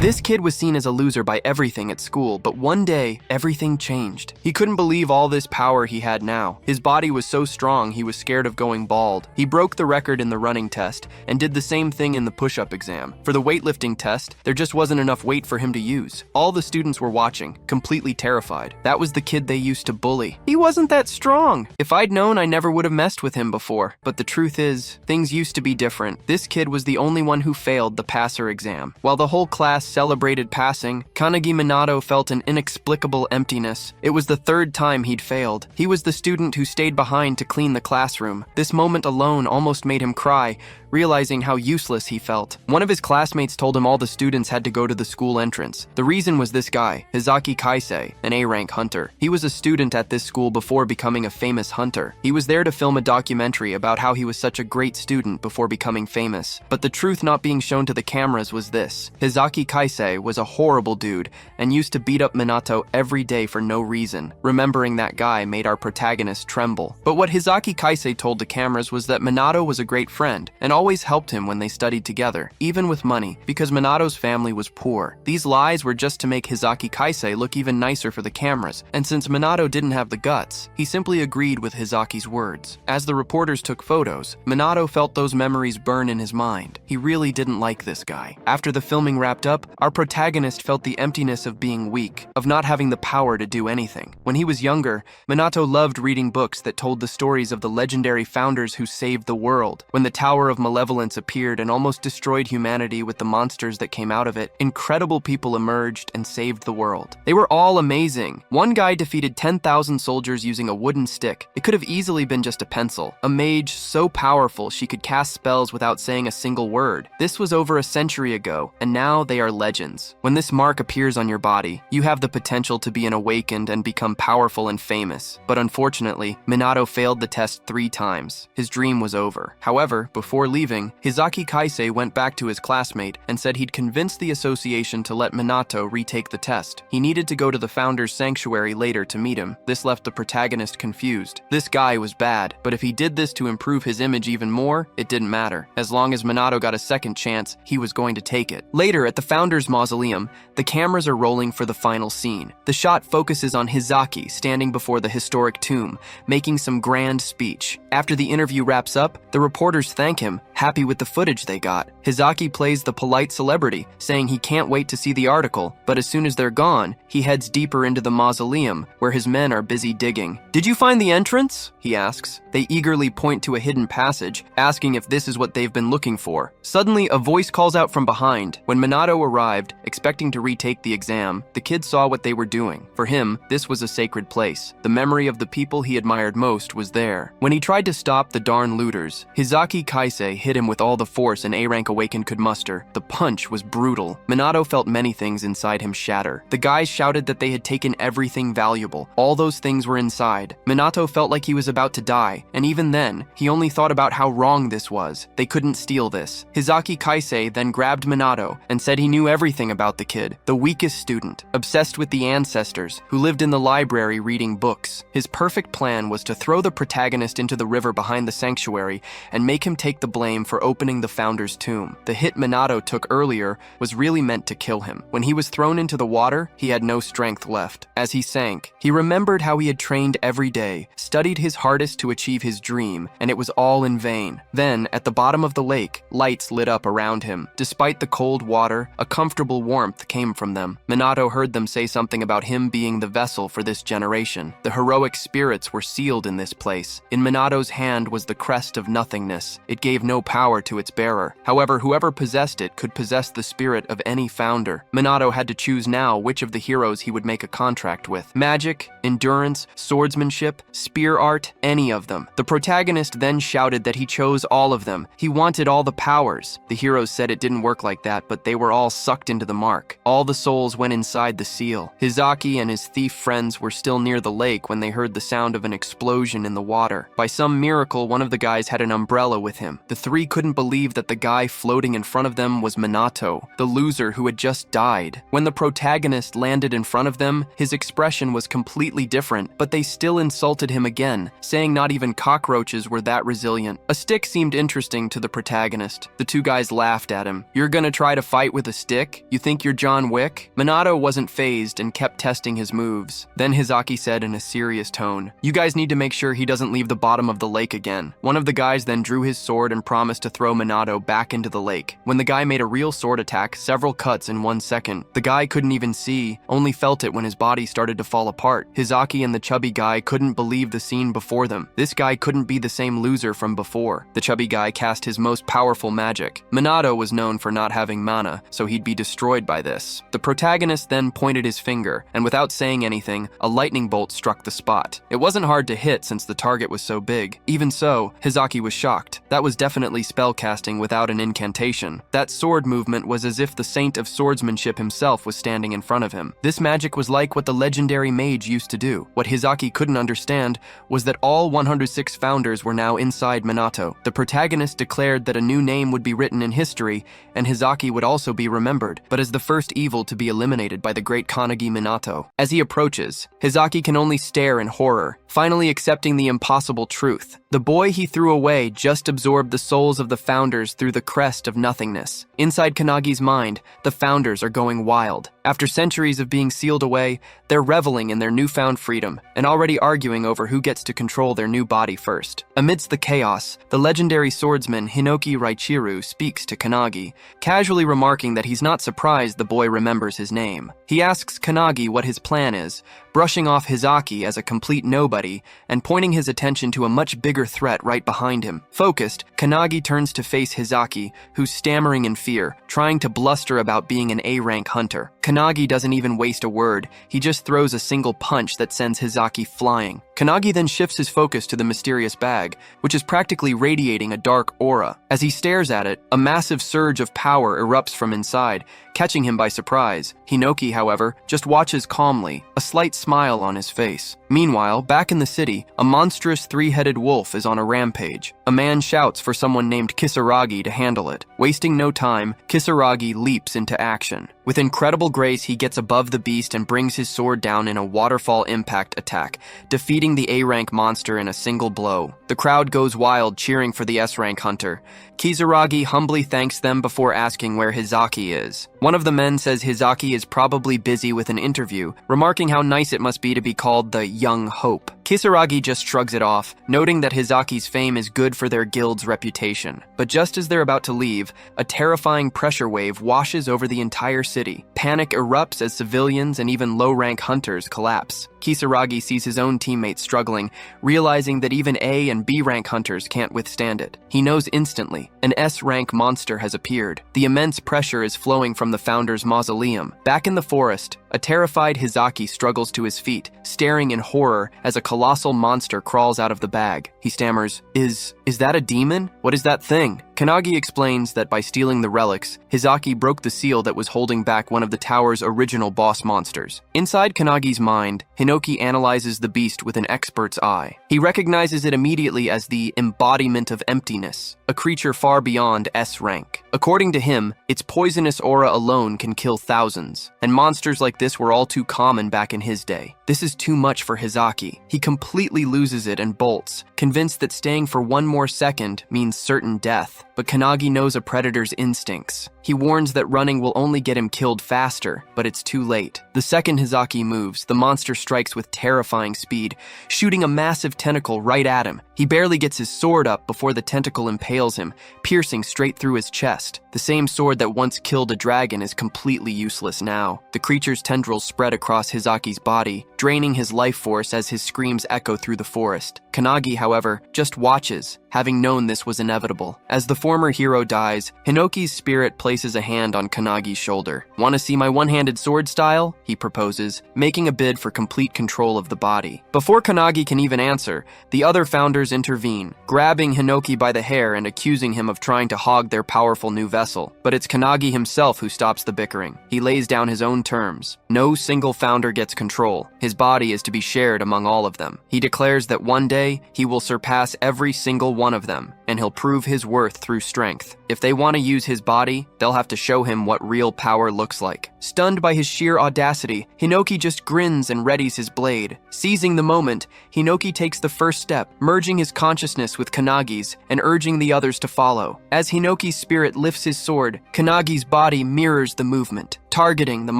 This kid was seen as a loser by everything at school, but one day, everything changed. He couldn't believe all this power he had now. His body was so strong he was scared of going bald. He broke the record in the running test and did the same thing in the push-up exam. For the weightlifting test, there just wasn't enough weight for him to use. All the students were watching, completely terrified. That was the kid they used to bully. He wasn't that strong. If I'd known, I never would have messed with him before. But the truth is, things used to be different. This kid was the only one who failed the passer exam. While the whole class celebrated passing, Kanagi Minato felt an inexplicable emptiness. It was the third time he'd failed. He was the student who stayed behind to clean the classroom. This moment alone almost made him cry, realizing how useless he felt. One of his classmates told him all the students had to go to the school entrance. The reason was this guy, Hizaki Kaisei, an A-rank hunter. He was a student at this school before becoming a famous hunter. He was there to film a documentary about how he was such a great student before becoming famous. But the truth not being shown to the cameras was this. Hizaki Kaisei was a horrible dude and used to beat up Minato every day for no reason. Remembering that guy made our protagonist tremble. But what Hizaki Kaisei told the cameras was that Minato was a great friend and always helped him when they studied together, even with money, because Minato's family was poor. These lies were just to make Hizaki Kaisei look even nicer for the cameras, and since Minato didn't have the guts, he simply agreed with Hizaki's words. As the reporters took photos, Minato felt those memories burn in his mind. He really didn't like this guy. After the filming wrapped up, our protagonist felt the emptiness of being weak, of not having the power to do anything. When he was younger, Minato loved reading books that told the stories of the legendary founders who saved the world. When the Tower of Malevolence appeared and almost destroyed humanity with the monsters that came out of it, incredible people emerged and saved the world. They were all amazing. One guy defeated 10,000 soldiers using a wooden stick. It could have easily been just a pencil. A mage so powerful she could cast spells without saying a single word. This was over a century ago, and now they are legends. When this mark appears on your body, you have the potential to be an awakened and become powerful and famous. But unfortunately, Minato failed the test 3 times. His dream was over. However, before leaving, Hizaki Kaisei went back to his classmate and said he'd convinced the association to let Minato retake the test. He needed to go to the founder's sanctuary later to meet him. This left the protagonist confused. This guy was bad, but if he did this to improve his image even more, it didn't matter. As long as Minato got a second chance, he was going to take it. Later, at the founder's mausoleum, the cameras are rolling for the final scene. The shot focuses on Hizaki standing before the historic tomb, making some grand speech. After the interview wraps up, the reporters thank him, happy with the footage they got. Hizaki plays the polite celebrity, saying he can't wait to see the article, but as soon as they're gone, he heads deeper into the mausoleum, where his men are busy digging. "Did you find the entrance?" he asks. They eagerly point to a hidden passage, asking if this is what they've been looking for. Suddenly, a voice calls out from behind. When Minato arrived, expecting to retake the exam, the kid saw what they were doing. For him, this was a sacred place. The memory of the people he admired most was there. When he tried to stop the darn looters, Hizaki Kaisei hit him with all the force an A-rank awakened could muster. The punch was brutal. Minato felt many things inside him shatter. The guys shouted that they had taken everything valuable. All those things were inside. Minato felt like he was about to die, and even then, he only thought about how wrong this was. They couldn't steal this. Hizaki Kaisei then grabbed Minato and said he knew everything about the kid, the weakest student, obsessed with the ancestors, who lived in the library reading books. His perfect plan was to throw the protagonist into the river behind the sanctuary and make him take the blame for opening the founder's tomb. The hit Minato took earlier was really meant to kill him. When he was thrown into the water, he had no strength left. As he sank, he remembered how he had trained every day, studied his hardest to achieve his dream, and it was all in vain. Then, at the bottom of the lake, lights lit up around him. Despite the cold water, a comfortable warmth came from them. Minato heard them say something about him being the vessel for this generation. The heroic spirits were sealed in this place. In Minato's hand was the crest of nothingness. It gave no power to its bearer. However, whoever possessed it could possess the spirit of any founder. Minato had to choose now which of the heroes he would make a contract with. Magic, endurance, swordsmanship, spear art, any of them. The protagonist then shouted that he chose all of them. He wanted all the powers. The heroes said it didn't work like that, but they were all sucked into the mark. All the souls went inside the seal. Hizaki and his thief friends were still near the lake when they heard the sound of an explosion in the water. By some miracle, one of the guys had an umbrella with him. The three couldn't believe that the guy floating in front of them was Minato, the loser who had just died. When the protagonist landed in front of them, his expression was completely different, but they still insulted him again, saying not even cockroaches were that resilient. A stick seemed interesting to the protagonist. The two guys laughed at him. "You're gonna try to fight with a stick? You think you're John Wick?" Minato wasn't fazed and kept testing his moves. Then Hizaki said in a serious tone, "You guys need to make sure he doesn't leave the bottom of the lake again." One of the guys then drew his sword and promised to throw Minato back into the lake. When the guy made a real sword attack, several cuts in 1 second. The guy couldn't even see, only felt it when his body started to fall apart. Hizaki and the chubby guy couldn't believe the scene before them. This guy couldn't be the same loser from before. The chubby guy cast his most powerful magic. Minato was known for not having mana, so he'd be destroyed by this. The protagonist then pointed his finger, and without saying anything, a lightning bolt struck the spot. It wasn't hard to hit since the target was so big. Even so, Hizaki was shocked. That was definitely spellcasting without an incantation. That sword movement was as if the saint of swordsmanship himself was standing in front of him. This magic was like what the legendary mage used to do. What Hizaki couldn't understand was that all 106 founders were now inside Minato. The protagonist declared that a new name would be written in history, and Hizaki would also be remembered, but as the first evil to be eliminated by the great Kanagi Minato. As he approaches, Hizaki can only stare in horror, finally accepting the impossible truth. The boy he threw away just absorbed the souls of the founders through the crest of nothingness. Inside Kanagi's mind, the founders are going wild. After centuries of being sealed away, they're reveling in their newfound freedom and already arguing over who gets to control their new body first. Amidst the chaos, the legendary swordsman Hinoki Raichiru speaks to Kanagi, casually remarking that he's not surprised the boy remembers his name. He asks Kanagi what his plan is, brushing off Hizaki as a complete nobody and pointing his attention to a much bigger threat right behind him. Focused, Kanagi turns to face Hizaki, who's stammering in fear, trying to bluster about being an A-rank hunter. Kanagi doesn't even waste a word, he just throws a single punch that sends Hizaki flying. Kanagi then shifts his focus to the mysterious bag, which is practically radiating a dark aura. As he stares at it, a massive surge of power erupts from inside, catching him by surprise. Hinoki, however, just watches calmly, a slight smile on his face. Meanwhile, back in the city, a monstrous three-headed wolf is on a rampage. A man shouts for someone named Kisaragi to handle it. Wasting no time, Kisaragi leaps into action. With incredible grace, he gets above the beast and brings his sword down in a waterfall impact attack, defeating the A-rank monster in a single blow. The crowd goes wild, cheering for the S-rank hunter. Kisaragi humbly thanks them before asking where Hizaki is. One of the men says Hizaki is probably busy with an interview, remarking how nice it must be to be called the Young Hope. Kisaragi just shrugs it off, noting that Hizaki's fame is good for their guild's reputation. But just as they're about to leave, a terrifying pressure wave washes over the entire city. Panic erupts as civilians and even low-rank hunters collapse. Kisaragi sees his own teammates struggling, realizing that even A and B-rank hunters can't withstand it. He knows instantly, an S-rank monster has appeared. The immense pressure is flowing from the founder's mausoleum. Back in the forest, a terrified Hizaki struggles to his feet, staring in horror as a colossal monster crawls out of the bag. He stammers, Is that a demon? What is that thing?" Kanagi explains that by stealing the relics, Hizaki broke the seal that was holding back one of the tower's original boss monsters. Inside Kanagi's mind, Hinoki analyzes the beast with an expert's eye. He recognizes it immediately as the embodiment of emptiness, a creature far beyond S rank. According to him, its poisonous aura alone can kill thousands, and monsters like this were all too common back in his day. This is too much for Hizaki. He completely loses it and bolts, convinced that staying for one more second means certain death. But Kanagi knows a predator's instincts. He warns that running will only get him killed faster, but it's too late. The second Hizaki moves, the monster strikes with terrifying speed, shooting a massive tentacle right at him. He barely gets his sword up before the tentacle impales him, piercing straight through his chest. The same sword that once killed a dragon is completely useless now. The creature's tendrils spread across Hizaki's body, draining his life force as his screams echo through the forest. Kanagi, however, just watches, having known this was inevitable. As the former hero dies, Hinoki's spirit places places a hand on Kanagi's shoulder. "Want to see my one-handed sword style?" he proposes, making a bid for complete control of the body. Before Kanagi can even answer, the other founders intervene, grabbing Hinoki by the hair and accusing him of trying to hog their powerful new vessel. But it's Kanagi himself who stops the bickering. He lays down his own terms. No single founder gets control. His body is to be shared among all of them. He declares that one day he will surpass every single one of them, and he'll prove his worth through strength. If they want to use his body, they'll have to show him what real power looks like. Stunned by his sheer audacity, Hinoki just grins and readies his blade. Seizing the moment, Hinoki takes the first step, merging his consciousness with Kanagi's and urging the others to follow. As Hinoki's spirit lifts his sword, Kanagi's body mirrors the movement, targeting the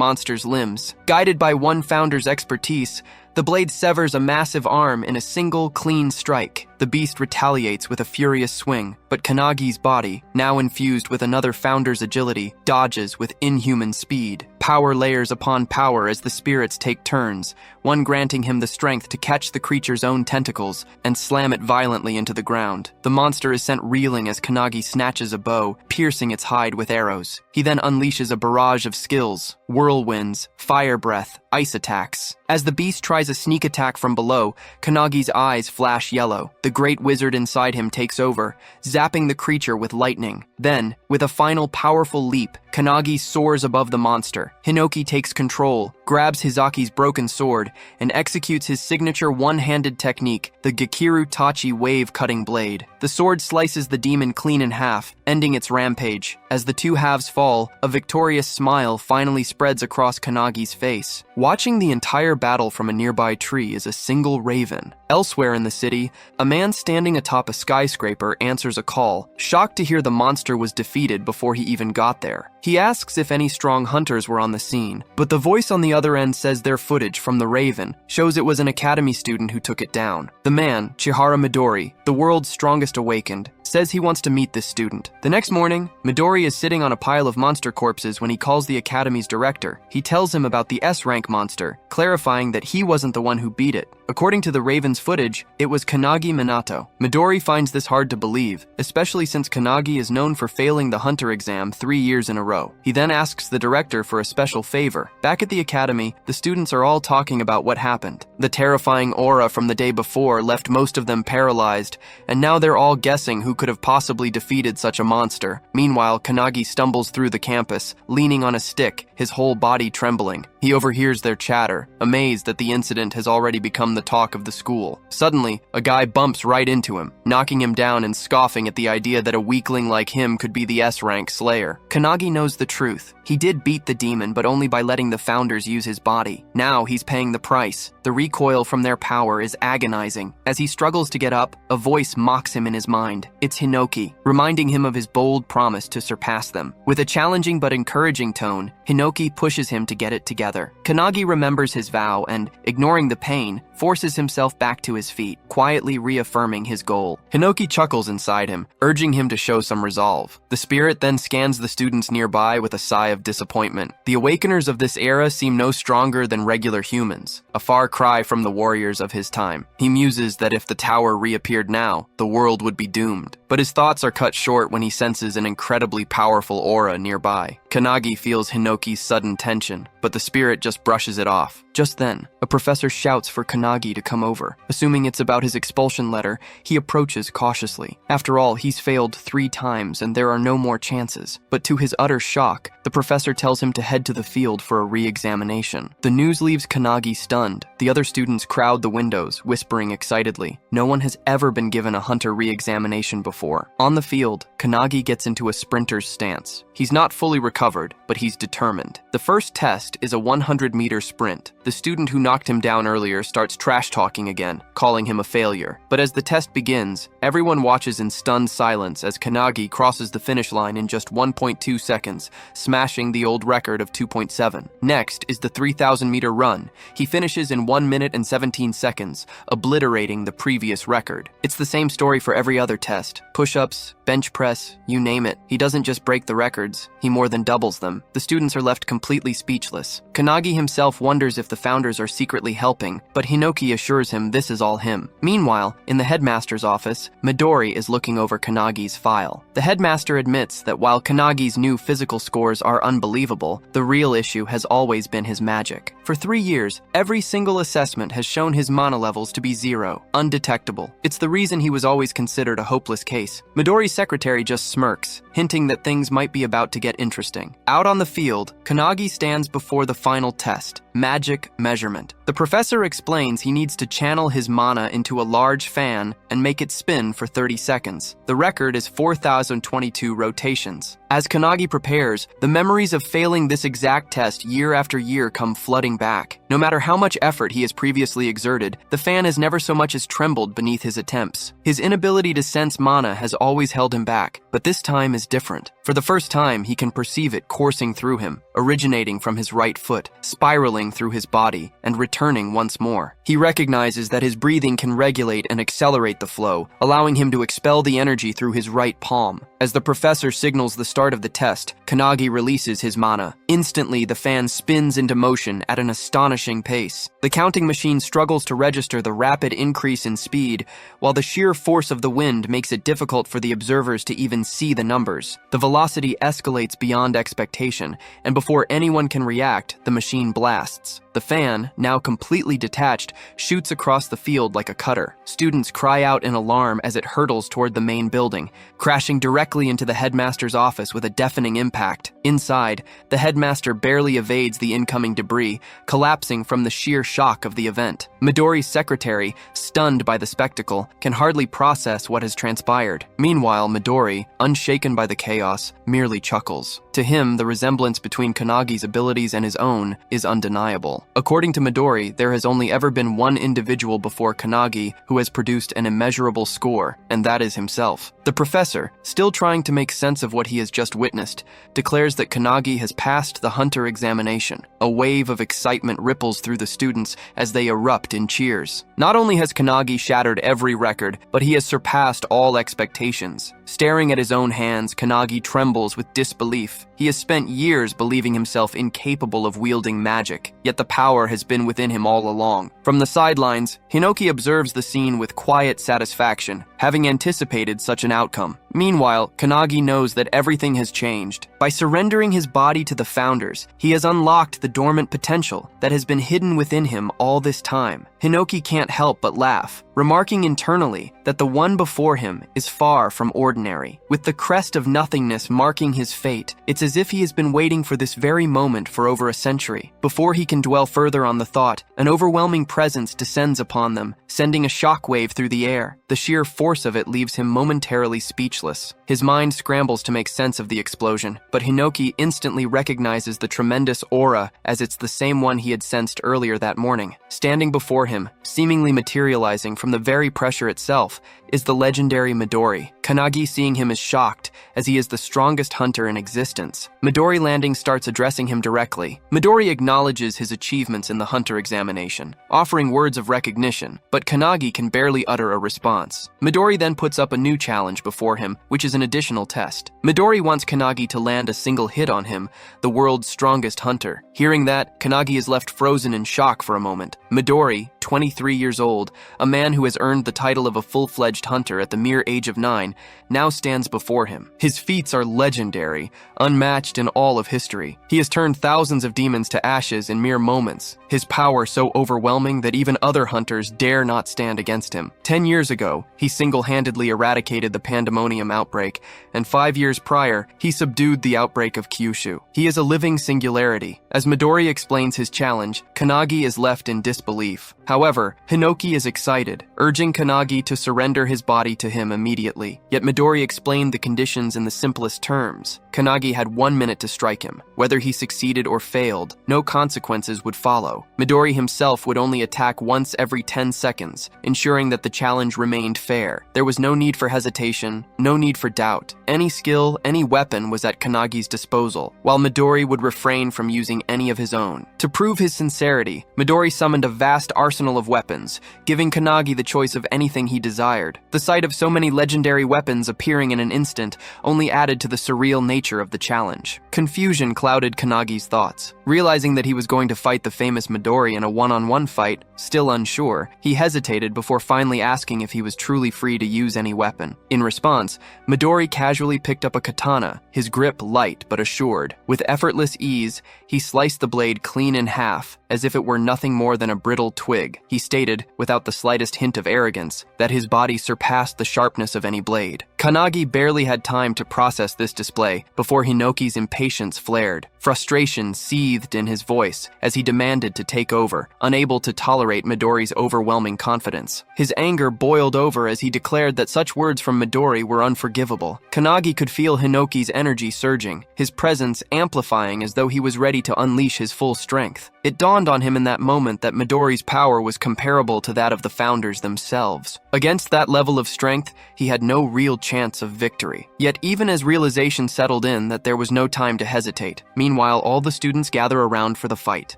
monster's limbs. Guided by one founder's expertise, the blade severs a massive arm in a single, clean strike. The beast retaliates with a furious swing, but Kanagi's body, now infused with another founder's agility, dodges with inhuman speed. Power layers upon power as the spirits take turns, one granting him the strength to catch the creature's own tentacles and slam it violently into the ground. The monster is sent reeling as Kanagi snatches a bow, piercing its hide with arrows. He then unleashes a barrage of skills, whirlwinds, fire breath, ice attacks. As the beast tries a sneak attack from below, Kanagi's eyes flash yellow. The great wizard inside him takes over, zapping the creature with lightning. Then, with a final powerful leap, Kanagi soars above the monster. Hinoki takes control, grabs Hizaki's broken sword, and executes his signature one-handed technique, the Gekiru Tachi wave-cutting blade. The sword slices the demon clean in half, ending its rampage. As the two halves fall, a victorious smile finally spreads across Kanagi's face. Watching the entire battle from a nearby tree is a single raven. Elsewhere in the city, a man standing atop a skyscraper answers a call, shocked to hear the monster was defeated before he even got there. He asks if any strong hunters were on the scene, but the voice on the other end says their footage from the Raven shows it was an academy student who took it down. The man, Chihara Midori, the world's strongest awakened, says he wants to meet this student. The next morning, Midori is sitting on a pile of monster corpses when he calls the academy's director. He tells him about the S-rank monster, clarifying that he wasn't the one who beat it. According to the Raven's footage, it was Kanagi Minato. Midori finds this hard to believe, especially since Kanagi is known for failing the hunter exam 3 years in a row. He then asks the director for a special favor. Back at the academy, the students are all talking about what happened. The terrifying aura from the day before left most of them paralyzed, and now they're all guessing who could have possibly defeated such a monster. Meanwhile, Kanagi stumbles through the campus, leaning on a stick, his whole body trembling. He overhears their chatter, amazed that the incident has already become the talk of the school. Suddenly, a guy bumps right into him, knocking him down and scoffing at the idea that a weakling like him could be the S-rank slayer. Kanagi knows the truth. He did beat the demon, but only by letting the founders use his body. Now he's paying the price. The recoil from their power is agonizing. As he struggles to get up, a voice mocks him in his mind. It's Hinoki, reminding him of his bold promise to surpass them. With a challenging but encouraging tone, Hinoki pushes him to get it together. Kanagi remembers his vow and, ignoring the pain, forces himself back to his feet, quietly reaffirming his goal. Hinoki chuckles inside him, urging him to show some resolve. The spirit then scans the students nearby with a sigh of disappointment. The awakeners of this era seem no stronger than regular humans, a far cry from the warriors of his time. He muses that if the tower reappeared now, the world would be doomed. But his thoughts are cut short when he senses an incredibly powerful aura nearby. Kanagi feels Hinoki's sudden tension, but the spirit just brushes it off. Just then, a professor shouts for Kanagi to come over. Assuming it's about his expulsion letter, he approaches cautiously. After all, he's failed 3 times and there are no more chances. But to his utter shock, the professor tells him to head to the field for a re-examination. The news leaves Kanagi stunned. The other students crowd the windows, whispering excitedly. No one has ever been given a hunter re-examination before. On the field, Kanagi gets into a sprinter's stance. He's not fully recovered, but he's determined. The first test is a 100-meter sprint. The student who knocked him down earlier starts trash-talking again, calling him a failure. But as the test begins, everyone watches in stunned silence as Kanagi crosses the finish line in just 1.2 seconds, smashing the old record of 2.7. Next is the 3,000-meter run. He finishes in 1 minute and 17 seconds, obliterating the previous record. It's the same story for every other test. Push-ups, bench press, you name it. He doesn't just break the records, he more than doubles them. The students are left completely speechless. Kanagi himself wonders if the founders are secretly helping, but Hinoki assures him this is all him. Meanwhile, in the headmaster's office, Midori is looking over Kanagi's file. The headmaster admits that while Kanagi's new physical scores are unbelievable, the real issue has always been his magic. For 3 years, every single assessment has shown his mana levels to be 0, undetectable. It's the reason he was always considered a hopeless case. Midori's secretary just smirks, hinting that things might be about to get interesting. Out on the field, Kanagi stands before the final test, magic measurement. The professor explains he needs to channel his mana into a large fan and make it spin for 30 seconds. The record is 4,022 rotations. As Kanagi prepares, the memories of failing this exact test year after year come flooding back. No matter how much effort he has previously exerted, the fan has never so much as trembled beneath his attempts. His inability to sense mana has always held him back, but this time is different. For the first time, he can perceive it coursing through him, originating from his right foot, spiraling through his body, and returning once more. He recognizes that his breathing can regulate and accelerate the flow, allowing him to expel the energy through his right palm. As the professor signals the start of the test, Kanagi releases his mana. Instantly, the fan spins into motion at an astonishing pace. The counting machine struggles to register the rapid increase in speed, while the sheer force of the wind makes it difficult for the observers to even see the numbers. The velocity escalates beyond expectation, and before anyone can react, the machine blasts. The fan, now completely detached, shoots across the field like a cutter. Students cry out in alarm as it hurtles toward the main building, crashing directly into the headmaster's office with a deafening impact. Inside, the headmaster barely evades the incoming debris, collapsing from the sheer shock of the event. Midori's secretary, stunned by the spectacle, can hardly process what has transpired. Meanwhile, Midori, unshaken by the chaos, merely chuckles. To him, the resemblance between Kanagi's abilities and his own is undeniable. According to Midori, there has only ever been one individual before Kanagi who has produced an immeasurable score, and that is himself. The professor, still trying to make sense of what he has just witnessed, declares that Kanagi has passed the hunter examination. A wave of excitement ripples through the students as they erupt in cheers. Not only has Kanagi shattered every record, but he has surpassed all expectations. Staring at his own hands, Kanagi trembles with disbelief. He has spent years believing himself incapable of wielding magic, yet the power has been within him all along. From the sidelines, Hinoki observes the scene with quiet satisfaction, having anticipated such an outcome. Meanwhile, Kanagi knows that everything has changed. By surrendering his body to the founders, he has unlocked the dormant potential that has been hidden within him all this time. Hinoki can't help but laugh, remarking internally that the one before him is far from ordinary. With the crest of nothingness marking his fate, it's as if he has been waiting for this very moment for over a century. Before he can dwell further on the thought, an overwhelming presence descends upon them, sending a shockwave through the air. The sheer force of it leaves him momentarily speechless. His mind scrambles to make sense of the explosion, but Hinoki instantly recognizes the tremendous aura as it's the same one he had sensed earlier that morning. Standing before him, seemingly materializing from the very pressure itself, is the legendary Midori. Kanagi, seeing him, is shocked, as he is the strongest hunter in existence. Midori Landing starts addressing him directly. Midori acknowledges his achievements in the hunter examination, offering words of recognition, but Kanagi can barely utter a response. Midori then puts up a new challenge before him, which is an additional test. Midori wants Kanagi to land a single hit on him, the world's strongest hunter. Hearing that, Kanagi is left frozen in shock for a moment. Midori, 23 years old, a man who has earned the title of a full-fledged hunter at the mere age of 9, now stands before him. His feats are legendary, unmatched in all of history. He has turned thousands of demons to ashes in mere moments, his power so overwhelming that even other hunters dare not stand against him. 10 years ago, he single-handedly eradicated the pandemonium outbreak, and 5 years prior, he subdued the outbreak of Kyushu. He is a living singularity. As Midori explains his challenge, Kanagi is left in disbelief. However, Hinoki is excited, urging Kanagi to surrender his body to him immediately. Yet Midori explained the conditions in the simplest terms. Kanagi had 1 minute to strike him. Whether he succeeded or failed, no consequences would follow. Midori himself would only attack once every 10 seconds, ensuring that the challenge remained fair. There was no need for hesitation, no need for doubt. Any skill, any weapon was at Kanagi's disposal, while Midori would refrain from using any of his own. To prove his sincerity, Midori summoned a vast arsenal arsenal of weapons, giving Kanagi the choice of anything he desired. The sight of so many legendary weapons appearing in an instant only added to the surreal nature of the challenge. Confusion clouded Kanagi's thoughts. Realizing that he was going to fight the famous Midori in a one-on-one fight, still unsure, he hesitated before finally asking if he was truly free to use any weapon. In response, Midori casually picked up a katana, his grip light but assured. With effortless ease, he sliced the blade clean in half, as if it were nothing more than a brittle twig. He stated, without the slightest hint of arrogance, that his body surpassed the sharpness of any blade. Kanagi barely had time to process this display before Hinoki's impatience flared. Frustration seethed in his voice as he demanded to take over, unable to tolerate Midori's overwhelming confidence. His anger boiled over as he declared that such words from Midori were unforgivable. Kanagi could feel Hinoki's energy surging, his presence amplifying as though he was ready to unleash his full strength. It dawned on him in that moment that Midori's power was comparable to that of the founders themselves. Against that level of strength, he had no real chance of victory. Yet even as realization settled in that there was no time to hesitate, meanwhile all the students gather around for the fight.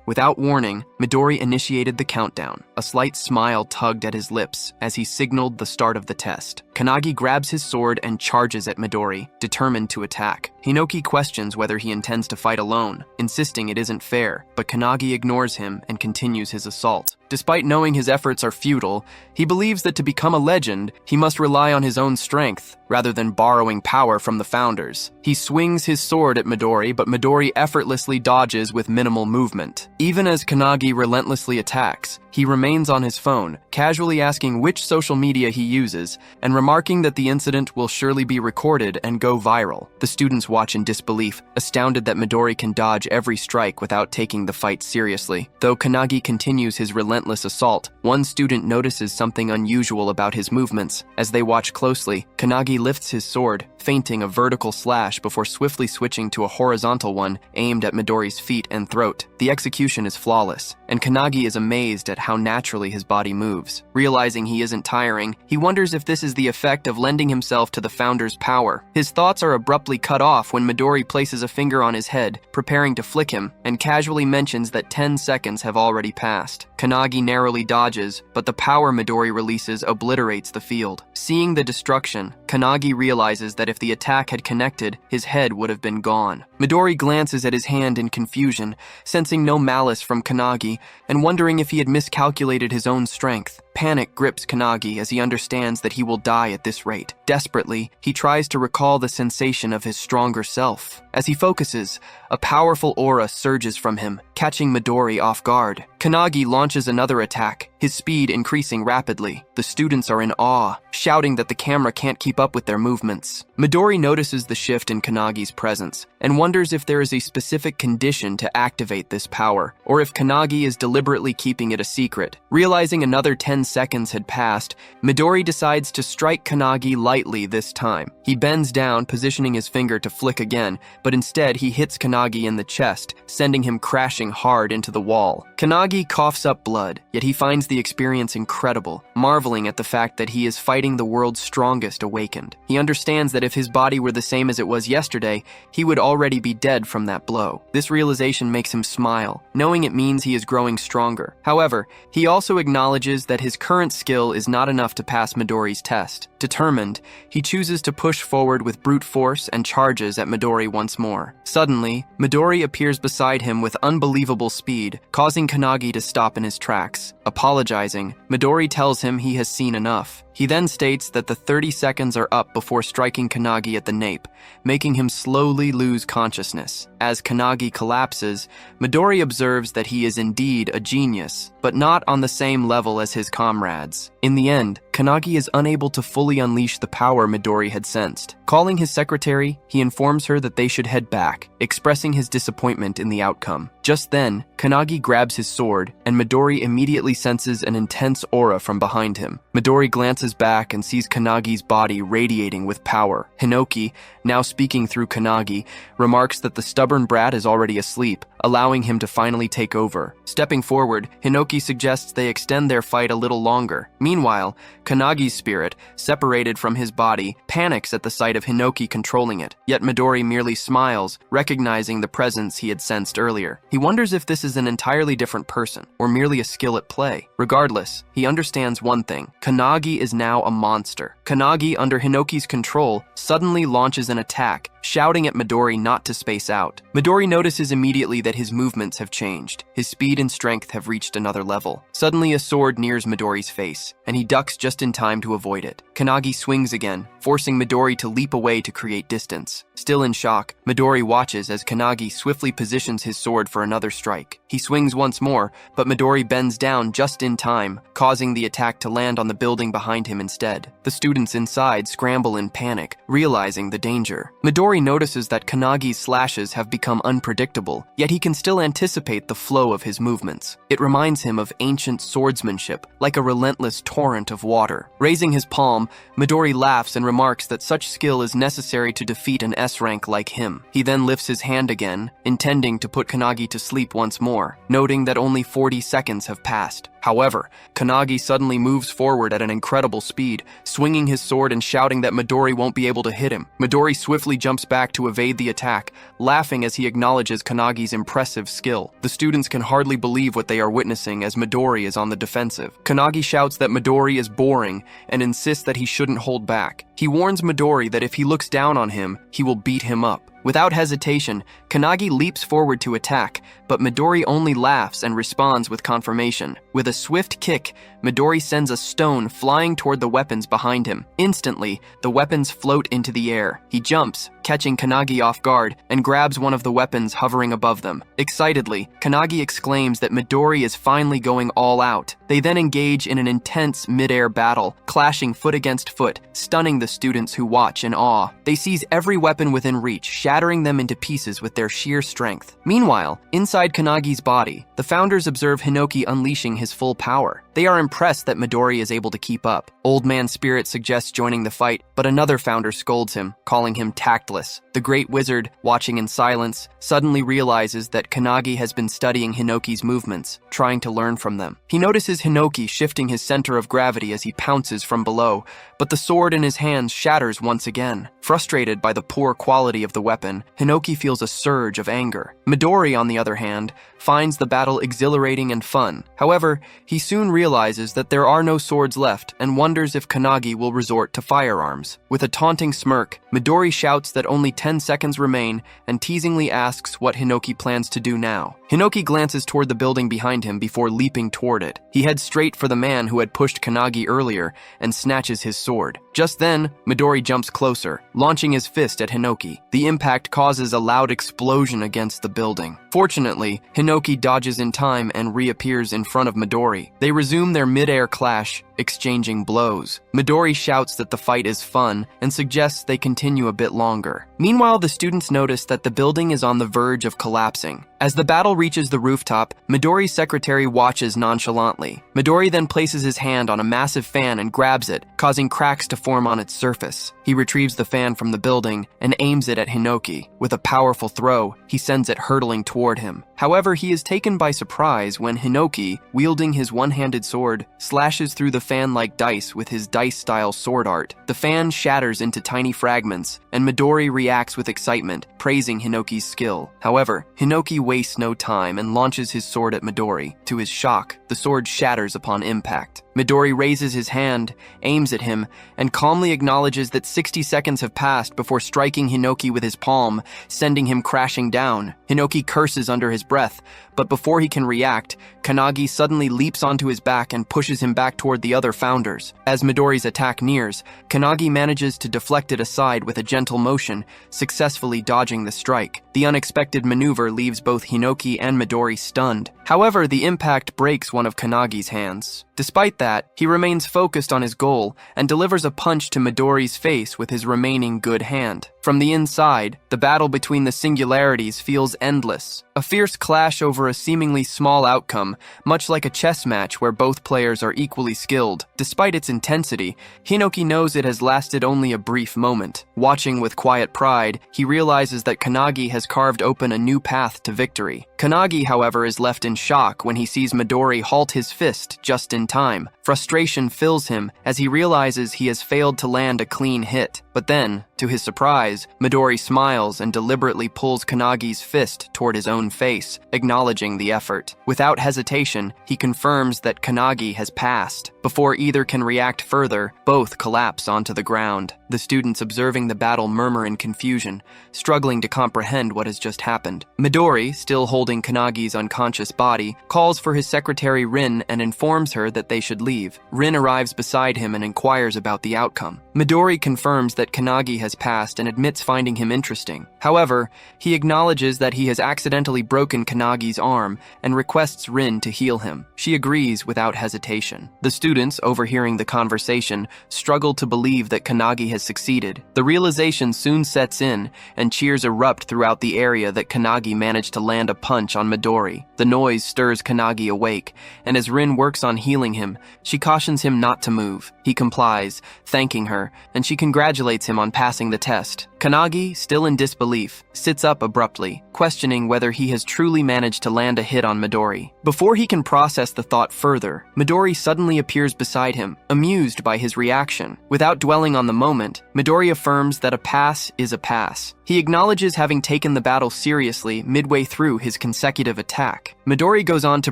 Without warning, Midori initiated the countdown. A slight smile tugged at his lips as he signaled the start of the test. Kanagi grabs his sword and charges at Midori, determined to attack. Hinoki questions whether he intends to fight alone, insisting it isn't fair, but Kanagi ignores him and continues his assault. Despite knowing his efforts are futile, he believes that to become a legend, he must rely on his own strength, rather than borrowing power from the founders. He swings his sword at Midori, but Midori effortlessly dodges with minimal movement. Even as Kanagi relentlessly attacks, he remains on his phone, casually asking which social media he uses, and remarking that the incident will surely be recorded and go viral. The students watch in disbelief, astounded that Midori can dodge every strike without taking the fight seriously. Though Kanagi continues his relentless assault, one student notices something unusual about his movements. As they watch closely, Kanagi lifts his sword, feinting a vertical slash before swiftly switching to a horizontal one aimed at Midori's feet and throat. The execution is flawless, and Kanagi is amazed at how naturally his body moves. Realizing he isn't tiring, he wonders if this is the effect of lending himself to the founder's power. His thoughts are abruptly cut off when Midori places a finger on his head, preparing to flick him, and casually mentions that 10 seconds have already passed. Kanagi narrowly dodges, but the power Midori releases obliterates the field. Seeing the destruction, Kanagi realizes that if the attack had connected, his head would have been gone. Midori glances at his hand in confusion, sensing no malice from Kanagi, and wondering if he had miscalculated his own strength. Panic grips Kanagi as he understands that he will die at this rate. Desperately, he tries to recall the sensation of his stronger self. As he focuses, a powerful aura surges from him, catching Midori off guard. Kanagi launches another attack, his speed increasing rapidly. The students are in awe, shouting that the camera can't keep up with their movements. Midori notices the shift in Kanagi's presence, and wonders if there is a specific condition to activate this power, or if Kanagi is deliberately keeping it a secret. Realizing another 10 seconds had passed, Midori decides to strike Kanagi lightly this time. He bends down, positioning his finger to flick again, but instead he hits Kanagi in the chest, sending him crashing hard into the wall. Kanagi coughs up blood, yet he finds the experience incredible, marveling at the fact that he is fighting the world's strongest awakened. He understands that if his body were the same as it was yesterday, he would already be dead from that blow. This realization makes him smile, knowing it means he is growing stronger. However, he also acknowledges that his current skill is not enough to pass Midori's test. Determined, he chooses to push forward with brute force and charges at Midori once more. Suddenly, Midori appears beside him with unbelievable speed, causing Kanagi to stop in his tracks. Apologizing, Midori tells him he has seen enough. He then states that the 30 seconds are up before striking Kanagi at the nape, making him slowly lose consciousness. As Kanagi collapses, Midori observes that he is indeed a genius, but not on the same level as his comrades. In the end, Kanagi is unable to fully unleash the power Midori had sensed. Calling his secretary, he informs her that they should head back, expressing his disappointment in the outcome. Just then, Kanagi grabs his sword, and Midori immediately senses an intense aura from behind him. Midori glances back and sees Kanagi's body radiating with power. Hinoki, now speaking through Kanagi, remarks that the stubborn brat is already asleep, allowing him to finally take over. Stepping forward, Hinoki suggests they extend their fight a little longer. Meanwhile, Kanagi's spirit, separated from his body, panics at the sight of Hinoki controlling it. Yet Midori merely smiles, recognizing the presence he had sensed earlier. He wonders if this is an entirely different person, or merely a skill at play. Regardless, he understands one thing. Kanagi is now a monster. Kanagi, under Hinoki's control, suddenly launches an attack, shouting at Midori not to space out. Midori notices immediately that his movements have changed. His speed and strength have reached another level. Suddenly, a sword nears Midori's face, and he ducks just in time to avoid it. Kanagi swings again, forcing Midori to leap away to create distance. Still in shock, Midori watches as Kanagi swiftly positions his sword for another strike. He swings once more, but Midori bends down just in time, causing the attack to land on the building behind him instead. The students inside scramble in panic, realizing the danger. Midori notices that Kanagi's slashes have become unpredictable, yet he can still anticipate the flow of his movements. It reminds him of ancient swordsmanship, like a relentless torrent of water. Raising his palm, Midori laughs and remarks that such skill is necessary to defeat an S-rank like him. He then lifts his hand again, intending to put Kanagi to sleep once more, noting that only 40 seconds have passed. However, Kanagi suddenly moves forward at an incredible speed, swinging his sword and shouting that Midori won't be able to hit him. Midori swiftly jumps back to evade the attack, laughing as he acknowledges Kanagi's impressive skill. The students can hardly believe what they are witnessing as Midori is on the defensive. Kanagi shouts that Midori is boring and insists that he shouldn't hold back. He warns Midori that if he looks down on him, he will beat him up. Without hesitation, Kanagi leaps forward to attack, but Midori only laughs and responds with confirmation. With a swift kick, Midori sends a stone flying toward the weapons behind him. Instantly, the weapons float into the air. He jumps, catching Kanagi off guard, and grabs one of the weapons hovering above them. Excitedly, Kanagi exclaims that Midori is finally going all out. They then engage in an intense mid-air battle, clashing foot against foot, stunning the students who watch in awe. They seize every weapon within reach, shattering them into pieces with their sheer strength. Meanwhile, inside Kanagi's body, the founders observe Hinoki unleashing his full power. They are impressed that Midori is able to keep up. Old Man Spirit suggests joining the fight, but another founder scolds him, calling him tactless. The great wizard, watching in silence, suddenly realizes that Kanagi has been studying Hinoki's movements, trying to learn from them. He notices Hinoki shifting his center of gravity as he pounces from below, but the sword in his hands shatters once again. Frustrated by the poor quality of the weapon, Hinoki feels a surge of anger. Midori, on the other hand, finds the battle exhilarating and fun. However, he soon realizes that there are no swords left and wonders if Kanagi will resort to firearms. With a taunting smirk, Midori shouts that only 10 seconds remain and teasingly asks what Hinoki plans to do now. Hinoki glances toward the building behind him before leaping toward it. He heads straight for the man who had pushed Kanagi earlier and snatches his sword. Just then, Midori jumps closer, launching his fist at Hinoki. The impact causes a loud explosion against the building. Fortunately, Hinoki dodges in time and reappears in front of Midori. They resume their mid-air clash, exchanging blows. Midori shouts that the fight is fun and suggests they continue a bit longer. Meanwhile, the students notice that the building is on the verge of collapsing. As the battle reaches the rooftop, Midori's secretary watches nonchalantly. Midori then places his hand on a massive fan and grabs it, causing cracks to form on its surface. He retrieves the fan from the building and aims it at Hinoki. With a powerful throw, he sends it hurtling toward him. However, he is taken by surprise when Hinoki, wielding his one-handed sword, slashes through the fan like dice with his dice-style sword art. The fan shatters into tiny fragments, and Midori reacts with excitement, praising Hinoki's skill. However, Hinoki wastes no time and launches his sword at Midori. To his shock, the sword shatters upon impact. Midori raises his hand, aims at him, and calmly acknowledges that 60 seconds have passed before striking Hinoki with his palm, sending him crashing down. Hinoki curses under his breath, but before he can react, Kanagi suddenly leaps onto his back and pushes him back toward the other founders. As Midori's attack nears, Kanagi manages to deflect it aside with a gentle motion, successfully dodging the strike. The unexpected maneuver leaves both Hinoki and Midori stunned. However, the impact breaks one of Kanagi's hands. Despite that, he remains focused on his goal and delivers a punch to Midori's face with his remaining good hand. From the inside, the battle between the singularities feels endless. A fierce clash over a seemingly small outcome, much like a chess match where both players are equally skilled. Despite its intensity, Hinoki knows it has lasted only a brief moment. Watching with quiet pride, he realizes that Kanagi has carved open a new path to victory. Kanagi, however, is left in shock when he sees Midori halt his fist just in time. Frustration fills him as he realizes he has failed to land a clean hit. But then, to his surprise, Midori smiles and deliberately pulls Kanagi's fist toward his own face, acknowledging the effort. Without hesitation, he confirms that Kanagi has passed. Before either can react further, both collapse onto the ground. The students observing the battle murmur in confusion, struggling to comprehend what has just happened. Midori, still holding Kanagi's unconscious body, calls for his secretary Rin and informs her that they should leave. Rin arrives beside him and inquires about the outcome. Midori confirms that Kanagi has passed and admits finding him interesting. However, he acknowledges that he has accidentally broken Kanagi's arm and requests Rin to heal him. She agrees without hesitation. The students, overhearing the conversation, struggle to believe that Kanagi has succeeded. The realization soon sets in, and cheers erupt throughout the area that Kanagi managed to land a punch on Midori. The noise stirs Kanagi awake, and as Rin works on healing him, she cautions him not to move. He complies, thanking her, and she congratulates him on passing the test. Kanagi, still in disbelief, sits up abruptly, questioning whether he has truly managed to land a hit on Midori. Before he can process the thought further, Midori suddenly appears beside him, amused by his reaction. Without dwelling on the moment, Midori affirms that a pass is a pass. He acknowledges having taken the battle seriously midway through his consecutive attack. Midori goes on to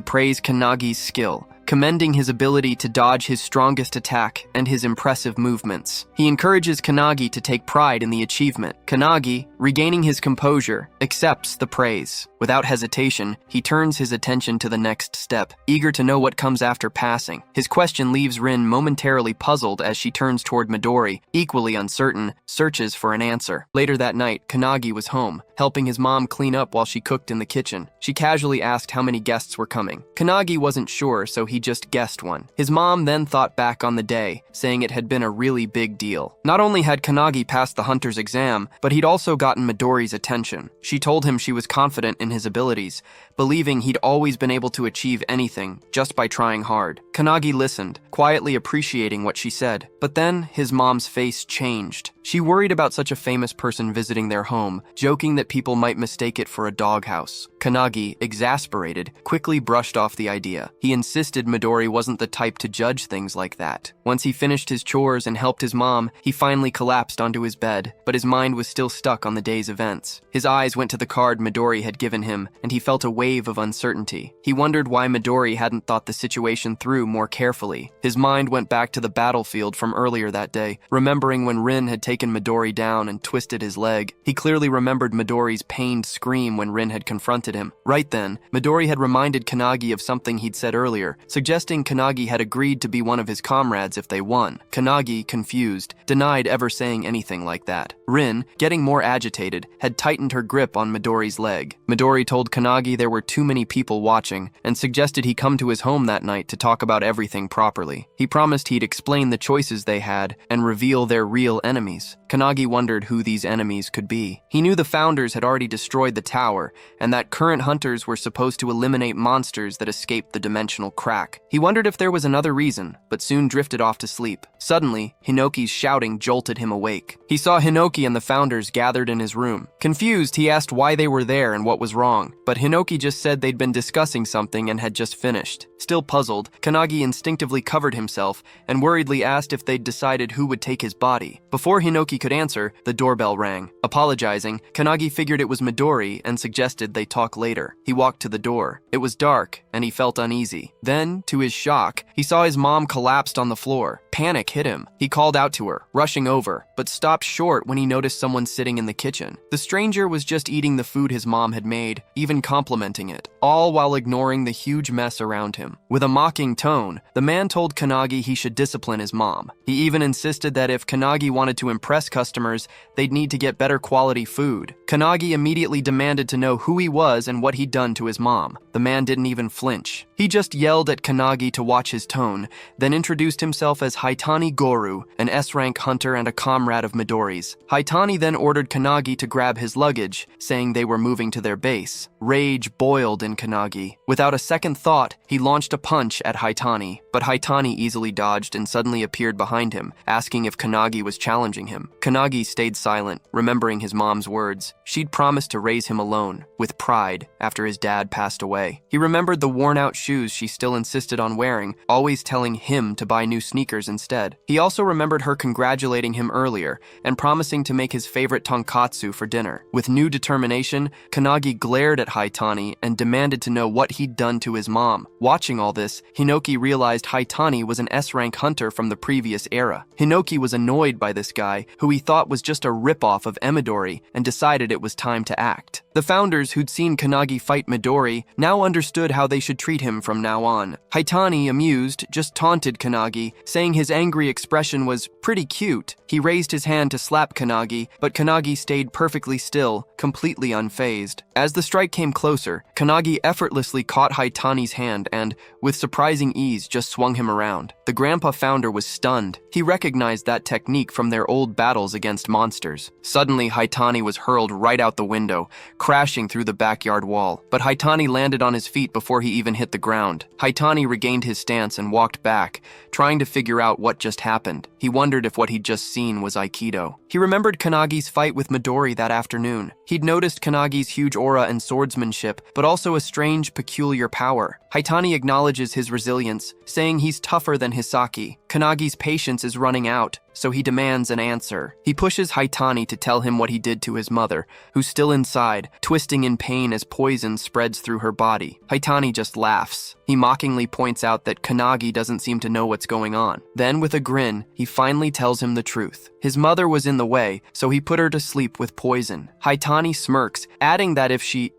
praise Kanagi's skill, commending his ability to dodge his strongest attack and his impressive movements. He encourages Kanagi to take pride in the achievement. Kanagi, regaining his composure, accepts the praise. Without hesitation, he turns his attention to the next step, eager to know what comes after passing. His question leaves Rin momentarily puzzled as she turns toward Midori, equally uncertain, searches for an answer. Later that night, Kanagi was home, helping his mom clean up while she cooked in the kitchen. She casually asked how many guests were coming. Kanagi wasn't sure, so he just guessed one. His mom then thought back on the day, saying it had been a really big deal. Not only had Kanagi passed the hunter's exam, but he'd also gotten Midori's attention. She told him she was confident in his abilities, believing he'd always been able to achieve anything just by trying hard. Kanagi listened, quietly appreciating what she said. But then his mom's face changed. She worried about such a famous person visiting their home, joking that people might mistake it for a doghouse. Kanagi, exasperated, quickly brushed off the idea. He insisted Midori wasn't the type to judge things like that. Once he finished his chores and helped his mom, he finally collapsed onto his bed, but his mind was still stuck on the day's events. His eyes went to the card Midori had given him, and he felt a wave of uncertainty. He wondered why Midori hadn't thought the situation through more carefully. His mind went back to the battlefield from earlier that day, remembering when Rin had taken Midori down and twisted his leg. He clearly remembered Midori's pained scream when Rin had confronted him. Right then, Midori had reminded Kanagi of something he'd said earlier, suggesting Kanagi had agreed to be one of his comrades if they won. Kanagi, confused, denied ever saying anything like that. Rin, getting more agitated, had tightened her grip on Midori's leg. Midori told Kanagi there were too many people watching and suggested he come to his home that night to talk about everything properly. He promised he'd explain the choices they had and reveal their real enemies. Kanagi wondered who these enemies could be. He knew the founders had already destroyed the tower and that current hunters were supposed to eliminate monsters that escaped the dimensional crack. He wondered if there was another reason, but soon drifted off to sleep. Suddenly, Hinoki's shouting jolted him awake. He saw Hinoki and the founders gathered in his room. Confused, he asked why they were there and what was wrong, but Hinoki just said they'd been discussing something and had just finished. Still puzzled, Kanagi instinctively covered himself and worriedly asked if they'd decided who would take his body. Before Hinoki could answer, the doorbell rang. Apologizing, Kanagi figured it was Midori and suggested they talk later. He walked to the door. It was dark, and he felt uneasy. Then, to his shock, he saw his mom collapsed on the floor. Panic hit him. He called out to her, rushing over, but stopped short when he noticed someone sitting in the kitchen. The stranger was just eating the food his mom had made, even complimenting it. all while ignoring the huge mess around him. With a mocking tone, the man told Kanagi he should discipline his mom. He even insisted that if Kanagi wanted to impress customers, they'd need to get better quality food. Kanagi immediately demanded to know who he was and what he'd done to his mom. The man didn't even flinch. He just yelled at Kanagi to watch his tone, then introduced himself as Haitani Goru, an S-rank hunter and a comrade of Midori's. Haitani then ordered Kanagi to grab his luggage, saying they were moving to their base. Rage boiled in Kanagi. Without a second thought, he launched a punch at Haitani, but Haitani easily dodged and suddenly appeared behind him, asking if Kanagi was challenging him. Kanagi stayed silent, remembering his mom's words. She'd promised to raise him alone, with pride, after his dad passed away. He remembered the worn-out shoes she still insisted on wearing, always telling him to buy new sneakers instead. He also remembered her congratulating him earlier and promising to make his favorite tonkatsu for dinner. With new determination, Kanagi glared at Haitani and demanded to know what he'd done to his mom. Watching all this, Hinoki realized Haitani was an S-rank hunter from the previous era. Hinoki was annoyed by this guy, who he thought was just a ripoff of Emidori, and decided it was time to act. The founders who'd seen Kanagi fight Midori now understood how they should treat him from now on. Haitani, amused, just taunted Kanagi, saying his angry expression was pretty cute. He raised his hand to slap Kanagi, but Kanagi stayed perfectly still, completely unfazed. As the strike came closer, Kanagi effortlessly caught Haitani's hand and, with surprising ease, just swung him around. The grandpa founder was stunned. He recognized that technique from their old battles against monsters. Suddenly, Haitani was hurled right out the window, crashing through the backyard wall. But Haitani landed on his feet before he even hit the ground. Haitani regained his stance and walked back, trying to figure out what just happened. He wondered if what he'd just seen was Aikido. He remembered Kanagi's fight with Midori that afternoon. He'd noticed Kanagi's huge aura and swordsmanship, but also a strange, peculiar power. Haitani acknowledges his resilience, saying he's tougher than Hisaki. Kanagi's patience is running out, so he demands an answer. He pushes Haitani to tell him what he did to his mother, who's still inside, twisting in pain as poison spreads through her body. Haitani just laughs. He mockingly points out that Kanagi doesn't seem to know what's going on. Then, with a grin, he finally tells him the truth. His mother was in the way, so he put her to sleep with poison. Haitani smirks, adding that if she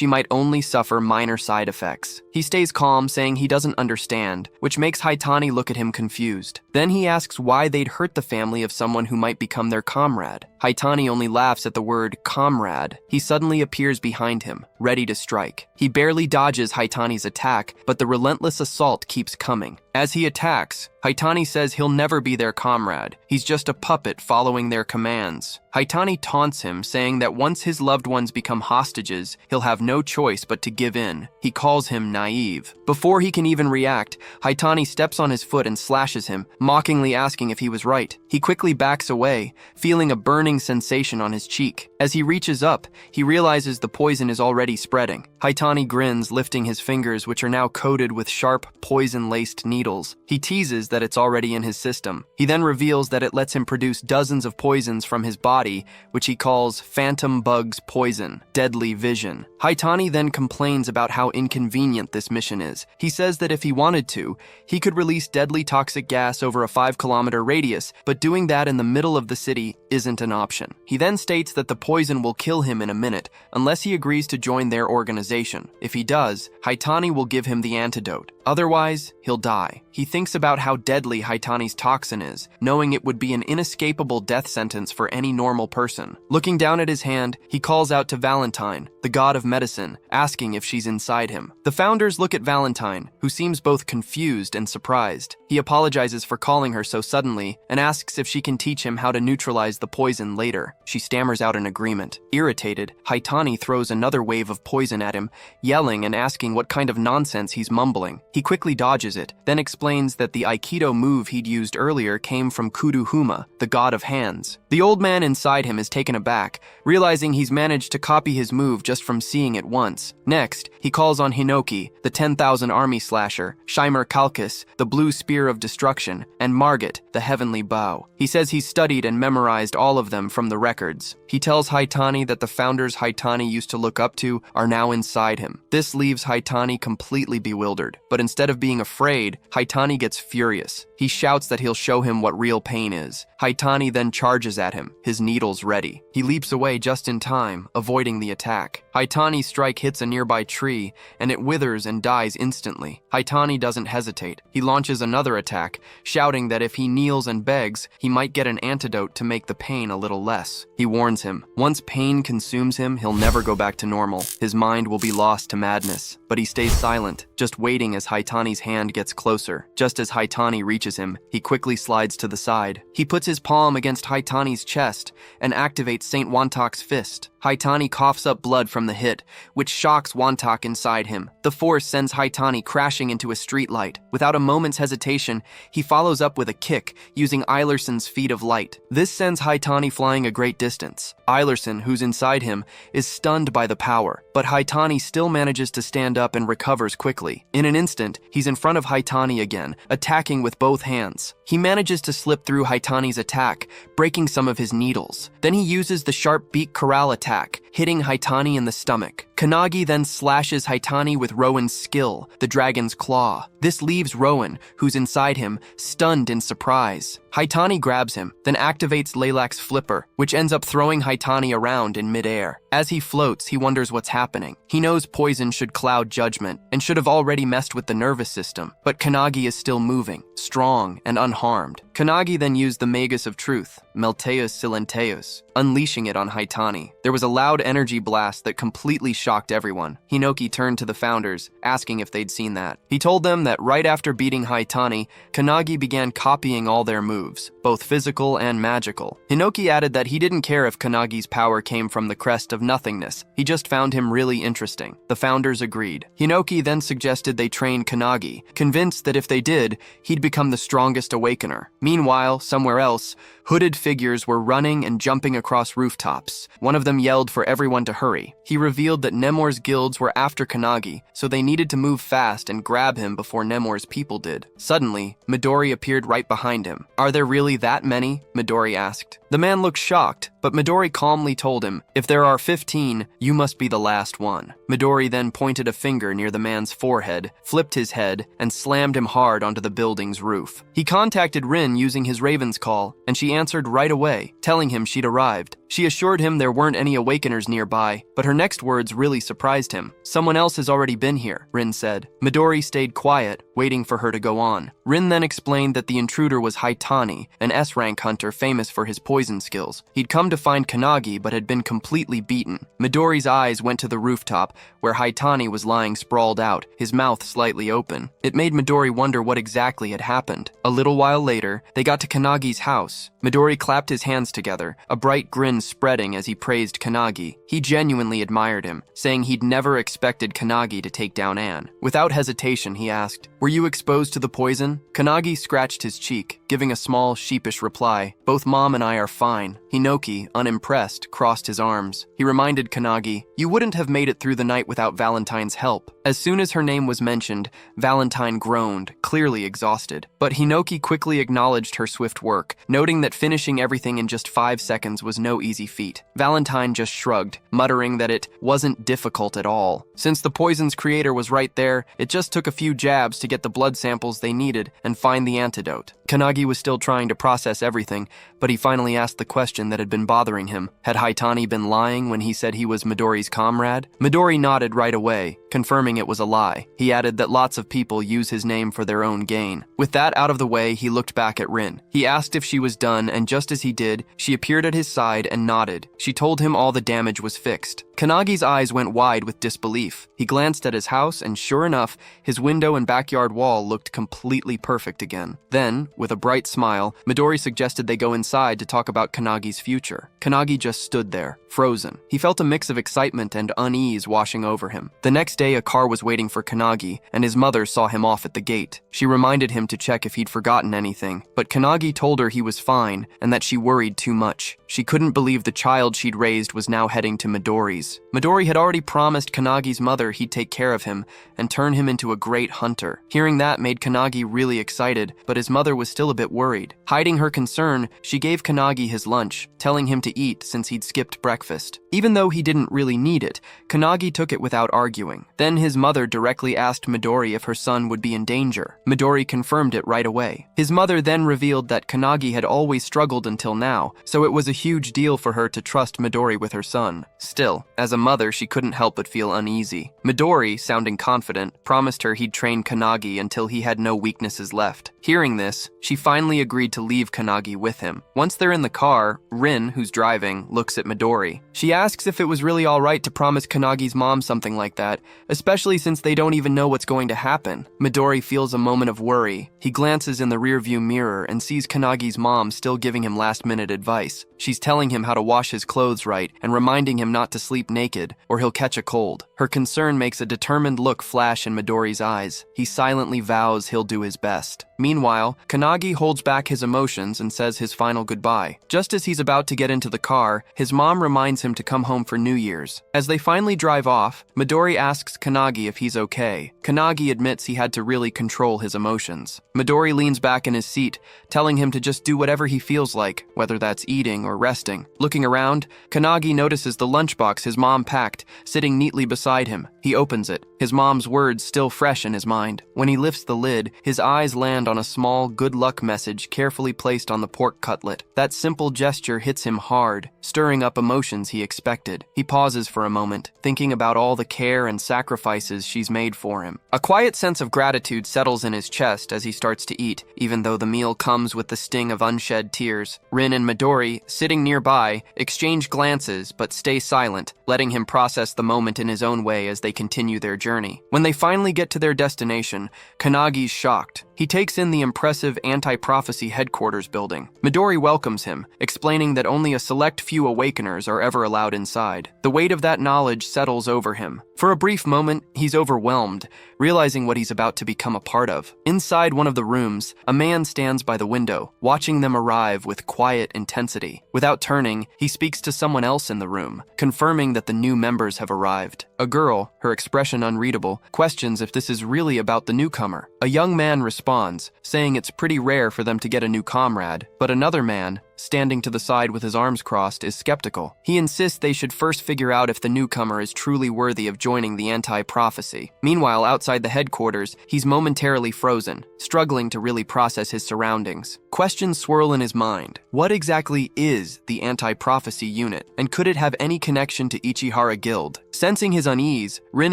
might only suffer minor side effects. He stays calm, saying he doesn't understand, which makes Haitani look at him confused. Then he asks why they'd hurt the family of someone who might become their comrade. Haitani only laughs at the word comrade. He suddenly appears behind him, ready to strike. He barely dodges Haitani's attack, but the relentless assault keeps coming. As he attacks, Haitani says he'll never be their comrade. He's just a puppet following their commands. Haitani taunts him, saying that once his loved ones become hostages, he'll have no choice but to give in. He calls him naive. Before he can even react, Haitani steps on his foot and slashes him, mockingly asking if he was right. He quickly backs away, feeling a burning sensation on his cheek. As he reaches up, he realizes the poison is already spreading. Haitani grins, lifting his fingers, which are now coated with sharp, poison-laced needles. He teases that it's already in his system. He then reveals that it lets him produce dozens of poisons from his body, which he calls Phantom Bug's Poison, Deadly Vision. Haitani then complains about how inconvenient this mission is. He says that if he wanted to, he could release deadly toxic gas over a 5-kilometer radius, but doing that in the middle of the city isn't an option. He then states that the poison will kill him in a minute, unless he agrees to join their organization. If he does, Haitani will give him the antidote. Otherwise, he'll die. He thinks about how deadly Haitani's toxin is, knowing it would be an inescapable death sentence for any normal person. Looking down at his hand, he calls out to Valentine, the god of medicine, asking if she's inside him. The founders look at Valentine, who seems both confused and surprised. He apologizes for calling her so suddenly and asks if she can teach him how to neutralize the poison later. She stammers out an agreement. Irritated, Haitani throws another wave of poison at him, yelling and asking what kind of nonsense he's mumbling. He quickly dodges it, then explains that the Aikido move he'd used earlier came from Kuruhuma, the god of hands. The old man inside him is taken aback, realizing he's managed to copy his move just from seeing it once. Next, he calls on Hinoki, the 10,000 army slasher, Shimer Kalkus, the blue spear of destruction, and Margit, the heavenly bow. He says he's studied and memorized all of them from the records. He tells Haitani that the founders Haitani used to look up to are now inside him. This leaves Haitani completely bewildered, but instead of being afraid, Haitani gets furious. He shouts that he'll show him what real pain is. Haitani then charges at him, his needles ready. He leaps away just in time, avoiding the attack. Haitani's strike hits a nearby tree, and it withers and dies instantly. Haitani doesn't hesitate. He launches another attack, shouting that if he kneels and begs, he might get an antidote to make the pain a little less. He warns him, once pain consumes him, he'll never go back to normal. His mind will be lost to madness. But he stays silent, just waiting as Haitani's hand gets closer. Just as Haitani reaches him, he quickly slides to the side. He puts his palm against Haitani's chest and activates Saint Wantok's fist. Haitani coughs up blood from the hit, which shocks Wantok inside him. The force sends Haitani crashing into a streetlight. Without a moment's hesitation, he follows up with a kick, using Eilerson's Feet of Light. This sends Haitani flying a great distance. Eilerson, who's inside him, is stunned by the power, but Haitani still manages to stand up and recovers quickly. In an instant, he's in front of Haitani again, attacking with both hands. He manages to slip through Haitani's attack, breaking some of his needles. Then he uses the sharp beak corral attack, hitting Haitani in the stomach. Kannagi then slashes Haitani with Rowan's skill, the dragon's claw. This leaves Rowan, who's inside him, stunned in surprise. Haitani grabs him, then activates Leilak's flipper, which ends up throwing Haitani around in midair. As he floats, he wonders what's happening. He knows poison should cloud judgment, and should have already messed with the nervous system, but Kannagi is still moving, strong and unharmed. Kannagi then used the Magus of Truth, Melteus Silenteus, unleashing it on Haitani. There was a loud energy blast that completely shocked everyone. Hinoki turned to the founders, asking if they'd seen that. He told them that right after beating Haitani, Kannagi began copying all their moves, both physical and magical. Hinoki added that he didn't care if Kannagi's power came from the crest of nothingness. He just found him really interesting. The founders agreed. Hinoki then suggested they train Kannagi, convinced that if they did, he'd become the strongest awakener. Meanwhile, somewhere else, hooded figures were running and jumping across rooftops. One of them yelled for everyone to hurry. He revealed that Nemor's guilds were after Kannagi, so they needed to move fast and grab him before Nemor's people did. Suddenly, Midori appeared right behind him. "Are there really that many?" Midori asked. The man looked shocked, but Midori calmly told him, "If there are 15, you must be the last one." Midori then pointed a finger near the man's forehead, flipped his head, and slammed him hard onto the building's roof. He contacted Rin using his Raven's Call, and she answered right away, telling him she'd arrived. She assured him there weren't any awakeners nearby, but her next words really surprised him. "Someone else has already been here," Rin said. Midori stayed quiet, waiting for her to go on. Rin then explained that the intruder was Haitani, an S-rank hunter famous for his poison skills. He'd come to find Kannagi but had been completely beaten. Midori's eyes went to the rooftop, where Haitani was lying sprawled out, his mouth slightly open. It made Midori wonder what exactly had happened. A little while later, they got to Kannagi's house. Midori clapped his hands together, a bright grin spreading as he praised Kannagi. He genuinely admired him, saying he'd never expected Kannagi to take down Anne. Without hesitation, he asked, "Were you exposed to the poison?" Kannagi scratched his cheek, giving a small, sheepish reply. "Both Mom and I are fine." Hinoki, unimpressed, crossed his arms. He reminded Kannagi, "You wouldn't have made it through the night without Valentine's help." As soon as her name was mentioned, Valentine groaned, clearly exhausted. But Hinoki quickly acknowledged her swift work, noting that finishing everything in just 5 seconds was no easy feat. Valentine just shrugged, muttering that it wasn't difficult at all. Since the poison's creator was right there, it just took a few jabs to get the blood samples they needed and find the antidote. Kannagi was still trying to process everything, but he finally asked the question that had been bothering him. Had Haitani been lying when he said he was Midori's comrade? Midori nodded right away, confirming it was a lie. He added that lots of people use his name for their own gain. With that out of the way, he looked back at Rin. He asked if she was done, and just as he did, she appeared at his side and nodded. She told him all the damage was fixed. Kannagi's eyes went wide with disbelief. He glanced at his house, and sure enough, his window and backyard wall looked completely perfect again. Then, with a bright smile, Midori suggested they go inside to talk about Kannagi's future. Kannagi just stood there, frozen. He felt a mix of excitement and unease washing over him. The next day, a car was waiting for Kannagi, and his mother saw him off at the gate. She reminded him to check if he'd forgotten anything, but Kannagi told her he was fine and that she worried too much. She couldn't believe the child she'd raised was now heading to Midori's. this. Midori had already promised Kanagi's mother he'd take care of him and turn him into a great hunter. Hearing that made Kanagi really excited, but his mother was still a bit worried. Hiding her concern, she gave Kanagi his lunch, telling him to eat since he'd skipped breakfast. Even though he didn't really need it, Kanagi took it without arguing. Then his mother directly asked Midori if her son would be in danger. Midori confirmed it right away. His mother then revealed that Kanagi had always struggled until now, so it was a huge deal for her to trust Midori with her son. Still, as a mother, she couldn't help but feel uneasy. Midori, sounding confident, promised her he'd train Kanagi until he had no weaknesses left. Hearing this, she finally agreed to leave Kanagi with him. Once they're in the car, Rin, who's driving, looks at Midori. She asks if it was really alright to promise Kanagi's mom something like that, especially since they don't even know what's going to happen. Midori feels a moment of worry. He glances in the rearview mirror and sees Kanagi's mom still giving him last-minute advice. She's telling him how to wash his clothes right and reminding him not to sleep naked or he'll catch a cold. Her concern makes a determined look flash in Midori's eyes. He silently vows he'll do his best. Meanwhile, Kanagi holds back his emotions and says his final goodbye. Just as he's about to get into the car, his mom reminds him to come home for New Year's. As they finally drive off, Midori asks Kanagi if he's okay. Kanagi admits he had to really control his emotions. Midori leans back in his seat, telling him to just do whatever he feels like, whether that's eating or resting. Looking around, Kanagi notices the lunchbox his mom packed, sitting neatly beside him. He opens it, his mom's words still fresh in his mind. When he lifts the lid, his eyes land on a small good luck message carefully placed on the pork cutlet. That simple gesture hits him hard, stirring up emotions he expected. He pauses for a moment, thinking about all the care and sacrifices she's made for him. A quiet sense of gratitude settles in his chest as he starts to eat, even though the meal comes with the sting of unshed tears. Rin and Midori, sitting nearby, exchange glances but stay silent, letting him process the moment in his own way as they continue their journey. When they finally get to their destination, Kanagi's shocked. He takes in the impressive anti-prophecy headquarters building. Midori welcomes him, explaining that only a select few awakeners are ever allowed inside. The weight of that knowledge settles over him. For a brief moment, he's overwhelmed, realizing what he's about to become a part of. Inside one of the rooms, a man stands by the window, watching them arrive with quiet intensity. Without turning, he speaks to someone else in the room, confirming that the new members have arrived. A girl, her expression unreadable, questions if this is really about the newcomer. A young man responds, saying it's pretty rare for them to get a new comrade, but another man, standing to the side with his arms crossed, is skeptical. He insists they should first figure out if the newcomer is truly worthy of joining the anti-prophecy. Meanwhile, outside the headquarters, he's momentarily frozen, struggling to really process his surroundings. Questions swirl in his mind. What exactly is the anti-prophecy unit, and could it have any connection to Ichihara Guild? Sensing his unease, Rin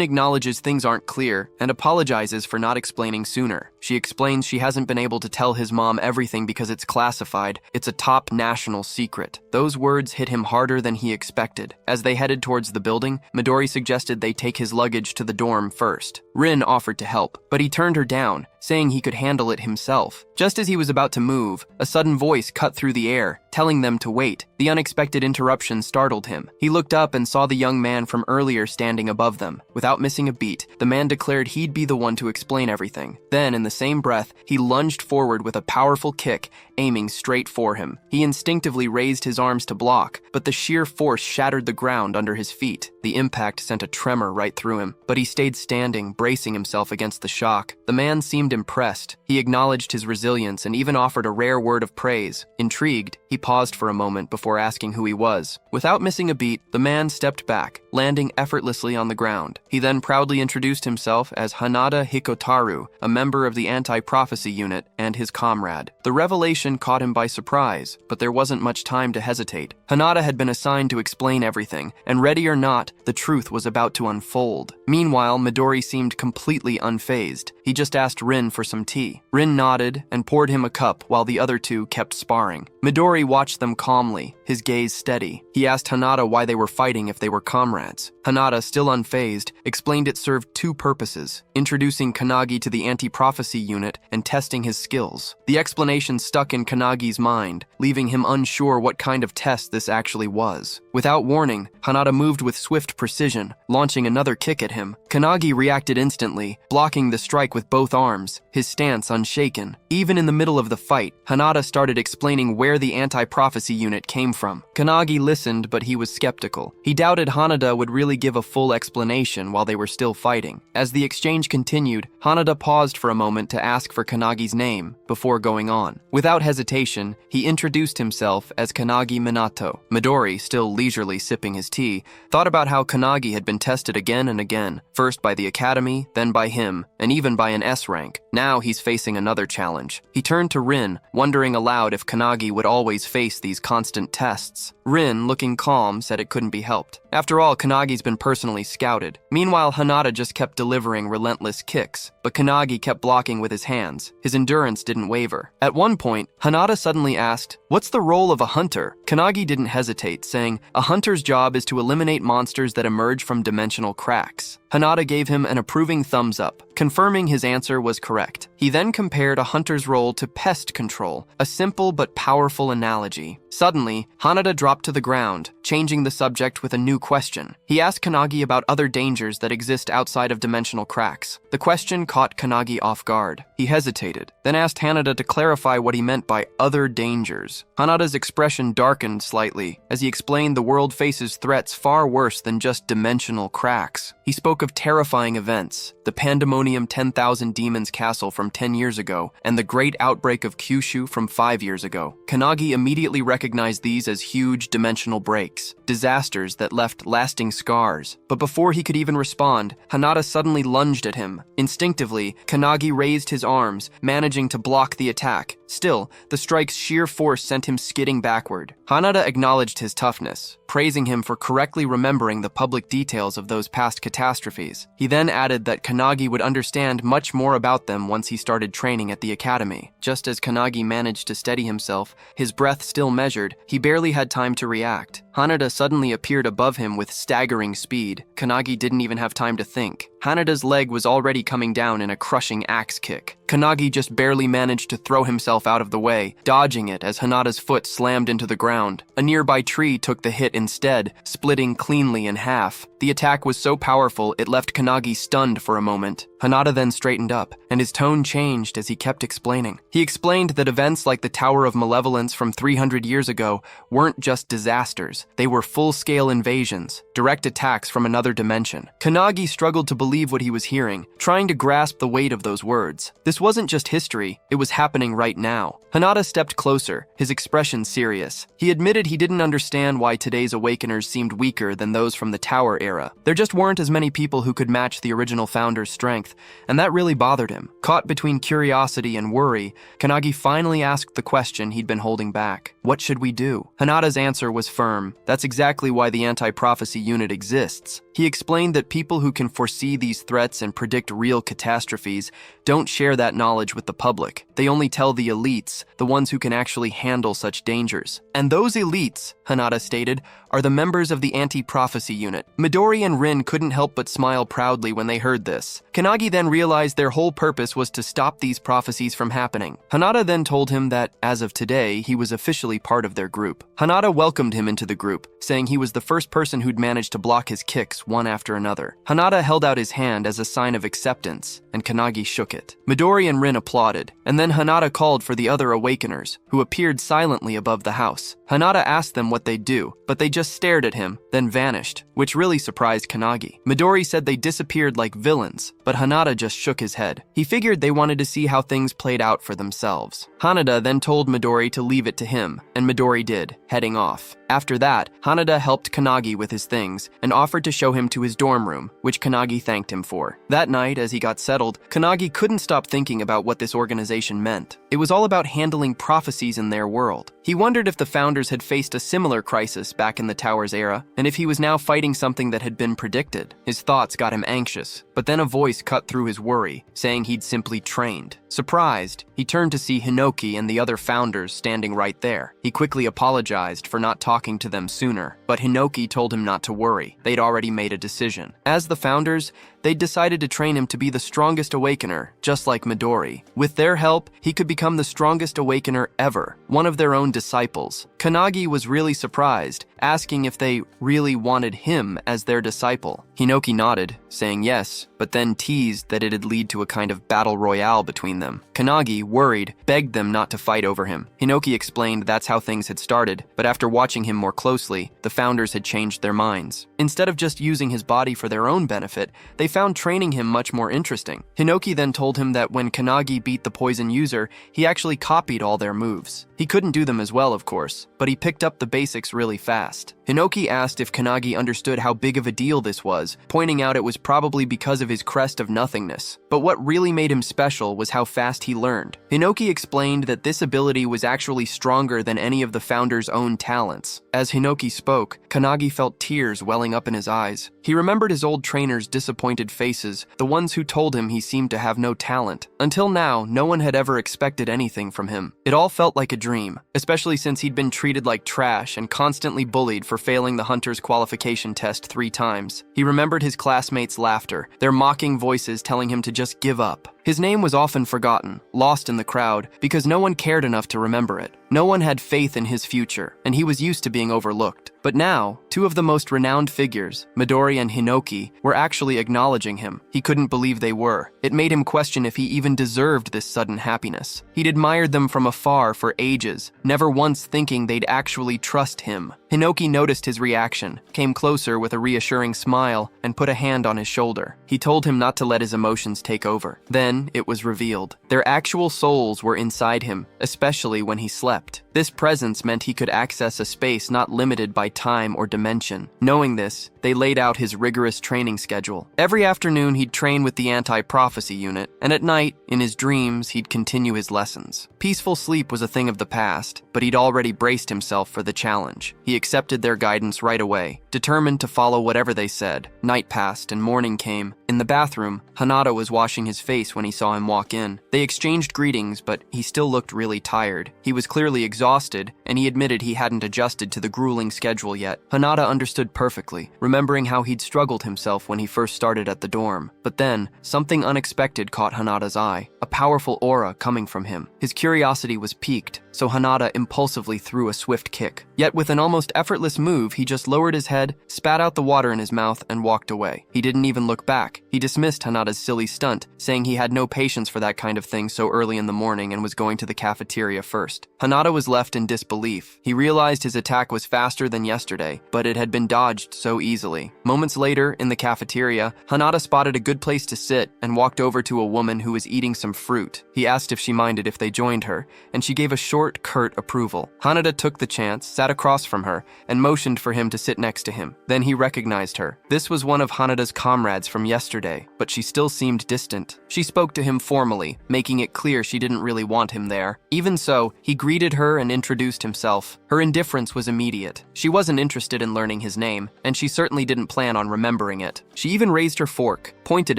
acknowledges things aren't clear and apologizes for not explaining sooner. She explains she hasn't been able to tell his mom everything because it's classified. It's a top national secret. Those words hit him harder than he expected. As they headed towards the building, Midori suggested they take his luggage to the dorm first. Rin offered to help, but he turned her down, saying he could handle it himself. Just as he was about to move, a sudden voice cut through the air, telling them to wait. The unexpected interruption startled him. He looked up and saw the young man from earlier standing above them. Without missing a beat, the man declared he'd be the one to explain everything. Then, in the same breath, he lunged forward with a powerful kick, aiming straight for him. He instinctively raised his arms to block, but the sheer force shattered the ground under his feet. The impact sent a tremor right through him, but he stayed standing, bracing himself against the shock. The man seemed impressed. He acknowledged his resilience and even offered a rare word of praise. Intrigued, he paused for a moment before asking who he was. Without missing a beat, the man stepped back, landing effortlessly on the ground. He then proudly introduced himself as Hanada Hikotaru, a member of the anti-prophecy unit, and his comrade. The revelation caught him by surprise, but there wasn't much time to hesitate. Hanada had been assigned to explain everything, and ready or not, the truth was about to unfold. Meanwhile, Midori seemed completely unfazed. He just asked Rin for some tea. Rin nodded and poured him a cup while the other two kept sparring. Midori watched them calmly, his gaze steady. He asked Hanada why they were fighting if they were comrades. Hanada, still unfazed, explained it served two purposes: introducing Kanagi to the anti-prophecy unit and testing his skills. The explanation stuck in Kanagi's mind, leaving him unsure what kind of test this actually was. Without warning, Hanada moved with swift precision, launching another kick at him. Kanagi reacted instantly, blocking the strike with both arms. arms, his stance unshaken. Even in the middle of the fight, Hanada started explaining where the anti-prophecy unit came from. Kannagi listened, but he was skeptical. He doubted Hanada would really give a full explanation while they were still fighting. As the exchange continued, Hanada paused for a moment to ask for Kannagi's name before going on. Without hesitation, he introduced himself as Kannagi Minato. Midori, still leisurely sipping his tea, thought about how Kannagi had been tested again and again, first by the academy, then by him, and even by an S rank. Now he's facing another challenge. He turned to Rin, wondering aloud if Kannagi would always face these constant tests. Rin, looking calm, said it couldn't be helped. After all, Kannagi's been personally scouted. Meanwhile, Hanada just kept delivering relentless kicks, but Kannagi kept blocking with his hands. His endurance didn't waver. At one point, Hanada suddenly asked, "What's the role of a hunter?" Kannagi didn't hesitate, saying, "A hunter's job is to eliminate monsters that emerge from dimensional cracks." Hanada gave him an approving thumbs up, confirming his answer was correct. He then compared a hunter's role to pest control, a simple but powerful analogy. Suddenly, Hanada dropped to the ground, changing the subject with a new question. He asked Kannagi about other dangers that exist outside of dimensional cracks. The question caught Kannagi off guard. He hesitated, then asked Hanada to clarify what he meant by other dangers. Hanada's expression darkened slightly as he explained the world faces threats far worse than just dimensional cracks. He spoke of terrifying events, the Pandemonium 10,000 Demons Castle from 10 years ago, and the Great Outbreak of Kyushu from 5 years ago. Kannagi immediately recognized these as huge dimensional breaks, disasters that left lasting scars. But before he could even respond, Hanada suddenly lunged at him. Instinctively, Kannagi raised his arms, managing to block the attack. Still, the strike's sheer force sent him skidding backward. Hanada acknowledged his toughness, praising him for correctly remembering the public details of those past catastrophes. He then added that Kannagi would understand much more about them once he started training at the academy. Just as Kannagi managed to steady himself, his breath still measured, he barely had time to react. Hanada suddenly appeared above him with staggering speed. Kannagi didn't even have time to think. Hanada's leg was already coming down in a crushing axe kick. Kannagi just barely managed to throw himself out of the way, dodging it as Hanada's foot slammed into the ground. A nearby tree took the hit instead, splitting cleanly in half. The attack was so powerful it left Kannagi stunned for a moment. Hanada then straightened up, and his tone changed as he kept explaining. He explained that events like the Tower of Malevolence from 300 years ago weren't just disasters. They were full-scale invasions, direct attacks from another dimension. Kannagi struggled to believe what he was hearing, trying to grasp the weight of those words. This wasn't just history, it was happening right now. Hanada stepped closer, his expression serious. He admitted he didn't understand why today's Awakeners seemed weaker than those from the Tower era. There just weren't as many people who could match the original founder's strength, and that really bothered him. Caught between curiosity and worry, Kannagi finally asked the question he'd been holding back. What should we do? Hanada's answer was firm. That's exactly why the anti-prophecy unit exists. He explained that people who can foresee these threats and predict real catastrophes don't share that knowledge with the public. They only tell the elites, the ones who can actually handle such dangers. And those elites, Hanada stated, are the members of the anti-prophecy unit. Midori and Rin couldn't help but smile proudly when they heard this. Kannagi then realized their whole purpose was to stop these prophecies from happening. Hanada then told him that, as of today, he was officially part of their group. Hanada welcomed him into the group, saying he was the first person who'd managed to block his kicks one after another. Hanada held out his hand as a sign of acceptance, and Kannagi shook it. Midori and Rin applauded, and then Hanada called for the other Awakeners, who appeared silently above the house. Hanada asked them what they'd do, but they just stared at him, then vanished, which really surprised Kannagi. Midori said they disappeared like villains, but Hanada just shook his head. He figured they wanted to see how things played out for themselves. Hanada then told Midori to leave it to him, and Midori did, heading off. After that, Hanada helped Kannagi with his things and offered to show him to his dorm room, which Kannagi thanked him for. That night, as he got settled, Kannagi couldn't stop thinking about what this organization meant. It was all about handling prophecies in their world. He wondered if the founders had faced a similar crisis back in the Tower's era, and if he was now fighting something that had been predicted. His thoughts got him anxious, but then a voice cut through his worry, saying he'd simply trained. Surprised, he turned to see Hinoki and the other founders standing right there. He quickly apologized for not talking to them sooner, but Hinoki told him not to worry. They'd already made a decision. As the founders, they'd decided to train him to be the strongest Awakener, just like Midori. With their help, he could become the strongest Awakener ever, one of their own disciples. Kannagi was really surprised. asking if they really wanted him as their disciple. Hinoki nodded, saying yes, but then teased that it'd lead to a kind of battle royale between them. Kanagi, worried, begged them not to fight over him. Hinoki explained that's how things had started, but after watching him more closely, the founders had changed their minds. Instead of just using his body for their own benefit, they found training him much more interesting. Hinoki then told him that when Kanagi beat the poison user, he actually copied all their moves. He couldn't do them as well, of course, but he picked up the basics really fast. Hinoki asked if Kanagi understood how big of a deal this was, pointing out it was probably because of his crest of nothingness. But what really made him special was how fast he learned. Hinoki explained that this ability was actually stronger than any of the founders' own talents. As Hinoki spoke, Kanagi felt tears welling up in his eyes. He remembered his old trainer's disappointed faces, the ones who told him he seemed to have no talent. Until now, no one had ever expected anything from him. It all felt like a dream, especially since he'd been treated like trash and constantly bullied for failing the hunter's qualification test 3 times. He remembered his classmates' laughter, their mocking voices telling him to just give up. His name was often forgotten, lost in the crowd, because no one cared enough to remember it. No one had faith in his future, and he was used to being overlooked. But now, 2 of the most renowned figures, Midori and Hinoki, were actually acknowledging him. He couldn't believe they were. It made him question if he even deserved this sudden happiness. He'd admired them from afar for ages, never once thinking they'd actually trust him. Hinoki noticed his reaction, came closer with a reassuring smile, and put a hand on his shoulder. He told him not to let his emotions take over. Then it was revealed. Their actual souls were inside him, especially when he slept. This presence meant he could access a space not limited by time or dimension. Knowing this, they laid out his rigorous training schedule. Every afternoon he'd train with the anti-prophecy unit, and at night, in his dreams, he'd continue his lessons. Peaceful sleep was a thing of the past, but he'd already braced himself for the challenge. He accepted their guidance right away, determined to follow whatever they said. Night passed and morning came. In the bathroom, Hanada was washing his face when he saw him walk in. They exchanged greetings, but he still looked really tired. He was clearly exhausted, and he admitted he hadn't adjusted to the grueling schedule yet. Hanada understood perfectly, remembering how he'd struggled himself when he first started at the dorm. But then, something unexpected caught Hanada's eye, a powerful aura coming from him. His curiosity was piqued, so Hanada impulsively threw a swift kick. Yet with an almost effortless move, he just lowered his head, spat out the water in his mouth, and walked away. He didn't even look back. He dismissed Hanada's silly stunt, saying he had no patience for that kind of thing so early in the morning and was going to the cafeteria first. Hanada was left in disbelief. He realized his attack was faster than yesterday, but it had been dodged so easily. Moments later, in the cafeteria, Hanada spotted a good place to sit and walked over to a woman who was eating some fruit. He asked if she minded if they joined her, and she gave a short, curt approval. Hanada took the chance, sat across from her, and motioned for him to sit next to him. Then he recognized her. This was one of Hanada's comrades from yesterday, but she still seemed distant. She spoke to him formally, making it clear she didn't really want him there. Even so, he greeted her and introduced himself. Her indifference was immediate. She wasn't interested in learning his name, and she certainly didn't plan on remembering it. She even raised her fork, pointed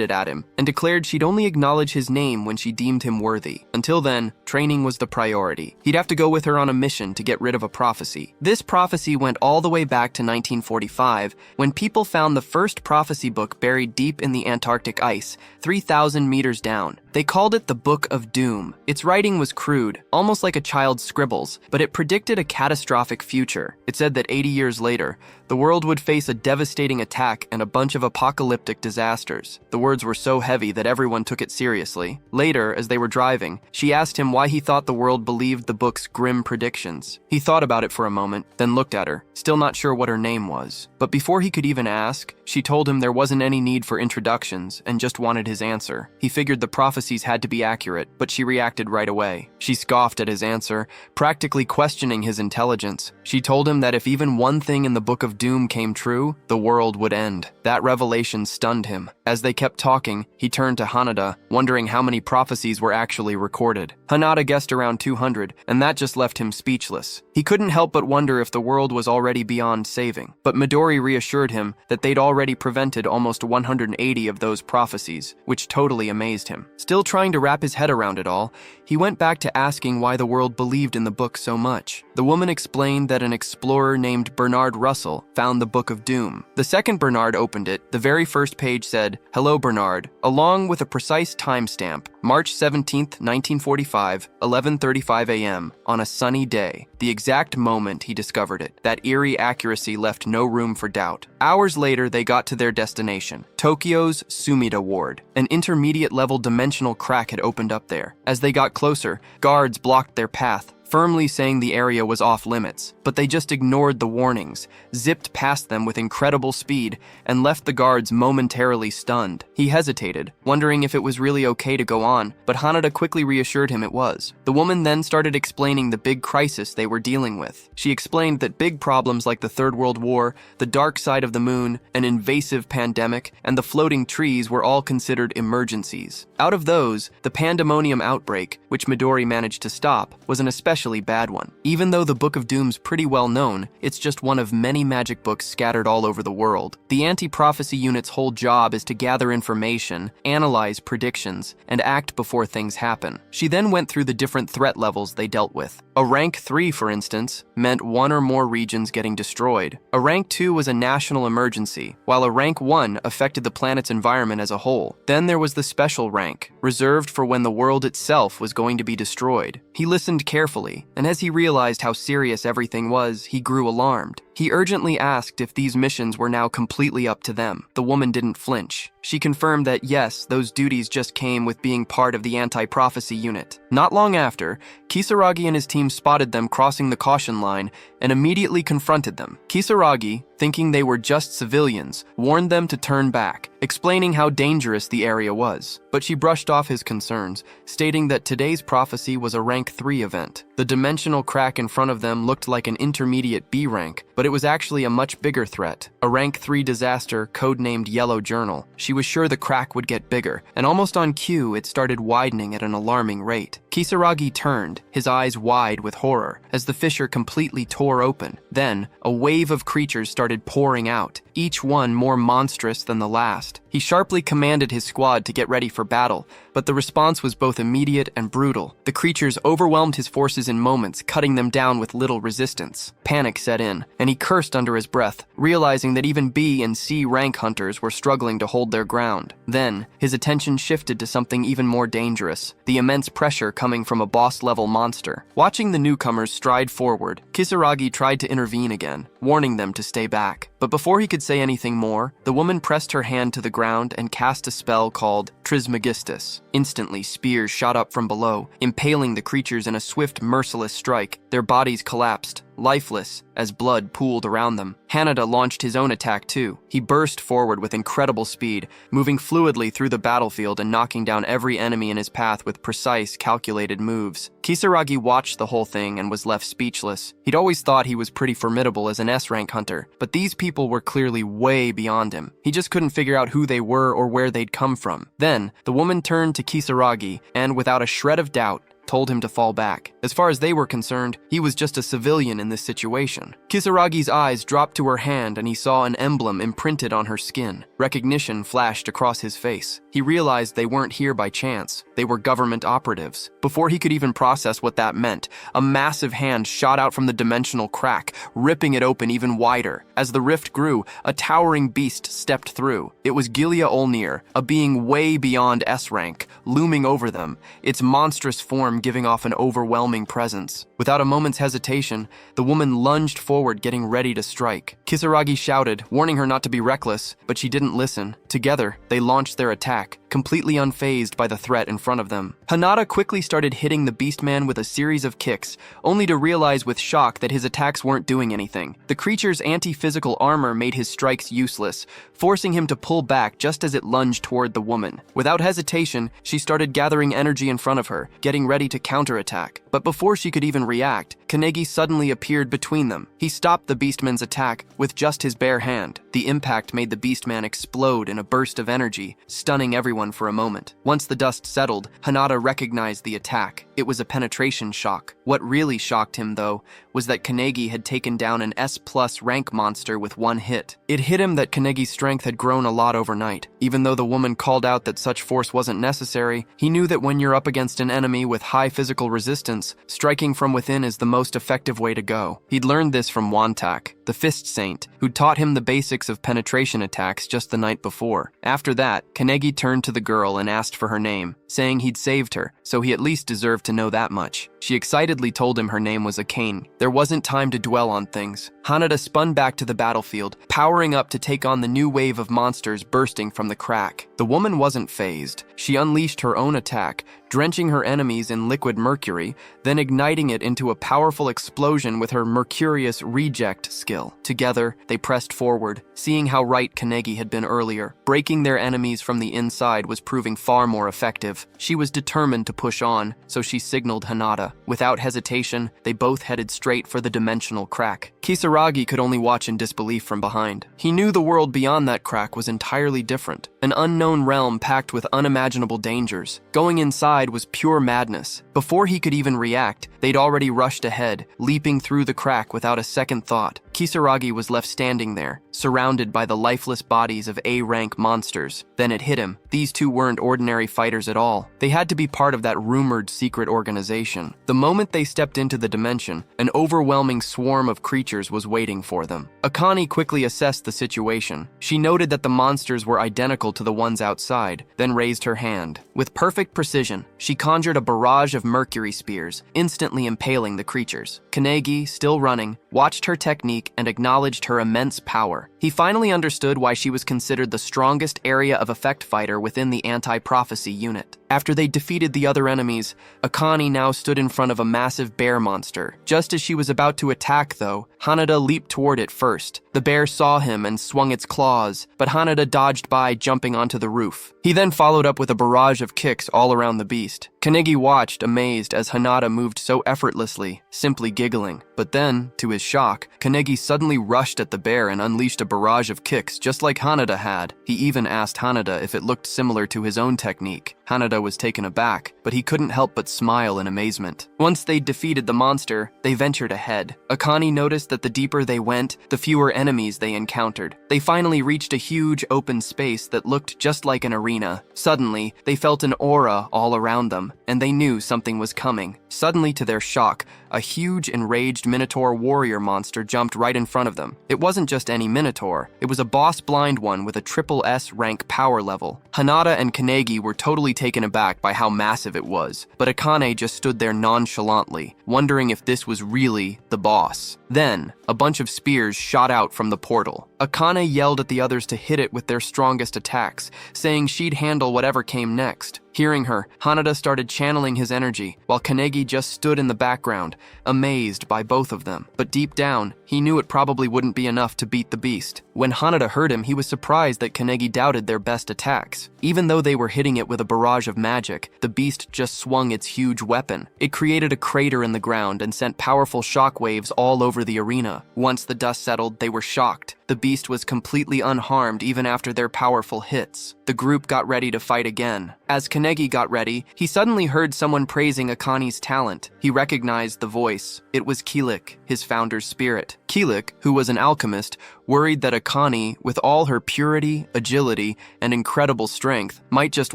it at him, and declared she'd only acknowledge his name when she deemed him worthy. Until then, training was the priority. He'd have to go with her on a mission to get rid of a prophecy. This prophecy went all the way back to 1945, when people found the first prophecy book buried deep in the Antarctic ice, 3,000 meters down. They called it the Book of Doom. Its writing was crude, almost like a child's scribbles, but it predicted a catastrophic future. It said that 80 years later, the world would face a devastating attack and a bunch of apocalyptic disasters. The words were so heavy that everyone took it seriously. Later, as they were driving, she asked him why he thought the world believed the book's grim predictions. He thought about it for a moment, then looked at her, still not sure what her name was. But before he could even ask, she told him there wasn't any need for introductions and just wanted his answer. He figured the prophecies had to be accurate, but she reacted right away. She scoffed at his answer, practically questioning his intelligence. She told him that if even one thing in the Book of Doom came true, the world would end. That revelation stunned him. As they kept talking, he turned to Hanada, wondering how many prophecies were actually recorded. Hanada guessed around 200, and that just left him speechless. He couldn't help but wonder if the world was already beyond saving. But Midori reassured him that they'd already prevented almost 180 of those prophecies, which totally amazed him. Still trying to wrap his head around it all, he went back to asking why the world believed in the book so much. The woman explained that an explorer named Bernard Russell found the Book of Doom. The second Bernard opened it, the very first page said, "Hello Bernard," along with a precise timestamp, March 17th, 1945, 11:35 a.m., on a sunny day. The exact moment he discovered it. That eerie accuracy left no room for doubt. Hours later, they got to their destination, Tokyo's Sumida Ward. An intermediate-level dimensional crack had opened up there. As they got closer, guards blocked their path, firmly saying the area was off limits, but they just ignored the warnings, zipped past them with incredible speed, and left the guards momentarily stunned. He hesitated, wondering if it was really okay to go on, but Hanada quickly reassured him it was. The woman then started explaining the big crisis they were dealing with. She explained that big problems like the Third World War, the dark side of the moon, an invasive pandemic, and the floating trees were all considered emergencies. Out of those, the pandemonium outbreak, which Midori managed to stop, was an especially bad one. Even though the Book of Doom's pretty well known, it's just one of many magic books scattered all over the world. The anti-prophecy unit's whole job is to gather information, analyze predictions, and act before things happen. She then went through the different threat levels they dealt with. A rank 3, for instance, meant one or more regions getting destroyed. A rank 2 was a national emergency, while a rank 1 affected the planet's environment as a whole. Then there was the special rank, reserved for when the world itself was going to be destroyed. He listened carefully, and as he realized how serious everything was, he grew alarmed. He urgently asked if these missions were now completely up to them. The woman didn't flinch. She confirmed that yes, those duties just came with being part of the anti-prophecy unit. Not long after, Kisaragi and his team spotted them crossing the caution line and immediately confronted them. Kisaragi, thinking they were just civilians, warned them to turn back, explaining how dangerous the area was. But she brushed off his concerns, stating that today's prophecy was a rank 3 event. The dimensional crack in front of them looked like an intermediate B rank, but it was actually a much bigger threat, a rank 3 disaster codenamed Yellow Journal. She was sure the crack would get bigger, and almost on cue, it started widening at an alarming rate. Kisaragi turned, his eyes wide with horror, as the fissure completely tore open. Then, a wave of creatures started pouring out, each one more monstrous than the last. He sharply commanded his squad to get ready for battle, but the response was both immediate and brutal. The creatures overwhelmed his forces in moments, cutting them down with little resistance. Panic set in, and he cursed under his breath, realizing that even B and C rank hunters were struggling to hold their ground. Then, his attention shifted to something even more dangerous, the immense pressure coming from a boss-level monster. Watching the newcomers stride forward, Kisaragi tried to intervene again, warning them to stay back. But before he could say anything more, the woman pressed her hand to the ground and cast a spell called Trismegistus. Instantly, spears shot up from below, impaling the creatures in a swift, merciless strike. Their bodies collapsed, lifeless, as blood pooled around them. Hanada launched his own attack too. He burst forward with incredible speed, moving fluidly through the battlefield and knocking down every enemy in his path with precise, calculated moves. Kisaragi watched the whole thing and was left speechless. He'd always thought he was pretty formidable as an S-rank hunter, but these people were clearly way beyond him. He just couldn't figure out who they were or where they'd come from. Then, the woman turned to Kisaragi and, without a shred of doubt, told him to fall back. As far as they were concerned, he was just a civilian in this situation. Kisaragi's eyes dropped to her hand and he saw an emblem imprinted on her skin. Recognition flashed across his face. He realized they weren't here by chance. They were government operatives. Before he could even process what that meant, a massive hand shot out from the dimensional crack, ripping it open even wider. As the rift grew, a towering beast stepped through. It was Gilia Olnir, a being way beyond S-rank, looming over them, its monstrous form giving off an overwhelming presence. Without a moment's hesitation, the woman lunged forward, getting ready to strike. Kisaragi shouted, warning her not to be reckless, but she didn't listen. Together, they launched their attack, completely unfazed by the threat in front of them. Hanada quickly started hitting the beastman with a series of kicks, only to realize with shock that his attacks weren't doing anything. The creature's anti-physical armor made his strikes useless, forcing him to pull back just as it lunged toward the woman. Without hesitation, she started gathering energy in front of her, getting ready to counterattack. But before she could even react, Kanegi suddenly appeared between them. He stopped the beastman's attack with just his bare hand. The impact made the beastman explode in a burst of energy, stunning everyone for a moment. Once the dust settled, Hanada recognized the attack. It was a penetration shock. What really shocked him, though, was that Kanegi had taken down an S+ rank monster with one hit. It hit him that Kanegi's strength had grown a lot overnight. Even though the woman called out that such force wasn't necessary, he knew that when you're up against an enemy with high physical resistance, striking from within is the most effective way to go. He'd learned this from Wantak, the the fist saint, who'd taught him the basics of penetration attacks just the night before. After that, Kanegi turned to the girl and asked for her name, saying he'd saved her, so he at least deserved to know that much. She excitedly told him her name was Akane. There wasn't time to dwell on things. Hanada spun back to the battlefield, powering up to take on the new wave of monsters bursting from the crack. The woman wasn't fazed. She unleashed her own attack, drenching her enemies in liquid mercury, then igniting it into a powerful explosion with her Mercurius reject skill. Together, they pressed forward, seeing how right Kanegi had been earlier. Breaking their enemies from the inside was proving far more effective. She was determined to push on, so she signaled Hanada. Without hesitation, they both headed straight for the dimensional crack. Kisaragi could only watch in disbelief from behind. He knew the world beyond that crack was entirely different, an unknown realm packed with unimaginable dangers. Going inside was pure madness. Before he could even react, they'd already rushed ahead, leaping through the crack without a second thought. Kisaragi was left standing there, surrounded by the lifeless bodies of A-rank monsters. Then it hit him. These two weren't ordinary fighters at all. They had to be part of that rumored secret organization. The moment they stepped into the dimension, an overwhelming swarm of creatures was waiting for them. Akane quickly assessed the situation. She noted that the monsters were identical to the ones outside, then raised her hand. With perfect precision, she conjured a barrage of mercury spears, instantly impaling the creatures. Kanegi, still running, watched her technique and acknowledged her immense power. He finally understood why she was considered the strongest area of effect fighter within the anti-prophecy unit. After they defeated the other enemies, Akane now stood in front of a massive bear monster. Just as she was about to attack, though, Hanada leaped toward it first. The bear saw him and swung its claws, but Hanada dodged by, jumping onto the roof. He then followed up with a barrage of kicks all around the beast. Kanegi watched, amazed, as Hanada moved so effortlessly, simply giggling. But then, to his shock, Kanegi suddenly rushed at the bear and unleashed a barrage of kicks just like Hanada had. He even asked Hanada if it looked similar to his own technique. Hanada was taken aback, but he couldn't help but smile in amazement. Once they'd defeated the monster, they ventured ahead. Akane noticed that the deeper they went, the fewer enemies they encountered. They finally reached a huge open space that looked just like an arena. Suddenly, they felt an aura all around them, and they knew something was coming. Suddenly, to their shock, a huge enraged Minotaur warrior monster jumped right in front of them. It wasn't just any Minotaur, it was a boss blind one with a triple S rank power level. Hanada and Kanegi were totally taken aback by how massive it was, but Akane just stood there nonchalantly, wondering if this was really the boss. Then, a bunch of spears shot out from the portal. Akane yelled at the others to hit it with their strongest attacks, saying she'd handle whatever came next. Hearing her, Hanada started channeling his energy, while Kanegi just stood in the background, amazed by both of them. But deep down, he knew it probably wouldn't be enough to beat the beast. When Hanada heard him, he was surprised that Kanegi doubted their best attacks. Even though they were hitting it with a barrage of magic, the beast just swung its huge weapon. It created a crater in the ground and sent powerful shockwaves all over the arena. Once the dust settled, they were shocked. The beast was completely unharmed even after their powerful hits. The group got ready to fight again. As Kanegi got ready, he suddenly heard someone praising Akane's talent. He recognized the voice. It was Kilik, his founder's spirit. Kilik, who was an alchemist, worried that Akane, with all her purity, agility, and incredible strength, might just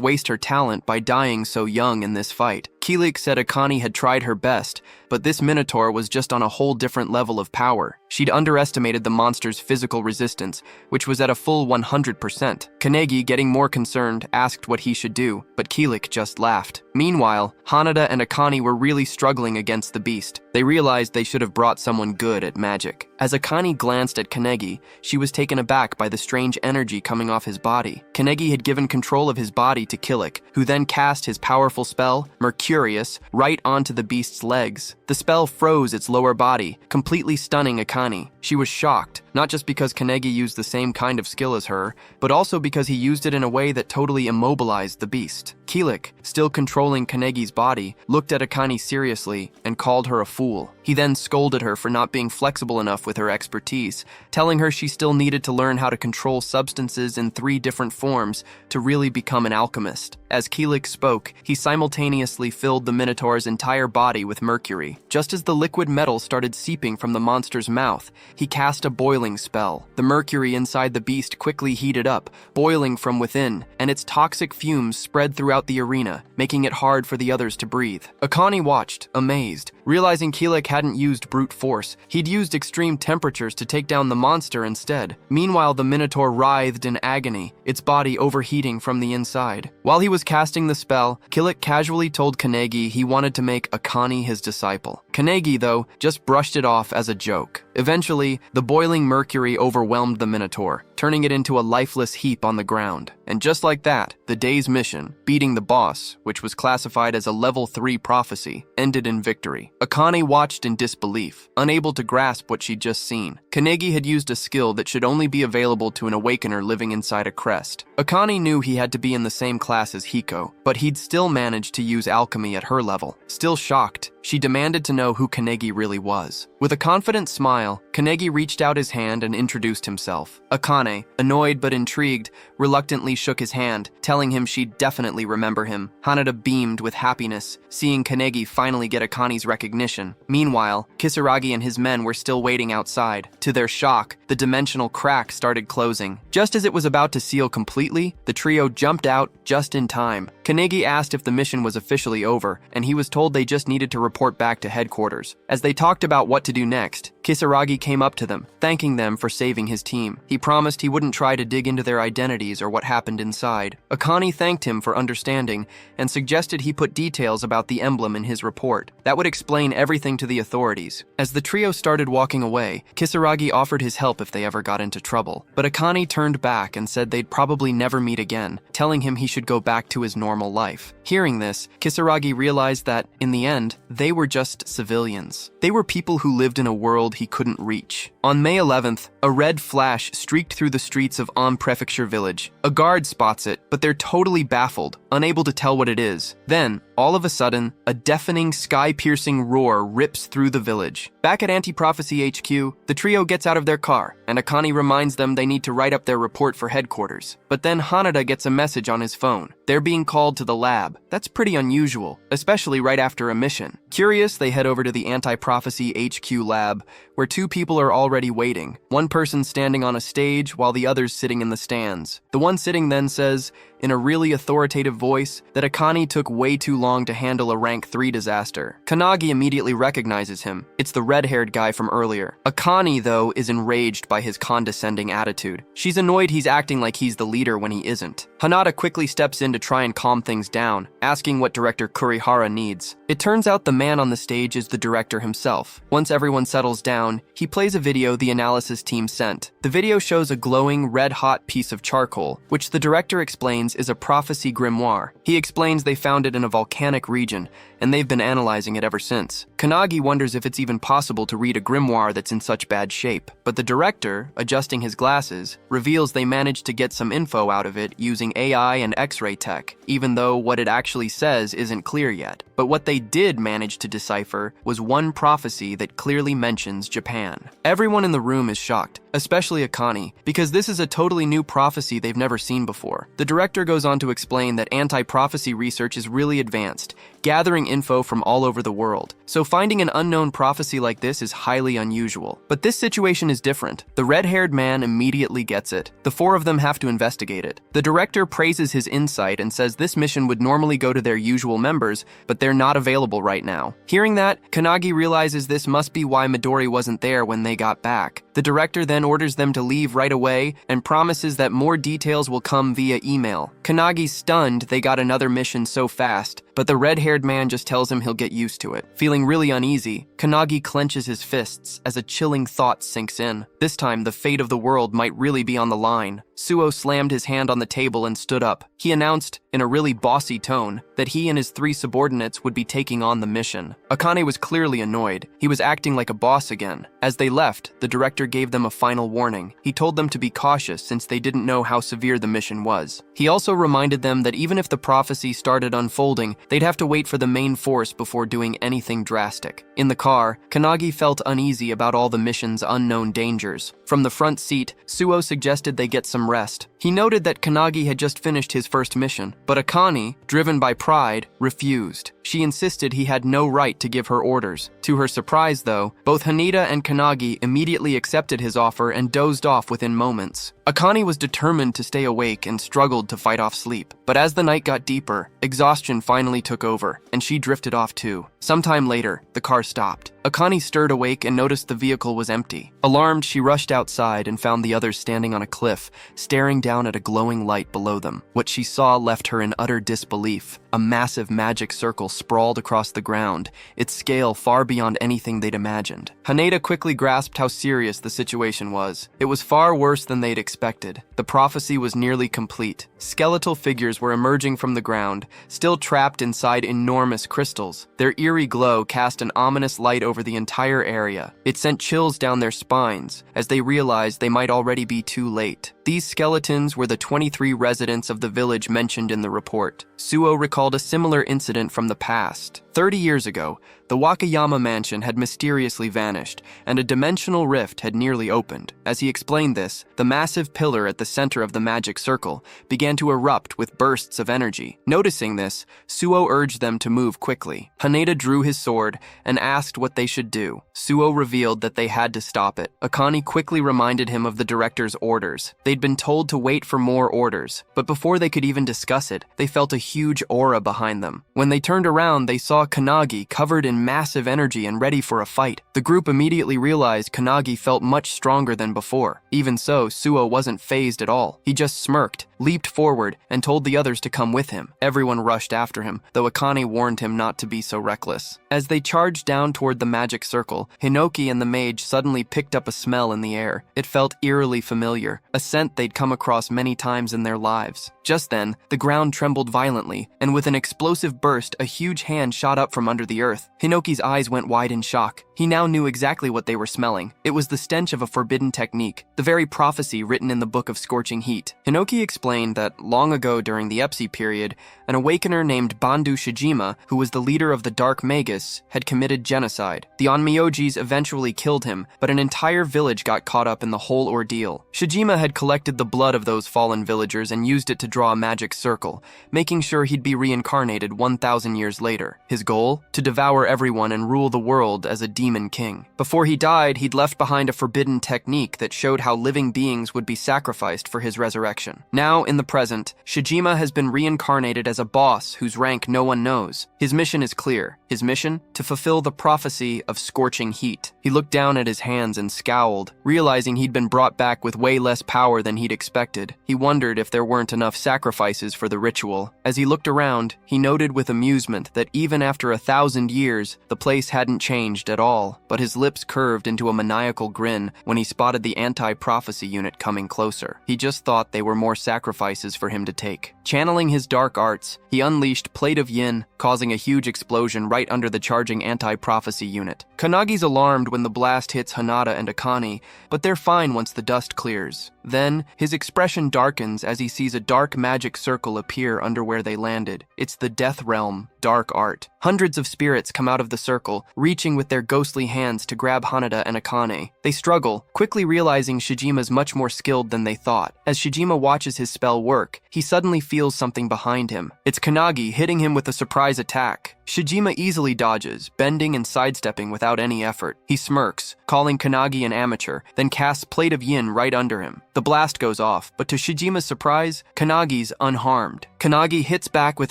waste her talent by dying so young in this fight. Kilik said Akane had tried her best, but this Minotaur was just on a whole different level of power. She'd underestimated the monster's physical resistance, which was at a full 100%. Kanegi, getting more concerned, asked what he should do, but Kilik just laughed. Meanwhile, Hanada and Akane were really struggling against the beast. They realized they should have brought someone good at magic. As Akane glanced at Kanegi, she was taken aback by the strange energy coming off his body. Kanegi had given control of his body to Kilik, who then cast his powerful spell, Mercurius, right onto the beast's legs. The spell froze its lower body, completely stunning Akane. She was shocked, not just because Kanegi used the same kind of skill as her, but also because he used it in a way that totally immobilized the beast. Kilik, still controlling Kanegi's body, looked at Akane seriously and called her a fool. He then scolded her for not being flexible enough with her expertise, telling her she still needed to learn how to control substances in 3 different forms to really become an alchemist. As Kilik spoke, he simultaneously filled the Minotaur's entire body with mercury. Just as the liquid metal started seeping from the monster's mouth, he cast a boiling spell. The mercury inside the beast quickly heated up, boiling from within, and its toxic fumes spread throughout the arena, making it hard for the others to breathe. Akane watched, amazed, realizing Kilik hadn't used brute force. He'd used extreme temperatures to take down the monster instead. Meanwhile, the Minotaur writhed in agony, its body overheating from the inside. While he was casting the spell, Killick casually told Kanegi he wanted to make Akane his disciple. Kanegi, though, just brushed it off as a joke. Eventually, the boiling mercury overwhelmed the Minotaur, turning it into a lifeless heap on the ground. And just like that, the day's mission, beating the boss, which was classified as a level 3 prophecy, ended in victory. Akane watched in disbelief, unable to grasp what she'd just seen. Kanegi had used a skill that should only be available to an awakener living inside a crest. Akane knew he had to be in the same class as Hiko, but he'd still managed to use alchemy at her level. Still shocked, she demanded to know who Kanegi really was. With a confident smile, Kanegi reached out his hand and introduced himself. Akane, annoyed but intrigued, reluctantly shook his hand, telling him she'd definitely remember him. Hanada beamed with happiness, seeing Kanegi finally get Akane's recognition. Meanwhile, Kisaragi and his men were still waiting outside. To their shock, the dimensional crack started closing. Just as it was about to seal completely, the trio jumped out just in time. Kanegi asked if the mission was officially over, and he was told they just needed to report back to headquarters. As they talked about what to do next, Kisaragi came up to them, thanking them for saving his team. He promised he wouldn't try to dig into their identities or what happened inside. Akane thanked him for understanding and suggested he put details about the emblem in his report. That would explain everything to the authorities. As the trio started walking away, Kisaragi offered his help if they ever got into trouble. But Akane turned back and said they'd probably never meet again, telling him he should go back to his normal life. Hearing this, Kisaragi realized that, in the end, they were just civilians. They were people who lived in a world he couldn't reach. On May 11th, a red flash streaked through the streets of Am Prefecture Village. A guard spots it, but they're totally baffled, unable to tell what it is. Then, all of a sudden, a deafening, sky-piercing roar rips through the village. Back at Anti-Prophecy HQ, the trio gets out of their car, and Akane reminds them they need to write up their report for headquarters. But then Hanada gets a message on his phone. They're being called to the lab. That's pretty unusual, especially right after a mission. Curious, they head over to the Anti-Prophecy HQ lab, where two people are already waiting. One person standing on a stage, while the others sitting in the stands. The one sitting then says, in a really authoritative voice, that Akane took way too long to handle a rank 3 disaster. Kanagi immediately recognizes him. It's the red-haired guy from earlier. Akane, though, is enraged by his condescending attitude. She's annoyed he's acting like he's the leader when he isn't. Hanada quickly steps in to try and calm things down, asking what Director Kurihara needs. It turns out the man on the stage is the director himself. Once everyone settles down, he plays a video the analysis team sent. The video shows a glowing, red-hot piece of charcoal, which the director explains is a prophecy grimoire. He explains they found it in a volcanic region, and they've been analyzing it ever since. Kanagi wonders if it's even possible to read a grimoire that's in such bad shape. But the director, adjusting his glasses, reveals they managed to get some info out of it using AI and X-ray tech, even though what it actually says isn't clear yet. But what they did manage to decipher was one prophecy that clearly mentions Japan. Everyone in the room is shocked, especially Akane, because this is a totally new prophecy they've never seen before. The director goes on to explain that anti-prophecy research is really advanced, gathering info from all over the world. So finding an unknown prophecy like this is highly unusual. But this situation is different. The red-haired man immediately gets it. The four of them have to investigate it. The director praises his insight and says this mission would normally go to their usual members, but they're not available right now. Hearing that, Kanagi realizes this must be why Midori wasn't there when they got back. The director then orders them to leave right away and promises that more details will come via email. Kanagi's stunned they got another mission so fast, but the red-haired man just tells him he'll get used to it. Feeling really uneasy, Kanagi clenches his fists as a chilling thought sinks in. This time, the fate of the world might really be on the line. Suo slammed his hand on the table and stood up. He announced, in a really bossy tone, that he and his 3 subordinates would be taking on the mission. Akane was clearly annoyed. He was acting like a boss again. As they left, the director gave them a final warning. He told them to be cautious since they didn't know how severe the mission was. He also reminded them that even if the prophecy started unfolding, they'd have to wait for the main force before doing anything drastic. In the car, Kanagi felt uneasy about all the mission's unknown dangers. From the front seat, Suo suggested they get some rest. He noted that Kanagi had just finished his first mission, but Akane, driven by pride, refused. She insisted he had no right to give her orders. To her surprise, though, both Haneda and Kanagi immediately accepted his offer and dozed off within moments. Akane was determined to stay awake and struggled to fight off sleep. But as the night got deeper, exhaustion finally took over, and she drifted off too. Sometime later, the car stopped. Akane stirred awake and noticed the vehicle was empty. Alarmed, she rushed outside and found the others standing on a cliff, staring down at a glowing light below them. What she saw left her in utter disbelief. A massive magic circle sprawled across the ground, its scale far beyond anything they'd imagined. Haneda quickly grasped how serious the situation was. It was far worse than they'd expected. The prophecy was nearly complete. Skeletal figures were emerging from the ground, still trapped inside enormous crystals. Their eerie glow cast an ominous light over the entire area. It sent chills down their spines as they realized they might already be too late. These skeletons were the 23 residents of the village mentioned in the report. Suo recalled a similar incident from the past. 30 years ago, the Wakayama mansion had mysteriously vanished, and a dimensional rift had nearly opened. As he explained this, the massive pillar at the center of the magic circle began to erupt with bursts of energy. Noticing this, Suo urged them to move quickly. Haneda drew his sword and asked what they should do. Suo revealed that they had to stop it. Akane quickly reminded him of the director's orders. They'd been told to wait for more orders, but before they could even discuss it, they felt a huge aura behind them. When they turned around, they saw Kanagi covered in massive energy and ready for a fight. The group immediately realized Kanagi felt much stronger than before. Even so, Suo wasn't fazed at all. He just smirked, leaped forward, and told the others to come with him. Everyone rushed after him, though Akane warned him not to be so reckless. As they charged down toward the magic circle, Hinoki and the mage suddenly picked up a smell in the air. It felt eerily familiar, a scent they'd come across many times in their lives. Just then, the ground trembled violently, and with an explosive burst, a huge hand shot up from under the earth. Hinoki's eyes went wide in shock. He now knew exactly what they were smelling. It was the stench of a forbidden technique, the very prophecy written in the Book of Scorching Heat. Hinoki explained that long ago during the Epsi period, an awakener named Bandu Shijima, who was the leader of the Dark Magus, had committed genocide. The Onmyojis eventually killed him, but an entire village got caught up in the whole ordeal. Shijima had collected the blood of those fallen villagers and used it to draw a magic circle, making sure he'd be reincarnated 1,000 years later. His goal? To devour everyone and rule the world as a demon king. Before he died, he'd left behind a forbidden technique that showed how living beings would be sacrificed for his resurrection. Now, in the present, Shijima has been reincarnated as a boss whose rank no one knows. His mission is clear. His mission? To fulfill the prophecy of scorching heat. He looked down at his hands and scowled, realizing he'd been brought back with way less power than he'd expected. He wondered if there weren't enough sacrifices for the ritual. As he looked around, he noted with amusement that even after 1,000 years, the place hadn't changed at all, but his lips curved into a maniacal grin when he spotted the anti-prophecy unit coming closer. He just thought they were more sacrifices for him to take. Channeling his dark arts, he unleashed Plate of Yin, causing a huge explosion right under the charging anti-prophecy unit. Kanagi's alarmed when the blast hits Hanada and Akane, but they're fine once the dust clears. Then, his expression darkens as he sees a dark magic circle appear under where they landed. It's the Death Realm, dark art. Hundreds of spirits come out of the circle, reaching with their ghostly hands to grab Hanada and Akane. They struggle, quickly realizing Shijima's much more skilled than they thought. As Shijima watches his spell work, he suddenly feels something behind him. It's Kanagi hitting him with a surprise attack. Shijima easily dodges, bending and sidestepping without any effort. He smirks, calling Kanagi an amateur, then casts Plate of Yin right under him. The blast goes off, but to Shijima's surprise, Kanagi's unharmed. Kanagi hits back with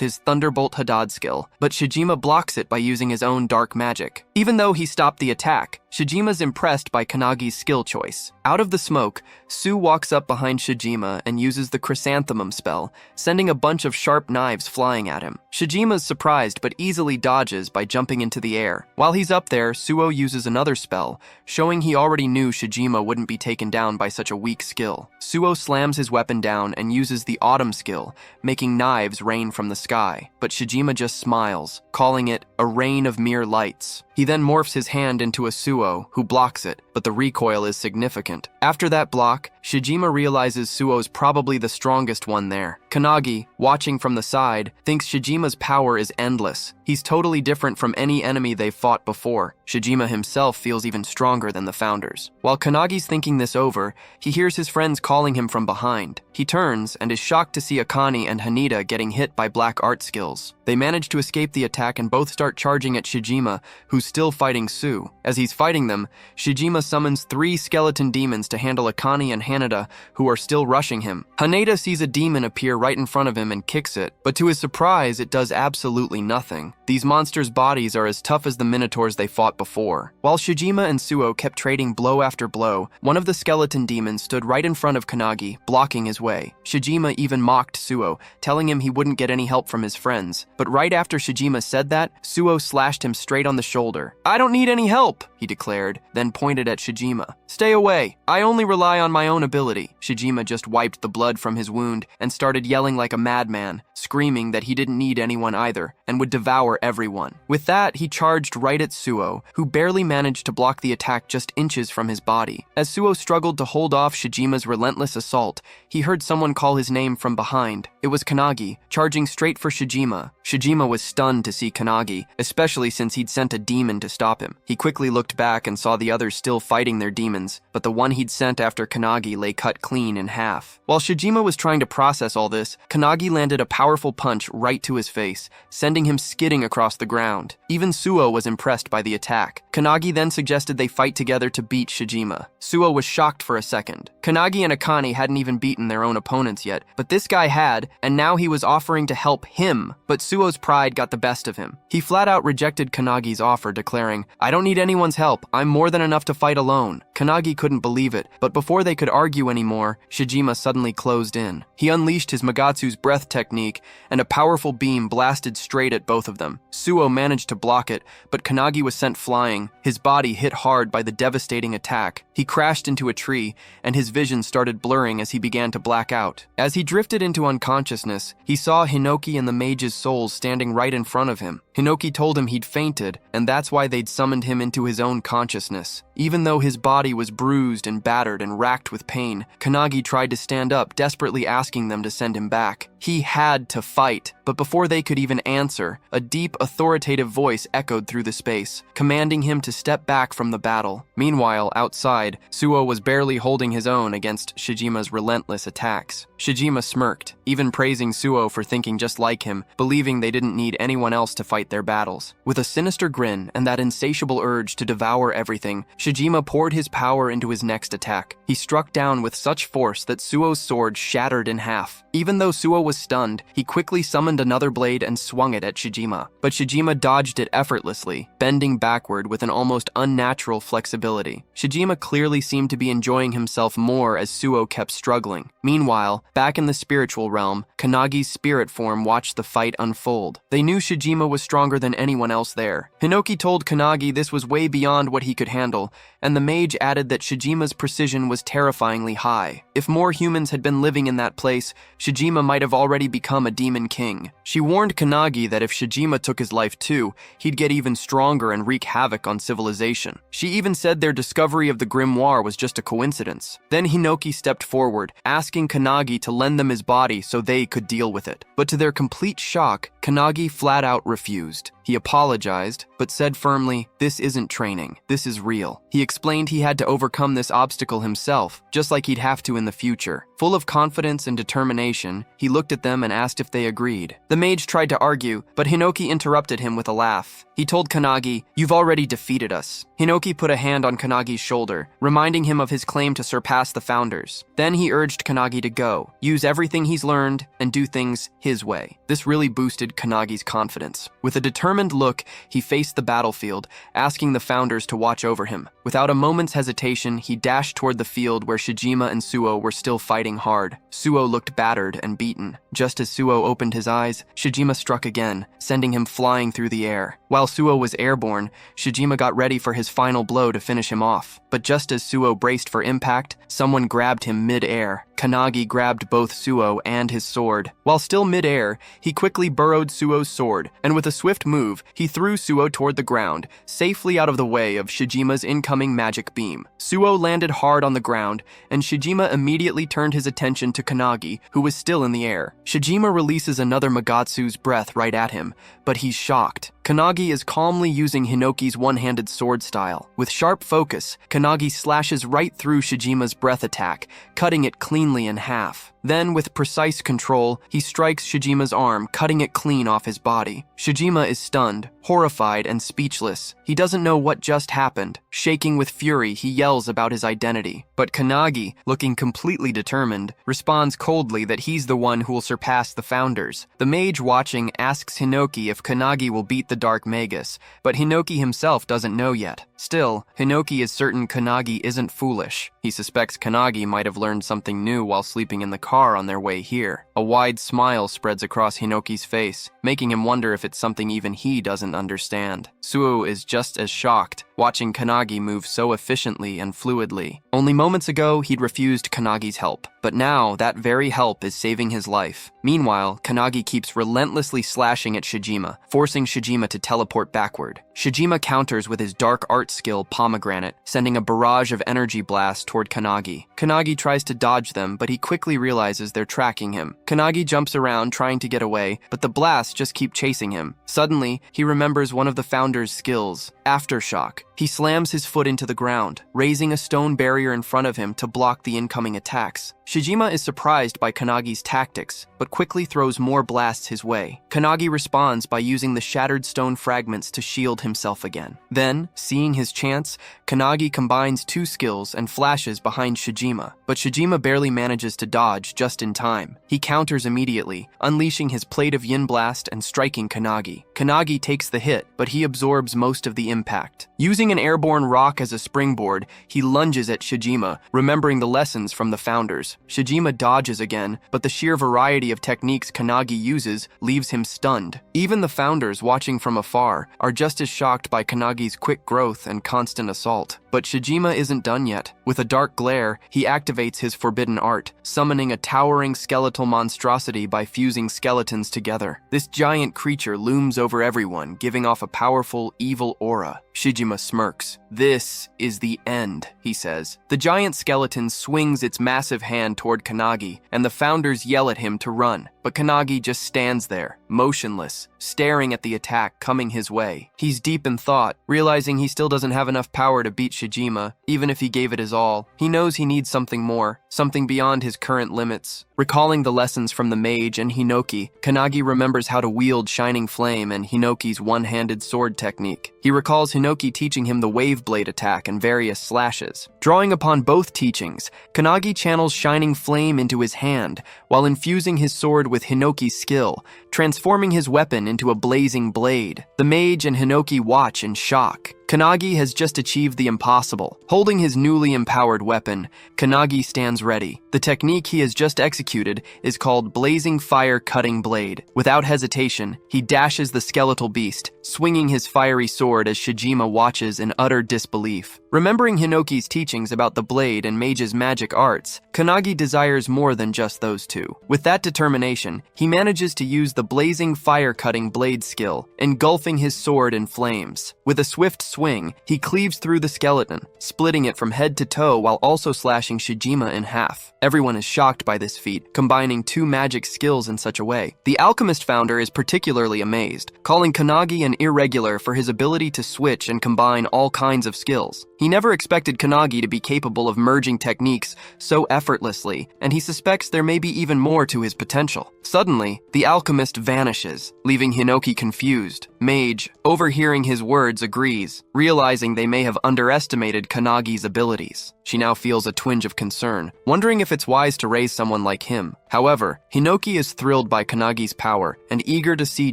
his Thunderbolt Hadad skill, but Shijima blocks it by using his own dark magic. Even though he stopped the attack, Shijima's impressed by Kanagi's skill choice. Out of the smoke, Su walks up behind Shijima and uses the Chrysanthemum spell, sending a bunch of sharp knives flying at him. Shijima's surprised but easily dodges by jumping into the air. While he's up there, Suo uses another spell, showing he already knew Shijima wouldn't be taken down by such a weak skill. Suo slams his weapon down and uses the Autumn skill, making knives rain from the sky, but Shijima just smiles, calling it a rain of mere lights. He then morphs his hand into a Suo, who blocks it, but the recoil is significant. After that block, Shijima realizes Suo's probably the strongest one there. Kanagi, watching from the side, thinks Shijima's power is endless. He's totally different from any enemy they've fought before. Shijima himself feels even stronger than the founders. While Kanagi's thinking this over, he hears his friends calling him from behind. He turns and is shocked to see Akane and Haneda getting hit by black art skills. They manage to escape the attack and both start charging at Shijima, who's still fighting Su. As he's fighting them, Shijima summons 3 skeleton demons to handle Akane and Haneda, who are still rushing him. Haneda sees a demon appear right in front of him and kicks it, but to his surprise, it does absolutely nothing. These monsters' bodies are as tough as the minotaurs they fought before. While Shijima and Suo kept trading blow after blow, one of the skeleton demons stood right in front of Kanagi, blocking his way. Shijima even mocked Suo, telling him he wouldn't get any help from his friends. But right after Shijima said that, Suo slashed him straight on the shoulder. "I don't need any help," he declared, then pointed at Shijima. "Stay away. I only rely on my own ability." Shijima just wiped the blood from his wound and started yelling like a madman, screaming that he didn't need anyone either and would devour everyone. With that, he charged right at Suo, who barely managed to block the attack just inches from his body. As Suo struggled to hold off Shijima's relentless assault, he heard someone call his name from behind. It was Kanagi, charging straight for Shijima. Shijima was stunned to see Kanagi, especially since he'd sent a demon to stop him. He quickly looked back and saw the others still fighting their demons, but the one he'd sent after Kanagi lay cut clean in half. While Shijima was trying to process all this, Kanagi landed a powerful punch right to his face, sending him skidding across the ground. Even Suo was impressed by the attack. Kanagi then suggested they fight together to beat Shijima. Suo was shocked for a second. Kanagi and Akane hadn't even beaten their own opponents yet, but this guy had, and now he was offering to help him, but Suo's pride got the best of him. He flat out rejected Kanagi's offer, declaring, "I don't need anyone's help, I'm more than enough to fight alone." Kanagi couldn't believe it, but before they could argue anymore, Shijima suddenly closed in. He unleashed his Magatsu's breath technique, and a powerful beam blasted straight at both of them. Suo managed to block it, but Kanagi was sent flying, his body hit hard by the devastating attack. He crashed into a tree, and his vision started blurring as he began to black out. As he drifted into unconsciousness, he saw Hinoki and the mage's souls standing right in front of him. Hinoki told him he'd fainted, and that's why they'd summoned him into his own consciousness. Even though his body was bruised and battered and racked with pain, Kanagi tried to stand up, desperately asking them to send him back. He had to fight, but before they could even answer, a deep, authoritative voice echoed through the space, commanding him to step back from the battle. Meanwhile, outside, Suo was barely holding his own against Shijima's relentless attacks. Shijima smirked, even praising Suo for thinking just like him, believing they didn't need anyone else to fight their battles. With a sinister grin and that insatiable urge to devour everything, Shijima poured his power into his next attack. He struck down with such force that Suo's sword shattered in half. Even though Suo was stunned, he quickly summoned another blade and swung it at Shijima. But Shijima dodged it effortlessly, bending backward with an almost unnatural flexibility. Shijima clearly seemed to be enjoying himself more as Suo kept struggling. Meanwhile, back in the spiritual realm, Kanagi's spirit form watched the fight unfold. They knew Shijima was stronger than anyone else there. Hinoki told Kanagi this was way beyond what he could handle, and the mage added that Shijima's precision was terrifyingly high. If more humans had been living in that place, Shijima might have already become a demon king. She warned Kanagi that if Shijima took his life too, he'd get even stronger and wreak havoc on civilization. She even said their discovery of the grimoire was just a coincidence. Then Hinoki stepped forward, asking Kanagi to lend them his body so they could deal with it. But to their complete shock, Kanagi flat out refused. He apologized, but said firmly, "This isn't training, this is real." He explained he had to overcome this obstacle himself, just like he'd have to in the future. Full of confidence and determination, he looked at them and asked if they agreed. The mage tried to argue, but Hinoki interrupted him with a laugh. He told Kanagi, "You've already defeated us." Hinoki put a hand on Kanagi's shoulder, reminding him of his claim to surpass the founders. Then he urged Kanagi to go, use everything he's learned, and do things his way. This really boosted Kanagi's confidence. With a determined look, he faced the battlefield, asking the founders to watch over him. Without a moment's hesitation, he dashed toward the field where Shijima and Suo were still fighting hard. Suo looked battered and beaten. Just as Suo opened his eyes, Shijima struck again, sending him flying through the air. While Suo was airborne, Shijima got ready for his final blow to finish him off. But just as Suo braced for impact, someone grabbed him mid-air. Kanagi grabbed both Suo and his sword. While still mid-air, he quickly burrowed Suo's sword, and with a swift move, he threw Suo toward the ground, safely out of the way of Shijima's incoming magic beam. Suo landed hard on the ground, and Shijima immediately turned his attention to Kanagi, who was still in the air. Shijima releases another Magatsu's breath right at him, but he's shocked. Kanagi is calmly using Hinoki's one-handed sword style. With sharp focus, Kanagi slashes right through Shijima's breath attack, cutting it cleanly in half. Then, with precise control, he strikes Shijima's arm, cutting it clean off his body. Shijima is stunned, horrified, and speechless. He doesn't know what just happened. Shaking with fury, he yells about his identity. But Kanagi, looking completely determined, responds coldly that he's the one who will surpass the founders. The mage watching asks Hinoki if Kanagi will beat the Dark Magus, but Hinoki himself doesn't know yet. Still, Hinoki is certain Kanagi isn't foolish. He suspects Kanagi might have learned something new while sleeping in the car on their way here. A wide smile spreads across Hinoki's face, making him wonder if it's something even he doesn't understand. Suo is just as shocked, watching Kanagi move so efficiently and fluidly. Only moments ago, he'd refused Kanagi's help, but now that very help is saving his life. Meanwhile, Kanagi keeps relentlessly slashing at Shijima, forcing Shijima to teleport backward. Shijima counters with his dark art skill Pomegranate, sending a barrage of energy blasts toward Kanagi. Kanagi tries to dodge them, but he quickly realizes they're tracking him. Kanagi jumps around trying to get away, but the blasts just keep chasing him. Suddenly, he remembers one of the founder's skills, Aftershock. He slams his foot into the ground, raising a stone barrier in front of him to block the incoming attacks. Shijima is surprised by Kanagi's tactics, but quickly throws more blasts his way. Kanagi responds by using the shattered stone fragments to shield himself again. Then, seeing his chance, Kanagi combines two skills and flashes behind Shijima, but Shijima barely manages to dodge just in time. He counters immediately, unleashing his Plate of Yin Blast and striking Kanagi. Kanagi takes the hit, but he absorbs most of the impact. Using an airborne rock as a springboard, he lunges at Shijima, remembering the lessons from the founders. Shijima dodges again, but the sheer variety of techniques Kanagi uses leaves him stunned. Even the founders, watching from afar, are just as shocked by Kanagi's quick growth and constant assault. But Shijima isn't done yet. With a dark glare, he activates his forbidden art, summoning a towering skeletal monstrosity by fusing skeletons together. This giant creature looms over everyone, giving off a powerful, evil aura. Shijima smirks. "This is the end," he says. The giant skeleton swings its massive hand toward Kanagi, and the founders yell at him to run. But Kanagi just stands there, motionless, staring at the attack coming his way. He's deep in thought, realizing he still doesn't have enough power to beat Shijima, even if he gave it his all. He knows he needs something more, something beyond his current limits. Recalling the lessons from the mage and Hinoki, Kanagi remembers how to wield Shining Flame and Hinoki's one-handed sword technique. He recalls Hinoki teaching him the wave blade attack and various slashes. Drawing upon both teachings, Kanagi channels Shining Flame into his hand, while infusing his sword with Hinoki's skill, transforming his weapon into a blazing blade. The mage and Hinoki watch in shock. Kanagi has just achieved the impossible. Holding his newly empowered weapon, Kanagi stands ready. The technique he has just executed is called Blazing Fire Cutting Blade. Without hesitation, he dashes the skeletal beast, swinging his fiery sword as Shijima watches in utter disbelief. Remembering Hinoki's teachings about the blade and mage's magic arts, Kanagi desires more than just those two. With that determination, he manages to use the Blazing Fire Cutting Blade skill, engulfing his sword in flames. With a swift swing, he cleaves through the skeleton, splitting it from head to toe while also slashing Shijima in half. Everyone is shocked by this feat, combining two magic skills in such a way. The Alchemist founder is particularly amazed, calling Kanagi an irregular for his ability to switch and combine all kinds of skills. He never expected Kanagi to be capable of merging techniques so effortlessly, and he suspects there may be even more to his potential. Suddenly, the alchemist vanishes, leaving Hinoki confused. Mage, overhearing his words, agrees, realizing they may have underestimated Kanagi's abilities. She now feels a twinge of concern, wondering if it's wise to raise someone like him. However, Hinoki is thrilled by Kanagi's power and eager to see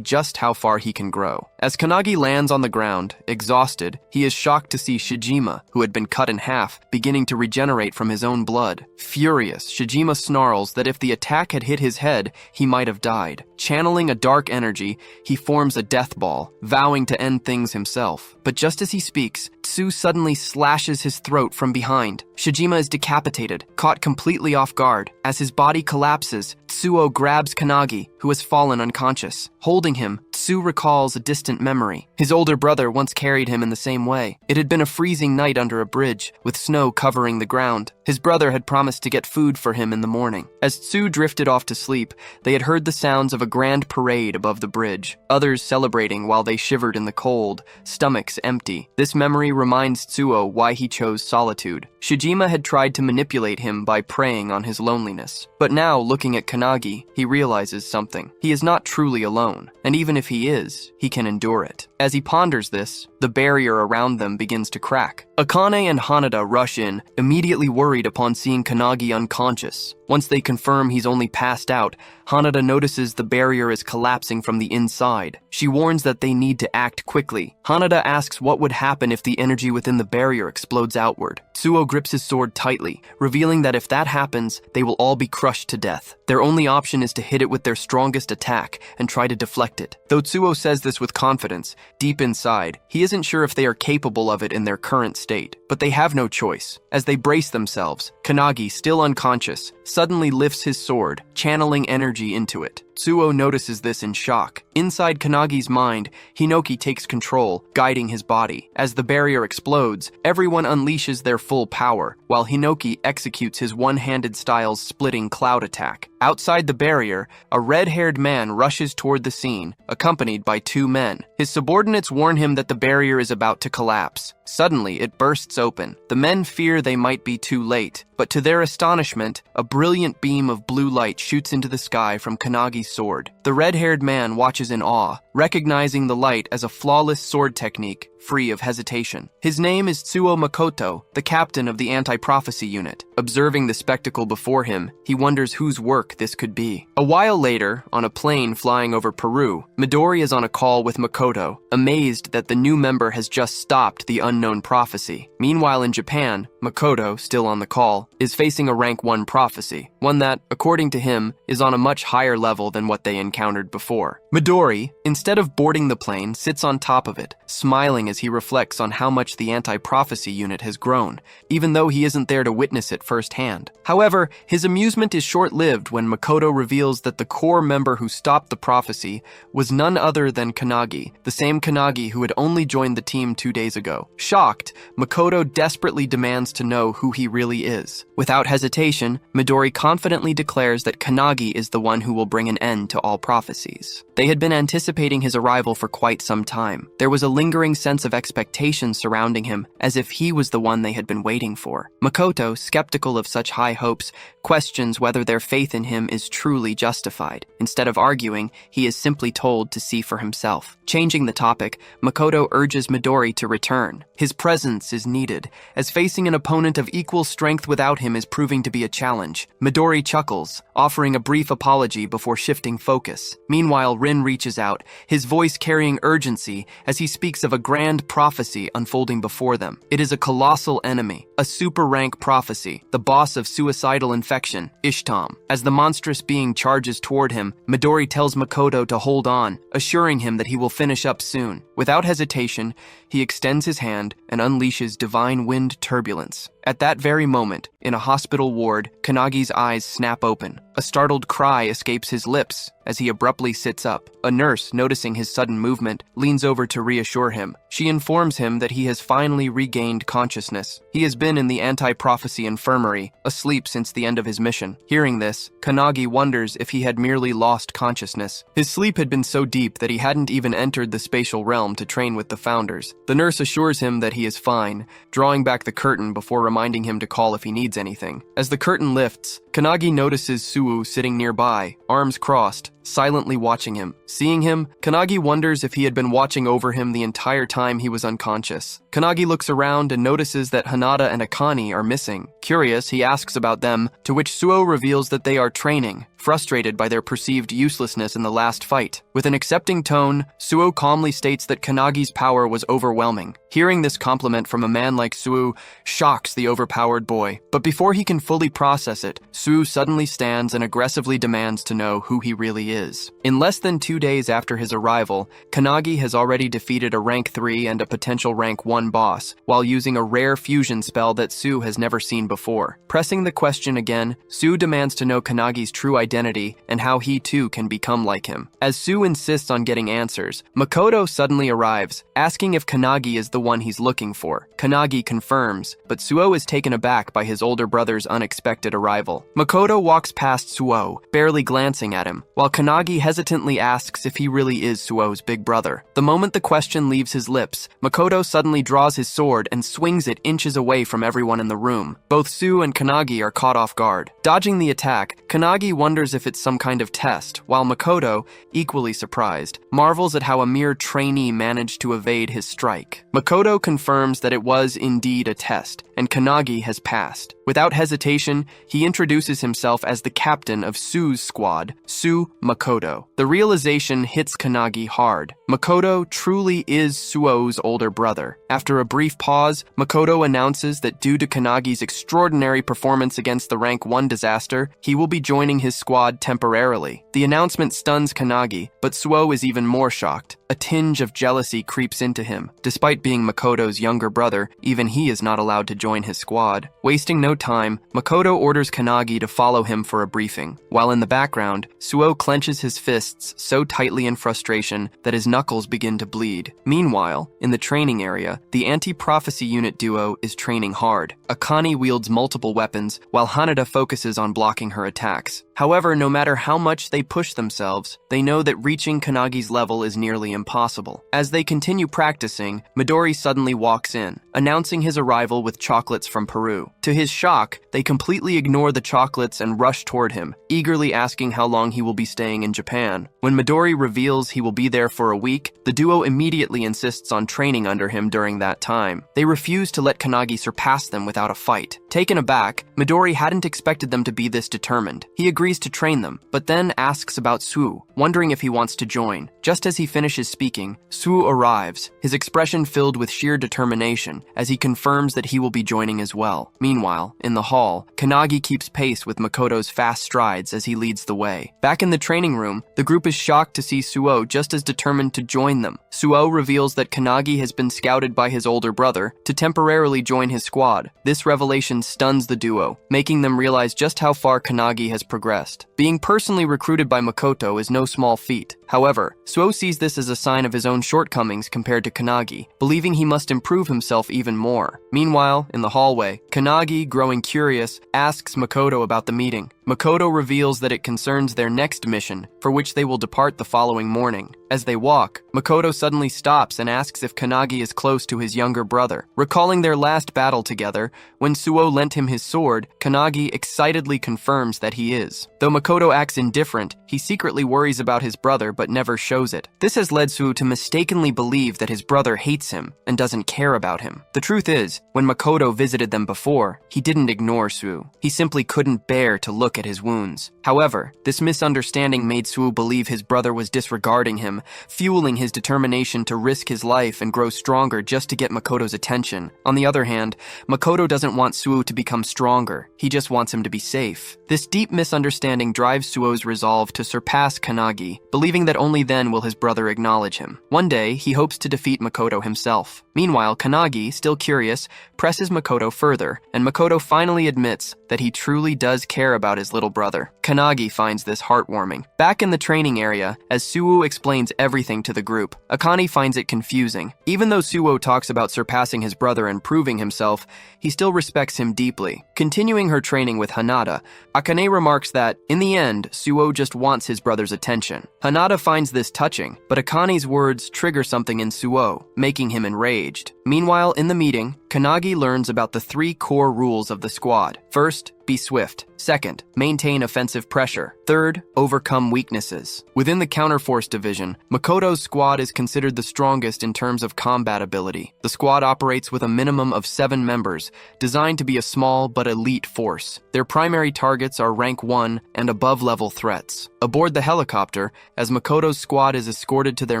just how far he can grow. As Kanagi lands on the ground, exhausted, he is shocked to see Shijima, who had been cut in half, beginning to regenerate from his own blood. Furious, Shijima snarls that if the attack had hit his head, he might have died. Channeling a dark energy, he forms a death ball, vowing to end things himself. But just as he speaks, Tsu suddenly slashes his throat from behind. Shijima is decapitated, caught completely off guard. As his body collapses, Tsuo grabs Kanagi, who has fallen unconscious. Holding him, Tsu Tsu recalls a distant memory. His older brother once carried him in the same way. It had been a freezing night under a bridge, with snow covering the ground. His brother had promised to get food for him in the morning. As Tsu drifted off to sleep, they had heard the sounds of a grand parade above the bridge, others celebrating while they shivered in the cold, stomachs empty. This memory reminds Tsuo why he chose solitude. Shijima had tried to manipulate him by preying on his loneliness. But now, looking at Kanagi, he realizes something. He is not truly alone, and even if he is, he can endure it. As he ponders this, the barrier around them begins to crack. Akane and Hanada rush in, immediately worried upon seeing Kanagi unconscious. Once they confirm he's only passed out, Hanada notices the barrier is collapsing from the inside. She warns that they need to act quickly. Hanada asks what would happen if the energy within the barrier explodes outward. Tsuo grips his sword tightly, revealing that if that happens, they will all be crushed to death. Their only option is to hit it with their strongest attack and try to deflect it. Though Tsuo says this with confidence, deep inside, he isn't sure if they are capable of it in their current state. But they have no choice. As they brace themselves, Kanagi, still unconscious, suddenly lifts his sword, channeling energy into it. Tsuo notices this in shock. Inside Kanagi's mind, Hinoki takes control, guiding his body. As the barrier explodes, everyone unleashes their full power, while Hinoki executes his one-handed style's splitting cloud attack. Outside the barrier, a red-haired man rushes toward the scene, accompanied by two men. His subordinates warn him that the barrier is about to collapse. Suddenly, it bursts open. The men fear they might be too late, but to their astonishment, a brilliant beam of blue light shoots into the sky from Kanagi's sword. The red-haired man watches in awe, recognizing the light as a flawless sword technique, free of hesitation. His name is Tsuo Makoto, the captain of the anti-prophecy unit. Observing the spectacle before him, he wonders whose work this could be. A while later, on a plane flying over Peru, Midori is on a call with Makoto, amazed that the new member has just stopped the unknown prophecy. Meanwhile in Japan, Makoto, still on the call, is facing a rank 1 prophecy, one that, according to him, is on a much higher level than what they encountered before. Midori, instead of boarding the plane, sits on top of it, smiling as he reflects on how much the anti-prophecy unit has grown, even though he isn't there to witness it firsthand. However, his amusement is short-lived when Makoto reveals that the core member who stopped the prophecy was none other than Kanagi, the same Kanagi who had only joined the team 2 days ago. Shocked, Makoto desperately demands to know who he really is. Without hesitation, Midori confidently declares that Kanagi is the one who will bring an end to all prophecies. They had been anticipating his arrival for quite some time. There was a lingering sense of expectation surrounding him, as if he was the one they had been waiting for. Makoto, skeptical of such high hopes, questions whether their faith in him is truly justified. Instead of arguing, he is simply told to see for himself. Changing the topic, Makoto urges Midori to return. His presence is needed, as facing an opponent of equal strength without him is proving to be a challenge. Midori chuckles, offering a brief apology before shifting focus. Meanwhile, Rin reaches out, his voice carrying urgency as he speaks of a grand prophecy unfolding before them. It is a colossal enemy, a super-rank prophecy, the boss of suicidal infection, Ishtam. As the monstrous being charges toward him, Midori tells Makoto to hold on, assuring him that he will finish up soon. Without hesitation, he extends his hand and unleashes divine wind turbulence. At that very moment, in a hospital ward, Kanagi's eyes snap open. A startled cry escapes his lips as he abruptly sits up. A nurse, noticing his sudden movement, leans over to reassure him. She informs him that he has finally regained consciousness. He has been in the anti-prophecy infirmary, asleep since the end of his mission. Hearing this, Kanagi wonders if he had merely lost consciousness. His sleep had been so deep that he hadn't even entered the spatial realm to train with the founders. The nurse assures him that he is fine, drawing back the curtain before reminding him to call if he needs anything. As the curtain lifts, Kanagi notices Suwu sitting nearby, arms crossed, silently watching him. Seeing him, Kanagi wonders if he had been watching over him the entire time he was unconscious. Kanagi looks around and notices that Hanada and Akane are missing. Curious, he asks about them, to which Suo reveals that they are training, frustrated by their perceived uselessness in the last fight. With an accepting tone, Suo calmly states that Kanagi's power was overwhelming. Hearing this compliment from a man like Suo shocks the overpowered boy. But before he can fully process it, Su suddenly stands and aggressively demands to know who he really is. In less than 2 days after his arrival, Kanagi has already defeated a rank 3 and a potential rank 1 boss, while using a rare fusion spell that Su has never seen before. Pressing the question again, Su demands to know Kanagi's true identity and how he too can become like him. As Su insists on getting answers, Makoto suddenly arrives, asking if Kanagi is the one he's looking for. Kanagi confirms, but Suo is taken aback by his older brother's unexpected arrival. Makoto walks past Suo, barely glancing at him, while Kanagi hesitantly asks if he really is Suo's big brother. The moment the question leaves his lips, Makoto suddenly draws his sword and swings it inches away from everyone in the room. Both Su and Kanagi are caught off guard. Dodging the attack, Kanagi wonders if it's some kind of test, while Makoto, equally surprised, marvels at how a mere trainee managed to evade his strike. Makoto confirms that it was indeed a test, and Kanagi has passed. Without hesitation, he introduces himself as the captain of Su's squad, Su Makoto. The realization hits Kanagi hard. Makoto truly is Suo's older brother. After a brief pause, Makoto announces that due to Kanagi's extraordinary performance against the rank 1 disaster, he will be joining his squad temporarily. The announcement stuns Kanagi, but Suo is even more shocked. A tinge of jealousy creeps into him. Despite being Makoto's younger brother, even he is not allowed to join his squad. Wasting no time, Makoto orders Kanagi to follow him for a briefing. While in the background, Suo clenches his fists so tightly in frustration that his knuckles begin to bleed. Meanwhile, in the training area, the anti-prophecy unit duo is training hard. Akane wields multiple weapons, while Hanada focuses on blocking her attacks. However, no matter how much they push themselves, they know that reaching Kanagi's level is nearly impossible. As they continue practicing, Midori suddenly walks in, announcing his arrival with chocolates from Peru. To his shock, they completely ignore the chocolates and rush toward him, eagerly asking how long he will be staying in Japan. When Midori reveals he will be there for a week, the duo immediately insists on training under him during that time. They refuse to let Kanagi surpass them without a fight. Taken aback, Midori hadn't expected them to be this determined. He agrees to train them, but then asks about Su, wondering if he wants to join. Just as he finishes speaking, Su arrives, his expression filled with sheer determination, as he confirms that he will be joining as well. Meanwhile, in the hall, Kanagi keeps pace with Makoto's fast strides as he leads the way. Back in the training room, the group is shocked to see Suo just as determined to join them. Suo reveals that Kanagi has been scouted by his older brother to temporarily join his squad. This revelation stuns the duo, making them realize just how far Kanagi has progressed. Being personally recruited by Makoto is no small feat. However, Suo sees this as a sign of his own shortcomings compared to Kanagi, believing he must improve himself even more. Meanwhile, in the hallway, Kanagi, growing curious, asks Makoto about the meeting. Makoto reveals that it concerns their next mission, for which they will depart the following morning. As they walk, Makoto suddenly stops and asks if Kanagi is close to his younger brother. Recalling their last battle together, when Suo lent him his sword, Kanagi excitedly confirms that he is. Though Makoto acts indifferent, he secretly worries about his brother but never shows it. This has led Suo to mistakenly believe that his brother hates him and doesn't care about him. The truth is, when Makoto visited them before, he didn't ignore Suo. He simply couldn't bear to look at his wounds. However, this misunderstanding made Suo believe his brother was disregarding him, fueling his determination to risk his life and grow stronger just to get Makoto's attention. On the other hand, Makoto doesn't want Suo to become stronger. He just wants him to be safe. This deep misunderstanding drives Suo's resolve to surpass Kanagi, believing that only then will his brother acknowledge him. One day, he hopes to defeat Makoto himself. Meanwhile, Kanagi, still curious, presses Makoto further, and Makoto finally admits that he truly does care about his little brother. Kanagi finds this heartwarming. Back in the training area, as Suo explains everything to the group, Akane finds it confusing. Even though Suo talks about surpassing his brother and proving himself, he still respects him deeply. Continuing her training with Hanada, Akane remarks that, in the end, Suo just wants his brother's attention. Hanada finds this touching, but Akane's words trigger something in Suo, making him enraged. Meanwhile, in the meeting, Kanagi learns about the 3 core rules of the squad. First, be swift. Second, maintain offensive pressure. Third, overcome weaknesses. Within the Counterforce division, Makoto's squad is considered the strongest in terms of combat ability. The squad operates with a minimum of 7 members, designed to be a small but elite force. Their primary targets are rank 1 and above level threats. Aboard the helicopter, as Makoto's squad is escorted to their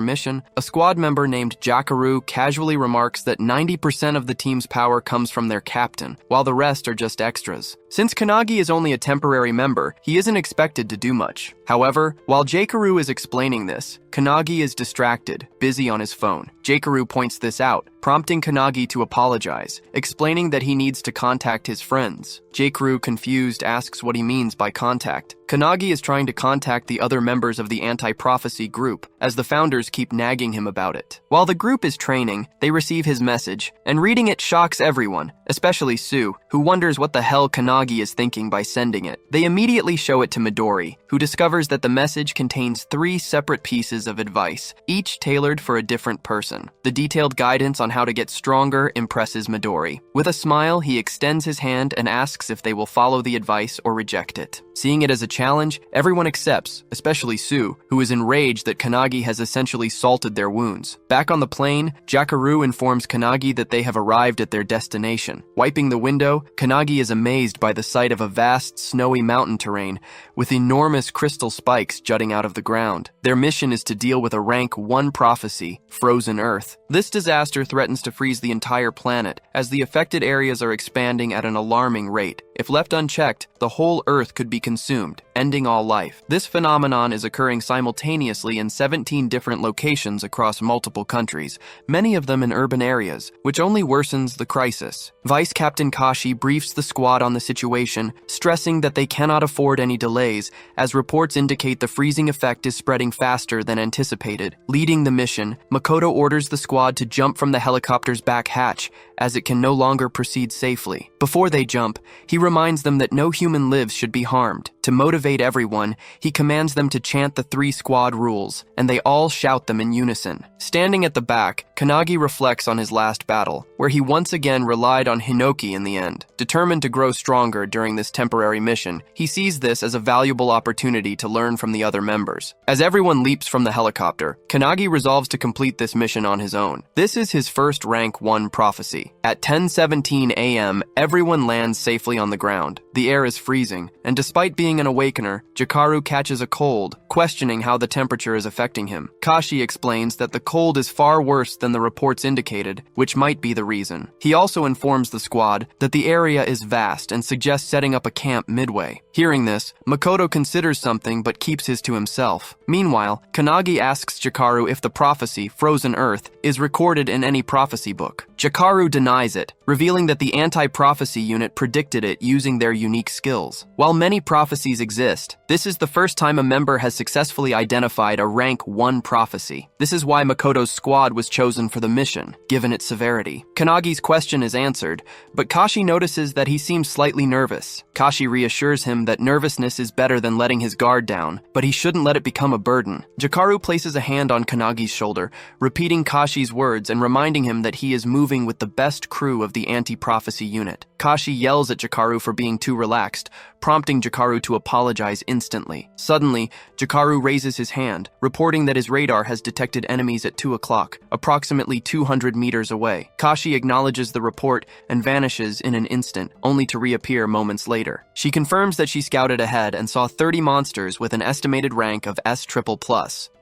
mission, a squad member named Jakaru casually remarks that 90% of the team's power comes from their captain, while the rest are just extras. Manhuas. Since Kanagi is only a temporary member, he isn't expected to do much. However, while Jaikaru is explaining this, Kanagi is distracted, busy on his phone. Jaikaru points this out, prompting Kanagi to apologize, explaining that he needs to contact his friends. Jaikaru, confused, asks what he means by contact. Kanagi is trying to contact the other members of the anti-prophecy group, as the founders keep nagging him about it. While the group is training, they receive his message, and reading it shocks everyone, especially Sue, who wonders what the hell Kanagi is thinking by sending it. They immediately show it to Midori, who discovers that the message contains 3 separate pieces of advice, each tailored for a different person. The detailed guidance on how to get stronger impresses Midori. With a smile, he extends his hand and asks if they will follow the advice or reject it. Seeing it as a challenge, everyone accepts, especially Sue, who is enraged that Kanagi has essentially salted their wounds. Back on the plane, Jaikaru informs Kanagi that they have arrived at their destination. Wiping the window, Kanagi is amazed by the sight of a vast, snowy mountain terrain with enormous crystal spikes jutting out of the ground. Their mission is to deal with a rank 1 prophecy, Frozen Earth. This disaster threatens to freeze the entire planet, as the affected areas are expanding at an alarming rate. If left unchecked, the whole Earth could be consumed, ending all life. This phenomenon is occurring simultaneously in 17 different locations across multiple countries, many of them in urban areas, which only worsens the crisis. Vice Captain Kashi briefs the squad on the situation, stressing that they cannot afford any delays, as reports indicate the freezing effect is spreading faster than anticipated. Leading the mission, Makoto orders the squad to jump from the helicopter's back hatch, as it can no longer proceed safely. Before they jump, he reminds them that no human lives should be harmed. To motivate everyone, he commands them to chant the 3 squad rules, and they all shout them in unison. Standing at the back, Kanagi reflects on his last battle, where he once again relied on Hinoki in the end. Determined to grow stronger during this temporary mission, he sees this as a valuable opportunity to learn from the other members. As everyone leaps from the helicopter, Kanagi resolves to complete this mission on his own. This is his first rank 1 prophecy. At 10:17 a.m., everyone lands safely on the ground. The air is freezing, and despite being an awakener, Jaikaru catches a cold, questioning how the temperature is affecting him. Kashi explains that the cold is far worse than the reports indicated, which might be the reason. He also informs the squad that the area is vast and suggests setting up a camp midway. Hearing this, Makoto considers something but keeps his to himself. Meanwhile, Kanagi asks Jaikaru if the prophecy, Frozen Earth, is recorded in any prophecy book. Jaikaru denies it, revealing that the anti-prophecy unit predicted it using their unique skills. While many prophecies exist, this is the first time a member has successfully identified a rank 1 prophecy. This is why Makoto's squad was chosen for the mission, given its severity. Kanagi's question is answered, but Kashi notices that he seems slightly nervous. Kashi reassures him that nervousness is better than letting his guard down, but he shouldn't let it become a burden. Jaikaru places a hand on Kanagi's shoulder, repeating Kashi's words and reminding him that he is moving with the best crew of the anti-prophecy unit. Kashi yells at Jaikaru for being too relaxed, prompting Jaikaru to apologize instantly. Suddenly, Jaikaru raises his hand, reporting that his radar has detected enemies at 2 o'clock, approximately 200 meters away. Kashi acknowledges the report and vanishes in an instant, only to reappear moments later. She confirms that she scouted ahead and saw 30 monsters with an estimated rank of S++.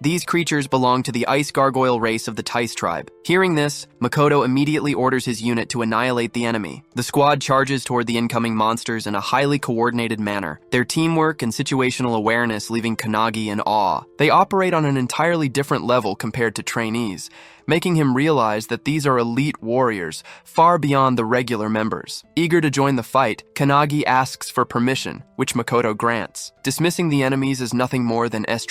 These creatures belong to the ice gargoyle race of the Tice tribe. Hearing this, Makoto immediately orders his unit to annihilate the enemy. The squad charges toward the incoming monsters in a highly coordinated manner, their teamwork and situational awareness leaving Kanagi in awe. They operate on an entirely different level compared to trainees, making him realize that these are elite warriors, far beyond the regular members. Eager to join the fight, Kanagi asks for permission, which Makoto grants, dismissing the enemies as nothing more than S++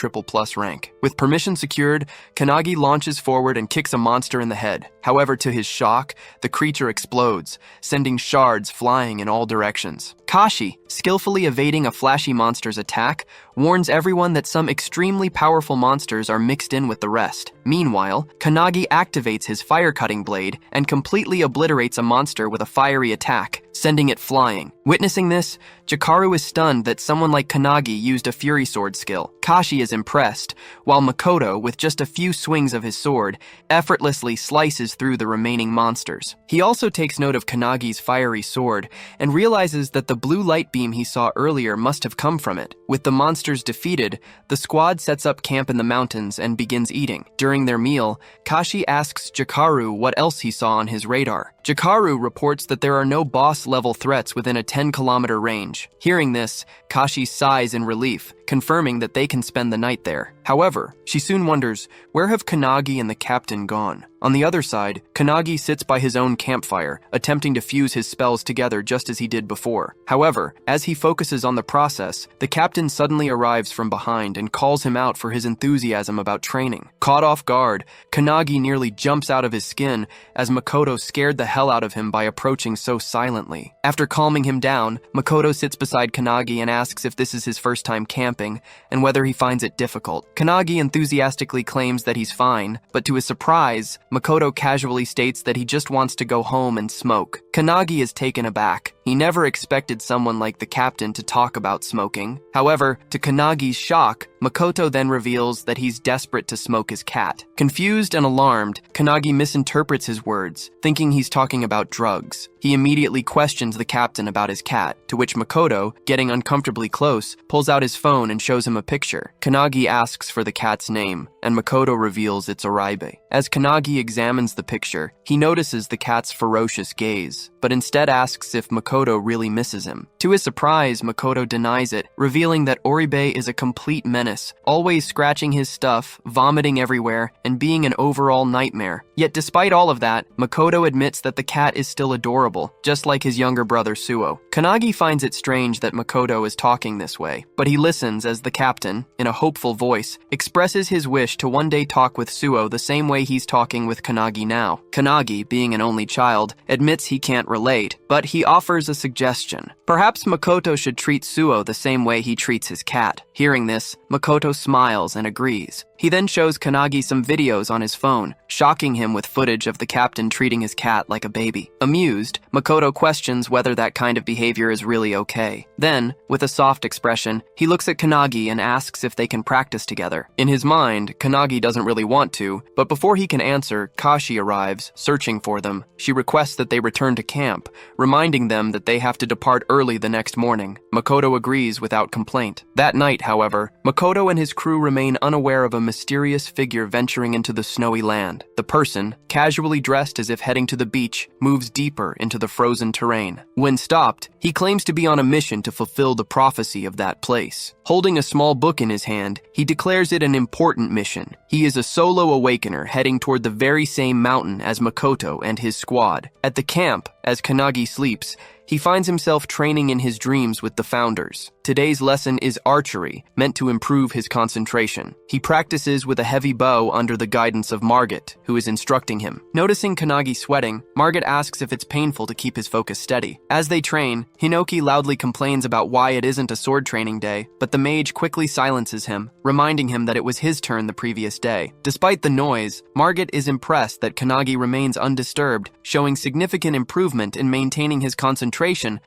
rank. With permission secured, Kanagi launches forward and kicks a monster in the head. However, to his shock, the creature explodes, sending shards flying in all directions. Kashi, skillfully evading a flashy monster's attack, warns everyone that some extremely powerful monsters are mixed in with the rest. Meanwhile, Kanagi activates his fire-cutting blade and completely obliterates a monster with a fiery attack, sending it flying. Witnessing this, Jaikaru is stunned that someone like Kanagi used a Fury Sword skill. Kashi is impressed, while Makoto, with just a few swings of his sword, effortlessly slices through the remaining monsters. He also takes note of Kanagi's fiery sword and realizes that the blue light beam he saw earlier must have come from it. With the monsters defeated, the squad sets up camp in the mountains and begins eating. During their meal, Kashi asks Jaikaru what else he saw on his radar. Jaikaru reports that there are no boss boss-level threats within a 10-kilometer range. Hearing this, Kashi sighs in relief, confirming that they can spend the night there. However, she soon wonders, where have Kannagi and the captain gone? On the other side, Kannagi sits by his own campfire, attempting to fuse his spells together just as he did before. However, as he focuses on the process, the captain suddenly arrives from behind and calls him out for his enthusiasm about training. Caught off guard, Kannagi nearly jumps out of his skin as Makoto scared the hell out of him by approaching so silently. After calming him down, Makoto sits beside Kannagi and asks if this is his first time camping and whether he finds it difficult. Kannagi enthusiastically claims that he's fine, but to his surprise, Makoto casually states that he just wants to go home and smoke. Kannagi is taken aback. He never expected someone like the captain to talk about smoking. However, to Kannagi's shock, Makoto then reveals that he's desperate to smoke his cat. Confused and alarmed, Kannagi misinterprets his words, thinking he's talking about drugs. He immediately questions the captain about his cat, to which Makoto, getting uncomfortably close, pulls out his phone and shows him a picture. Kannagi asks for the cat's name, and Makoto reveals it's Oribe. As Kannagi examines the picture, he notices the cat's ferocious gaze, but instead asks if Makoto really misses him. To his surprise, Makoto denies it, revealing that Oribe is a complete menace, always scratching his stuff, vomiting everywhere, and being an overall nightmare. Yet despite all of that, Makoto admits that the cat is still adorable, just like his younger brother Suo. Kannagi finds it strange that Makoto is talking this way, but he listens as the captain, in a hopeful voice, expresses his wish to one day talk with Suo the same way he's talking with Kannagi now. Kannagi, being an only child, admits he can't relate, but he offers a suggestion. Perhaps Makoto should treat Suo the same way he treats his cat. Hearing this, Makoto smiles and agrees. He then shows Kannagi some videos on his phone, shocking him with footage of the captain treating his cat like a baby. Amused, Makoto questions whether that kind of behavior is really okay. Then, with a soft expression, he looks at Kannagi and asks if they can practice together. In his mind, Kannagi doesn't really want to, but before he can answer, Kashi arrives, searching for them. She requests that they return to camp, reminding them that they have to depart early the next morning. Makoto agrees without complaint. That night, however, Makoto and his crew remain unaware of a mysterious figure venturing into the snowy land. The person, casually dressed as if heading to the beach, moves deeper into the frozen terrain. When stopped, he claims to be on a mission to fulfill the prophecy of that place. Holding a small book in his hand, he declares it an important mission. He is a solo awakener heading toward the very same mountain as Makoto and his squad. At the camp, as Kannagi sleeps, he finds himself training in his dreams with the founders. Today's lesson is archery, meant to improve his concentration. He practices with a heavy bow under the guidance of Margit, who is instructing him. Noticing Kannagi sweating, Margit asks if it's painful to keep his focus steady. As they train, Hinoki loudly complains about why it isn't a sword training day, but the mage quickly silences him, reminding him that it was his turn the previous day. Despite the noise, Margit is impressed that Kannagi remains undisturbed, showing significant improvement in maintaining his concentration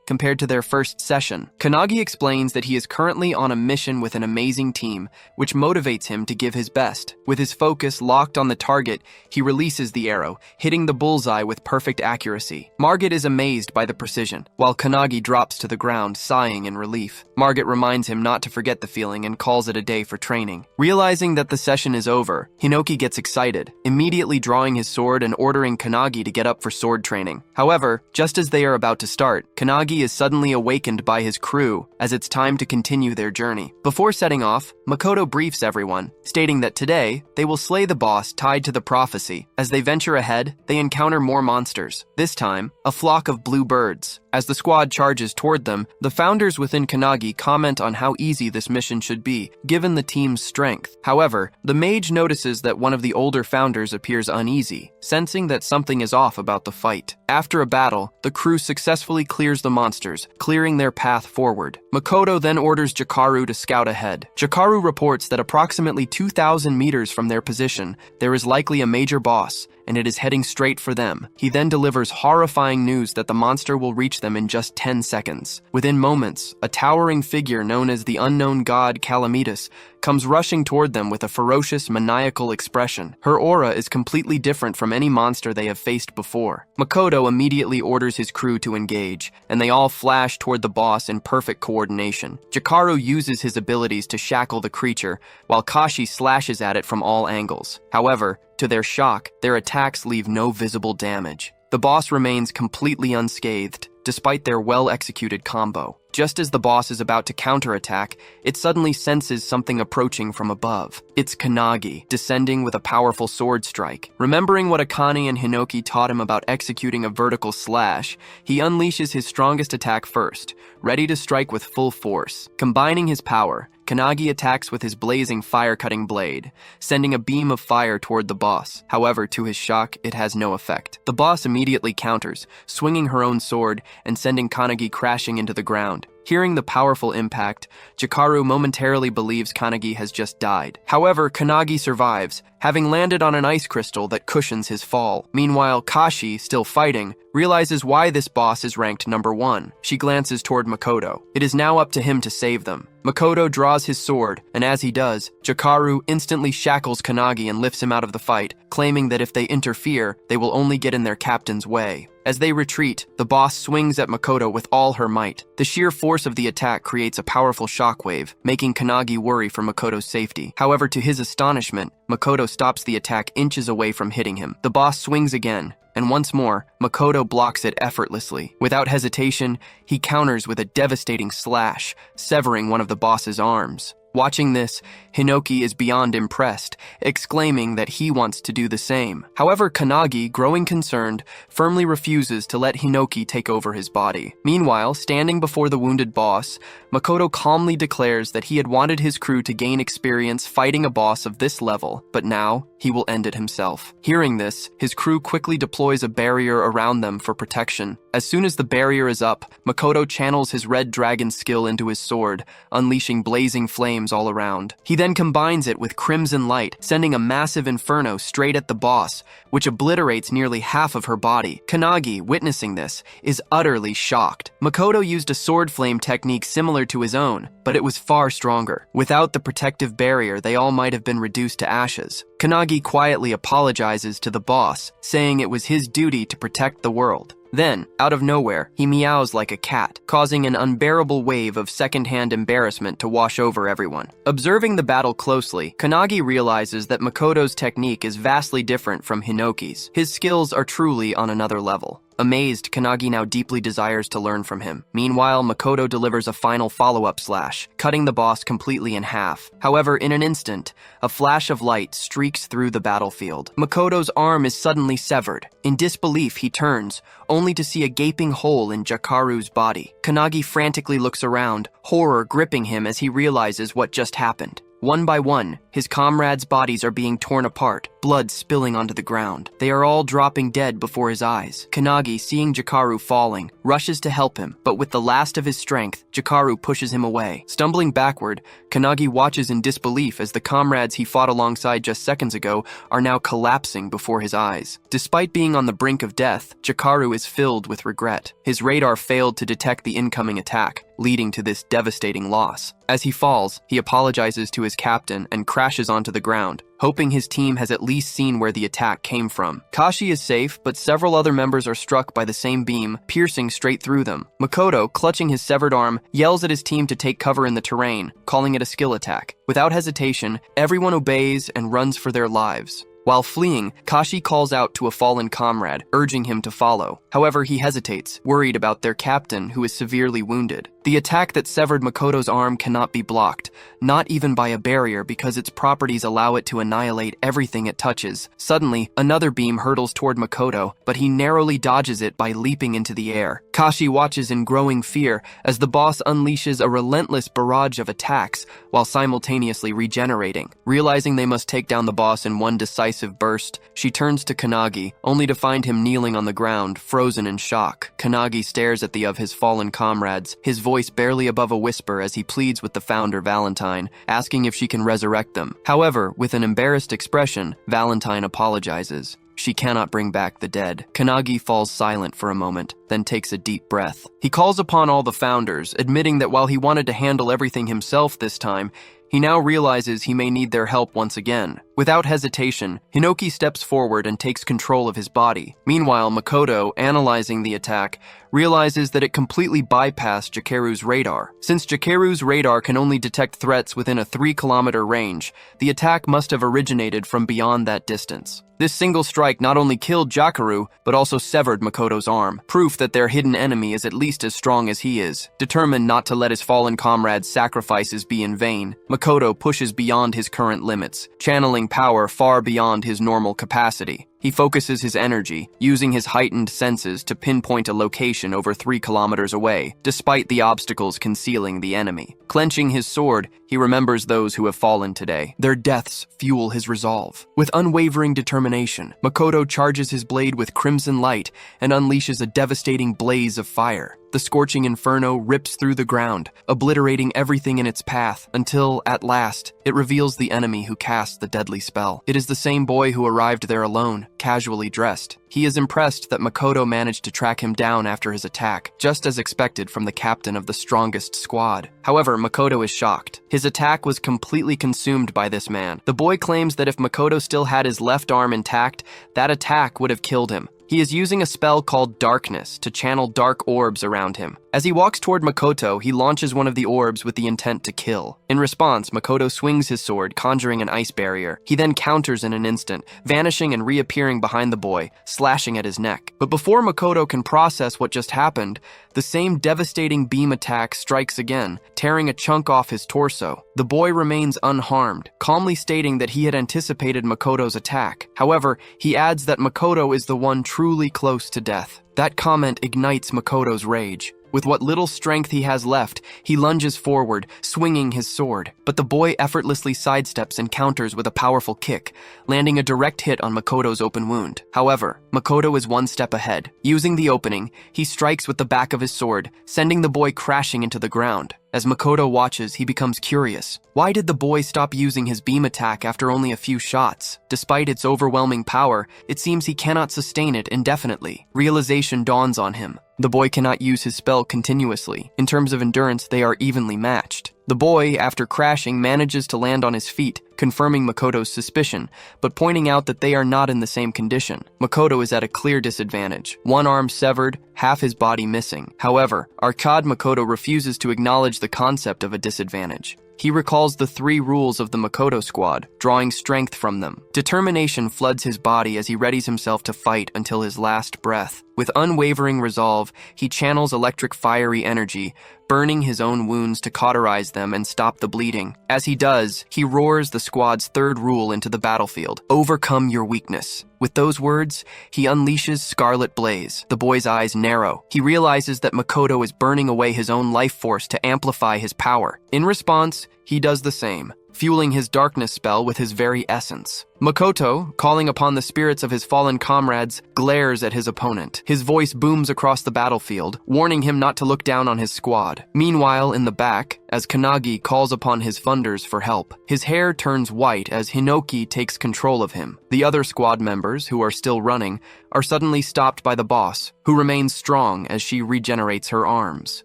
compared to their first session. Kannagi explains that he is currently on a mission with an amazing team, which motivates him to give his best. With his focus locked on the target, he releases the arrow, hitting the bullseye with perfect accuracy. Margit is amazed by the precision, while Kannagi drops to the ground, sighing in relief. Margit reminds him not to forget the feeling and calls it a day for training. Realizing that the session is over, Hinoki gets excited, immediately drawing his sword and ordering Kannagi to get up for sword training. However, just as they are about to start, Kannagi is suddenly awakened by his crew, as it's time to continue their journey. Before setting off, Makoto briefs everyone, stating that today, they will slay the boss tied to the prophecy. As they venture ahead, they encounter more monsters, this time, a flock of blue birds. As the squad charges toward them, the founders within Kannagi comment on how easy this mission should be, given the team's strength. However, the mage notices that one of the older founders appears uneasy, sensing that something is off about the fight. After a battle, the crew successfully clears the monsters, clearing their path forward. Makoto then orders Jakaru to scout ahead. Jakaru reports that approximately 2,000 meters from their position, there is likely a major boss, and it is heading straight for them. He then delivers horrifying news that the monster will reach them in just 10 seconds. Within moments, a towering figure known as the unknown god Calamitas comes rushing toward them with a ferocious, maniacal expression. Her aura is completely different from any monster they have faced before. Makoto immediately orders his crew to engage, and they all flash toward the boss in perfect coordination. Jakaru uses his abilities to shackle the creature, while Kashi slashes at it from all angles. However, to their shock, their attacks leave no visible damage. The boss remains completely unscathed. despite their well-executed combo. Just as the boss is about to counterattack, it suddenly senses something approaching from above. It's Kannagi, descending with a powerful sword strike. Remembering what Akane and Hinoki taught him about executing a vertical slash, he unleashes his strongest attack first, ready to strike with full force. Combining his power, Kannagi attacks with his blazing fire-cutting blade, sending a beam of fire toward the boss. However, to his shock, it has no effect. The boss immediately counters, swinging her own sword and sending Kannagi crashing into the ground. Hearing the powerful impact, Jikaru momentarily believes Kannagi has just died. However, Kannagi survives, having landed on an ice crystal that cushions his fall. Meanwhile, Kashi, still fighting, realizes why this boss is ranked number 1. She glances toward Makoto. It is now up to him to save them. Makoto draws his sword, and as he does, Jikaru instantly shackles Kannagi and lifts him out of the fight, claiming that if they interfere, they will only get in their captain's way. As they retreat, the boss swings at Makoto with all her might. The sheer force of the attack creates a powerful shockwave, making Kannagi worry for Makoto's safety. However, to his astonishment, Makoto stops the attack inches away from hitting him. The boss swings again, and once more, Makoto blocks it effortlessly. Without hesitation, he counters with a devastating slash, severing one of the boss's arms. Watching this, Hinoki is beyond impressed, exclaiming that he wants to do the same. However, Kannagi, growing concerned, firmly refuses to let Hinoki take over his body. Meanwhile, standing before the wounded boss, Makoto calmly declares that he had wanted his crew to gain experience fighting a boss of this level, but now he will end it himself. Hearing this, his crew quickly deploys a barrier around them for protection. As soon as the barrier is up, Makoto channels his red dragon skill into his sword, unleashing blazing flames all around. He then combines it with crimson light, sending a massive inferno straight at the boss, which obliterates nearly half of her body. Kannagi, witnessing this, is utterly shocked. Makoto used a sword flame technique similar to his own, but it was far stronger. Without the protective barrier, they all might have been reduced to ashes. Kannagi quietly apologizes to the boss, saying it was his duty to protect the world. Then, out of nowhere, he meows like a cat, causing an unbearable wave of second-hand embarrassment to wash over everyone. Observing the battle closely, Kannagi realizes that Makoto's technique is vastly different from Hinoki's. His skills are truly on another level. Amazed, Kannagi now deeply desires to learn from him. Meanwhile, Makoto delivers a final follow-up slash, cutting the boss completely in half. However, in an instant, a flash of light streaks through the battlefield. Makoto's arm is suddenly severed. In disbelief, he turns, only to see a gaping hole in Jikaru's body. Kannagi frantically looks around, horror gripping him as he realizes what just happened. One by one, his comrades' bodies are being torn apart, blood spilling onto the ground. They are all dropping dead before his eyes. Kannagi, seeing Jikaru falling, rushes to help him, but with the last of his strength, Jikaru pushes him away. Stumbling backward, Kannagi watches in disbelief as the comrades he fought alongside just seconds ago are now collapsing before his eyes. Despite being on the brink of death, Jikaru is filled with regret. His radar failed to detect the incoming attack, leading to this devastating loss. As he falls, he apologizes to his captain and crashes onto the ground, hoping his team has at least seen where the attack came from. Kashi is safe, but several other members are struck by the same beam, piercing straight through them. Makoto, clutching his severed arm, yells at his team to take cover in the terrain, calling it a skill attack. Without hesitation, everyone obeys and runs for their lives. While fleeing, Kashi calls out to a fallen comrade, urging him to follow. However, he hesitates, worried about their captain, who is severely wounded. The attack that severed Makoto's arm cannot be blocked, not even by a barrier because its properties allow it to annihilate everything it touches. Suddenly, another beam hurtles toward Makoto, but he narrowly dodges it by leaping into the air. Kashi watches in growing fear as the boss unleashes a relentless barrage of attacks while simultaneously regenerating. Realizing they must take down the boss in one decisive burst, she turns to Kannagi, only to find him kneeling on the ground, frozen in shock. Kannagi stares at the of his fallen comrades, his voice barely above a whisper as he pleads with the founder Valentine, asking if she can resurrect them. However, with an embarrassed expression, Valentine apologizes. She cannot bring back the dead. Kannagi falls silent for a moment, then takes a deep breath. He calls upon all the founders, admitting that while he wanted to handle everything himself this time, he now realizes he may need their help once again. Without hesitation, Hinoki steps forward and takes control of his body. Meanwhile, Makoto, analyzing the attack, realizes that it completely bypassed Jikaru's radar. Since Jikaru's radar can only detect threats within a 3-kilometer range, the attack must have originated from beyond that distance. This single strike not only killed Jakaru, but also severed Makoto's arm, proof that their hidden enemy is at least as strong as he is. Determined not to let his fallen comrade's sacrifices be in vain, Makoto pushes beyond his current limits, channeling power far beyond his normal capacity. He focuses his energy, using his heightened senses to pinpoint a location over 3 kilometers away, despite the obstacles concealing the enemy. Clenching his sword, he remembers those who have fallen today. Their deaths fuel his resolve. With unwavering determination, Makoto charges his blade with crimson light and unleashes a devastating blaze of fire. The scorching inferno rips through the ground, obliterating everything in its path, until, at last, it reveals the enemy who cast the deadly spell. It is the same boy who arrived there alone, casually dressed. He is impressed that Makoto managed to track him down after his attack, just as expected from the captain of the strongest squad. However, Makoto is shocked. His attack was completely consumed by this man. The boy claims that if Makoto still had his left arm intact, that attack would have killed him. He is using a spell called Darkness to channel dark orbs around him. As he walks toward Makoto, he launches one of the orbs with the intent to kill. In response, Makoto swings his sword, conjuring an ice barrier. He then counters in an instant, vanishing and reappearing behind the boy, slashing at his neck. But before Makoto can process what just happened, the same devastating beam attack strikes again, tearing a chunk off his torso. The boy remains unharmed, calmly stating that he had anticipated Makoto's attack. However, he adds that Makoto is the one truly close to death. That comment ignites Makoto's rage. With what little strength he has left, he lunges forward, swinging his sword. But the boy effortlessly sidesteps and counters with a powerful kick, landing a direct hit on Makoto's open wound. However, Makoto is one step ahead. Using the opening, he strikes with the back of his sword, sending the boy crashing into the ground. As Makoto watches, he becomes curious. Why did the boy stop using his beam attack after only a few shots? Despite its overwhelming power, it seems he cannot sustain it indefinitely. Realization dawns on him. The boy cannot use his spell continuously. In terms of endurance, they are evenly matched. The boy, after crashing, manages to land on his feet, confirming Makoto's suspicion, but pointing out that they are not in the same condition. Makoto is at a clear disadvantage. One arm severed, half his body missing. However, Arcade Makoto refuses to acknowledge the concept of a disadvantage. He recalls the 3 rules of the Makoto squad, drawing strength from them. Determination floods his body as he readies himself to fight until his last breath. With unwavering resolve, he channels electric fiery energy, burning his own wounds to cauterize them and stop the bleeding. As he does, he roars the squad's 3rd rule into the battlefield: overcome your weakness. With those words, he unleashes Scarlet Blaze. The boy's eyes narrow. He realizes that Makoto is burning away his own life force to amplify his power. In response, he does the same, fueling his darkness spell with his very essence. Makoto, calling upon the spirits of his fallen comrades, glares at his opponent. His voice booms across the battlefield, warning him not to look down on his squad. Meanwhile, in the back, as Kanagi calls upon his funders for help, his hair turns white as Hinoki takes control of him. The other squad members, who are still running, are suddenly stopped by the boss, who remains strong as she regenerates her arms.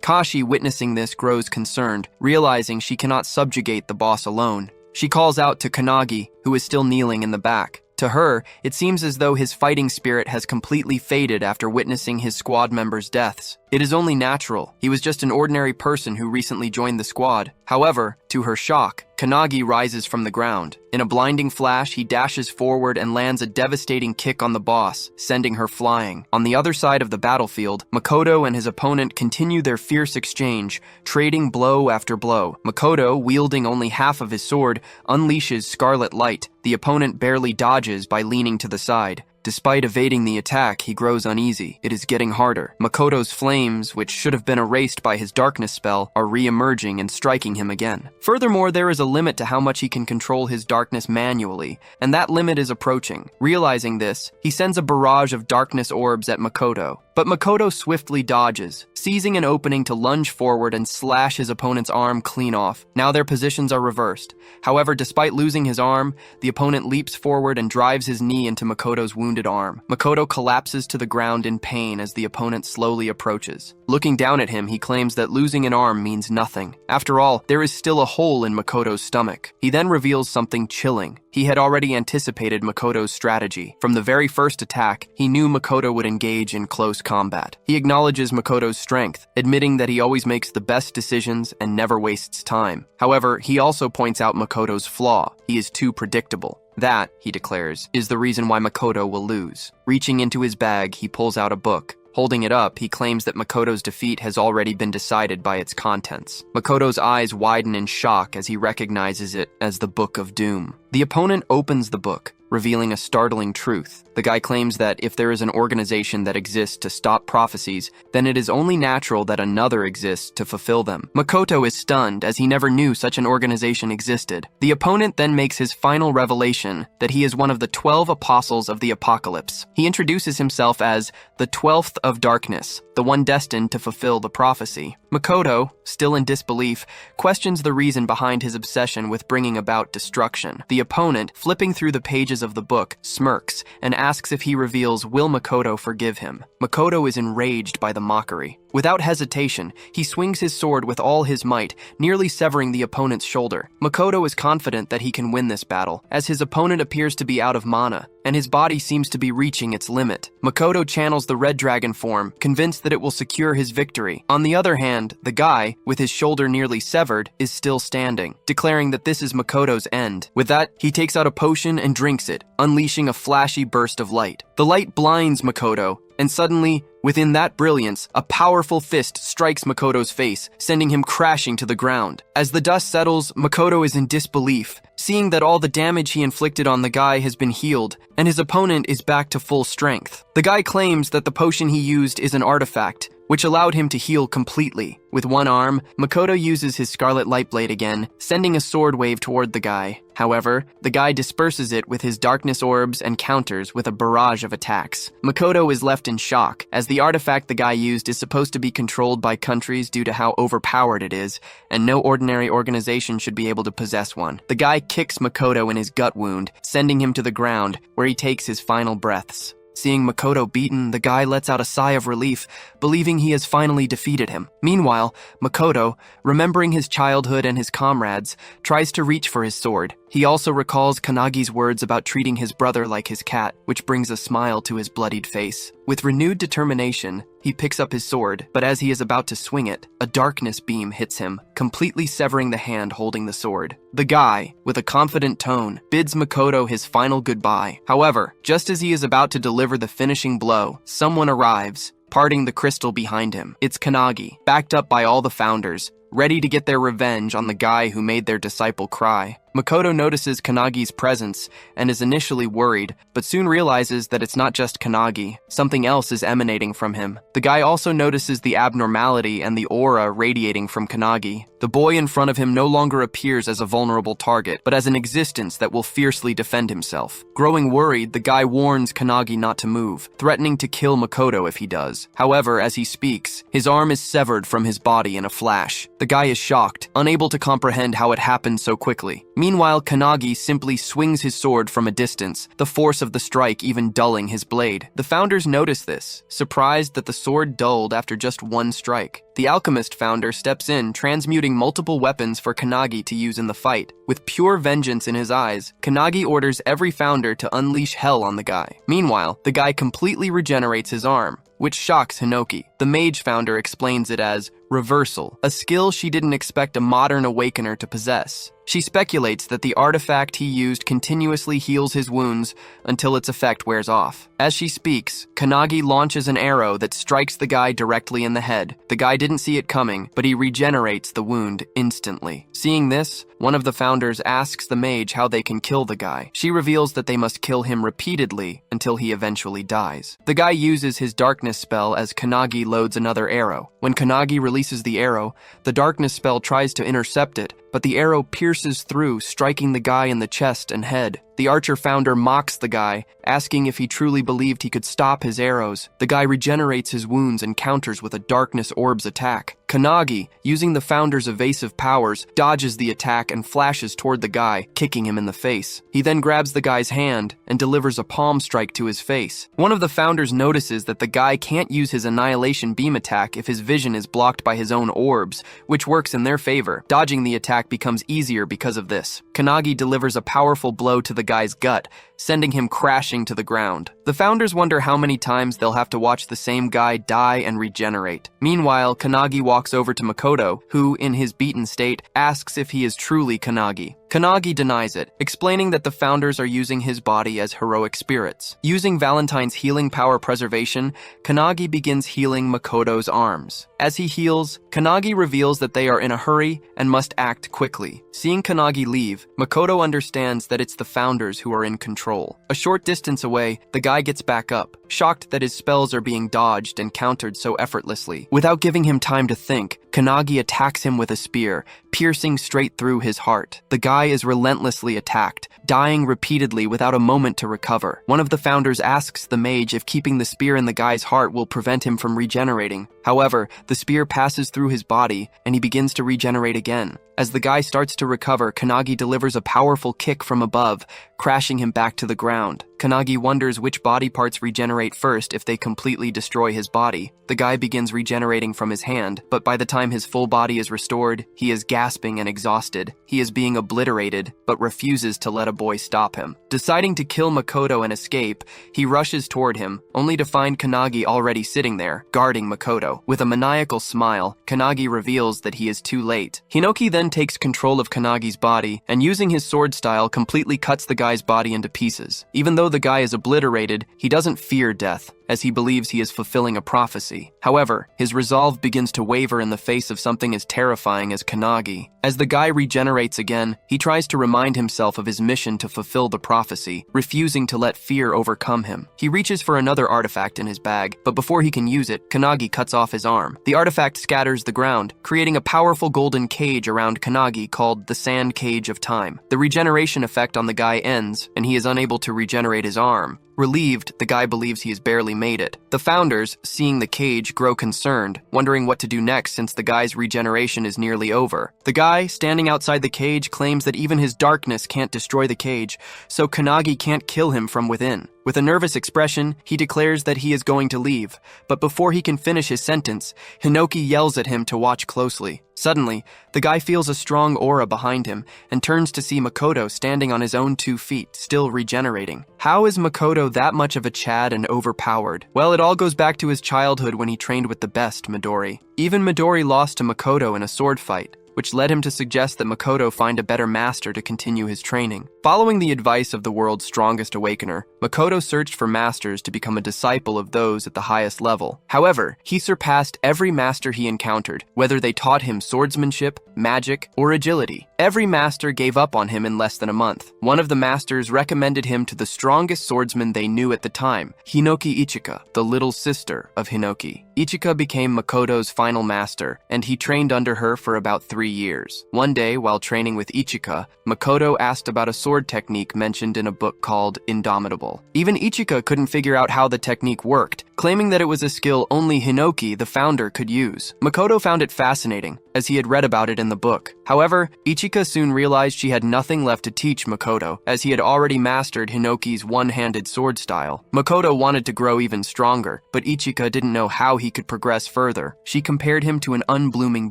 Kashi, witnessing this, grows concerned, realizing she cannot subjugate the boss alone. She calls out to Kanagi, who is still kneeling in the back. To her, it seems as though his fighting spirit has completely faded after witnessing his squad members' deaths. It is only natural. He was just an ordinary person who recently joined the squad. However, to her shock, Kanagi rises from the ground. In a blinding flash, he dashes forward and lands a devastating kick on the boss, sending her flying. On the other side of the battlefield, Makoto and his opponent continue their fierce exchange, trading blow after blow. Makoto, wielding only half of his sword, unleashes Scarlet Light. The opponent barely dodges by leaning to the side. Despite evading the attack, he grows uneasy. It is getting harder. Makoto's flames, which should have been erased by his darkness spell, are re-emerging and striking him again. Furthermore, there is a limit to how much he can control his darkness manually, and that limit is approaching. Realizing this, he sends a barrage of darkness orbs at Makoto. But Makoto swiftly dodges, seizing an opening to lunge forward and slash his opponent's arm clean off. Now their positions are reversed. However, despite losing his arm, the opponent leaps forward and drives his knee into Makoto's wounded arm. Makoto collapses to the ground in pain as the opponent slowly approaches. Looking down at him, he claims that losing an arm means nothing. After all, there is still a hole in Makoto's stomach. He then reveals something chilling. He had already anticipated Makoto's strategy. From the very first attack, he knew Makoto would engage in close combat. He acknowledges Makoto's strength, admitting that he always makes the best decisions and never wastes time. However, he also points out Makoto's flaw. He is too predictable. That, he declares, is the reason why Makoto will lose. Reaching into his bag, he pulls out a book. Holding it up, he claims that Makoto's defeat has already been decided by its contents. Makoto's eyes widen in shock as he recognizes it as the Book of Doom. The opponent opens the book, revealing a startling truth. The guy claims that if there is an organization that exists to stop prophecies, then it is only natural that another exists to fulfill them. Makoto is stunned as he never knew such an organization existed. The opponent then makes his final revelation that he is one of the 12 apostles of the apocalypse. He introduces himself as the 12th of darkness, the one destined to fulfill the prophecy. Makoto, still in disbelief, questions the reason behind his obsession with bringing about destruction. The opponent, flipping through the pages of the book, smirks and asks if he reveals will Makoto forgive him. Makoto is enraged by the mockery. Without hesitation, he swings his sword with all his might, nearly severing the opponent's shoulder. Makoto is confident that he can win this battle, as his opponent appears to be out of mana, and his body seems to be reaching its limit. Makoto channels the red dragon form, convinced that it will secure his victory. On the other hand, the guy, with his shoulder nearly severed, is still standing, declaring that this is Makoto's end. With that, he takes out a potion and drinks it, unleashing a flashy burst of light. The light blinds Makoto, and suddenly, within that brilliance, a powerful fist strikes Makoto's face, sending him crashing to the ground. As the dust settles, Makoto is in disbelief, seeing that all the damage he inflicted on the guy has been healed, and his opponent is back to full strength. The guy claims that the potion he used is an artifact, which allowed him to heal completely. With one arm, Makoto uses his Scarlet Light Blade again, sending a sword wave toward the guy. However, the guy disperses it with his darkness orbs and counters with a barrage of attacks. Makoto is left in shock, as the artifact the guy used is supposed to be controlled by countries due to how overpowered it is, and no ordinary organization should be able to possess one. The guy kicks Makoto in his gut wound, sending him to the ground, where he takes his final breaths. Seeing Makoto beaten, the guy lets out a sigh of relief, believing he has finally defeated him. Meanwhile, Makoto, remembering his childhood and his comrades, tries to reach for his sword. He also recalls Kanagi's words about treating his brother like his cat, which brings a smile to his bloodied face. With renewed determination, he picks up his sword, but as he is about to swing it, a darkness beam hits him, completely severing the hand holding the sword. The guy, with a confident tone, bids Makoto his final goodbye. However, just as he is about to deliver the finishing blow, someone arrives, parting the crystal behind him. It's Kanagi, backed up by all the founders, ready to get their revenge on the guy who made their disciple cry. Makoto notices Kanagi's presence and is initially worried, but soon realizes that it's not just Kanagi. Something else is emanating from him. The guy also notices the abnormality and the aura radiating from Kanagi. The boy in front of him no longer appears as a vulnerable target, but as an existence that will fiercely defend himself. Growing worried, the guy warns Kanagi not to move, threatening to kill Makoto if he does. However, as he speaks, his arm is severed from his body in a flash. The guy is shocked, unable to comprehend how it happened so quickly. Meanwhile, Kanagi simply swings his sword from a distance, the force of the strike even dulling his blade. The founders notice this, surprised that the sword dulled after just one strike. The Alchemist founder steps in, transmuting multiple weapons for Kanagi to use in the fight. With pure vengeance in his eyes, Kanagi orders every founder to unleash hell on the guy. Meanwhile, the guy completely regenerates his arm, which shocks Hinoki. The mage founder explains it as reversal, a skill she didn't expect a modern awakener to possess. She speculates that the artifact he used continuously heals his wounds until its effect wears off. As she speaks, Kanagi launches an arrow that strikes the guy directly in the head. The guy didn't see it coming, but he regenerates the wound instantly. Seeing this, one of the founders asks the mage how they can kill the guy. She reveals that they must kill him repeatedly until he eventually dies. The guy uses his darkness spell as Kanagi loads another arrow. When Kanagi releases the arrow, the darkness spell tries to intercept it, but the arrow pierces through, striking the guy in the chest and head. The archer founder mocks the guy, asking if he truly believed he could stop his arrows. The guy regenerates his wounds and counters with a darkness orb's attack. Kanagi, using the founder's evasive powers, dodges the attack and flashes toward the guy, kicking him in the face. He then grabs the guy's hand and delivers a palm strike to his face. One of the founders notices that the guy can't use his annihilation beam attack if his vision is blocked by his own orbs, which works in their favor. Dodging the attack becomes easier because of this. Kanagi delivers a powerful blow to the guy's gut, sending him crashing to the ground. The founders wonder how many times they'll have to watch the same guy die and regenerate. Meanwhile, Kanagi walks over to Makoto, who, in his beaten state, asks if he is truly Kanagi. Kanagi denies it, explaining that the founders are using his body as heroic spirits. Using Valentine's healing power preservation, Kanagi begins healing Makoto's arms. As he heals, Kanagi reveals that they are in a hurry and must act quickly. Seeing Kanagi leave, Makoto understands that it's the founders who are in control. A short distance away, the guy gets back up, shocked that his spells are being dodged and countered so effortlessly. Without giving him time to think, Kanagi attacks him with a spear, piercing straight through his heart. The guy is relentlessly attacked, dying repeatedly without a moment to recover. One of the founders asks the mage if keeping the spear in the guy's heart will prevent him from regenerating. However, the spear passes through his body, and he begins to regenerate again. As the guy starts to recover, Kanagi delivers a powerful kick from above, crashing him back to the ground. Kanagi wonders which body parts regenerate first if they completely destroy his body. The guy begins regenerating from his hand, but by the time his full body is restored, he is gasping and exhausted. He is being obliterated, but refuses to let a boy stop him. Deciding to kill Makoto and escape, he rushes toward him, only to find Kanagi already sitting there, guarding Makoto. With a maniacal smile, Kanagi reveals that he is too late. Hinoki then takes control of Kanagi's body, and using his sword style completely cuts the guy's body into pieces. Even though the guy is obliterated, he doesn't fear death, as he believes he is fulfilling a prophecy. However, his resolve begins to waver in the face of something as terrifying as Kanagi. As the guy regenerates again, he tries to remind himself of his mission to fulfill the prophecy, refusing to let fear overcome him. He reaches for another artifact in his bag, but before he can use it, Kanagi cuts off his arm. The artifact scatters the ground, creating a powerful golden cage around Kanagi called the Sand Cage of Time. The regeneration effect on the guy ends, and he is unable to regenerate his arm. Relieved, the guy believes he has barely made it. The founders, seeing the cage, grow concerned, wondering what to do next since the guy's regeneration is nearly over. The guy, standing outside the cage, claims that even his darkness can't destroy the cage, so Kanagi can't kill him from within. With a nervous expression, he declares that he is going to leave, but before he can finish his sentence, Hinoki yells at him to watch closely. Suddenly, the guy feels a strong aura behind him and turns to see Makoto standing on his own 2 feet, still regenerating. How is Makoto that much of a Chad and overpowered? Well, it all goes back to his childhood when he trained with the best Midori. Even Midori lost to Makoto in a sword fight, which led him to suggest that Makoto find a better master to continue his training. Following the advice of the world's strongest awakener, Makoto searched for masters to become a disciple of those at the highest level. However, he surpassed every master he encountered, whether they taught him swordsmanship, magic, or agility. Every master gave up on him in less than a month. One of the masters recommended him to the strongest swordsman they knew at the time, Hinoki Ichika, the little sister of Hinoki. Ichika became Makoto's final master, and he trained under her for about 3 years. One day, while training with Ichika, Makoto asked about a sword technique mentioned in a book called Indomitable. Even Ichika couldn't figure out how the technique worked, claiming that it was a skill only Hinoki, the founder, could use. Makoto found it fascinating, as he had read about it in the book. However, Ichika soon realized she had nothing left to teach Makoto, as he had already mastered Hinoki's one-handed sword style. Makoto wanted to grow even stronger, but Ichika didn't know how he could progress further. She compared him to an unblooming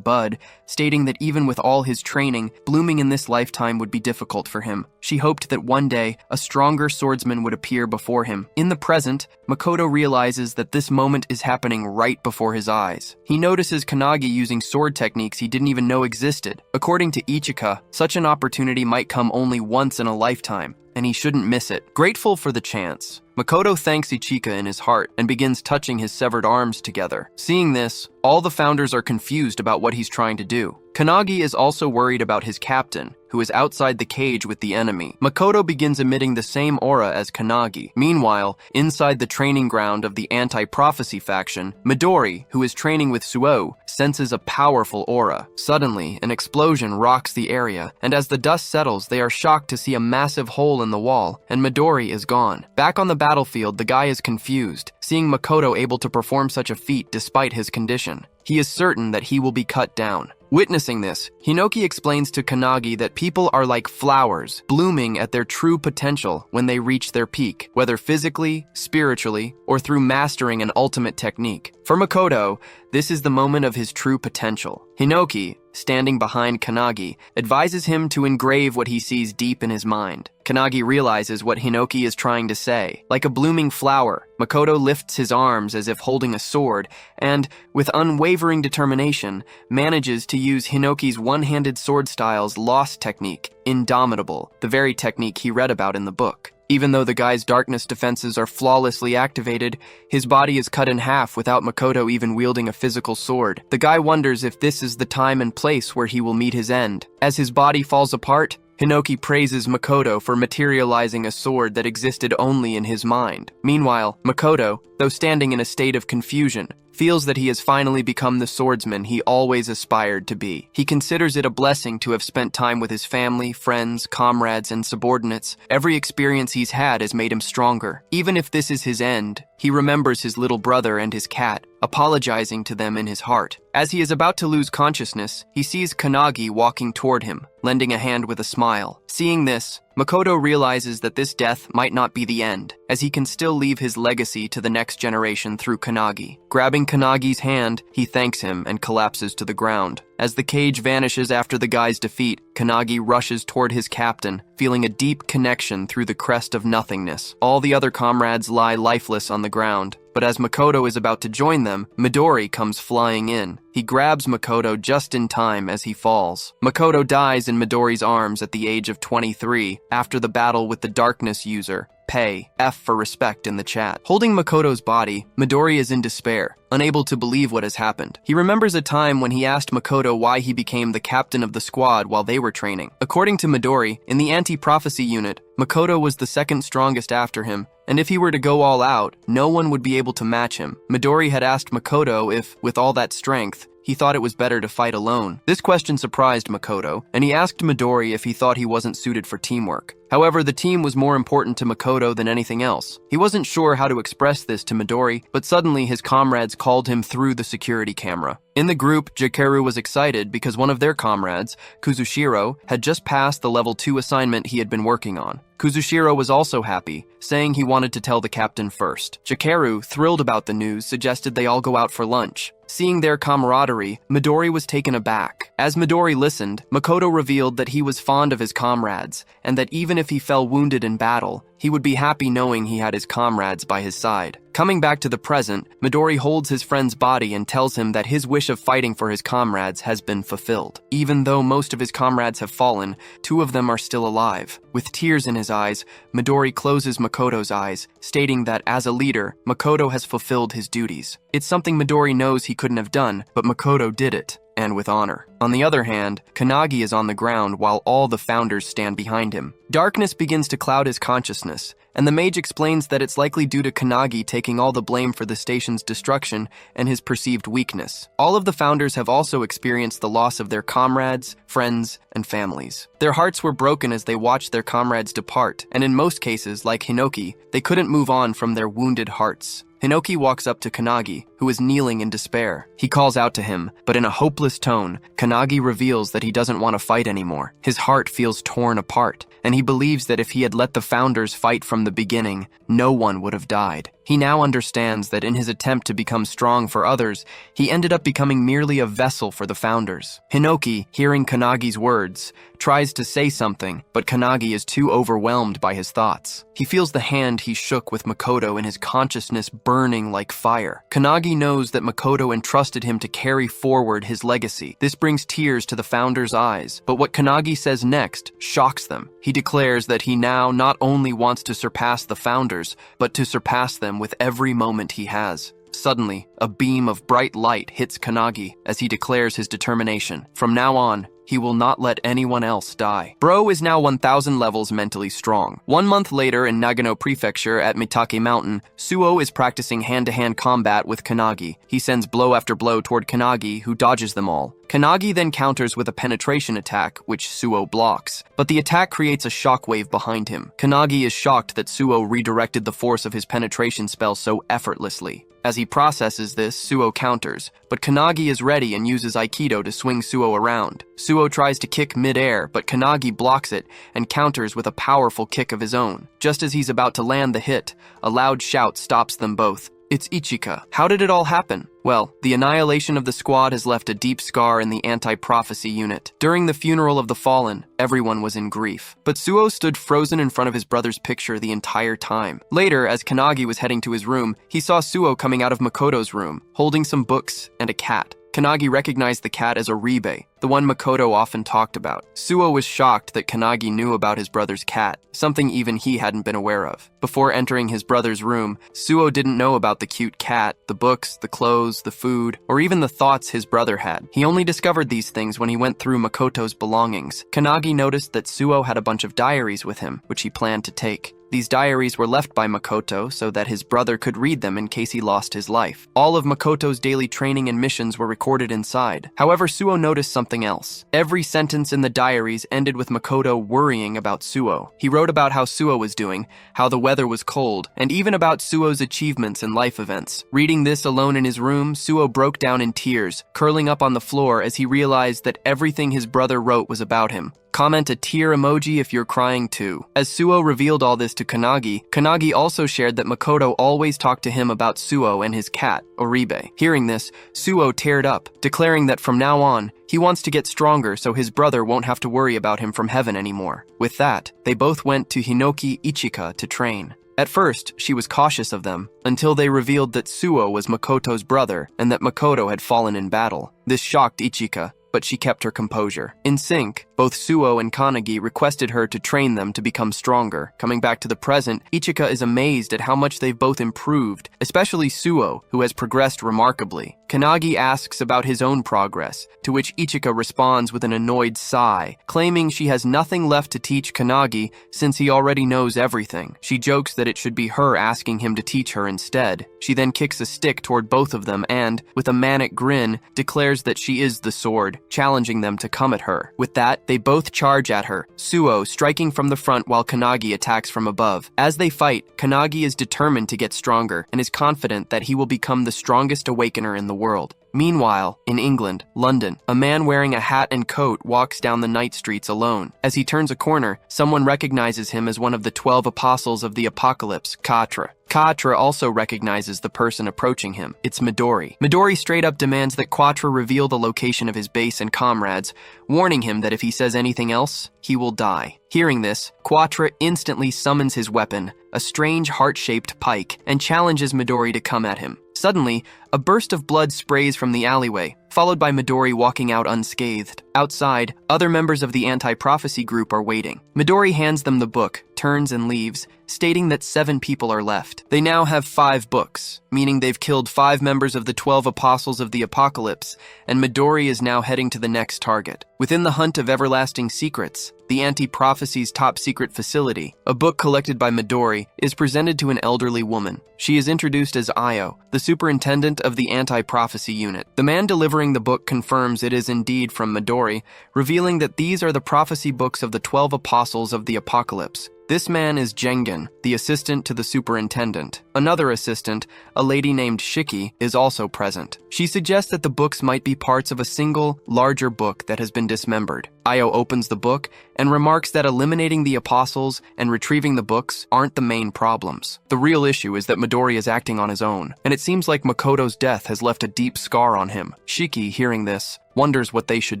bud, stating that even with all his training, blooming in this lifetime would be difficult for him. She hoped that one day, a stronger swordsman would appear before him. In the present, Makoto realizes that this moment is happening right before his eyes. He notices Kanagi using sword techniques he didn't even know existed. According to Ichika, such an opportunity might come only once in a lifetime, and he shouldn't miss it. Grateful for the chance, Makoto thanks Ichika in his heart and begins touching his severed arms together. Seeing this, all the founders are confused about what he's trying to do. Kanagi is also worried about his captain, who is outside the cage with the enemy. Makoto begins emitting the same aura as Kanagi. Meanwhile, inside the training ground of the anti-prophecy faction, Midori, who is training with Suo, senses a powerful aura. Suddenly, an explosion rocks the area, and as the dust settles, they are shocked to see a massive hole in the wall, and Midori is gone. Back on the battlefield, the guy is confused, seeing Makoto able to perform such a feat despite his condition. He is certain that he will be cut down. Witnessing this, Hinoki explains to Kanagi that people are like flowers, blooming at their true potential when they reach their peak, whether physically, spiritually, or through mastering an ultimate technique. For Makoto, this is the moment of his true potential. Hinoki, standing behind Kanagi, advises him to engrave what he sees deep in his mind. Kanagi realizes what Hinoki is trying to say. Like a blooming flower, Makoto lifts his arms as if holding a sword and, with unwavering determination, manages to use Hinoki's one-handed sword style's lost technique, indomitable, the very technique he read about in the book. Even though the guy's darkness defenses are flawlessly activated, his body is cut in half without Makoto even wielding a physical sword. The guy wonders if this is the time and place where he will meet his end. As his body falls apart, Hinoki praises Makoto for materializing a sword that existed only in his mind. Meanwhile, Makoto, though standing in a state of confusion, feels that he has finally become the swordsman he always aspired to be. He considers it a blessing to have spent time with his family, friends, comrades, and subordinates. Every experience he's had has made him stronger. Even if this is his end, he remembers his little brother and his cat, apologizing to them in his heart. As he is about to lose consciousness, he sees Kanagi walking toward him, lending a hand with a smile. Seeing this, Makoto realizes that this death might not be the end, as he can still leave his legacy to the next generation through Kanagi. Grabbing Kanagi's hand, he thanks him and collapses to the ground. As the cage vanishes after the guy's defeat, Kanagi rushes toward his captain, feeling a deep connection through the crest of nothingness. All the other comrades lie lifeless on the ground, but as Makoto is about to join them, Midori comes flying in. He grabs Makoto just in time as he falls. Makoto dies in Midori's arms at the age of 23 after the battle with the darkness user. Pay, F for respect in the chat. Holding Makoto's body, Midori is in despair, unable to believe what has happened. He remembers a time when he asked Makoto why he became the captain of the squad while they were training. According to Midori, in the anti-prophecy unit, Makoto was the second strongest after him, and if he were to go all out, no one would be able to match him. Midori had asked Makoto if, with all that strength, he thought it was better to fight alone. This question surprised Makoto, and he asked Midori if he thought he wasn't suited for teamwork. However, the team was more important to Makoto than anything else. He wasn't sure how to express this to Midori, but suddenly his comrades called him through the security camera. In the group, Jakeru was excited because one of their comrades, Kuzushiro, had just passed the level 2 assignment he had been working on. Kuzushiro was also happy, saying he wanted to tell the captain first. Jakeru, thrilled about the news, suggested they all go out for lunch. Seeing their camaraderie, Midori was taken aback. As Midori listened, Makoto revealed that he was fond of his comrades, and that even if he fell wounded in battle, he would be happy knowing he had his comrades by his side. Coming back to the present, Midori holds his friend's body and tells him that his wish of fighting for his comrades has been fulfilled. Even though most of his comrades have fallen, 2 of them are still alive. With tears in his eyes, Midori closes Makoto's eyes, stating that as a leader, Makoto has fulfilled his duties. It's something Midori knows he couldn't have done, but Makoto did it, and with honor. On the other hand, Kanagi is on the ground while all the founders stand behind him. Darkness begins to cloud his consciousness, and the mage explains that it's likely due to Kanagi taking all the blame for the station's destruction and his perceived weakness. All of the founders have also experienced the loss of their comrades, friends, and families. Their hearts were broken as they watched their comrades depart, and in most cases, like Hinoki, they couldn't move on from their wounded hearts. Hinoki walks up to Kanagi, who is kneeling in despair. He calls out to him, but in a hopeless tone, Kanagi reveals that he doesn't want to fight anymore. His heart feels torn apart, and he believes that if he had let the founders fight from the beginning, no one would have died. He now understands that in his attempt to become strong for others, he ended up becoming merely a vessel for the founders. Hinoki, hearing Kanagi's words, tries to say something, but Kanagi is too overwhelmed by his thoughts. He feels the hand he shook with Makoto in his consciousness burning like fire. Kanagi knows that Makoto entrusted him to carry forward his legacy. This brings tears to the founders' eyes, but what Kanagi says next shocks them. He declares that he now not only wants to surpass the founders, but to surpass them with every moment he has. Suddenly, a beam of bright light hits Kanagi as he declares his determination. From now on, he will not let anyone else die. Bro is now 1,000 levels mentally strong. 1 month later in Nagano Prefecture at Mitake Mountain, Suo is practicing hand-to-hand combat with Kanagi. He sends blow after blow toward Kanagi, who dodges them all. Kanagi then counters with a penetration attack, which Suo blocks, but the attack creates a shockwave behind him. Kanagi is shocked that Suo redirected the force of his penetration spell so effortlessly. As he processes this, Suo counters, but Kanagi is ready and uses Aikido to swing Suo around. Suo tries to kick mid-air, but Kanagi blocks it and counters with a powerful kick of his own. Just as he's about to land the hit, a loud shout stops them both. It's Ichika. How did it all happen? Well, the annihilation of the squad has left a deep scar in the anti-prophecy unit. During the funeral of the fallen, everyone was in grief. But Suo stood frozen in front of his brother's picture the entire time. Later, as Kanagi was heading to his room, he saw Suo coming out of Makoto's room, holding some books and a cat. Kanagi recognized the cat as Oribe, the one Makoto often talked about. Suo was shocked that Kanagi knew about his brother's cat, something even he hadn't been aware of. Before entering his brother's room, Suo didn't know about the cute cat, the books, the clothes, the food, or even the thoughts his brother had. He only discovered these things when he went through Makoto's belongings. Kanagi noticed that Suo had a bunch of diaries with him, which he planned to take. These diaries were left by Makoto so that his brother could read them in case he lost his life. All of Makoto's daily training and missions were recorded inside. However, Suo noticed something else. Every sentence in the diaries ended with Makoto worrying about Suo. He wrote about how Suo was doing, how the weather was cold, and even about Suo's achievements and life events. Reading this alone in his room, Suo broke down in tears, curling up on the floor as he realized that everything his brother wrote was about him. Comment a tear emoji if you're crying too. As Suo revealed all this to Kanagi, Kanagi also shared that Makoto always talked to him about Suo and his cat, Oribe. Hearing this, Suo teared up, declaring that from now on, he wants to get stronger so his brother won't have to worry about him from heaven anymore. With that, they both went to Hinoki Ichika to train. At first, she was cautious of them, until they revealed that Suo was Makoto's brother and that Makoto had fallen in battle. This shocked Ichika, but she kept her composure. In sync, both Suo and Kanagi requested her to train them to become stronger. Coming back to the present, Ichika is amazed at how much they've both improved, especially Suo, who has progressed remarkably. Kanagi asks about his own progress, to which Ichika responds with an annoyed sigh, claiming she has nothing left to teach Kanagi since he already knows everything. She jokes that it should be her asking him to teach her instead. She then kicks a stick toward both of them and, with a manic grin, declares that she is the sword, challenging them to come at her. With that, they both charge at her, Suo striking from the front while Kanagi attacks from above. As they fight, Kanagi is determined to get stronger and is confident that he will become the strongest awakener in the world. Meanwhile, in England, London, a man wearing a hat and coat walks down the night streets alone. As he turns a corner, someone recognizes him as one of the 12 apostles of the apocalypse, Katra. Katra also recognizes the person approaching him. It's Midori. Midori straight up demands that Quatra reveal the location of his base and comrades, warning him that if he says anything else, he will die. Hearing this, Quatra instantly summons his weapon, a strange heart-shaped pike, and challenges Midori to come at him. Suddenly, a burst of blood sprays from the alleyway, followed by Midori walking out unscathed. Outside, other members of the anti-prophecy group are waiting. Midori hands them the book, turns and leaves, stating that 7 people are left. They now have 5 books, meaning they've killed 5 members of the 12 apostles of the apocalypse, and Midori is now heading to the next target. Within the hunt of everlasting secrets, the anti-prophecy's top secret facility, a book collected by Midori, is presented to an elderly woman. She is introduced as Io, the superintendent of the anti-prophecy unit. The man delivering the book confirms it is indeed from Midori, revealing that these are the prophecy books of the 12 apostles of the apocalypse. This man is Jengen, the assistant to the superintendent. Another assistant, a lady named Shiki, is also present. She suggests that the books might be parts of a single, larger book that has been dismembered. Io opens the book and remarks that eliminating the apostles and retrieving the books aren't the main problems. The real issue is that Midori is acting on his own, and it seems like Makoto's death has left a deep scar on him. Shiki, hearing this, wonders what they should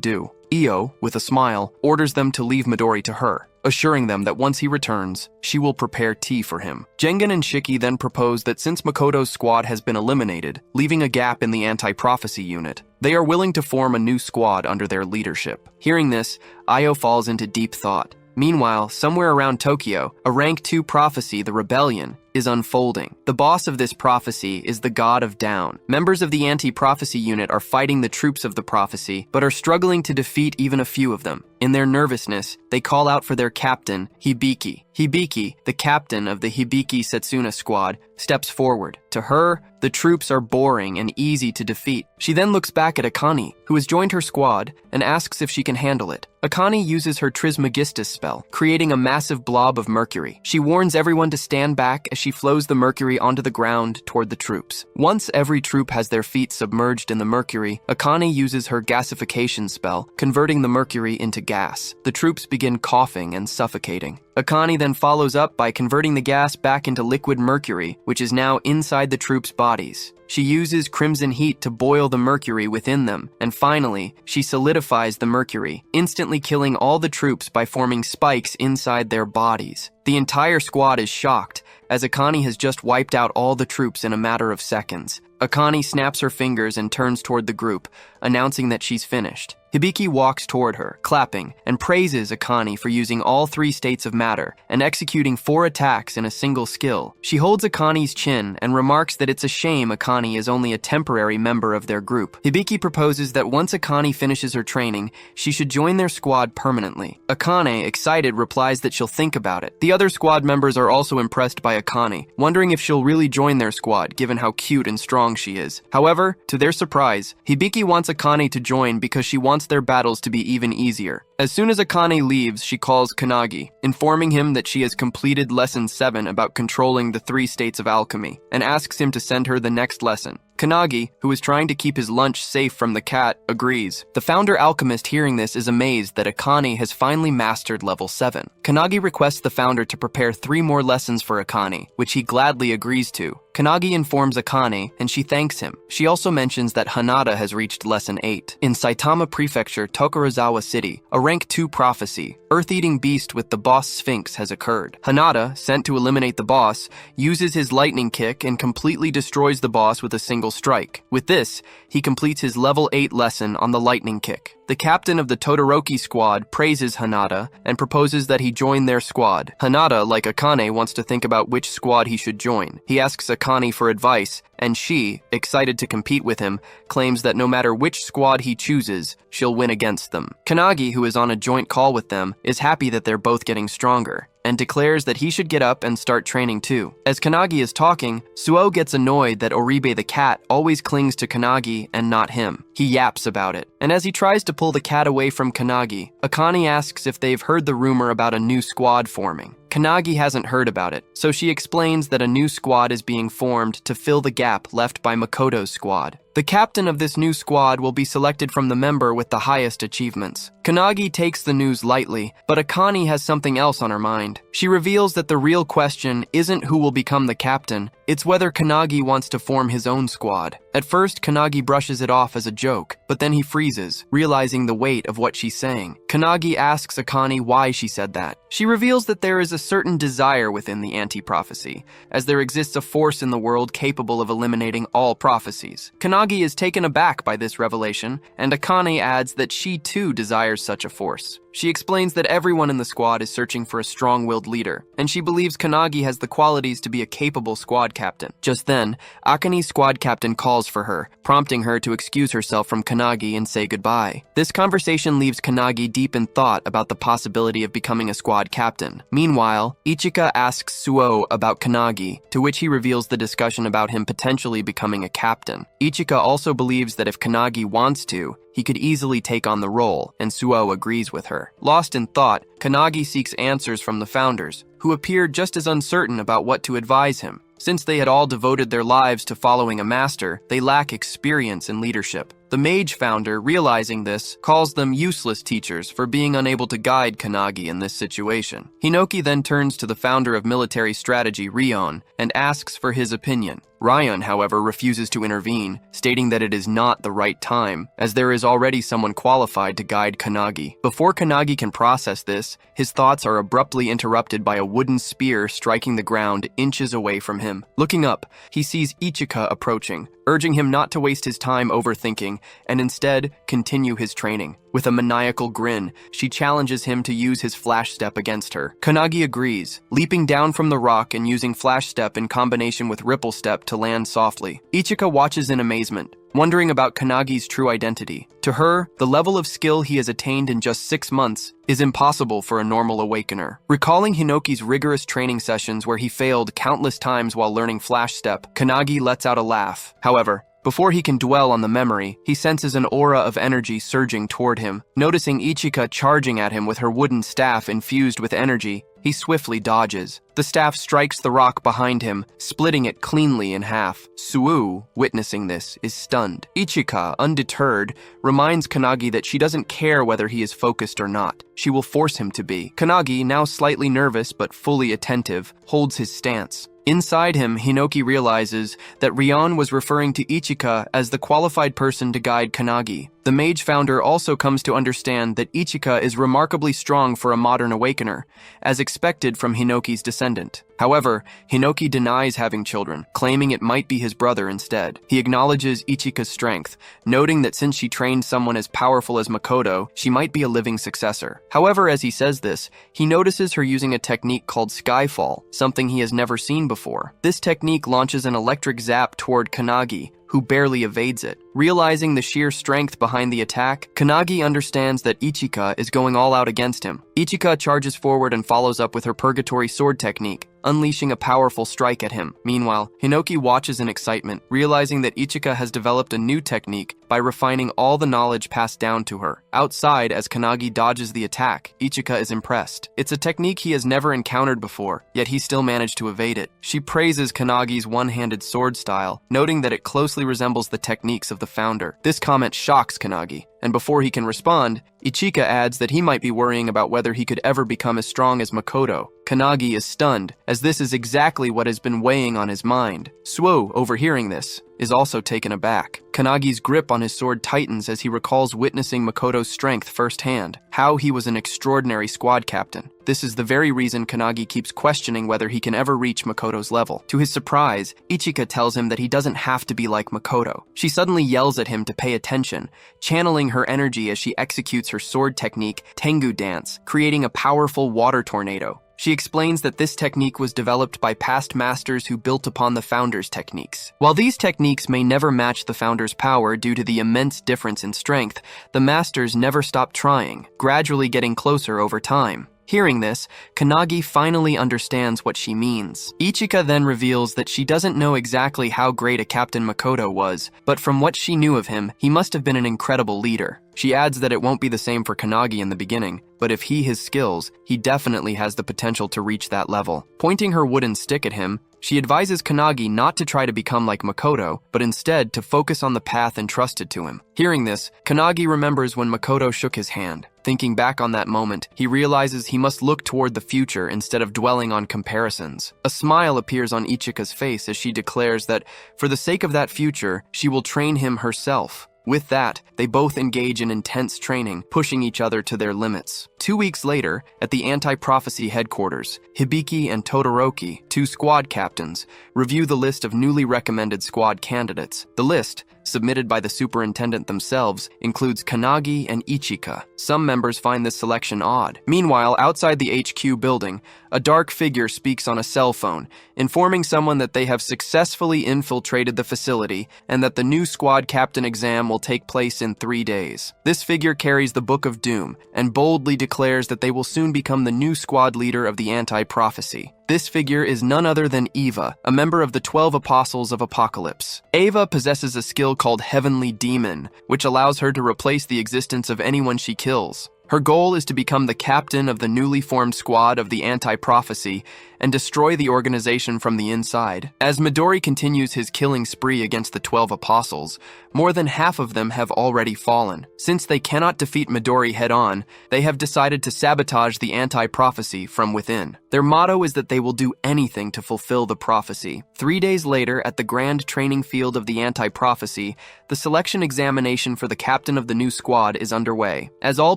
do. Io, with a smile, orders them to leave Midori to her, assuring them that once he returns, she will prepare tea for him. Jengen and Shiki then propose that since Makoto's squad has been eliminated, leaving a gap in the anti-prophecy unit, they are willing to form a new squad under their leadership. Hearing this, Io falls into deep thought. Meanwhile, somewhere around Tokyo, a rank 2 prophecy, the Rebellion, is unfolding. The boss of this prophecy is the God of Down. Members of the anti-prophecy unit are fighting the troops of the prophecy, but are struggling to defeat even a few of them. In their nervousness, they call out for their captain, Hibiki. Hibiki, the captain of the Hibiki Setsuna squad, steps forward. To her, the troops are boring and easy to defeat. She then looks back at Akane, who has joined her squad, and asks if she can handle it. Akane uses her Trismegistus spell, creating a massive blob of mercury. She warns everyone to stand back as she flows the mercury onto the ground toward the troops. Once every troop has their feet submerged in the mercury, Akane uses her gasification spell, converting the mercury into gas. The troops begin coughing and suffocating. Akane then follows up by converting the gas back into liquid mercury, which is now inside the troops' bodies. She uses crimson heat to boil the mercury within them, and finally, she solidifies the mercury, instantly killing all the troops by forming spikes inside their bodies. The entire squad is shocked, as Akane has just wiped out all the troops in a matter of seconds. Akane snaps her fingers and turns toward the group, announcing that she's finished. Hibiki walks toward her, clapping, and praises Akane for using all 3 states of matter and executing 4 attacks in a single skill. She holds Akane's chin and remarks that it's a shame Akane is only a temporary member of their group. Hibiki proposes that once Akane finishes her training, she should join their squad permanently. Akane, excited, replies that she'll think about it. The other squad members are also impressed by Akane, wondering if she'll really join their squad given how cute and strong she is. However, to their surprise, Hibiki wants Akane to join because she wants their battles to be even easier. As soon as Akane leaves, she calls Kanagi, informing him that she has completed Lesson 7 about controlling the 3 states of alchemy, and asks him to send her the next lesson. Kanagi, who is trying to keep his lunch safe from the cat, agrees. The founder alchemist hearing this is amazed that Akane has finally mastered level 7. Kanagi requests the founder to prepare 3 more lessons for Akane, which he gladly agrees to. Kanagi informs Akane, and she thanks him. She also mentions that Hanada has reached Lesson 8. In Saitama Prefecture, Tokorozawa City, a Rank 2 prophecy, Earth-eating beast with the boss Sphinx has occurred. Hanada, sent to eliminate the boss, uses his lightning kick and completely destroys the boss with a single strike. With this, he completes his level 8 lesson on the lightning kick. The captain of the Todoroki squad praises Hanada and proposes that he join their squad. Hanada, like Akane, wants to think about which squad he should join. He asks Akane for advice, and she, excited to compete with him, claims that no matter which squad he chooses, she'll win against them. Kanagi, who is on a joint call with them, is happy that they're both getting stronger, and declares that he should get up and start training too. As Kanagi is talking, Suo gets annoyed that Oribe the cat always clings to Kanagi and not him. He yaps about it, and as he tries to pull the cat away from Kanagi, Akane asks if they've heard the rumor about a new squad forming. Kanagi hasn't heard about it, so she explains that a new squad is being formed to fill the gap left by Makoto's squad. The captain of this new squad will be selected from the member with the highest achievements. Kanagi takes the news lightly, but Akane has something else on her mind. She reveals that the real question isn't who will become the captain, it's whether Kanagi wants to form his own squad. At first, Kanagi brushes it off as a joke, but then he freezes, realizing the weight of what she's saying. Kanagi asks Akane why she said that. She reveals that there is a certain desire within the anti-prophecy, as there exists a force in the world capable of eliminating all prophecies. Kanagi is taken aback by this revelation, and Akane adds that she too desires such a force. She explains that everyone in the squad is searching for a strong-willed leader, and she believes Kanagi has the qualities to be a capable squad captain. Just then, Akane's squad captain calls for her, prompting her to excuse herself from Kanagi and say goodbye. This conversation leaves Kanagi deep in thought about the possibility of becoming a squad captain. Meanwhile, Ichika asks Suo about Kanagi, to which he reveals the discussion about him potentially becoming a captain. Ichika also believes that if Kanagi wants to, he could easily take on the role, and Suo agrees with her. Lost in thought, Kanagi seeks answers from the founders, who appear just as uncertain about what to advise him. Since they had all devoted their lives to following a master, they lack experience in leadership. The mage founder, realizing this, calls them useless teachers for being unable to guide Kanagi in this situation. Hinoki then turns to the founder of military strategy, Rion, and asks for his opinion. Ryan, however, refuses to intervene, stating that it is not the right time, as there is already someone qualified to guide Kanagi. Before Kanagi can process this, his thoughts are abruptly interrupted by a wooden spear striking the ground inches away from him. Looking up, he sees Ichika approaching, urging him not to waste his time overthinking and instead continue his training. With a maniacal grin, she challenges him to use his flash step against her. Kanagi agrees, leaping down from the rock and using flash step in combination with ripple step to land softly. Ichika watches in amazement, wondering about Kanagi's true identity. To her, the level of skill he has attained in just 6 months is impossible for a normal awakener. Recalling Hinoki's rigorous training sessions where he failed countless times while learning flash step, Kanagi lets out a laugh. However, Before he can dwell on the memory, he senses an aura of energy surging toward him. Noticing Ichika charging at him with her wooden staff infused with energy, he swiftly dodges. The staff strikes the rock behind him, splitting it cleanly in half. Suo, witnessing this, is stunned. Ichika, undeterred, reminds Kanagi that she doesn't care whether he is focused or not. She will force him to be. Kanagi, now slightly nervous but fully attentive, holds his stance. Inside him, Hinoki realizes that Rion was referring to Ichika as the qualified person to guide Kanagi. The mage founder also comes to understand that Ichika is remarkably strong for a modern awakener, as expected from Hinoki's descendant. However, Hinoki denies having children, claiming it might be his brother instead. He acknowledges Ichika's strength, noting that since she trained someone as powerful as Makoto, she might be a living successor. However, as he says this, he notices her using a technique called Skyfall, something he has never seen before. This technique launches an electric zap toward Kanagi, who barely evades it. Realizing the sheer strength behind the attack, Kanagi understands that Ichika is going all out against him. Ichika charges forward and follows up with her Purgatory Sword technique, unleashing a powerful strike at him. Meanwhile, Hinoki watches in excitement, realizing that Ichika has developed a new technique by refining all the knowledge passed down to her. Outside, as Kanagi dodges the attack, Ichika is impressed. It's a technique he has never encountered before, yet he still managed to evade it. She praises Kanagi's one-handed sword style, noting that it closely resembles the techniques of the founder. This comment shocks Kanagi, and before he can respond, Ichika adds that he might be worrying about whether he could ever become as strong as Makoto. Kanagi is stunned, as this is exactly what has been weighing on his mind. Suo, overhearing this, is also taken aback. Kanagi's grip on his sword tightens as he recalls witnessing Makoto's strength firsthand, how he was an extraordinary squad captain. This is the very reason Kanagi keeps questioning whether he can ever reach Makoto's level. To his surprise, Ichika tells him that he doesn't have to be like Makoto. She suddenly yells at him to pay attention, channeling her energy as she executes her sword technique, Tengu Dance, creating a powerful water tornado. She explains that this technique was developed by past masters who built upon the founder's techniques. While these techniques may never match the founder's power due to the immense difference in strength, the masters never stop trying, gradually getting closer over time. Hearing this, Kanagi finally understands what she means. Ichika then reveals that she doesn't know exactly how great a Captain Makoto was, but from what she knew of him, he must have been an incredible leader. She adds that it won't be the same for Kanagi in the beginning, but if his skills, he definitely has the potential to reach that level. Pointing her wooden stick at him, she advises Kanagi not to try to become like Makoto, but instead to focus on the path entrusted to him. Hearing this, Kanagi remembers when Makoto shook his hand. Thinking back on that moment, he realizes he must look toward the future instead of dwelling on comparisons. A smile appears on Ichika's face as she declares that, for the sake of that future, she will train him herself. With that, they both engage in intense training, pushing each other to their limits. 2 weeks later, at the Anti-Prophecy headquarters, Hibiki and Todoroki, two squad captains, review the list of newly recommended squad candidates. The list, submitted by the superintendent themselves, includes Kanagi and Ichika. Some members find this selection odd. Meanwhile, outside the HQ building, a dark figure speaks on a cell phone, informing someone that they have successfully infiltrated the facility and that the new squad captain exam will take place in 3 days. This figure carries the Book of Doom and boldly declares that they will soon become the new squad leader of the Anti-Prophecy. This figure is none other than Eva, a member of the 12 Apostles of Apocalypse. Eva possesses a skill called Heavenly Demon, which allows her to replace the existence of anyone she kills. Her goal is to become the captain of the newly formed squad of the Anti-Prophecy and destroy the organization from the inside. As Midori continues his killing spree against the 12 apostles, more than half of them have already fallen. Since they cannot defeat Midori head-on, they have decided to sabotage the Anti-Prophecy from within. Their motto is that they will do anything to fulfill the prophecy. 3 days later, at the grand training field of the Anti-Prophecy, the selection examination for the captain of the new squad is underway. As all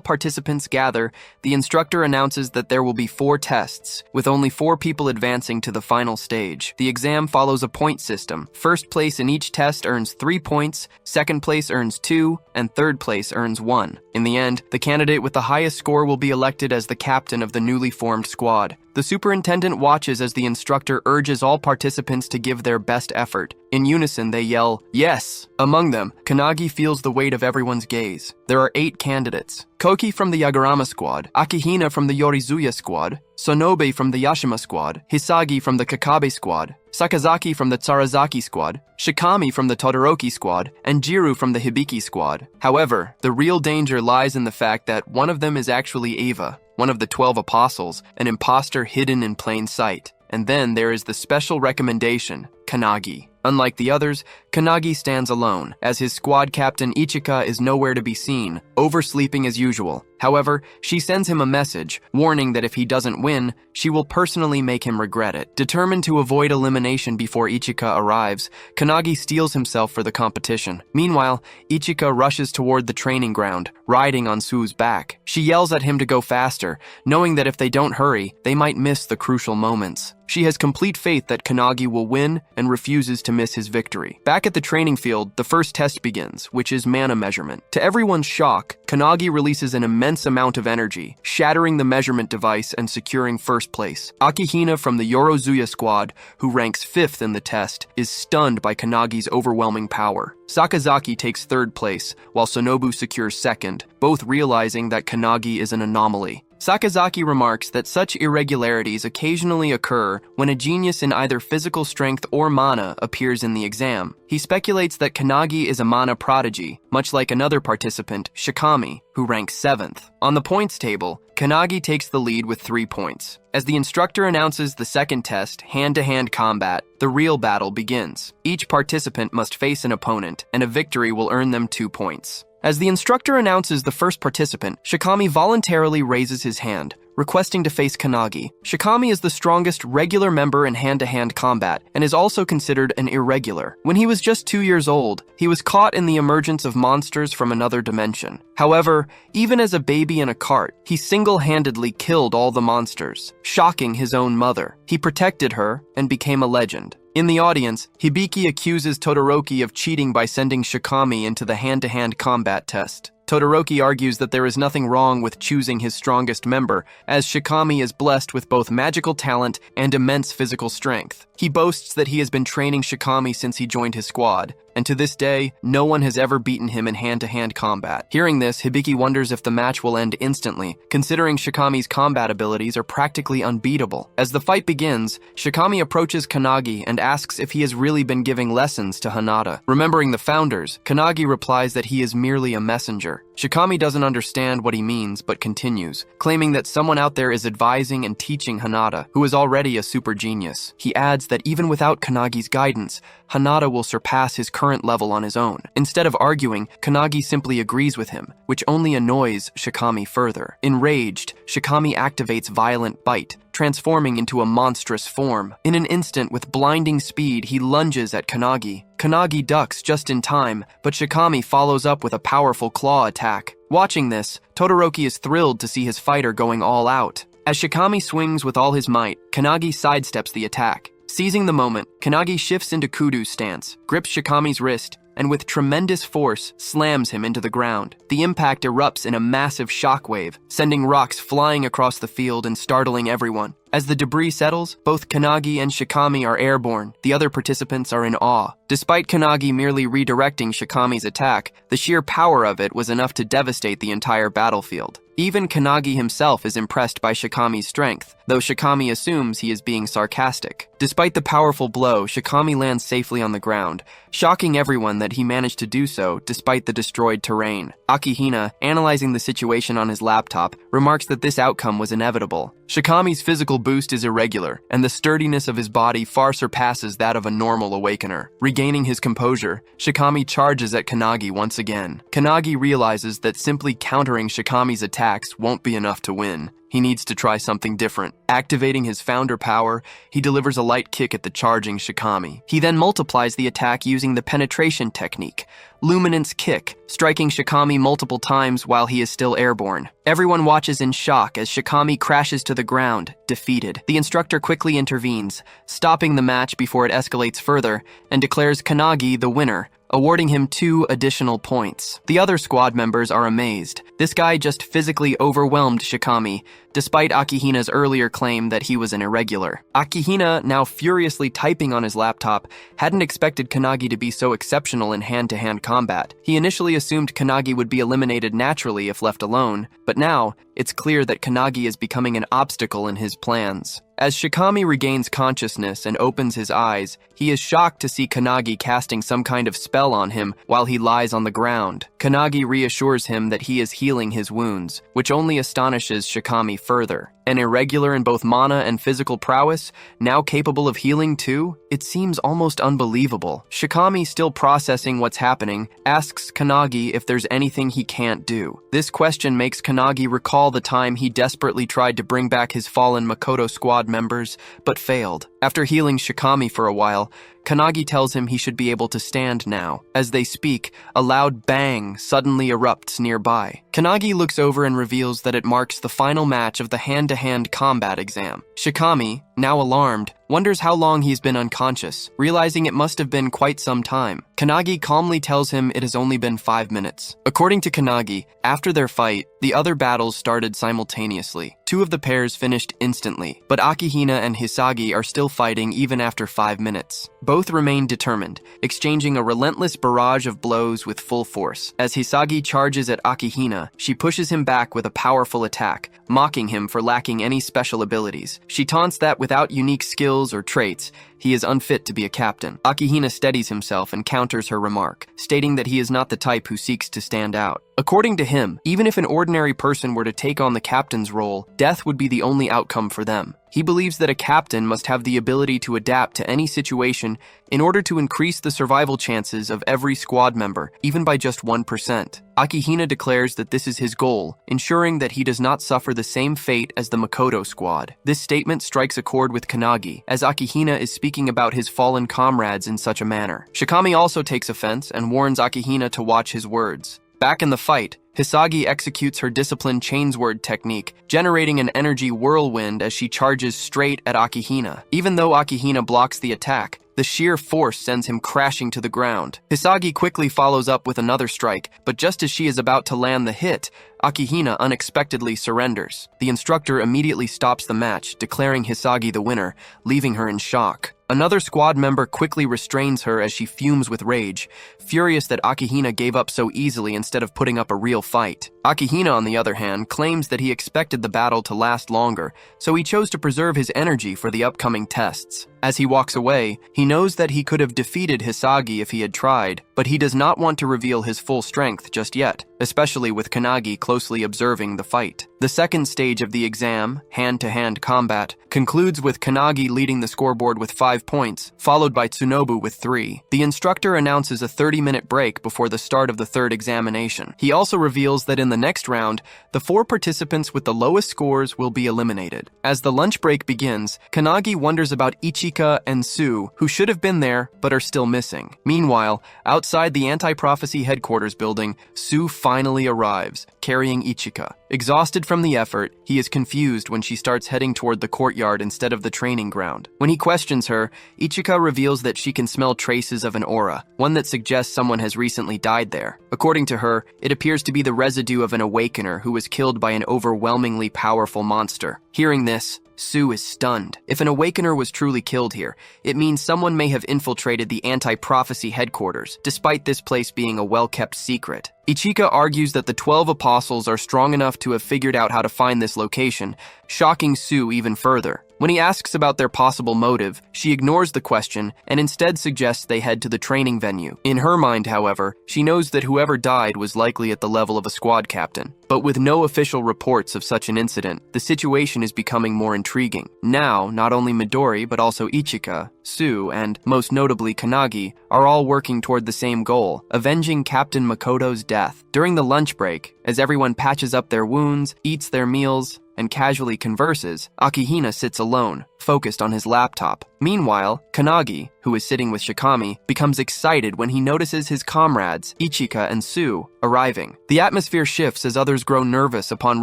participants gather, the instructor announces that there will be 4 tests, with only 4 people advancing to the final stage. The exam follows a point system. First place in each test earns 3 points, second place earns 2, and third place earns 1. In the end, the candidate with the highest score will be elected as the captain of the newly formed squad. The superintendent watches as the instructor urges all participants to give their best effort. In unison, they yell, "Yes!" Among them, Kanagi feels the weight of everyone's gaze. There are 8 candidates. Koki from the Yagarama squad, Akihina from the Yorizuya squad, Sonobe from the Yashima squad, Hisagi from the Kakabe squad, Sakazaki from the Tsurazaki squad, Shikami from the Todoroki squad, and Jiru from the Hibiki squad. However, the real danger lies in the fact that one of them is actually Eva, one of the 12 apostles, an imposter hidden in plain sight. And then there is the special recommendation, Kannagi. Unlike the others, Kannagi stands alone, as his squad captain Ichika is nowhere to be seen, oversleeping as usual. However, she sends him a message, warning that if he doesn't win, she will personally make him regret it. Determined to avoid elimination before Ichika arrives, Kannagi steels himself for the competition. Meanwhile, Ichika rushes toward the training ground, riding on Sue's back. She yells at him to go faster, knowing that if they don't hurry, they might miss the crucial moments. She has complete faith that Kannagi will win and refuses to miss his victory. Back at the training field, the first test begins, which is mana measurement. To everyone's shock, Kannagi releases an immense amount of energy, shattering the measurement device and securing first place. Akihina from the Yorozuya squad, who ranks 5th in the test, is stunned by Kannagi's overwhelming power. Sakazaki takes 3rd place, while Sonobu secures 2nd, both realizing that Kannagi is an anomaly. Sakazaki remarks that such irregularities occasionally occur when a genius in either physical strength or mana appears in the exam. He speculates that Kannagi is a mana prodigy, much like another participant, Shikami, who ranks 7th. On the points table, Kannagi takes the lead with 3 points. As the instructor announces the second test, hand-to-hand combat, the real battle begins. Each participant must face an opponent, and a victory will earn them 2 points. As the instructor announces the first participant, Shikami voluntarily raises his hand, requesting to face Kannagi. Shikami is the strongest regular member in hand-to-hand combat, and is also considered an irregular. When he was just 2 years old, he was caught in the emergence of monsters from another dimension. However, even as a baby in a cart, he single-handedly killed all the monsters, shocking his own mother. He protected her and became a legend. In the audience, Hibiki accuses Todoroki of cheating by sending Shikami into the hand-to-hand combat test. Todoroki argues that there is nothing wrong with choosing his strongest member, as Shikami is blessed with both magical talent and immense physical strength. He boasts that he has been training Shikami since he joined his squad, and to this day, no one has ever beaten him in hand-to-hand combat. Hearing this, Hibiki wonders if the match will end instantly, considering Shikami's combat abilities are practically unbeatable. As the fight begins, Shikami approaches Kannagi and asks if he has really been giving lessons to Hinata. Remembering the founders, Kannagi replies that he is merely a messenger. Shikami doesn't understand what he means, but continues, claiming that someone out there is advising and teaching Hinata, who is already a super genius. He adds that even without Kannagi's guidance, Hinata will surpass his current level on his own. Instead of arguing, Kannagi simply agrees with him, which only annoys Shikami further. Enraged, Shikami activates Violent Bite, transforming into a monstrous form. In an instant, with blinding speed, he lunges at Kannagi. Kannagi ducks just in time, but Shikami follows up with a powerful claw attack. Watching this, Todoroki is thrilled to see his fighter going all out. As Shikami swings with all his might, Kannagi sidesteps the attack. Seizing the moment, Kannagi shifts into Kudu's stance, grips Shikami's wrist, and with tremendous force, slams him into the ground. The impact erupts in a massive shockwave, sending rocks flying across the field and startling everyone. As the debris settles, both Kannagi and Shikami are airborne. The other participants are in awe. Despite Kannagi merely redirecting Shikami's attack, the sheer power of it was enough to devastate the entire battlefield. Even Kannagi himself is impressed by Shikami's strength, though Shikami assumes he is being sarcastic. Despite the powerful blow, Shikami lands safely on the ground, shocking everyone that he managed to do so despite the destroyed terrain. Akihina, analyzing the situation on his laptop, remarks that this outcome was inevitable. Shikami's physical boost is irregular, and the sturdiness of his body far surpasses that of a normal awakener. Regaining his composure, Shikami charges at Kannagi once again. Kannagi realizes that simply countering Shikami's attacks won't be enough to win. He needs to try something different. Activating his founder power, he delivers a light kick at the charging Shikami. He then multiplies the attack using the penetration technique, Luminance Kick, striking Shikami multiple times while he is still airborne. Everyone watches in shock as Shikami crashes to the ground, defeated. The instructor quickly intervenes, stopping the match before it escalates further, and declares Kannagi the winner, awarding him 2 additional points. The other squad members are amazed. This guy just physically overwhelmed Shikami, despite Akihina's earlier claim that he was an irregular. Akihina, now furiously typing on his laptop, hadn't expected Kanagi to be so exceptional in hand-to-hand combat. He initially assumed Kanagi would be eliminated naturally if left alone, but now, it's clear that Kanagi is becoming an obstacle in his plans. As Shikami regains consciousness and opens his eyes, he is shocked to see Kanagi casting some kind of spell on him while he lies on the ground. Kanagi reassures him that he is healing his wounds, which only astonishes Shikami further. An irregular in both mana and physical prowess, now capable of healing too? It seems almost unbelievable. Shikami, still processing what's happening, asks Kanagi if there's anything he can't do. This question makes Kanagi recall the time he desperately tried to bring back his fallen Makoto squad members, but failed. After healing Shikami for a while, Kanagi tells him he should be able to stand now. As they speak, a loud bang suddenly erupts nearby. Kanagi looks over and reveals that it marks the final match of the hand-to-hand combat exam. Shikami, now alarmed, wonders how long he's been unconscious, realizing it must have been quite some time. Kanagi calmly tells him it has only been 5 minutes. According to Kanagi, after their fight, the other battles started simultaneously. 2 of the pairs finished instantly, but Akihina and Hisagi are still fighting even after 5 minutes. Both remain determined, exchanging a relentless barrage of blows with full force. As Hisagi charges at Akihina, she pushes him back with a powerful attack, mocking him for lacking any special abilities. She taunts that without unique skills or traits, he is unfit to be a captain. Akihina steadies himself and counters her remark, stating that he is not the type who seeks to stand out. According to him, even if an ordinary person were to take on the captain's role, death would be the only outcome for them. He believes that a captain must have the ability to adapt to any situation in order to increase the survival chances of every squad member, even by just 1%. Akihina declares that this is his goal, ensuring that he does not suffer the same fate as the Makoto squad. This statement strikes a chord with Kanagi, as Akihina is speaking about his fallen comrades in such a manner. Shikami also takes offense and warns Akihina to watch his words. Back in the fight, Hisagi executes her disciplined chainsword technique, generating an energy whirlwind as she charges straight at Akihina. Even though Akihina blocks the attack, the sheer force sends him crashing to the ground. Hisagi quickly follows up with another strike, but just as she is about to land the hit, Akihina unexpectedly surrenders. The instructor immediately stops the match, declaring Hisagi the winner, leaving her in shock. Another squad member quickly restrains her as she fumes with rage, furious that Akihina gave up so easily instead of putting up a real fight. Akihina, on the other hand, claims that he expected the battle to last longer, so he chose to preserve his energy for the upcoming tests. As he walks away, he knows that he could have defeated Hisagi if he had tried, but he does not want to reveal his full strength just yet, especially with Kanagi closely observing the fight. The second stage of the exam, hand-to-hand combat, concludes with Kanagi leading the scoreboard with 5 points, followed by Tsunobu with 3. The instructor announces a 30-minute break before the start of the third examination. He also reveals that in the next round, the 4 participants with the lowest scores will be eliminated. As the lunch break begins, Kanagi wonders about Ichika and Su, who should have been there but are still missing. Meanwhile, outside the Anti-Prophecy headquarters building, Su finally arrives, carrying Ichika. Exhausted from the effort, he is confused when she starts heading toward the courtyard instead of the training ground. When he questions her, Ichika reveals that she can smell traces of an aura, one that suggests someone has recently died there. According to her, it appears to be the residue of an awakener who was killed by an overwhelmingly powerful monster. Hearing this, Su is stunned. If an awakener was truly killed here, it means someone may have infiltrated the Anti-Prophecy headquarters, despite this place being a well-kept secret. Ichika argues that the 12 apostles are strong enough to have figured out how to find this location, shocking Su even further. When he asks about their possible motive, she ignores the question and instead suggests they head to the training venue. In her mind, however, she knows that whoever died was likely at the level of a squad captain. But with no official reports of such an incident, the situation is becoming more intriguing. Now, not only Midori, but also Ichika, Su, and most notably Kanagi, are all working toward the same goal, avenging Captain Makoto's death. During the lunch break, as everyone patches up their wounds, eats their meals, and casually converses, Akihina sits alone, focused on his laptop. Meanwhile, Kanagi, who is sitting with Shikami, becomes excited when he notices his comrades, Ichika and Sue, arriving. The atmosphere shifts as others grow nervous upon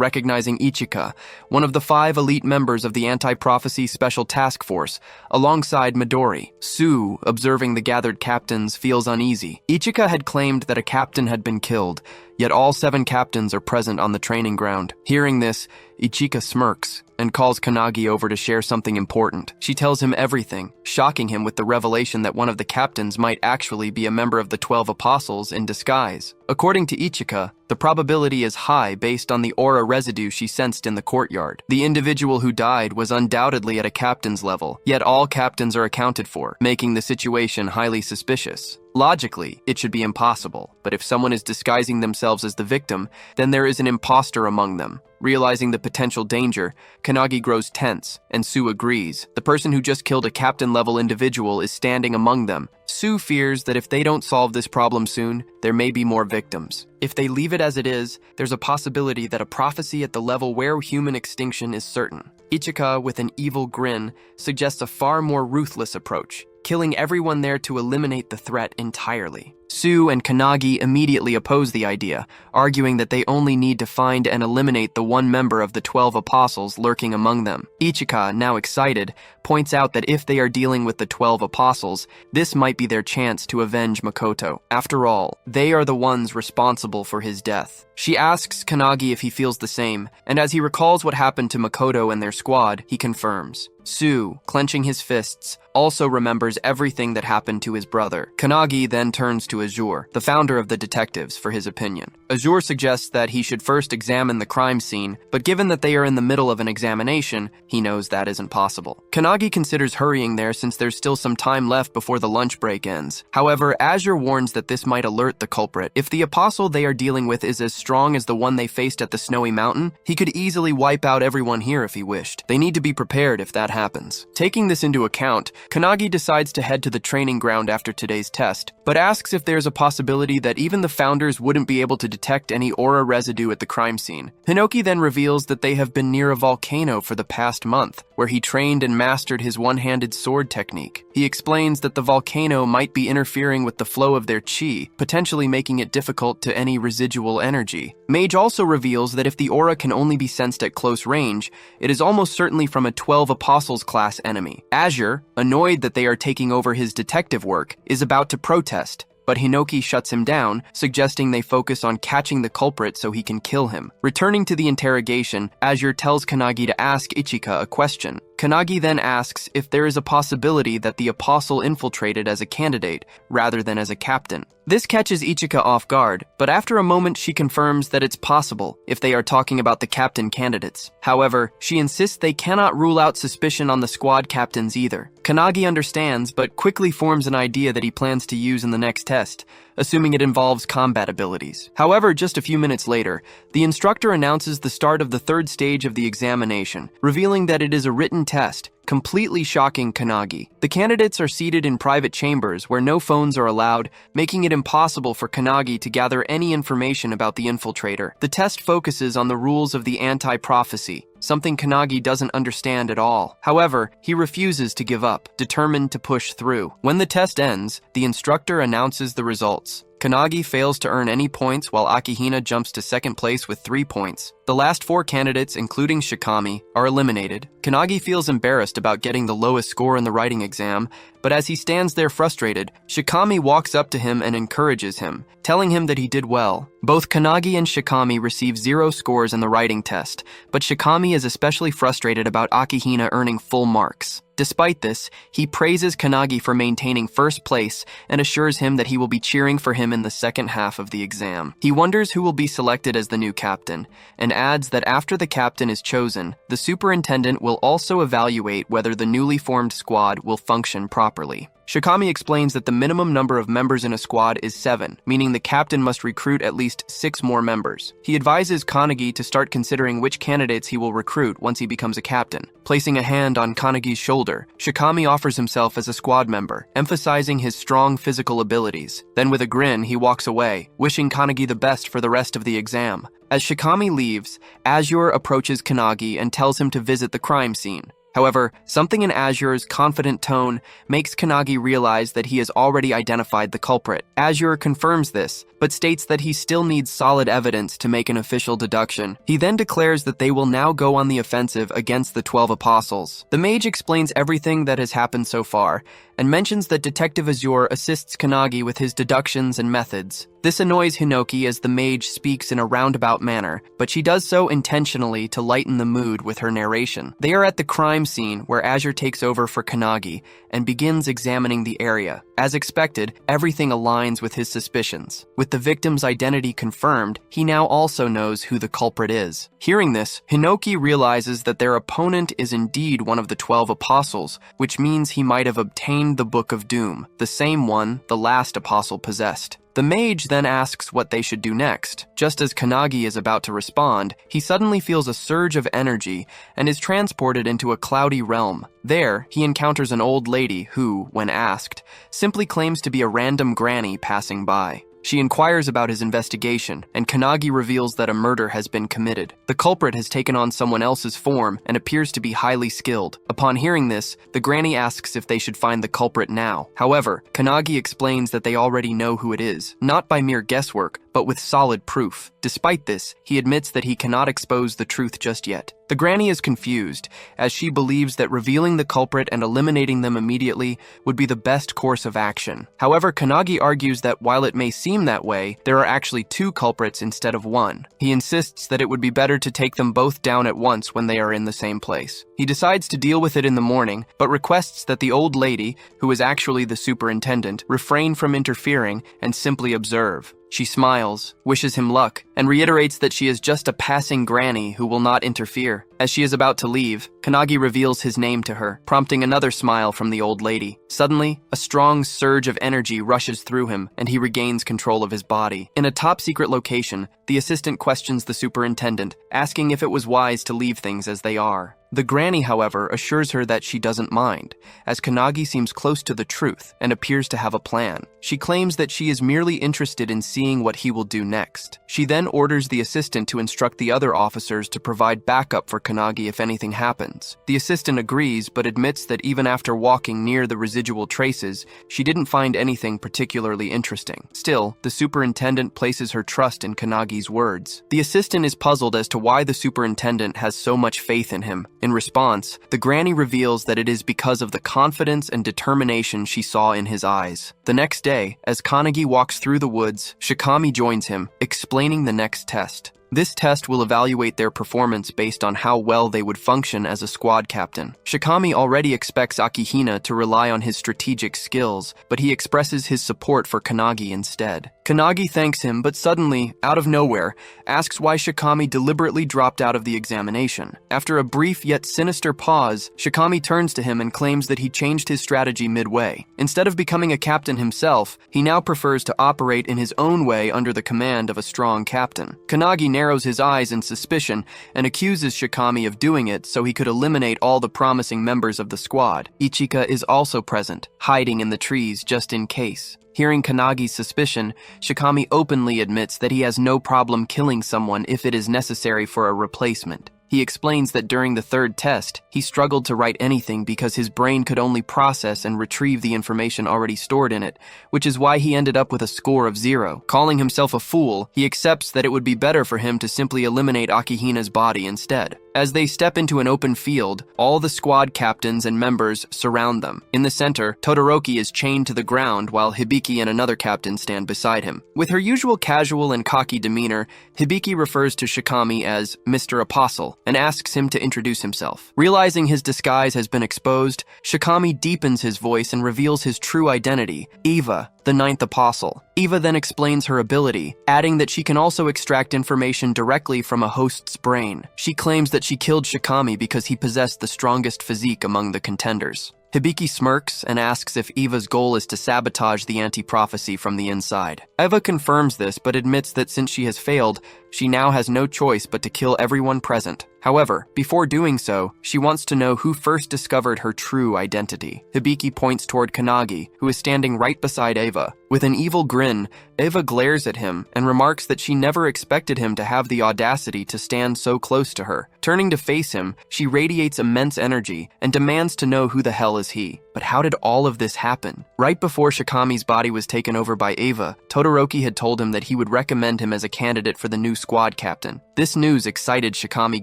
recognizing Ichika, one of the 5 elite members of the Anti-Prophecy Special Task Force, alongside Midori. Sue, observing the gathered captains, feels uneasy. Ichika had claimed that a captain had been killed, yet all 7 captains are present on the training ground. Hearing this, Ichika smirks and calls Kanagi over to share something important. She tells him everything, shocking him with the revelation that one of the captains might actually be a member of the 12 Apostles in disguise. According to Ichika, the probability is high based on the aura residue she sensed in the courtyard. The individual who died was undoubtedly at a captain's level, yet all captains are accounted for, making the situation highly suspicious. Logically, it should be impossible, but if someone is disguising themselves as the victim, then there is an imposter among them. Realizing the potential danger, Kanagi grows tense, and Sue agrees. The person who just killed a captain-level individual is standing among them. Sue fears that if they don't solve this problem soon, there may be more victims. If they leave it as it is, there's a possibility that a prophecy at the level where human extinction is certain. Ichika, with an evil grin, suggests a far more ruthless approach, killing everyone there to eliminate the threat entirely. Sue and Kanagi immediately oppose the idea, arguing that they only need to find and eliminate the one member of the 12 apostles lurking among them. Ichika, now excited, points out that if they are dealing with the 12 apostles, this might be their chance to avenge Makoto. After all, they are the ones responsible for his death. She asks Kanagi if he feels the same, and as he recalls what happened to Makoto and their squad, he confirms. Sue, clenching his fists, also remembers everything that happened to his brother. Kanagi then turns to Azure, the founder of the detectives, for his opinion. Azure suggests that he should first examine the crime scene, but given that they are in the middle of an examination, he knows that isn't possible. Kanagi considers hurrying there since there's still some time left before the lunch break ends. However, Azure warns that this might alert the culprit. If the apostle they are dealing with is as strong as the one they faced at the Snowy Mountain, he could easily wipe out everyone here if he wished. They need to be prepared if that happens. Taking this into account, Kanagi decides to head to the training ground after today's test, but asks if there's a possibility that even the founders wouldn't be able to detect any aura residue at the crime scene. Hinoki then reveals that they have been near a volcano for the past month, where he trained and mastered his one-handed sword technique. He explains that the volcano might be interfering with the flow of their chi, potentially making it difficult to any residual energy. Mage also reveals that if the aura can only be sensed at close range, it is almost certainly from a 12 Apostles class enemy. Azure, annoyed that they are taking over his detective work, is about to protest, but Hinoki shuts him down, suggesting they focus on catching the culprit so he can kill him. Returning to the interrogation, Azure tells Kanagi to ask Ichika a question. Kanagi then asks if there is a possibility that the apostle infiltrated as a candidate, rather than as a captain. This catches Ichika off guard, but after a moment she confirms that it's possible if they are talking about the captain candidates. However, she insists they cannot rule out suspicion on the squad captains either. Kanagi understands, but quickly forms an idea that he plans to use in the next test, assuming it involves combat abilities. However, just a few minutes later, the instructor announces the start of the 3rd stage of the examination, revealing that it is a written test, completely shocking Kanagi. The candidates are seated in private chambers where no phones are allowed, making it impossible for Kanagi to gather any information about the infiltrator. The test focuses on the rules of the anti-prophecy, something Kanagi doesn't understand at all. However, he refuses to give up, determined to push through. When the test ends, the instructor announces the results. Kanagi fails to earn any points while Akihina jumps to 2nd place with 3 points. The last 4 candidates, including Shikami, are eliminated. Kanagi feels embarrassed about getting the lowest score in the writing exam, but as he stands there frustrated, Shikami walks up to him and encourages him, telling him that he did well. Both Kanagi and Shikami receive 0 scores in the writing test, but Shikami is especially frustrated about Akihina earning full marks. Despite this, he praises Kanagi for maintaining 1st place and assures him that he will be cheering for him in the second half of the exam. He wonders who will be selected as the new captain, and adds that after the captain is chosen, the superintendent will also evaluate whether the newly formed squad will function properly. Shikami explains that the minimum number of members in a squad is 7, meaning the captain must recruit at least 6 more members. He advises Kanagi to start considering which candidates he will recruit once he becomes a captain. Placing a hand on Kanagi's shoulder, Shikami offers himself as a squad member, emphasizing his strong physical abilities. Then with a grin, he walks away, wishing Kanagi the best for the rest of the exam. As Shikami leaves, Azure approaches Kanagi and tells him to visit the crime scene. However, something in Azure's confident tone makes Kanagi realize that he has already identified the culprit. Azure confirms this, but states that he still needs solid evidence to make an official deduction. He then declares that they will now go on the offensive against the 12 apostles. The mage explains everything that has happened so far, and mentions that Detective Azure assists Kanagi with his deductions and methods. This annoys Hinoki as the mage speaks in a roundabout manner, but she does so intentionally to lighten the mood with her narration. They are at the crime scene where Azure takes over for Kanagi and begins examining the area. As expected, everything aligns with his suspicions. With the victim's identity confirmed, he now also knows who the culprit is. Hearing this, Hinoki realizes that their opponent is indeed one of the 12 apostles, which means he might have obtained the Book of Doom, the same one the last apostle possessed. The mage then asks what they should do next. Just as Kanagi is about to respond, he suddenly feels a surge of energy and is transported into a cloudy realm. There, he encounters an old lady who, when asked, simply claims to be a random granny passing by. She inquires about his investigation, and Kanagi reveals that a murder has been committed. The culprit has taken on someone else's form and appears to be highly skilled. Upon hearing this, the granny asks if they should find the culprit now. However, Kanagi explains that they already know who it is, not by mere guesswork, but with solid proof. Despite this, he admits that he cannot expose the truth just yet. The granny is confused, as she believes that revealing the culprit and eliminating them immediately would be the best course of action. However, Kanagi argues that while it may seem that way, there are actually 2 culprits instead of 1. He insists that it would be better to take them both down at once when they are in the same place. He decides to deal with it in the morning, but requests that the old lady, who is actually the superintendent, refrain from interfering and simply observe. She smiles, wishes him luck, and reiterates that she is just a passing granny who will not interfere. As she is about to leave, Kanagi reveals his name to her, prompting another smile from the old lady. Suddenly, a strong surge of energy rushes through him, and he regains control of his body. In a top-secret location, the assistant questions the superintendent, asking if it was wise to leave things as they are. The granny, however, assures her that she doesn't mind, as Kanagi seems close to the truth and appears to have a plan. She claims that she is merely interested in seeing what he will do next. She then orders the assistant to instruct the other officers to provide backup for Kanagi if anything happens. The assistant agrees, but admits that even after walking near the residual traces, she didn't find anything particularly interesting. Still, the superintendent places her trust in Kanagi's words. The assistant is puzzled as to why the superintendent has so much faith in him. In response, the granny reveals that it is because of the confidence and determination she saw in his eyes. The next day, as Kanagi walks through the woods, Shikami joins him, explaining the next test. This test will evaluate their performance based on how well they would function as a squad captain. Shikami already expects Akihina to rely on his strategic skills, but he expresses his support for Kanagi instead. Kanagi thanks him, but suddenly, out of nowhere, asks why Shikami deliberately dropped out of the examination. After a brief yet sinister pause, Shikami turns to him and claims that he changed his strategy midway. Instead of becoming a captain himself, he now prefers to operate in his own way under the command of a strong captain. Kanagi narrows his eyes in suspicion and accuses Shikami of doing it so he could eliminate all the promising members of the squad. Ichika is also present, hiding in the trees just in case. Hearing Kanagi's suspicion, Shikami openly admits that he has no problem killing someone if it is necessary for a replacement. He explains that during the third test, he struggled to write anything because his brain could only process and retrieve the information already stored in it, which is why he ended up with a score of 0. Calling himself a fool, he accepts that it would be better for him to simply eliminate Akihina's body instead. As they step into an open field, all the squad captains and members surround them. In the center, Todoroki is chained to the ground while Hibiki and another captain stand beside him. With her usual casual and cocky demeanor, Hibiki refers to Shikami as Mr. Apostle and asks him to introduce himself. Realizing his disguise has been exposed, Shikami deepens his voice and reveals his true identity, Eva, the 9th Apostle. Eva then explains her ability, adding that she can also extract information directly from a host's brain. She claims that she killed Shikami because he possessed the strongest physique among the contenders. Hibiki smirks and asks if Eva's goal is to sabotage the anti-prophecy from the inside. Eva confirms this but admits that since she has failed, she now has no choice but to kill everyone present. However, before doing so, she wants to know who first discovered her true identity. Hibiki points toward Kannagi, who is standing right beside Eva. With an evil grin, Eva glares at him and remarks that she never expected him to have the audacity to stand so close to her. Turning to face him, she radiates immense energy and demands to know who the hell is he. But how did all of this happen? Right before Shikami's body was taken over by Eva, Todoroki had told him that he would recommend him as a candidate for the new squad captain. This news excited Shikami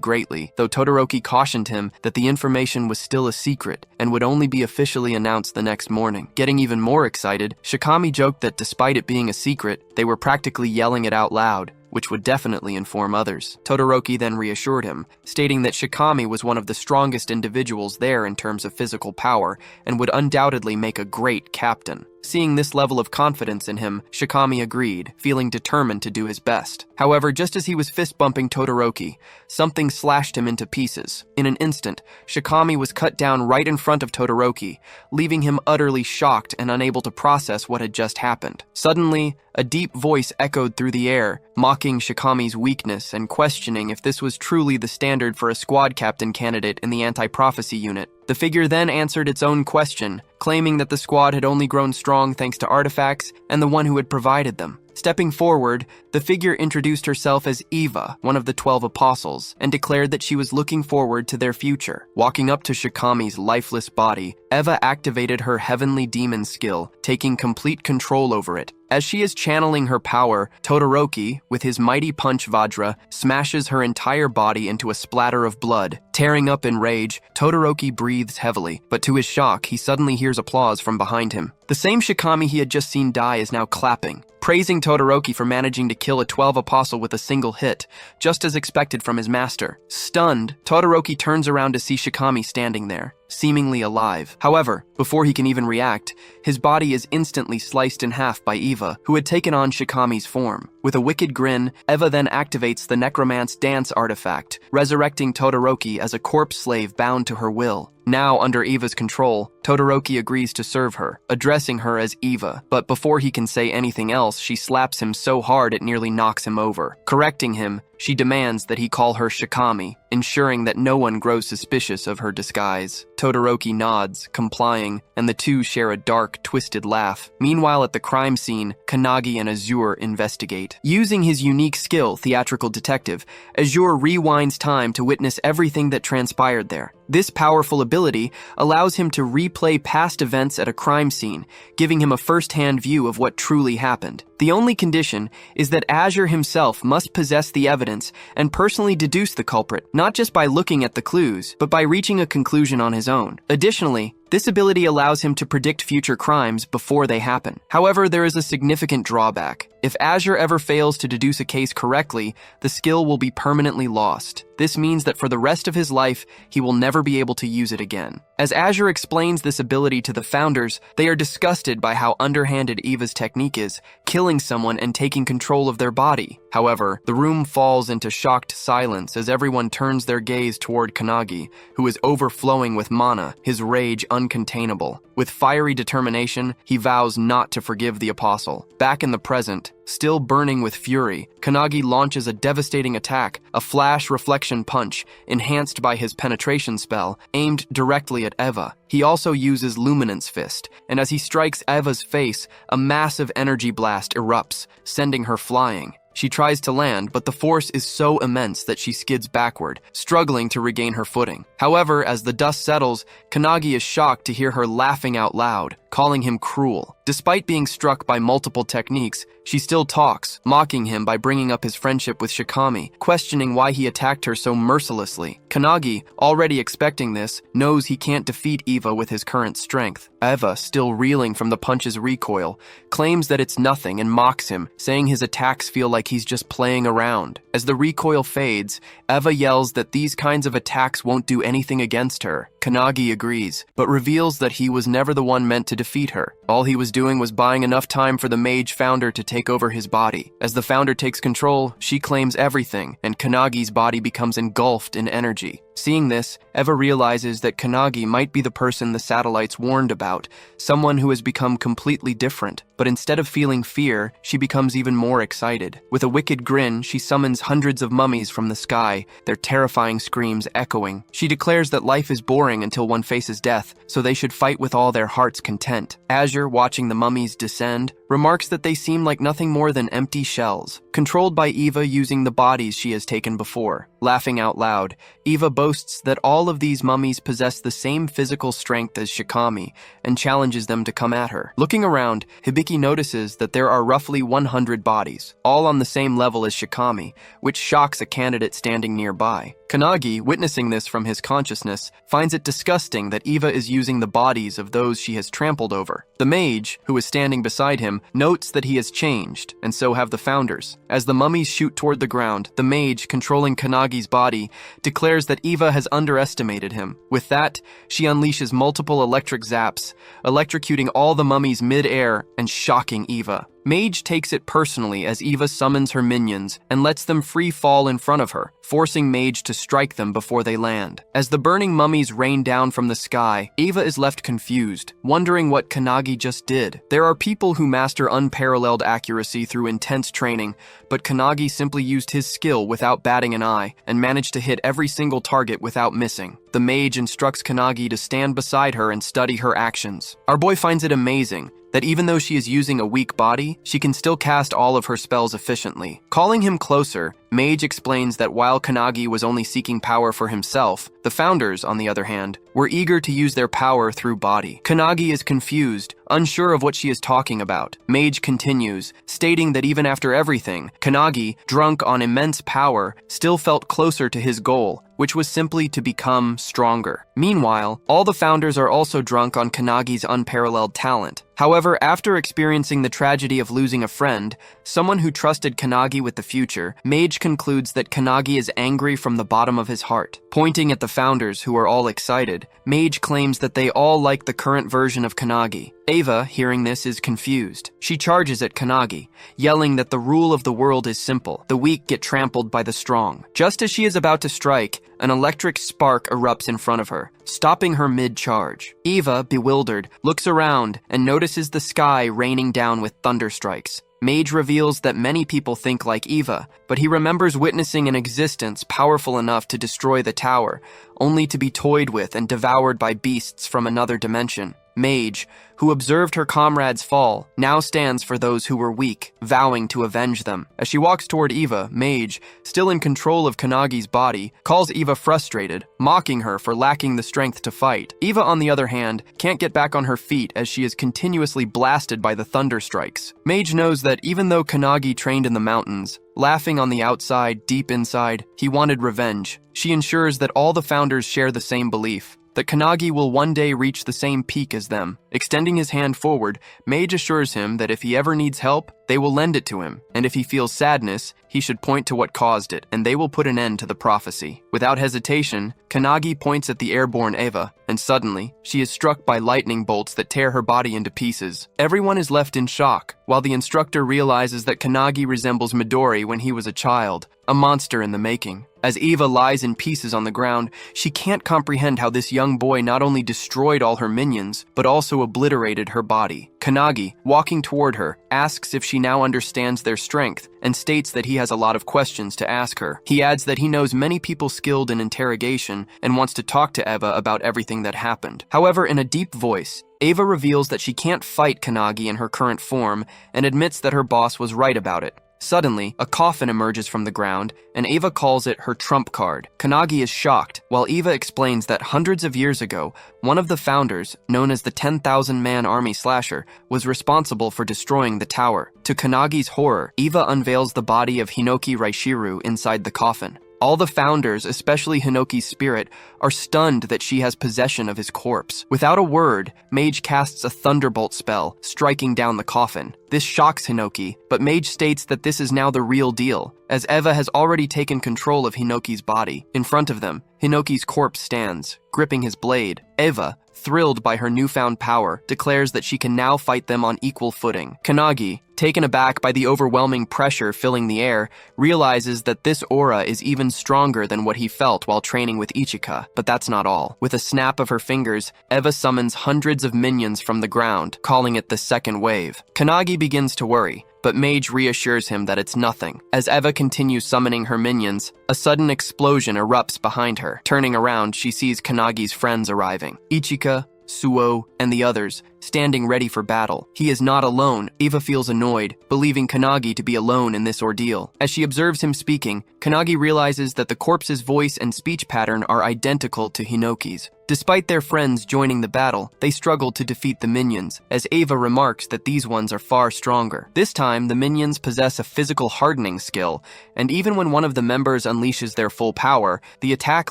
greatly, though Todoroki cautioned him that the information was still a secret and would only be officially announced the next morning. Getting even more excited, Shikami joked that despite it being a secret, they were practically yelling it out loud, which would definitely inform others. Todoroki then reassured him, stating that Shikami was one of the strongest individuals there in terms of physical power and would undoubtedly make a great captain. Seeing this level of confidence in him, Shikami agreed, feeling determined to do his best. However, just as he was fist-bumping Todoroki, something slashed him into pieces. In an instant, Shikami was cut down right in front of Todoroki, leaving him utterly shocked and unable to process what had just happened. Suddenly, a deep voice echoed through the air, mocking Shikami's weakness and questioning if this was truly the standard for a squad captain candidate in the anti-prophecy unit. The figure then answered its own question, claiming that the squad had only grown strong thanks to artifacts and the one who had provided them. Stepping forward, the figure introduced herself as Eva, one of the 12 apostles, and declared that she was looking forward to their future. Walking up to Shikami's lifeless body, Eva activated her heavenly demon skill, taking complete control over it. As she is channeling her power, Todoroki, with his mighty punch Vajra, smashes her entire body into a splatter of blood. Tearing up in rage, Todoroki breathes heavily, but to his shock, he suddenly hears applause from behind him. The same Shikami he had just seen die is now clapping, praising Todoroki for managing to kill a 12 apostle with a single hit, just as expected from his master. Stunned, Todoroki turns around to see Shikami standing there, seemingly alive. However, before he can even react, his body is instantly sliced in half by Eva, who had taken on Shikami's form. With a wicked grin, Eva then activates the necromance dance artifact, resurrecting Todoroki as a corpse slave bound to her will. Now under Eva's control, Todoroki agrees to serve her, addressing her as Eva, but before he can say anything else, she slaps him so hard it nearly knocks him over. Correcting him, she demands that he call her Shikami, ensuring that no one grows suspicious of her disguise. Todoroki nods, complying, and the two share a dark, twisted laugh. Meanwhile, at the crime scene, Kannagi and Azure investigate. Using his unique skill, Theatrical Detective, Azure rewinds time to witness everything that transpired there. This powerful ability allows him to replay past events at a crime scene, giving him a first-hand view of what truly happened. The only condition is that Azure himself must possess the evidence and personally deduce the culprit, not just by looking at the clues, but by reaching a conclusion on his own. Additionally, this ability allows him to predict future crimes before they happen. However, there is a significant drawback. If Azure ever fails to deduce a case correctly, the skill will be permanently lost. This means that for the rest of his life, he will never be able to use it again. As Azure explains this ability to the founders, they are disgusted by how underhanded Eva's technique is, killing someone and taking control of their body. However, the room falls into shocked silence as everyone turns their gaze toward Kannagi, who is overflowing with mana, his rage uncontainable. With fiery determination, he vows not to forgive the apostle. Back in the present, still burning with fury, Kannagi launches a devastating attack, a flash reflection punch, enhanced by his penetration spell, aimed directly at Eva. He also uses Luminance Fist, and as he strikes Eva's face, a massive energy blast erupts, sending her flying. She tries to land, but the force is so immense that she skids backward, struggling to regain her footing. However, as the dust settles, Kannagi is shocked to hear her laughing out loud, calling him cruel. Despite being struck by multiple techniques, she still talks, mocking him by bringing up his friendship with Shikami, questioning why he attacked her so mercilessly. Kannagi, already expecting this, knows he can't defeat Eva with his current strength. Eva, still reeling from the punch's recoil, claims that it's nothing and mocks him, saying his attacks feel like he's just playing around. As the recoil fades, Eva yells that these kinds of attacks won't do anything against her. Kannagi agrees, but reveals that he was never the one meant to defeat her. All he was doing was buying enough time for the mage founder to take over his body. As the founder takes control, she claims everything, and Kannagi's body becomes engulfed in energy. Seeing this, Eva realizes that Kannagi might be the person the satellites warned about, someone who has become completely different. But instead of feeling fear, she becomes even more excited. With a wicked grin, she summons hundreds of mummies from the sky, their terrifying screams echoing. She declares that life is boring until one faces death, so they should fight with all their heart's content. Azure, watching the mummies descend, remarks that they seem like nothing more than empty shells, controlled by Eva using the bodies she has taken before. Laughing out loud, Eva boasts that all of these mummies possess the same physical strength as Shikami and challenges them to come at her. Looking around, Hibiki notices that there are roughly 100 bodies, all on the same level as Shikami, which shocks a candidate standing nearby. Kannagi, witnessing this from his consciousness, finds it disgusting that Eva is using the bodies of those she has trampled over. The mage, who is standing beside him, notes that he has changed, and so have the founders. As the mummies shoot toward the ground, the mage, controlling Kannagi's body, declares that Eva has underestimated him. With that, she unleashes multiple electric zaps, electrocuting all the mummies mid-air and shocking Eva. Mage takes it personally as Eva summons her minions and lets them free fall in front of her, forcing Mage to strike them before they land. As the burning mummies rain down from the sky, Eva is left confused, wondering what Kannagi just did. There are people who master unparalleled accuracy through intense training, but Kannagi simply used his skill without batting an eye and managed to hit every single target without missing. The mage instructs Kannagi to stand beside her and study her actions. Our boy finds it amazing that even though she is using a weak body, she can still cast all of her spells efficiently. Calling him closer, Mage explains that while Kannagi was only seeking power for himself, the founders, on the other hand, were eager to use their power through body. Kannagi is confused, unsure of what she is talking about. Mage continues, stating that even after everything, Kannagi, drunk on immense power, still felt closer to his goal, which was simply to become stronger. Meanwhile, all the founders are also drunk on Kannagi's unparalleled talent. However, after experiencing the tragedy of losing a friend, someone who trusted Kannagi with the future, Mage concludes that Kannagi is angry from the bottom of his heart. Pointing at the founders, who are all excited, Mage claims that they all like the current version of Kannagi. Eva, hearing this, is confused. She charges at Kannagi, yelling that the rule of the world is simple: the weak get trampled by the strong. Just as she is about to strike, an electric spark erupts in front of her, stopping her mid-charge. Eva, bewildered, looks around and notices the sky raining down with thunder strikes. Mage reveals that many people think like Eva, but he remembers witnessing an existence powerful enough to destroy the tower, only to be toyed with and devoured by beasts from another dimension. Mage, who observed her comrades fall, now stands for those who were weak, vowing to avenge them. As she walks toward Eva, Mage, still in control of Kannagi's body, calls Eva frustrated, mocking her for lacking the strength to fight. Eva, on the other hand, can't get back on her feet as she is continuously blasted by the thunder strikes. Mage knows that even though Kannagi trained in the mountains, laughing on the outside, deep inside, he wanted revenge. She ensures that all the founders share the same belief, that Kannagi will one day reach the same peak as them. Extending his hand forward, Mage assures him that if he ever needs help, they will lend it to him, and if he feels sadness, he should point to what caused it, and they will put an end to the prophecy. Without hesitation, Kannagi points at the airborne Eva, and suddenly, she is struck by lightning bolts that tear her body into pieces. Everyone is left in shock, while the instructor realizes that Kannagi resembles Midori when he was a child, a monster in the making. As Eva lies in pieces on the ground, she can't comprehend how this young boy not only destroyed all her minions, but also obliterated her body. Kannagi, walking toward her, asks if she now understands their strength, and states that he has a lot of questions to ask her. He adds that he knows many people skilled in interrogation and wants to talk to Eva about everything that happened. However, in a deep voice, Eva reveals that she can't fight Kannagi in her current form and admits that her boss was right about it. Suddenly, a coffin emerges from the ground, and Eva calls it her trump card. Kannagi is shocked, while Eva explains that hundreds of years ago, one of the founders, known as the 10,000-man army slasher, was responsible for destroying the tower. To Kannagi's horror, Eva unveils the body of Hinoki Raishiru inside the coffin. All the founders, especially Hinoki's spirit, are stunned that she has possession of his corpse. Without a word, Mage casts a thunderbolt spell, striking down the coffin. This shocks Hinoki, but Mage states that this is now the real deal, as Eva has already taken control of Hinoki's body. In front of them, Hinoki's corpse stands, gripping his blade. Eva, thrilled by her newfound power, declares that she can now fight them on equal footing. Kannagi, taken aback by the overwhelming pressure filling the air, realizes that this aura is even stronger than what he felt while training with Ichika. But that's not all. With a snap of her fingers, Eva summons hundreds of minions from the ground, calling it the second wave. Kannagi begins to worry, but Mage reassures him that it's nothing. As Eva continues summoning her minions, a sudden explosion erupts behind her. Turning around, she sees Kannagi's friends arriving. Ichika, Suo, and the others, standing ready for battle. He is not alone. Eva feels annoyed, believing Kannagi to be alone in this ordeal. As she observes him speaking, Kannagi realizes that the corpse's voice and speech pattern are identical to Hinoki's. Despite their friends joining the battle, they struggle to defeat the minions, as Eva remarks that these ones are far stronger. This time, the minions possess a physical hardening skill, and even when one of the members unleashes their full power, the attack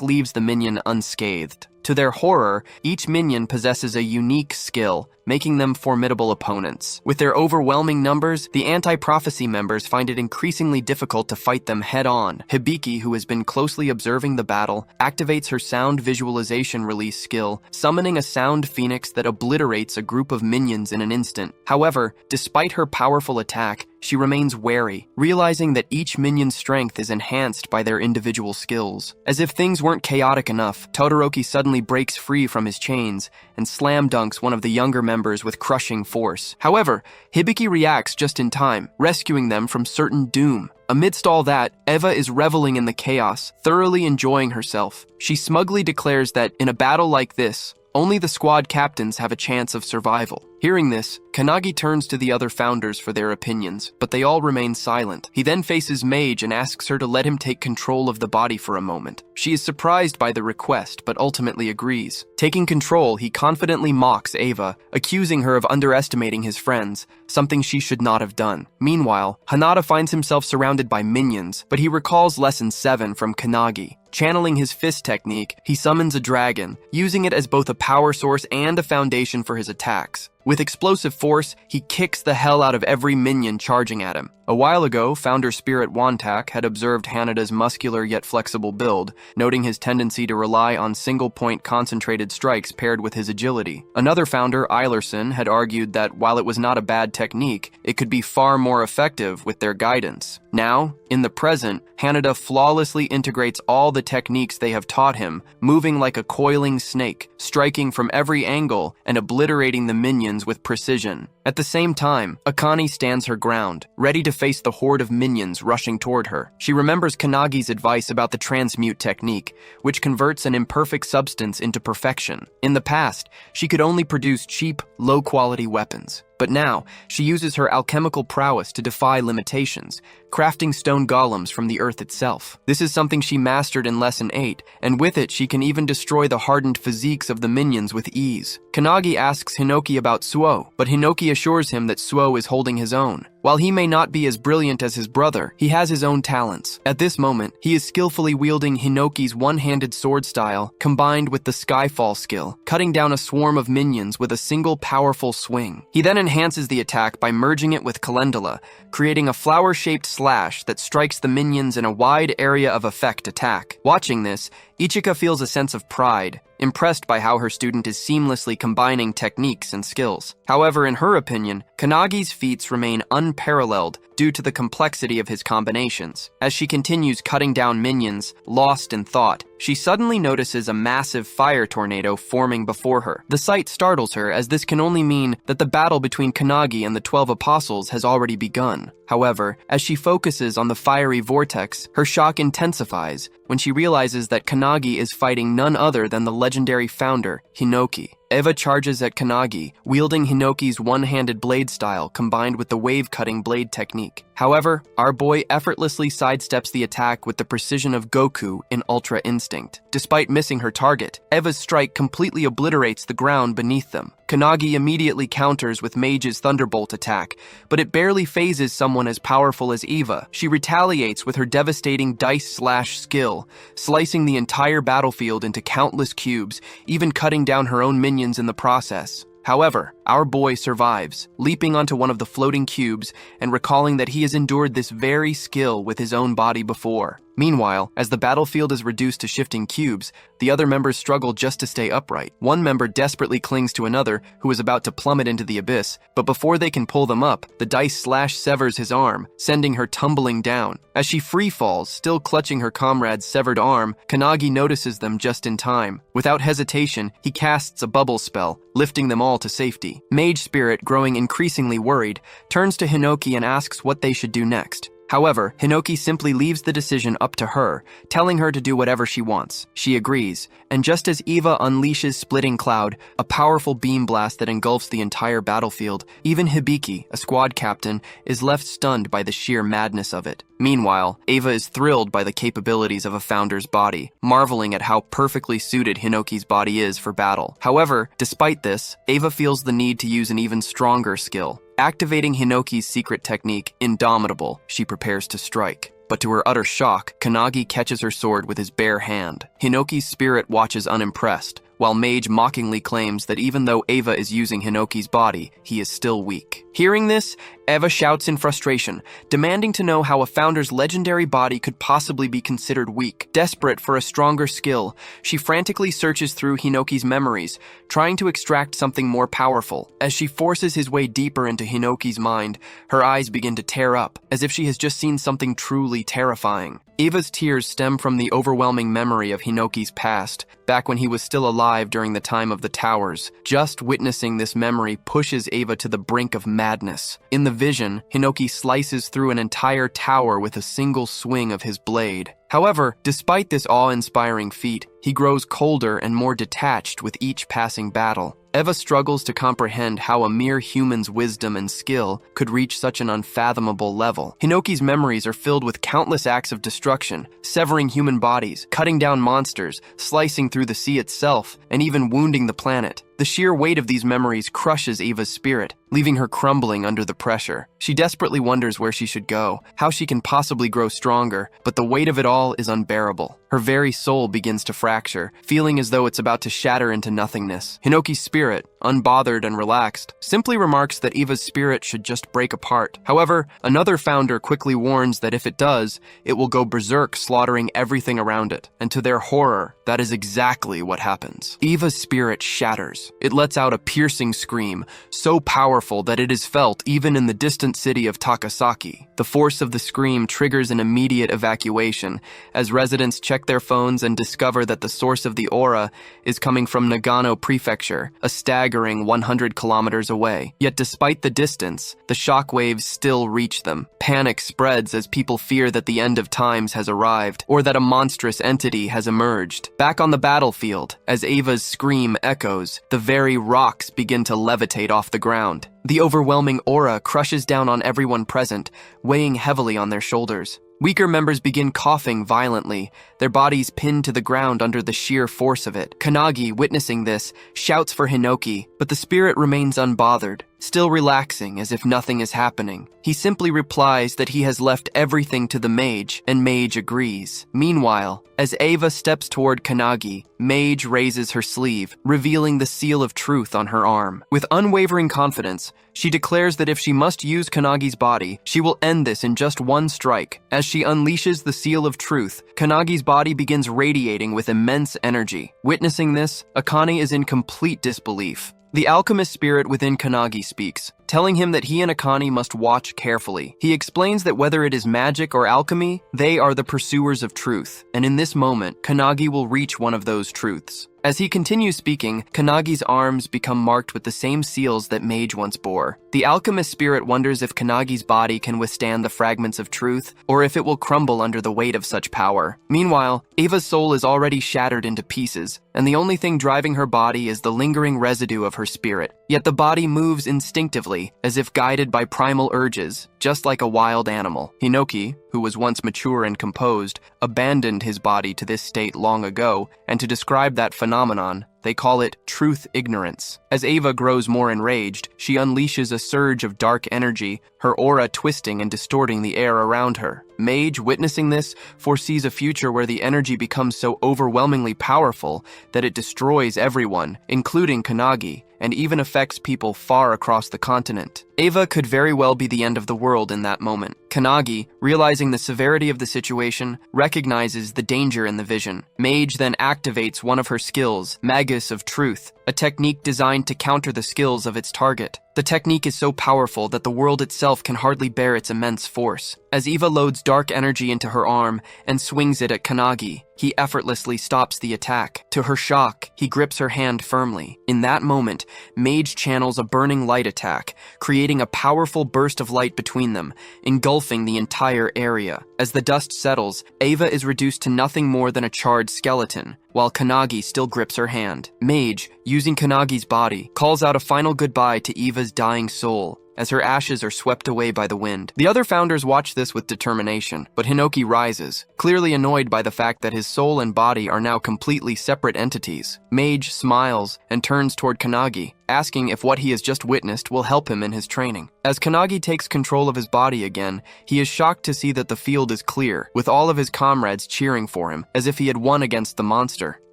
leaves the minion unscathed. To their horror, each minion possesses a unique skill, making them formidable opponents. With their overwhelming numbers, the anti-prophecy members find it increasingly difficult to fight them head-on. Hibiki, who has been closely observing the battle, activates her sound visualization release skill, summoning a sound phoenix that obliterates a group of minions in an instant. However, despite her powerful attack, she remains wary, realizing that each minion's strength is enhanced by their individual skills. As if things weren't chaotic enough, Todoroki suddenly breaks free from his chains and slam dunks one of the younger members with crushing force. However, Hibiki reacts just in time, rescuing them from certain doom. Amidst all that, Eva is reveling in the chaos, thoroughly enjoying herself. She smugly declares that in a battle like this, only the squad captains have a chance of survival. Hearing this, Kannagi turns to the other founders for their opinions, but they all remain silent. He then faces Mage and asks her to let him take control of the body for a moment. She is surprised by the request, but ultimately agrees. Taking control, he confidently mocks Eva, accusing her of underestimating his friends, something she should not have done. Meanwhile, Hanada finds himself surrounded by minions, but he recalls Lesson 7 from Kannagi. Channeling his fist technique, he summons a dragon, using it as both a power source and a foundation for his attacks. With explosive force, he kicks the hell out of every minion charging at him. A while ago, founder Spirit Wantak had observed Hanada's muscular yet flexible build, noting his tendency to rely on single-point concentrated strikes paired with his agility. Another founder, Eilerson, had argued that while it was not a bad technique, it could be far more effective with their guidance. Now, in the present, Hanada flawlessly integrates all the techniques they have taught him, moving like a coiling snake, striking from every angle and obliterating the minions with precision. At the same time, Akane stands her ground, ready to face the horde of minions rushing toward her. She remembers Kannagi's advice about the transmute technique, which converts an imperfect substance into perfection. In the past, she could only produce cheap, low-quality weapons. But now, she uses her alchemical prowess to defy limitations, crafting stone golems from the earth itself. This is something she mastered in Lesson 8, and with it she can even destroy the hardened physiques of the minions with ease. Kannagi asks Hinoki about Suo, but Hinoki assures him that Suo is holding his own. While he may not be as brilliant as his brother, he has his own talents. At this moment, he is skillfully wielding Hinoki's one-handed sword style, combined with the Skyfall skill, cutting down a swarm of minions with a single powerful swing. He then enhances the attack by merging it with Calendula, creating a flower-shaped slash that strikes the minions in a wide area of effect attack. Watching this, Ichika feels a sense of pride, impressed by how her student is seamlessly combining techniques and skills. However, in her opinion, Kannagi's feats remain unparalleled due to the complexity of his combinations. As she continues cutting down minions, lost in thought, she suddenly notices a massive fire tornado forming before her. The sight startles her, as this can only mean that the battle between Kannagi and the 12 apostles has already begun. However, as she focuses on the fiery vortex, her shock intensifies when she realizes that Kannagi is fighting none other than the legendary founder, Hinoki. Eva charges at Kannagi, wielding Hinoki's one-handed blade style combined with the wave-cutting blade technique. However, our boy effortlessly sidesteps the attack with the precision of Goku in Ultra Instinct. Despite missing her target, Eva's strike completely obliterates the ground beneath them. Kannagi immediately counters with Mage's Thunderbolt attack, but it barely phases someone as powerful as Eva. She retaliates with her devastating Dice Slash skill, slicing the entire battlefield into countless cubes, even cutting down her own minions in the process. However, Our boy survives, leaping onto one of the floating cubes and recalling that he has endured this very skill with his own body before. Meanwhile, as the battlefield is reduced to shifting cubes, the other members struggle just to stay upright. One member desperately clings to another who is about to plummet into the abyss, but before they can pull them up, the dice slash severs his arm, sending her tumbling down. As she free falls, still clutching her comrade's severed arm, Kannagi notices them just in time. Without hesitation, he casts a bubble spell, lifting them all to safety. Mage Spirit, growing increasingly worried, turns to Hinoki and asks what they should do next. However, Hinoki simply leaves the decision up to her, telling her to do whatever she wants. She agrees, and just as Eva unleashes Splitting Cloud, a powerful beam blast that engulfs the entire battlefield, even Hibiki, a squad captain, is left stunned by the sheer madness of it. Meanwhile, Eva is thrilled by the capabilities of a founder's body, marveling at how perfectly suited Hinoki's body is for battle. However, despite this, Eva feels the need to use an even stronger skill. Activating Hinoki's secret technique, Indomitable, she prepares to strike. But to her utter shock, Kannagi catches her sword with his bare hand. Hinoki's spirit watches unimpressed, while Mage mockingly claims that even though Eva is using Hinoki's body, he is still weak. Hearing this, Eva shouts in frustration, demanding to know how a founder's legendary body could possibly be considered weak. Desperate for a stronger skill, she frantically searches through Hinoki's memories, trying to extract something more powerful. As she forces his way deeper into Hinoki's mind, her eyes begin to tear up, as if she has just seen something truly terrifying. Eva's tears stem from the overwhelming memory of Hinoki's past, back when he was still alive during the time of the towers. Just witnessing this memory pushes Eva to the brink of madness. In the vision, Hinoki slices through an entire tower with a single swing of his blade. However, despite this awe-inspiring feat, he grows colder and more detached with each passing battle. Eva struggles to comprehend how a mere human's wisdom and skill could reach such an unfathomable level. Hinoki's memories are filled with countless acts of destruction, severing human bodies, cutting down monsters, slicing through the sea itself, and even wounding the planet. The sheer weight of these memories crushes Eva's spirit, leaving her crumbling under the pressure. She desperately wonders where she should go, how she can possibly grow stronger, but the weight of it all is unbearable. Her very soul begins to fracture, feeling as though it's about to shatter into nothingness. Hinoki's spirit, unbothered and relaxed, simply remarks that Eva's spirit should just break apart. However, another founder quickly warns that if it does, it will go berserk, slaughtering everything around it. And to their horror, that is exactly what happens. Eva's spirit shatters. It lets out a piercing scream, so powerful that it is felt even in the distant city of Takasaki. The force of the scream triggers an immediate evacuation, as residents check their phones and discover that the source of the aura is coming from Nagano Prefecture, a staggering 100 kilometers away. Yet despite the distance, the shockwaves still reach them. Panic spreads as people fear that the end of times has arrived, or that a monstrous entity has emerged. Back on the battlefield, as Eva's scream echoes, the very rocks begin to levitate off the ground. The overwhelming aura crushes down on everyone present, weighing heavily on their shoulders. Weaker members begin coughing violently, their bodies pinned to the ground under the sheer force of it. Kannagi, witnessing this, shouts for Hinoki, but the spirit remains unbothered, still relaxing as if nothing is happening. He simply replies that he has left everything to the mage, and Mage agrees. Meanwhile, as Eva steps toward Kannagi, Mage raises her sleeve, revealing the seal of truth on her arm. With unwavering confidence, she declares that if she must use Kannagi's body, she will end this in just one strike. As she unleashes the seal of truth, Kannagi's body begins radiating with immense energy. Witnessing this, Akane is in complete disbelief. The alchemist spirit within Kannagi speaks, telling him that he and Akane must watch carefully. He explains that whether it is magic or alchemy, they are the pursuers of truth, and in this moment, Kannagi will reach one of those truths. As he continues speaking, Kannagi's arms become marked with the same seals that Mage once bore. The alchemist spirit wonders if Kannagi's body can withstand the fragments of truth, or if it will crumble under the weight of such power. Meanwhile, Eva's soul is already shattered into pieces, and the only thing driving her body is the lingering residue of her spirit. Yet the body moves instinctively, as if guided by primal urges, just like a wild animal. Hinoki, who was once mature and composed, abandoned his body to this state long ago, and to describe that phenomenon, They call it truth ignorance. As Ava grows more enraged, she unleashes a surge of dark energy, her aura twisting and distorting the air around her. Mage, witnessing this, foresees a future where the energy becomes so overwhelmingly powerful that it destroys everyone, including Kannagi, and even affects people far across the continent. Ava could very well be the end of the world in that moment. Kannagi, realizing the severity of the situation, recognizes the danger in the vision. Mage then activates one of her skills, Magus of Truth, a technique designed to counter the skills of its target. The technique is so powerful that the world itself can hardly bear its immense force. As Eva loads dark energy into her arm and swings it at Kannagi, he effortlessly stops the attack. To her shock, he grips her hand firmly. In that moment, Mage channels a burning light attack, creating a powerful burst of light between them, engulfing the entire area. As the dust settles, Ava is reduced to nothing more than a charred skeleton, while Kannagi still grips her hand. Mage, using Kannagi's body, calls out a final goodbye to Eva's dying soul, as her ashes are swept away by the wind. The other founders watch this with determination, but Hinoki rises, clearly annoyed by the fact that his soul and body are now completely separate entities. Mage smiles and turns toward Kannagi, asking if what he has just witnessed will help him in his training. As Kannagi takes control of his body again, he is shocked to see that the field is clear, with all of his comrades cheering for him, as if he had won against the monster.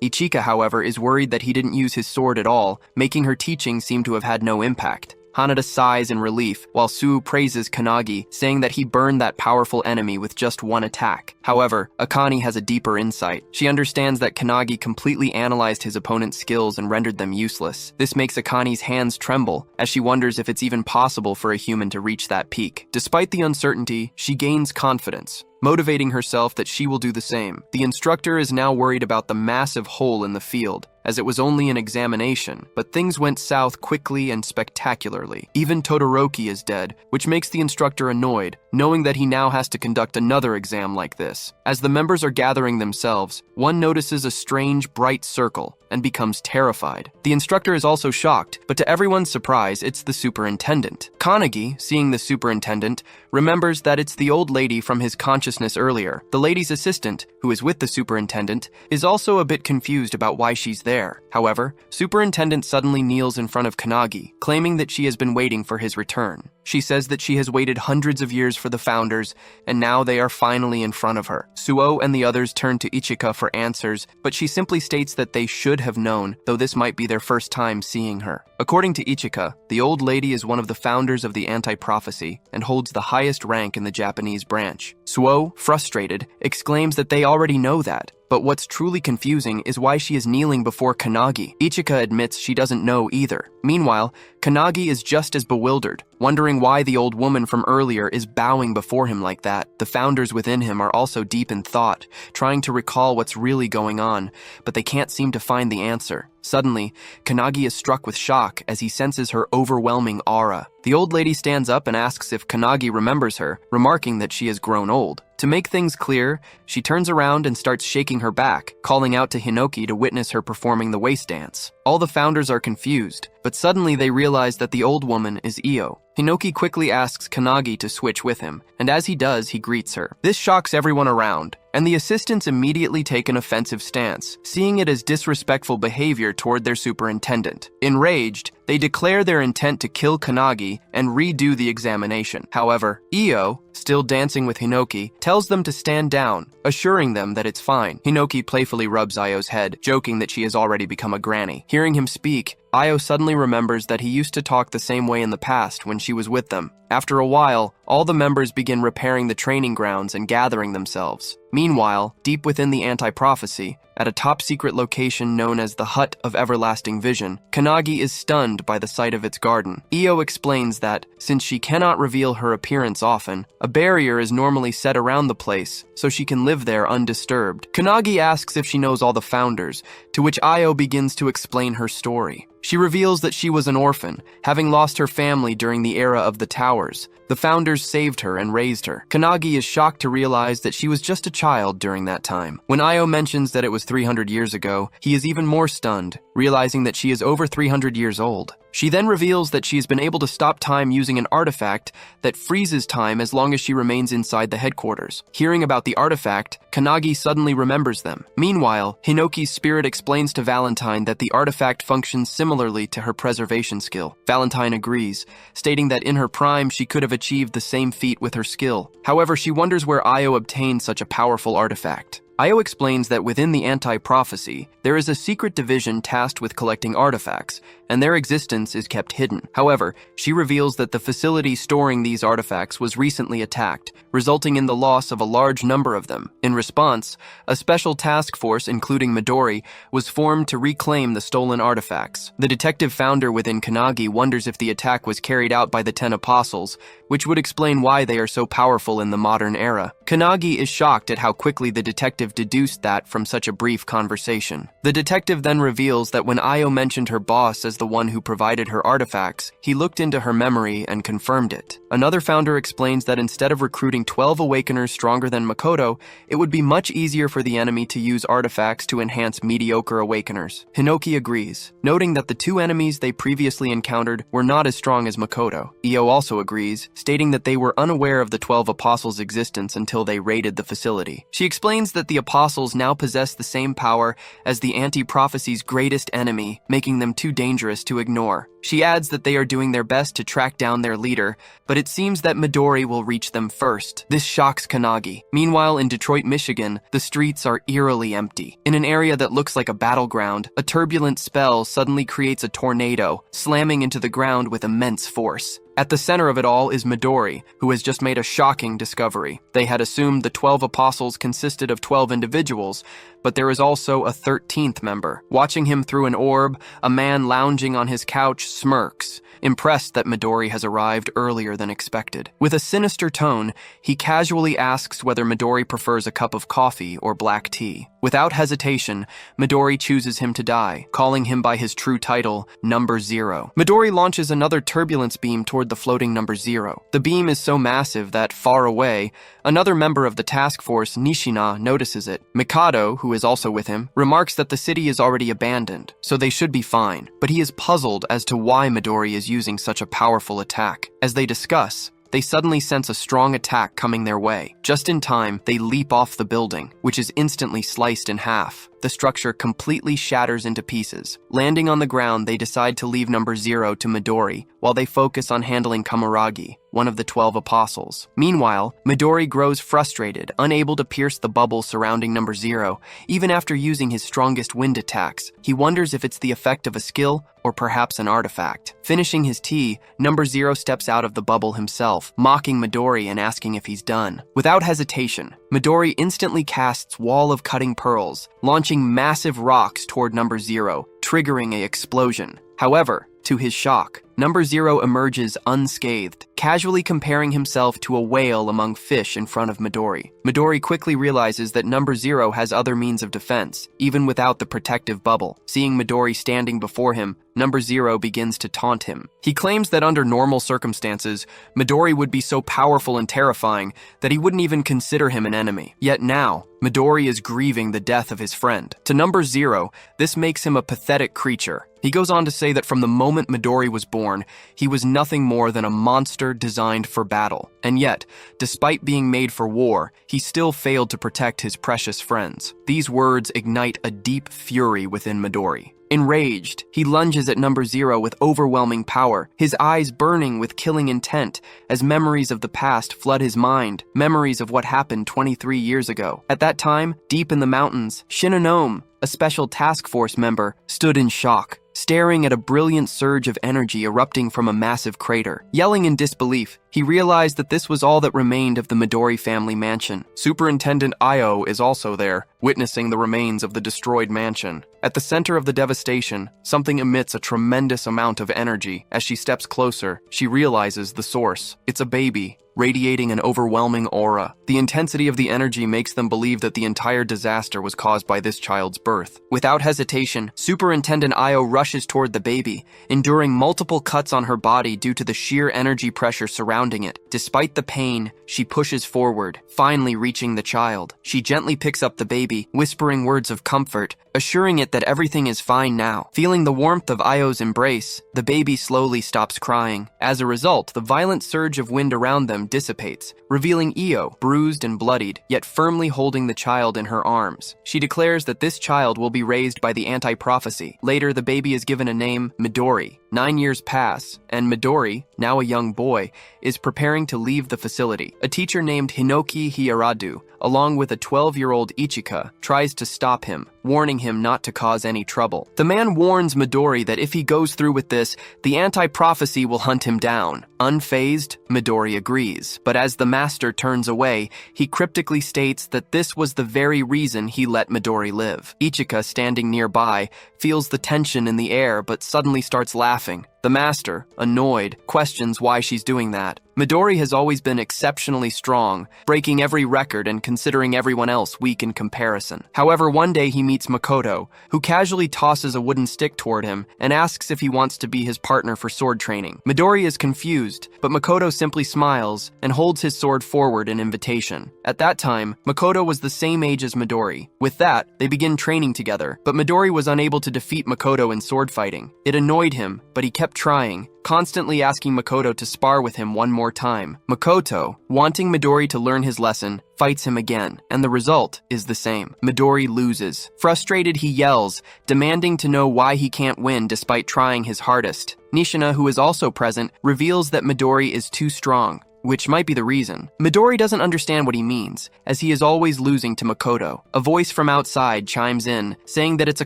Ichika, however, is worried that he didn't use his sword at all, making her teaching seem to have had no impact. Hanada sighs in relief, while Suu praises Kannagi, saying that he burned that powerful enemy with just one attack. However, Akane has a deeper insight. She understands that Kannagi completely analyzed his opponent's skills and rendered them useless. This makes Akane's hands tremble, as she wonders if it's even possible for a human to reach that peak. Despite the uncertainty, she gains confidence, motivating herself that she will do the same. The instructor is now worried about the massive hole in the field, as it was only an examination, but things went south quickly and spectacularly. Even Todoroki is dead, which makes the instructor annoyed, knowing that he now has to conduct another exam like this. As the members are gathering themselves, one notices a strange, bright circle and becomes terrified. The instructor is also shocked, but to everyone's surprise, it's the superintendent. Kannagi, seeing the superintendent, remembers that it's the old lady from his consciousness earlier. The lady's assistant, who is with the superintendent, is also a bit confused about why she's there. However, superintendent suddenly kneels in front of Kannagi, claiming that she has been waiting for his return. She says that she has waited hundreds of years for the founders, and now they are finally in front of her. Suo and the others turn to Ichika for answers, but she simply states that they should have known, though this might be their first time seeing her. According to Ichika, the old lady is one of the founders of the anti-prophecy and holds the highest rank in the Japanese branch. Suo, frustrated, exclaims that they already know that, but what's truly confusing is why she is kneeling before Kannagi. Ichika admits she doesn't know either. Meanwhile, Kannagi is just as bewildered, wondering why the old woman from earlier is bowing before him like that. The founders within him are also deep in thought, trying to recall what's really going on, but they can't seem to find the answer. Suddenly, Kannagi is struck with shock as he senses her overwhelming aura. The old lady stands up and asks if Kannagi remembers her, remarking that she has grown old. To make things clear, she turns around and starts shaking her back, calling out to Hinoki to witness her performing the waist dance. All the founders are confused, but suddenly they realize that the old woman is Io. Hinoki quickly asks Kannagi to switch with him, and as he does, he greets her. This shocks everyone around, and the assistants immediately take an offensive stance, seeing it as disrespectful behavior toward their superintendent. Enraged, they declare their intent to kill Kannagi and redo the examination. However, Io, still dancing with Hinoki, tells them to stand down, assuring them that it's fine. Hinoki playfully rubs Io's head, joking that she has already become a granny. Hearing him speak, Io suddenly remembers that he used to talk the same way in the past when she was with them. After a while, all the members begin repairing the training grounds and gathering themselves. Meanwhile, deep within the anti-prophecy, at a top-secret location known as the Hut of Everlasting Vision, Kannagi is stunned by the sight of its garden. Io explains that, since she cannot reveal her appearance often, a barrier is normally set around the place so she can live there undisturbed. Kannagi asks if she knows all the founders, to which Io begins to explain her story. She reveals that she was an orphan, having lost her family during the era of the towers. The founders saved her and raised her. Kannagi is shocked to realize that she was just a child during that time. When Io mentions that it was 300 years ago, he is even more stunned, realizing that she is over 300 years old. She then reveals that she has been able to stop time using an artifact that freezes time as long as she remains inside the headquarters. Hearing about the artifact, Kanagi suddenly remembers them. Meanwhile, Hinoki's spirit explains to Valentine that the artifact functions similarly to her preservation skill. Valentine agrees, stating that in her prime she could have achieved the same feat with her skill. However, she wonders where Io obtained such a powerful artifact. Io explains that within the anti-prophecy, there is a secret division tasked with collecting artifacts, and their existence is kept hidden. However, she reveals that the facility storing these artifacts was recently attacked, resulting in the loss of a large number of them. In response, a special task force, including Midori, was formed to reclaim the stolen artifacts. The detective founder within Kanagi wonders if the attack was carried out by the 10 apostles, which would explain why they are so powerful in the modern era. Kanagi is shocked at how quickly the detective deduced that from such a brief conversation. The detective then reveals that when Io mentioned her boss as the one who provided her artifacts, he looked into her memory and confirmed it. Another founder explains that instead of recruiting 12 awakeners stronger than Makoto, it would be much easier for the enemy to use artifacts to enhance mediocre awakeners. Hinoki agrees, noting that the two enemies they previously encountered were not as strong as Makoto. Io also agrees, stating that they were unaware of the 12 apostles' existence until they raided the facility. She explains that the apostles now possess the same power as the anti-prophecy's greatest enemy, making them too dangerous to ignore. She adds that they are doing their best to track down their leader, but it seems that Midori will reach them first. This shocks Kanagi. Meanwhile, in Detroit, Michigan, the streets are eerily empty. In an area that looks like a battleground, a turbulent spell suddenly creates a tornado, slamming into the ground with immense force. At the center of it all is Midori, who has just made a shocking discovery. They had assumed the 12 apostles consisted of 12 individuals, but there is also a 13th member. Watching him through an orb, a man lounging on his couch smirks, impressed that Midori has arrived earlier than expected. With a sinister tone, he casually asks whether Midori prefers a cup of coffee or black tea. Without hesitation, Midori chooses him to die, calling him by his true title, Number Zero. Midori launches another turbulence beam toward the floating Number Zero. The beam is so massive that, far away, another member of the task force, Nishina, notices it. Mikado, who is also with him, remarks that the city is already abandoned, so they should be fine, but he is puzzled as to why Midori is using such a powerful attack. As they discuss, they suddenly sense a strong attack coming their way. Just in time, they leap off the building, which is instantly sliced in half. The structure completely shatters into pieces. Landing on the ground, they decide to leave Number Zero to Midori, while they focus on handling Kamaragi, one of the 12 apostles. Meanwhile, Midori grows frustrated, unable to pierce the bubble surrounding Number Zero, even after using his strongest wind attacks. He wonders if it's the effect of a skill, or perhaps an artifact. Finishing his tea, Number Zero steps out of the bubble himself, mocking Midori and asking if he's done. Without hesitation, Midori instantly casts Wall of Cutting Pearls, launching massive rocks toward Number Zero, triggering an explosion. However, to his shock, Number Zero emerges unscathed, casually comparing himself to a whale among fish in front of Midori. Midori quickly realizes that Number Zero has other means of defense, even without the protective bubble. Seeing Midori standing before him, Number Zero begins to taunt him. He claims that under normal circumstances, Midori would be so powerful and terrifying that he wouldn't even consider him an enemy. Yet now, Midori is grieving the death of his friend. To Number Zero, this makes him a pathetic creature. He goes on to say that from the moment Midori was born, he was nothing more than a monster designed for battle. And yet, despite being made for war, he still failed to protect his precious friends. These words ignite a deep fury within Midori. Enraged, he lunges at Number Zero with overwhelming power, his eyes burning with killing intent as memories of the past flood his mind, memories of what happened 23 years ago. At that time, deep in the mountains, Shinonome, a special task force member, stood in shock, staring at a brilliant surge of energy erupting from a massive crater. Yelling in disbelief, he realized that this was all that remained of the Midori family mansion. Superintendent Io is also there, witnessing the remains of the destroyed mansion. At the center of the devastation, something emits a tremendous amount of energy. As she steps closer, she realizes the source. It's a baby, radiating an overwhelming aura. The intensity of the energy makes them believe that the entire disaster was caused by this child's birth. Without hesitation, Superintendent Io rushes toward the baby, enduring multiple cuts on her body due to the sheer energy pressure surrounding it. Despite the pain, she pushes forward, finally reaching the child. She gently picks up the baby, whispering words of comfort, assuring it that everything is fine now. Feeling the warmth of Io's embrace, the baby slowly stops crying. As a result, the violent surge of wind around them dissipates, revealing Io, bruised and bloodied, yet firmly holding the child in her arms. She declares that this child will be raised by the anti-prophecy. Later, the baby is given a name, Midori. 9 years pass, and Midori, now a young boy, is preparing to leave the facility. A teacher named Hinoki Hiyaradu, along with a 12-year-old Ichika, tries to stop him, warning him not to cause any trouble. The man warns Midori that if he goes through with this, the anti-prophecy will hunt him down. Unfazed, Midori agrees, but as the master turns away, he cryptically states that this was the very reason he let Midori live. Ichika, standing nearby, feels the tension in the air but suddenly starts laughing. The master, annoyed, questions why she's doing that. Midori has always been exceptionally strong, breaking every record and considering everyone else weak in comparison. However, one day he meets Makoto, who casually tosses a wooden stick toward him and asks if he wants to be his partner for sword training. Midori is confused, but Makoto simply smiles and holds his sword forward in invitation. At that time, Makoto was the same age as Midori. With that, they begin training together, but Midori was unable to defeat Makoto in sword fighting. It annoyed him, but he kept trying, constantly asking Makoto to spar with him one more time. Makoto, wanting Midori to learn his lesson, fights him again, and the result is the same. Midori loses. Frustrated, he yells, demanding to know why he can't win despite trying his hardest. Nishina, who is also present, reveals that Midori is too strong, which might be the reason. Midori doesn't understand what he means, as he is always losing to Makoto. A voice from outside chimes in, saying that it's a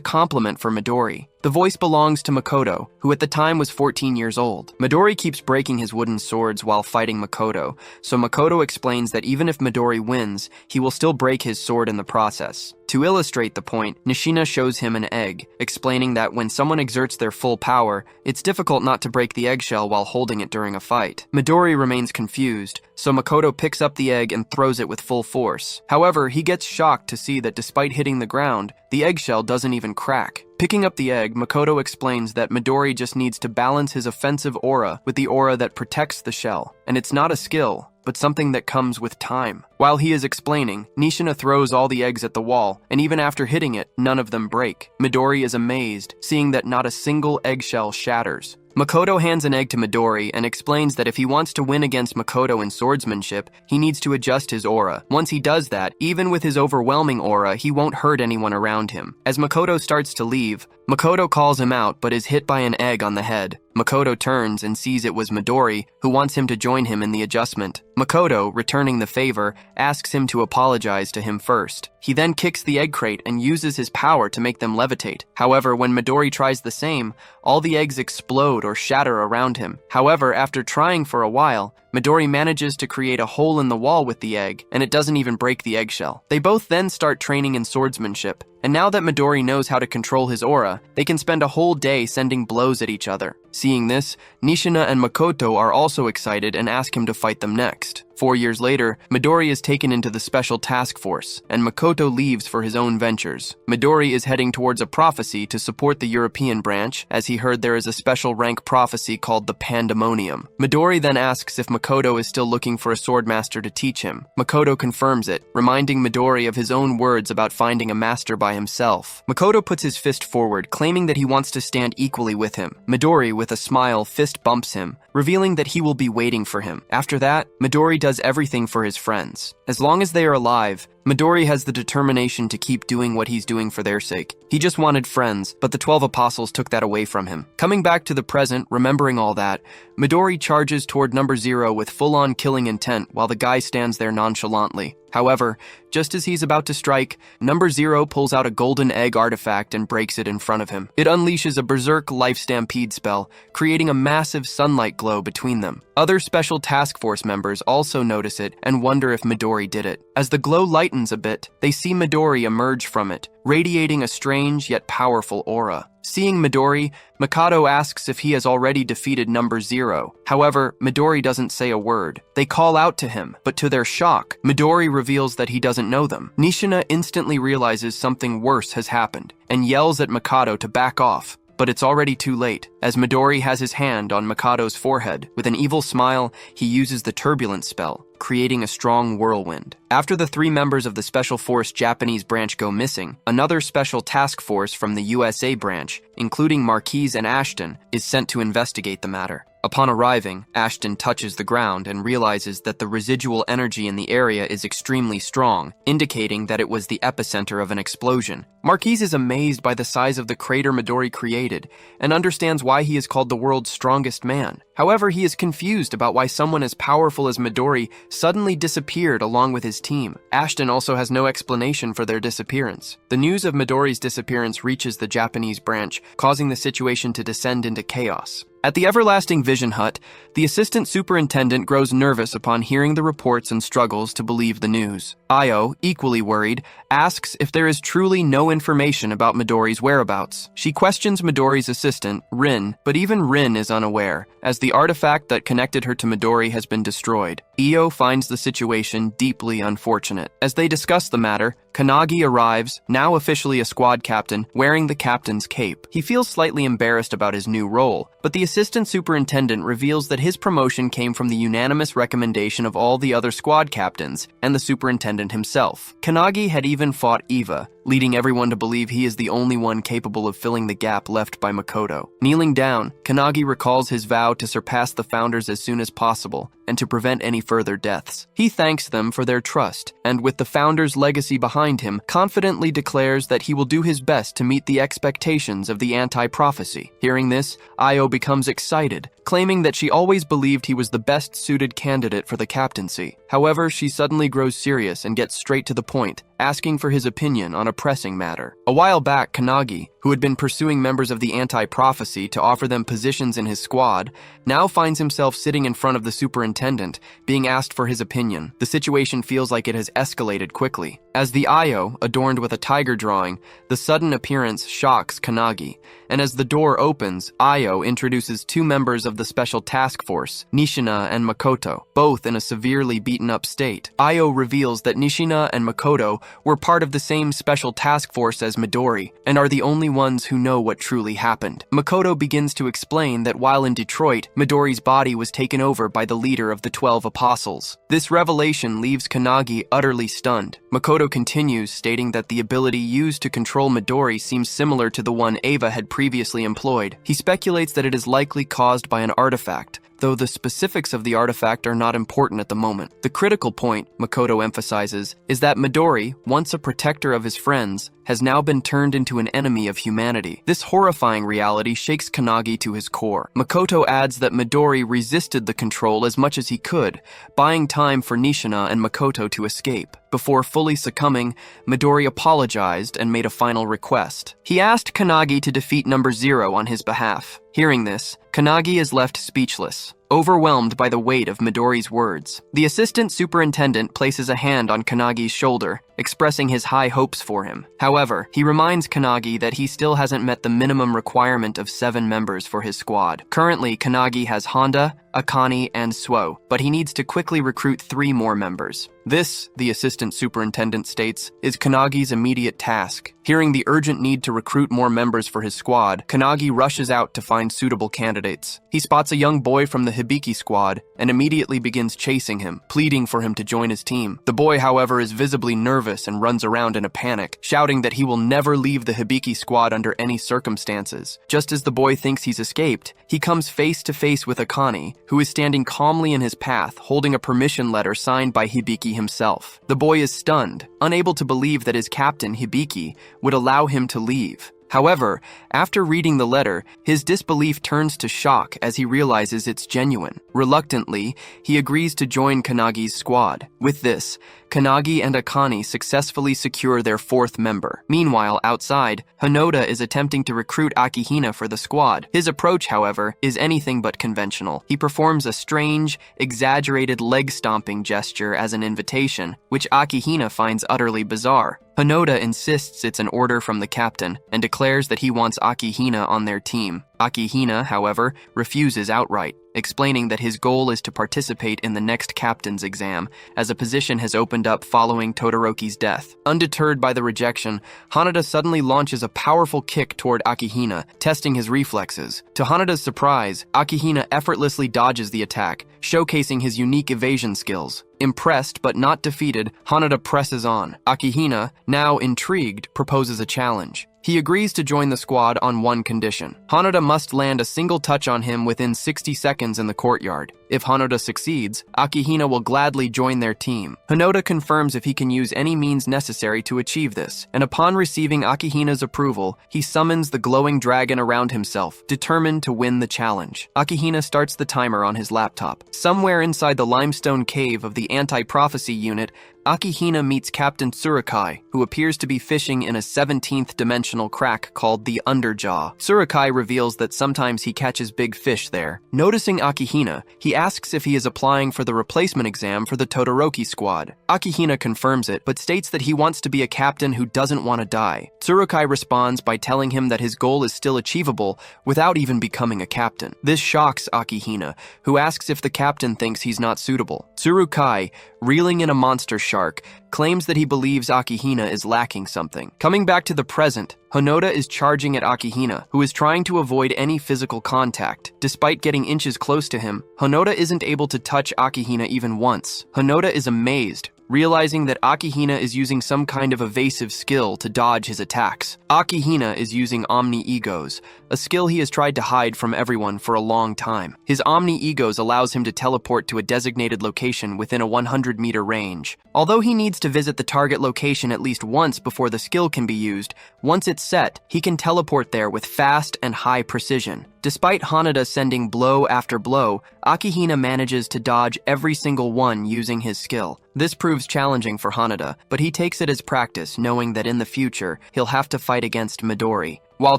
compliment for Midori. The voice belongs to Makoto, who at the time was 14 years old. Midori keeps breaking his wooden swords while fighting Makoto, so Makoto explains that even if Midori wins, he will still break his sword in the process. To illustrate the point, Nishina shows him an egg, explaining that when someone exerts their full power, it's difficult not to break the eggshell while holding it during a fight. Midori remains confused, so Makoto picks up the egg and throws it with full force. However, he gets shocked to see that despite hitting the ground, the eggshell doesn't even crack. Picking up the egg, Makoto explains that Midori just needs to balance his offensive aura with the aura that protects the shell, and it's not a skill, but something that comes with time. While he is explaining, Nishina throws all the eggs at the wall, and even after hitting it, none of them break. Midori is amazed, seeing that not a single eggshell shatters. Makoto hands an egg to Midori and explains that if he wants to win against Makoto in swordsmanship, he needs to adjust his aura. Once he does that, even with his overwhelming aura, he won't hurt anyone around him. As Makoto starts to leave, Makoto calls him out but is hit by an egg on the head. Makoto turns and sees it was Midori, who wants him to join him in the adjustment. Makoto, returning the favor, asks him to apologize to him first. He then kicks the egg crate and uses his power to make them levitate. However, when Midori tries the same, all the eggs explode or shatter around him. However, after trying for a while, Midori manages to create a hole in the wall with the egg, and it doesn't even break the eggshell. They both then start training in swordsmanship, and now that Midori knows how to control his aura, they can spend a whole day sending blows at each other. Seeing this, Nishina and Makoto are also excited and ask him to fight them next. 4 years later, Midori is taken into the special task force, and Makoto leaves for his own ventures. Midori is heading towards a prophecy to support the European branch, as he heard there is a special rank prophecy called the Pandemonium. Midori then asks if Makoto is still looking for a swordmaster to teach him. Makoto confirms it, reminding Midori of his own words about finding a master by himself. Makoto puts his fist forward, claiming that he wants to stand equally with him. Midori, with a smile, fist bumps him, revealing that he will be waiting for him. After that, Midori does everything for his friends. As long as they are alive, Midori has the determination to keep doing what he's doing for their sake. He just wanted friends, but the 12 apostles took that away from him. Coming back to the present, remembering all that, Midori charges toward number 0 with full-on killing intent while the guy stands there nonchalantly. However, just as he's about to strike, number 0 pulls out a golden egg artifact and breaks it in front of him. It unleashes a berserk life stampede spell, creating a massive sunlight glow between them. Other special task force members also notice it and wonder if Midori did it. As the glow lightens tightens a bit, they see Midori emerge from it, radiating a strange yet powerful aura. Seeing Midori, Makoto asks if he has already defeated number 0. However, Midori doesn't say a word. They call out to him, but to their shock, Midori reveals that he doesn't know them. Nishina instantly realizes something worse has happened and yells at Makoto to back off. But it's already too late, as Midori has his hand on Makoto's forehead. With an evil smile, he uses the turbulence spell, creating a strong whirlwind. After the 3 members of the Special Force Japanese branch go missing, another special task force from the USA branch, including Marquise and Ashton, is sent to investigate the matter. Upon arriving, Ashton touches the ground and realizes that the residual energy in the area is extremely strong, indicating that it was the epicenter of an explosion. Marquise is amazed by the size of the crater Midori created and understands why he is called the world's strongest man. However, he is confused about why someone as powerful as Midori suddenly disappeared along with his team. Ashton also has no explanation for their disappearance. The news of Midori's disappearance reaches the Japanese branch, causing the situation to descend into chaos. At the Everlasting Vision Hut, the assistant superintendent grows nervous upon hearing the reports and struggles to believe the news. Io, equally worried, asks if there is truly no information about Midori's whereabouts. She questions Midori's assistant, Rin, but even Rin is unaware, as the artifact that connected her to Midori has been destroyed. Io finds the situation deeply unfortunate. As they discuss the matter, Kanagi arrives, now officially a squad captain, wearing the captain's cape. He feels slightly embarrassed about his new role, but the assistant superintendent reveals that his promotion came from the unanimous recommendation of all the other squad captains and the superintendent himself. Kanagi had even fought Eva, leading everyone to believe he is the only one capable of filling the gap left by Makoto. Kneeling down, Kanagi recalls his vow to surpass the founders as soon as possible and to prevent any further deaths. He thanks them for their trust, and with the founders' legacy behind him, confidently declares that he will do his best to meet the expectations of the anti-prophecy. Hearing this, Io becomes excited, claiming that she always believed he was the best-suited candidate for the captaincy. However, she suddenly grows serious and gets straight to the point, asking for his opinion on a pressing matter. A while back, Kanagi, who had been pursuing members of the anti-prophecy to offer them positions in his squad, now finds himself sitting in front of the superintendent, being asked for his opinion. The situation feels like it has escalated quickly. As the Io, adorned with a tiger drawing, the sudden appearance shocks Kanagi, and as the door opens, Io introduces 2 members of the Special Task Force, Nishina and Makoto, both in a severely beaten-up state. Io reveals that Nishina and Makoto were part of the same Special Task Force as Midori, and are the only ones who know what truly happened. Makoto begins to explain that while in Detroit, Midori's body was taken over by the leader of the 12 Apostles. This revelation leaves Kanagi utterly stunned. Makoto continues, stating that the ability used to control Midori seems similar to the one Eva had previously employed. He speculates that it is likely caused by an artifact, though the specifics of the artifact are not important at the moment. The critical point, Makoto emphasizes, is that Midori, once a protector of his friends, has now been turned into an enemy of humanity. This horrifying reality shakes Kanagi to his core. Makoto adds that Midori resisted the control as much as he could, buying time for Nishina and Makoto to escape. Before fully succumbing, Midori apologized and made a final request. He asked Kanagi to defeat number 0 on his behalf. Hearing this, Kanagi is left speechless, overwhelmed by the weight of Midori's words. The assistant superintendent places a hand on Kanagi's shoulder, expressing his high hopes for him. However, he reminds Kanagi that he still hasn't met the minimum requirement of 7 members for his squad. Currently, Kanagi has Honda, Akane, and Suo, but he needs to quickly recruit 3 more members. This, the assistant superintendent states, is Kanagi's immediate task. Hearing the urgent need to recruit more members for his squad, Kanagi rushes out to find suitable candidates. He spots a young boy from the Hibiki squad and immediately begins chasing him, pleading for him to join his team. The boy, however, is visibly nervous and runs around in a panic, shouting that he will never leave the Hibiki squad under any circumstances. Just as the boy thinks he's escaped, he comes face to face with Akane, who is standing calmly in his path, holding a permission letter signed by Hibiki himself. The boy is stunned, unable to believe that his captain, Hibiki, would allow him to leave. However, after reading the letter, his disbelief turns to shock as he realizes it's genuine. Reluctantly, he agrees to join Kanagi's squad. With this, Kanagi and Akane successfully secure their fourth member. Meanwhile, outside, Hinoda is attempting to recruit Akihina for the squad. His approach, however, is anything but conventional. He performs a strange, exaggerated leg-stomping gesture as an invitation, which Akihina finds utterly bizarre. Hinoda insists it's an order from the captain and declares that he wants Akihina on their team. Akihina, however, refuses outright, explaining that his goal is to participate in the next captain's exam, as a position has opened up following Todoroki's death. Undeterred by the rejection, Hanada suddenly launches a powerful kick toward Akihina, testing his reflexes. To Hanada's surprise, Akihina effortlessly dodges the attack, showcasing his unique evasion skills. Impressed but not defeated, Hanada presses on. Akihina, now intrigued, proposes a challenge. He agrees to join the squad on one condition. Hanada must land a single touch on him within 60 seconds in the courtyard. If Hanada succeeds, Akihina will gladly join their team. Hinoda confirms if he can use any means necessary to achieve this, and upon receiving Akihina's approval, he summons the glowing dragon around himself, determined to win the challenge. Akihina starts the timer on his laptop. Somewhere inside the limestone cave of the anti-prophecy unit, Akihina meets Captain Tsurukai, who appears to be fishing in a 17th dimensional crack called the Underjaw. Tsurukai reveals that sometimes he catches big fish there. Noticing Akihina, he asks if he is applying for the replacement exam for the Todoroki squad. Akihina confirms it, but states that he wants to be a captain who doesn't want to die. Tsurukai responds by telling him that his goal is still achievable without even becoming a captain. This shocks Akihina, who asks if the captain thinks he's not suitable. Tsurukai, reeling in a monster shark, claims that he believes Akihina is lacking something. Coming back to the present, Hinoda is charging at Akihina, who is trying to avoid any physical contact. Despite getting inches close to him, Hinoda isn't able to touch Akihina even once. Hinoda is amazed, realizing that Akihina is using some kind of evasive skill to dodge his attacks. Akihina is using Omni-Egos, a skill he has tried to hide from everyone for a long time. His Omni-Egos allows him to teleport to a designated location within a 100-meter range. Although he needs to visit the target location at least once before the skill can be used, once it's set, he can teleport there with fast and high precision. Despite Hanada sending blow after blow, Akihina manages to dodge every single one using his skill. This proves challenging for Hanada, but he takes it as practice, knowing that in the future, he'll have to fight against Midori. While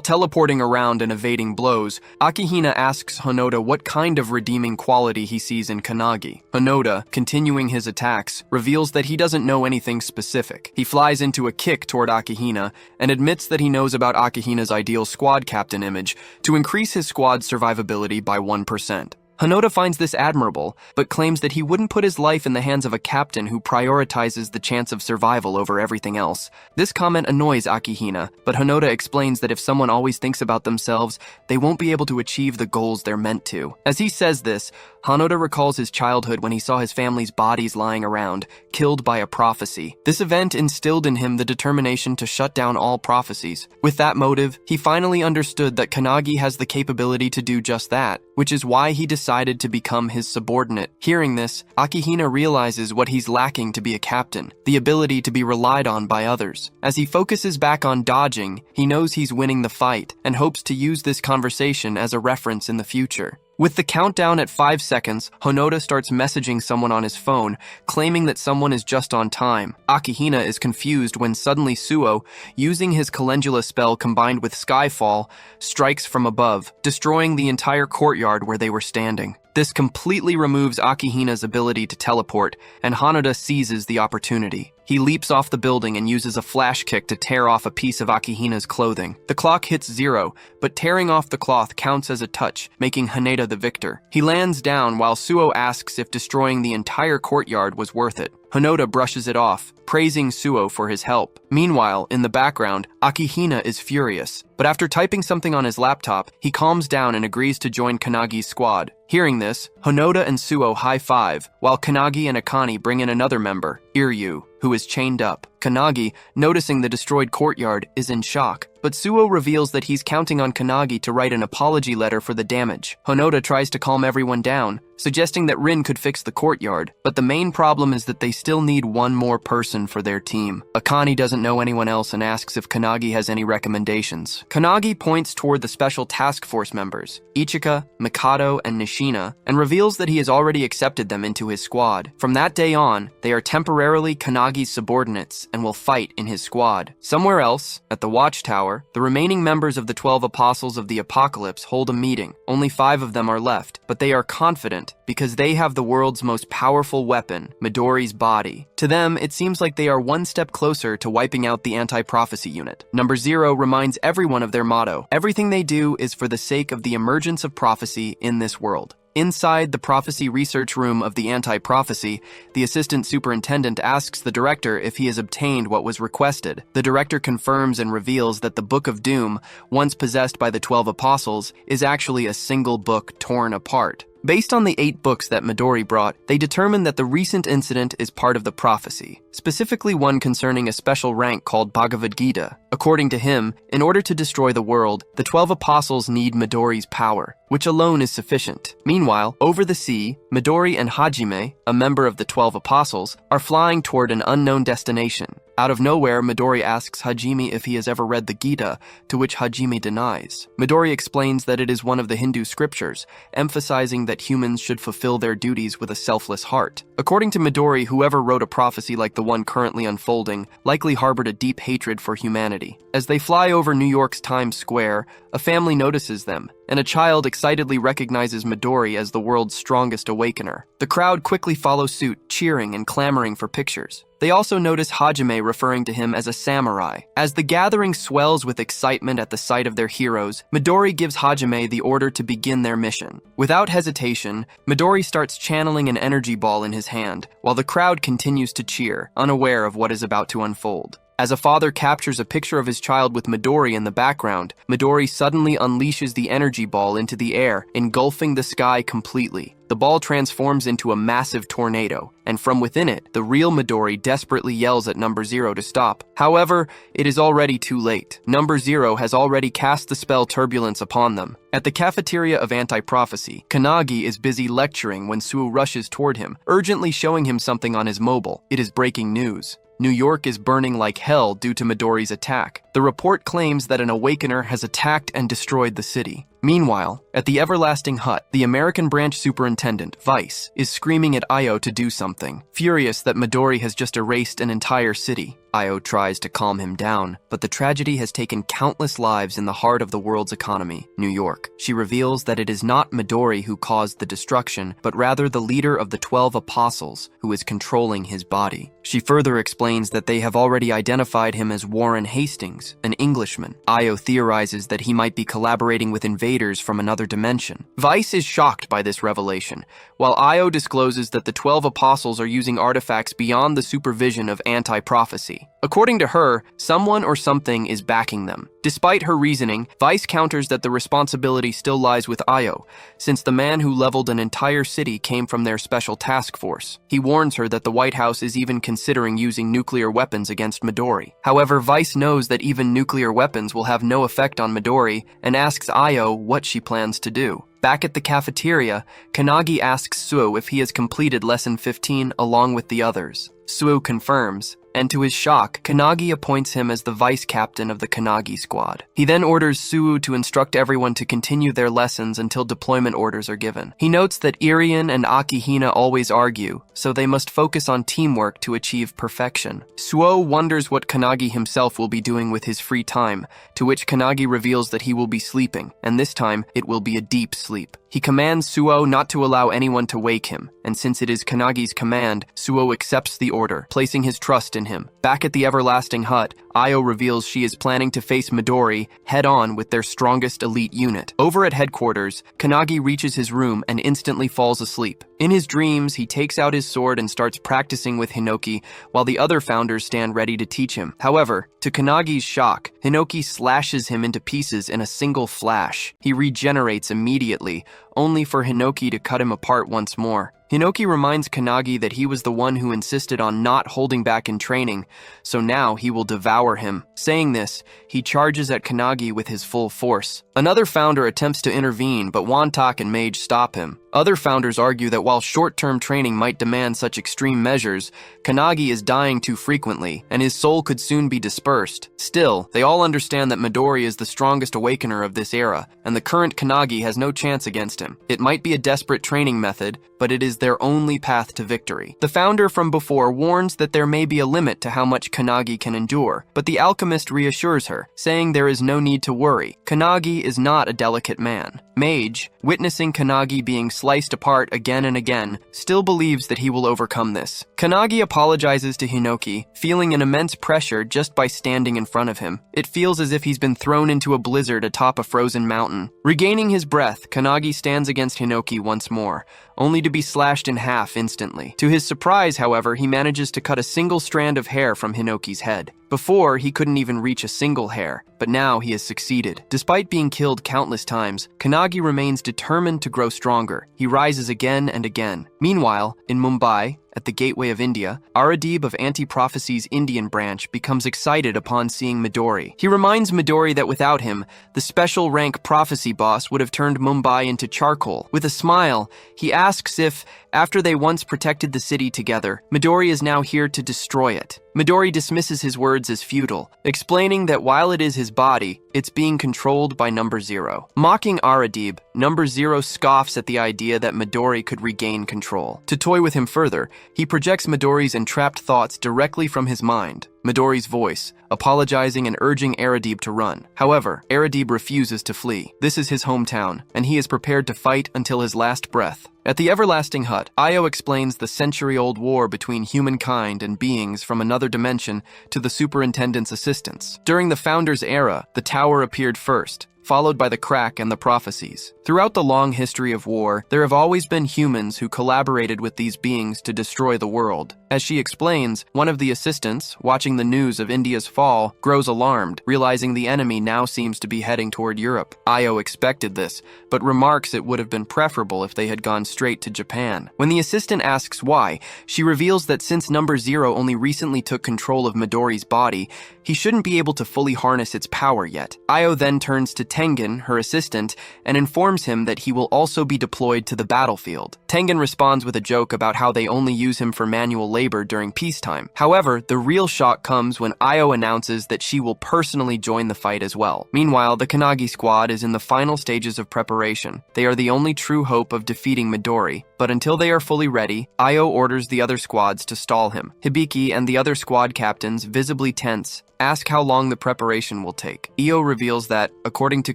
teleporting around and evading blows, Akihina asks Hinoda what kind of redeeming quality he sees in Kanagi. Hinoda, continuing his attacks, reveals that he doesn't know anything specific. He flies into a kick toward Akihina and admits that he knows about Akihina's ideal squad captain image to increase his squad's survivability by 1%. Hinoda finds this admirable, but claims that he wouldn't put his life in the hands of a captain who prioritizes the chance of survival over everything else. This comment annoys Akihina, but Hinoda explains that if someone always thinks about themselves, they won't be able to achieve the goals they're meant to. As he says this, Hinoda recalls his childhood when he saw his family's bodies lying around, killed by a prophecy. This event instilled in him the determination to shut down all prophecies. With that motive, he finally understood that Kanagi has the capability to do just that, which is why he decided to become his subordinate. Hearing this, Akihina realizes what he's lacking to be a captain, the ability to be relied on by others. As he focuses back on dodging, he knows he's winning the fight and hopes to use this conversation as a reference in the future. With the countdown at 5 seconds, Hinoda starts messaging someone on his phone, claiming that someone is just on time. Akihina is confused when suddenly Suo, using his calendula spell combined with Skyfall, strikes from above, destroying the entire courtyard where they were standing. This completely removes Akihina's ability to teleport, and Hinoda seizes the opportunity. He leaps off the building and uses a flash kick to tear off a piece of Akihina's clothing. The clock hits 0, but tearing off the cloth counts as a touch, making Haneda the victor. He lands down while Suo asks if destroying the entire courtyard was worth it. Hinoda brushes it off, praising Suo for his help. Meanwhile, in the background, Akihina is furious, but after typing something on his laptop, he calms down and agrees to join Kanagi's squad. Hearing this, Hinoda and Suo high-five, while Kanagi and Akane bring in another member, Iryu, who is chained up. Kanagi, noticing the destroyed courtyard, is in shock, but Suo reveals that he's counting on Kanagi to write an apology letter for the damage. Hinoda tries to calm everyone down, suggesting that Rin could fix the courtyard, but the main problem is that they still need one more person for their team. Akane doesn't know anyone else and asks if Kanagi has any recommendations. Kanagi points toward the special task force members, Ichika, Mikado, and Nishina, and reveals that he has already accepted them into his squad. From that day on, they are temporarily Kanagi's subordinates and will fight in his squad. Somewhere else, at the Watchtower, the remaining members of the 12 Apostles of the Apocalypse hold a meeting. Only 5 of them are left, but they are confident because they have the world's most powerful weapon, Midori's body. To them, it seems like they are one step closer to wiping out the anti-prophecy unit. Number 0 reminds everyone of their motto. Everything they do is for the sake of the emergence of prophecy in this world. Inside the prophecy research room of the anti-prophecy, the assistant superintendent asks the director if he has obtained what was requested. The director confirms and reveals that the Book of Doom, once possessed by the 12 apostles, is actually a single book torn apart. Based on the 8 books that Midori brought, they determined that the recent incident is part of the prophecy, specifically one concerning a special rank called Bhagavad Gita. According to him, in order to destroy the world, the 12 apostles need Midori's power, which alone is sufficient. Meanwhile, over the sea, Midori and Hajime, a member of the 12 apostles, are flying toward an unknown destination. Out of nowhere, Midori asks Hajime if he has ever read the Gita, to which Hajime denies. Midori explains that it is one of the Hindu scriptures, emphasizing that humans should fulfill their duties with a selfless heart. According to Midori, whoever wrote a prophecy like the one currently unfolding likely harbored a deep hatred for humanity. As they fly over New York's Times Square, a family notices them, and a child excitedly recognizes Midori as the world's strongest awakener. The crowd quickly follows suit, cheering and clamoring for pictures. They also notice Hajime referring to him as a samurai. As the gathering swells with excitement at the sight of their heroes, Midori gives Hajime the order to begin their mission. Without hesitation, Midori starts channeling an energy ball in his hand, while the crowd continues to cheer, unaware of what is about to unfold. As a father captures a picture of his child with Midori in the background, Midori suddenly unleashes the energy ball into the air, engulfing the sky completely. The ball transforms into a massive tornado, and from within it, the real Midori desperately yells at Number 0 to stop. However, it is already too late. Number 0 has already cast the spell Turbulence upon them. At the cafeteria of Anti-Prophecy, Kanagi is busy lecturing when Suo rushes toward him, urgently showing him something on his mobile. It is breaking news. New York is burning like hell due to Midori's attack. The report claims that an awakener has attacked and destroyed the city. Meanwhile, at the Everlasting Hut, the American branch superintendent, Vice, is screaming at Io to do something, furious that Midori has just erased an entire city. Io tries to calm him down, but the tragedy has taken countless lives in the heart of the world's economy, New York. She reveals that it is not Midori who caused the destruction, but rather the leader of the 12 apostles who is controlling his body. She further explains that they have already identified him as Warren Hastings, an Englishman. Io theorizes that he might be collaborating with invaders from another dimension. Vice is shocked by this revelation, while Io discloses that the 12 apostles are using artifacts beyond the supervision of anti-prophecy. According to her, someone or something is backing them. Despite her reasoning, Vice counters that the responsibility still lies with Io, since the man who leveled an entire city came from their special task force. He warns her that the White House is even considering using nuclear weapons against Midori. However, Vice knows that even nuclear weapons will have no effect on Midori and asks Io what she plans to do. Back at the cafeteria, Kanagi asks Suo if he has completed Lesson 15 along with the others. Suo confirms, and to his shock, Kanagi appoints him as the vice captain of the Kanagi squad. He then orders Suo to instruct everyone to continue their lessons until deployment orders are given. He notes that Irian and Akihina always argue, so they must focus on teamwork to achieve perfection. Suo wonders what Kanagi himself will be doing with his free time, to which Kanagi reveals that he will be sleeping, and this time it will be a deep sleep. He commands Suo not to allow anyone to wake him, and since it is Kanagi's command, Suo accepts the order, placing his trust in him. Back at the Everlasting Hut, Io reveals she is planning to face Midori head-on with their strongest elite unit. Over at headquarters, Kanagi reaches his room and instantly falls asleep. In his dreams, he takes out his sword and starts practicing with Hinoki, while the other founders stand ready to teach him. However, to Kanagi's shock, Hinoki slashes him into pieces in a single flash. He regenerates immediately, only for Hinoki to cut him apart once more. Hinoki reminds Kanagi that he was the one who insisted on not holding back in training, so now he will devour him. Saying this, he charges at Kanagi with his full force. Another founder attempts to intervene, but Wantak and Mage stop him. Other founders argue that while short-term training might demand such extreme measures, Kanagi is dying too frequently, and his soul could soon be dispersed. Still, they all understand that Midori is the strongest awakener of this era, and the current Kanagi has no chance against him. It might be a desperate training method, but it is their only path to victory. The founder from before warns that there may be a limit to how much Kanagi can endure, but the alchemist reassures her, saying there is no need to worry. Kanagi is not a delicate man. Mage, witnessing Kanagi being sliced apart again and again, still believes that he will overcome this. Kanagi apologizes to Hinoki, feeling an immense pressure just by standing in front of him. It feels as if he's been thrown into a blizzard atop a frozen mountain. Regaining his breath, Kanagi stands against Hinoki once more, only to be slashed in half instantly. To his surprise, however, he manages to cut a single strand of hair from Hinoki's head. Before, he couldn't even reach a single hair, but now he has succeeded. Despite being killed countless times, Kanagi remains determined to grow stronger. He rises again and again. Meanwhile, in Mumbai, at the gateway of India, Aradib of Anti-Prophecy's Indian branch becomes excited upon seeing Midori. He reminds Midori that without him, the special rank prophecy boss would have turned Mumbai into charcoal. With a smile, he asks if, after they once protected the city together, Midori is now here to destroy it. Midori dismisses his words as futile, explaining that while it is his body, it's being controlled by Number Zero. Mocking Aradib, Number Zero scoffs at the idea that Midori could regain control. To toy with him further, he projects Midori's entrapped thoughts directly from his mind. Midori's voice, apologizing and urging Aradib to run. However, Aradib refuses to flee. This is his hometown, and he is prepared to fight until his last breath. At the Everlasting Hut, Io explains the century-old war between humankind and beings from another dimension to the superintendent's assistants. During the Founder's era, the tower appeared first, followed by the crack and the prophecies. Throughout the long history of war, there have always been humans who collaborated with these beings to destroy the world. As she explains, one of the assistants, watching the news of India's fall, grows alarmed, realizing the enemy now seems to be heading toward Europe. Io expected this, but remarks it would have been preferable if they had gone straight to Japan. When the assistant asks why, she reveals that since Number Zero only recently took control of Midori's body, he shouldn't be able to fully harness its power yet. Io then turns to Tengen, her assistant, and informs him that he will also be deployed to the battlefield. Tengen responds with a joke about how they only use him for manual labor during peacetime. However, the real shock comes when Io announces that she will personally join the fight as well. Meanwhile, the Kanagi squad is in the final stages of preparation. They are the only true hope of defeating Midori, but until they are fully ready, Io orders the other squads to stall him. Hibiki and the other squad captains, visibly tense, ask how long the preparation will take. Io reveals that, according to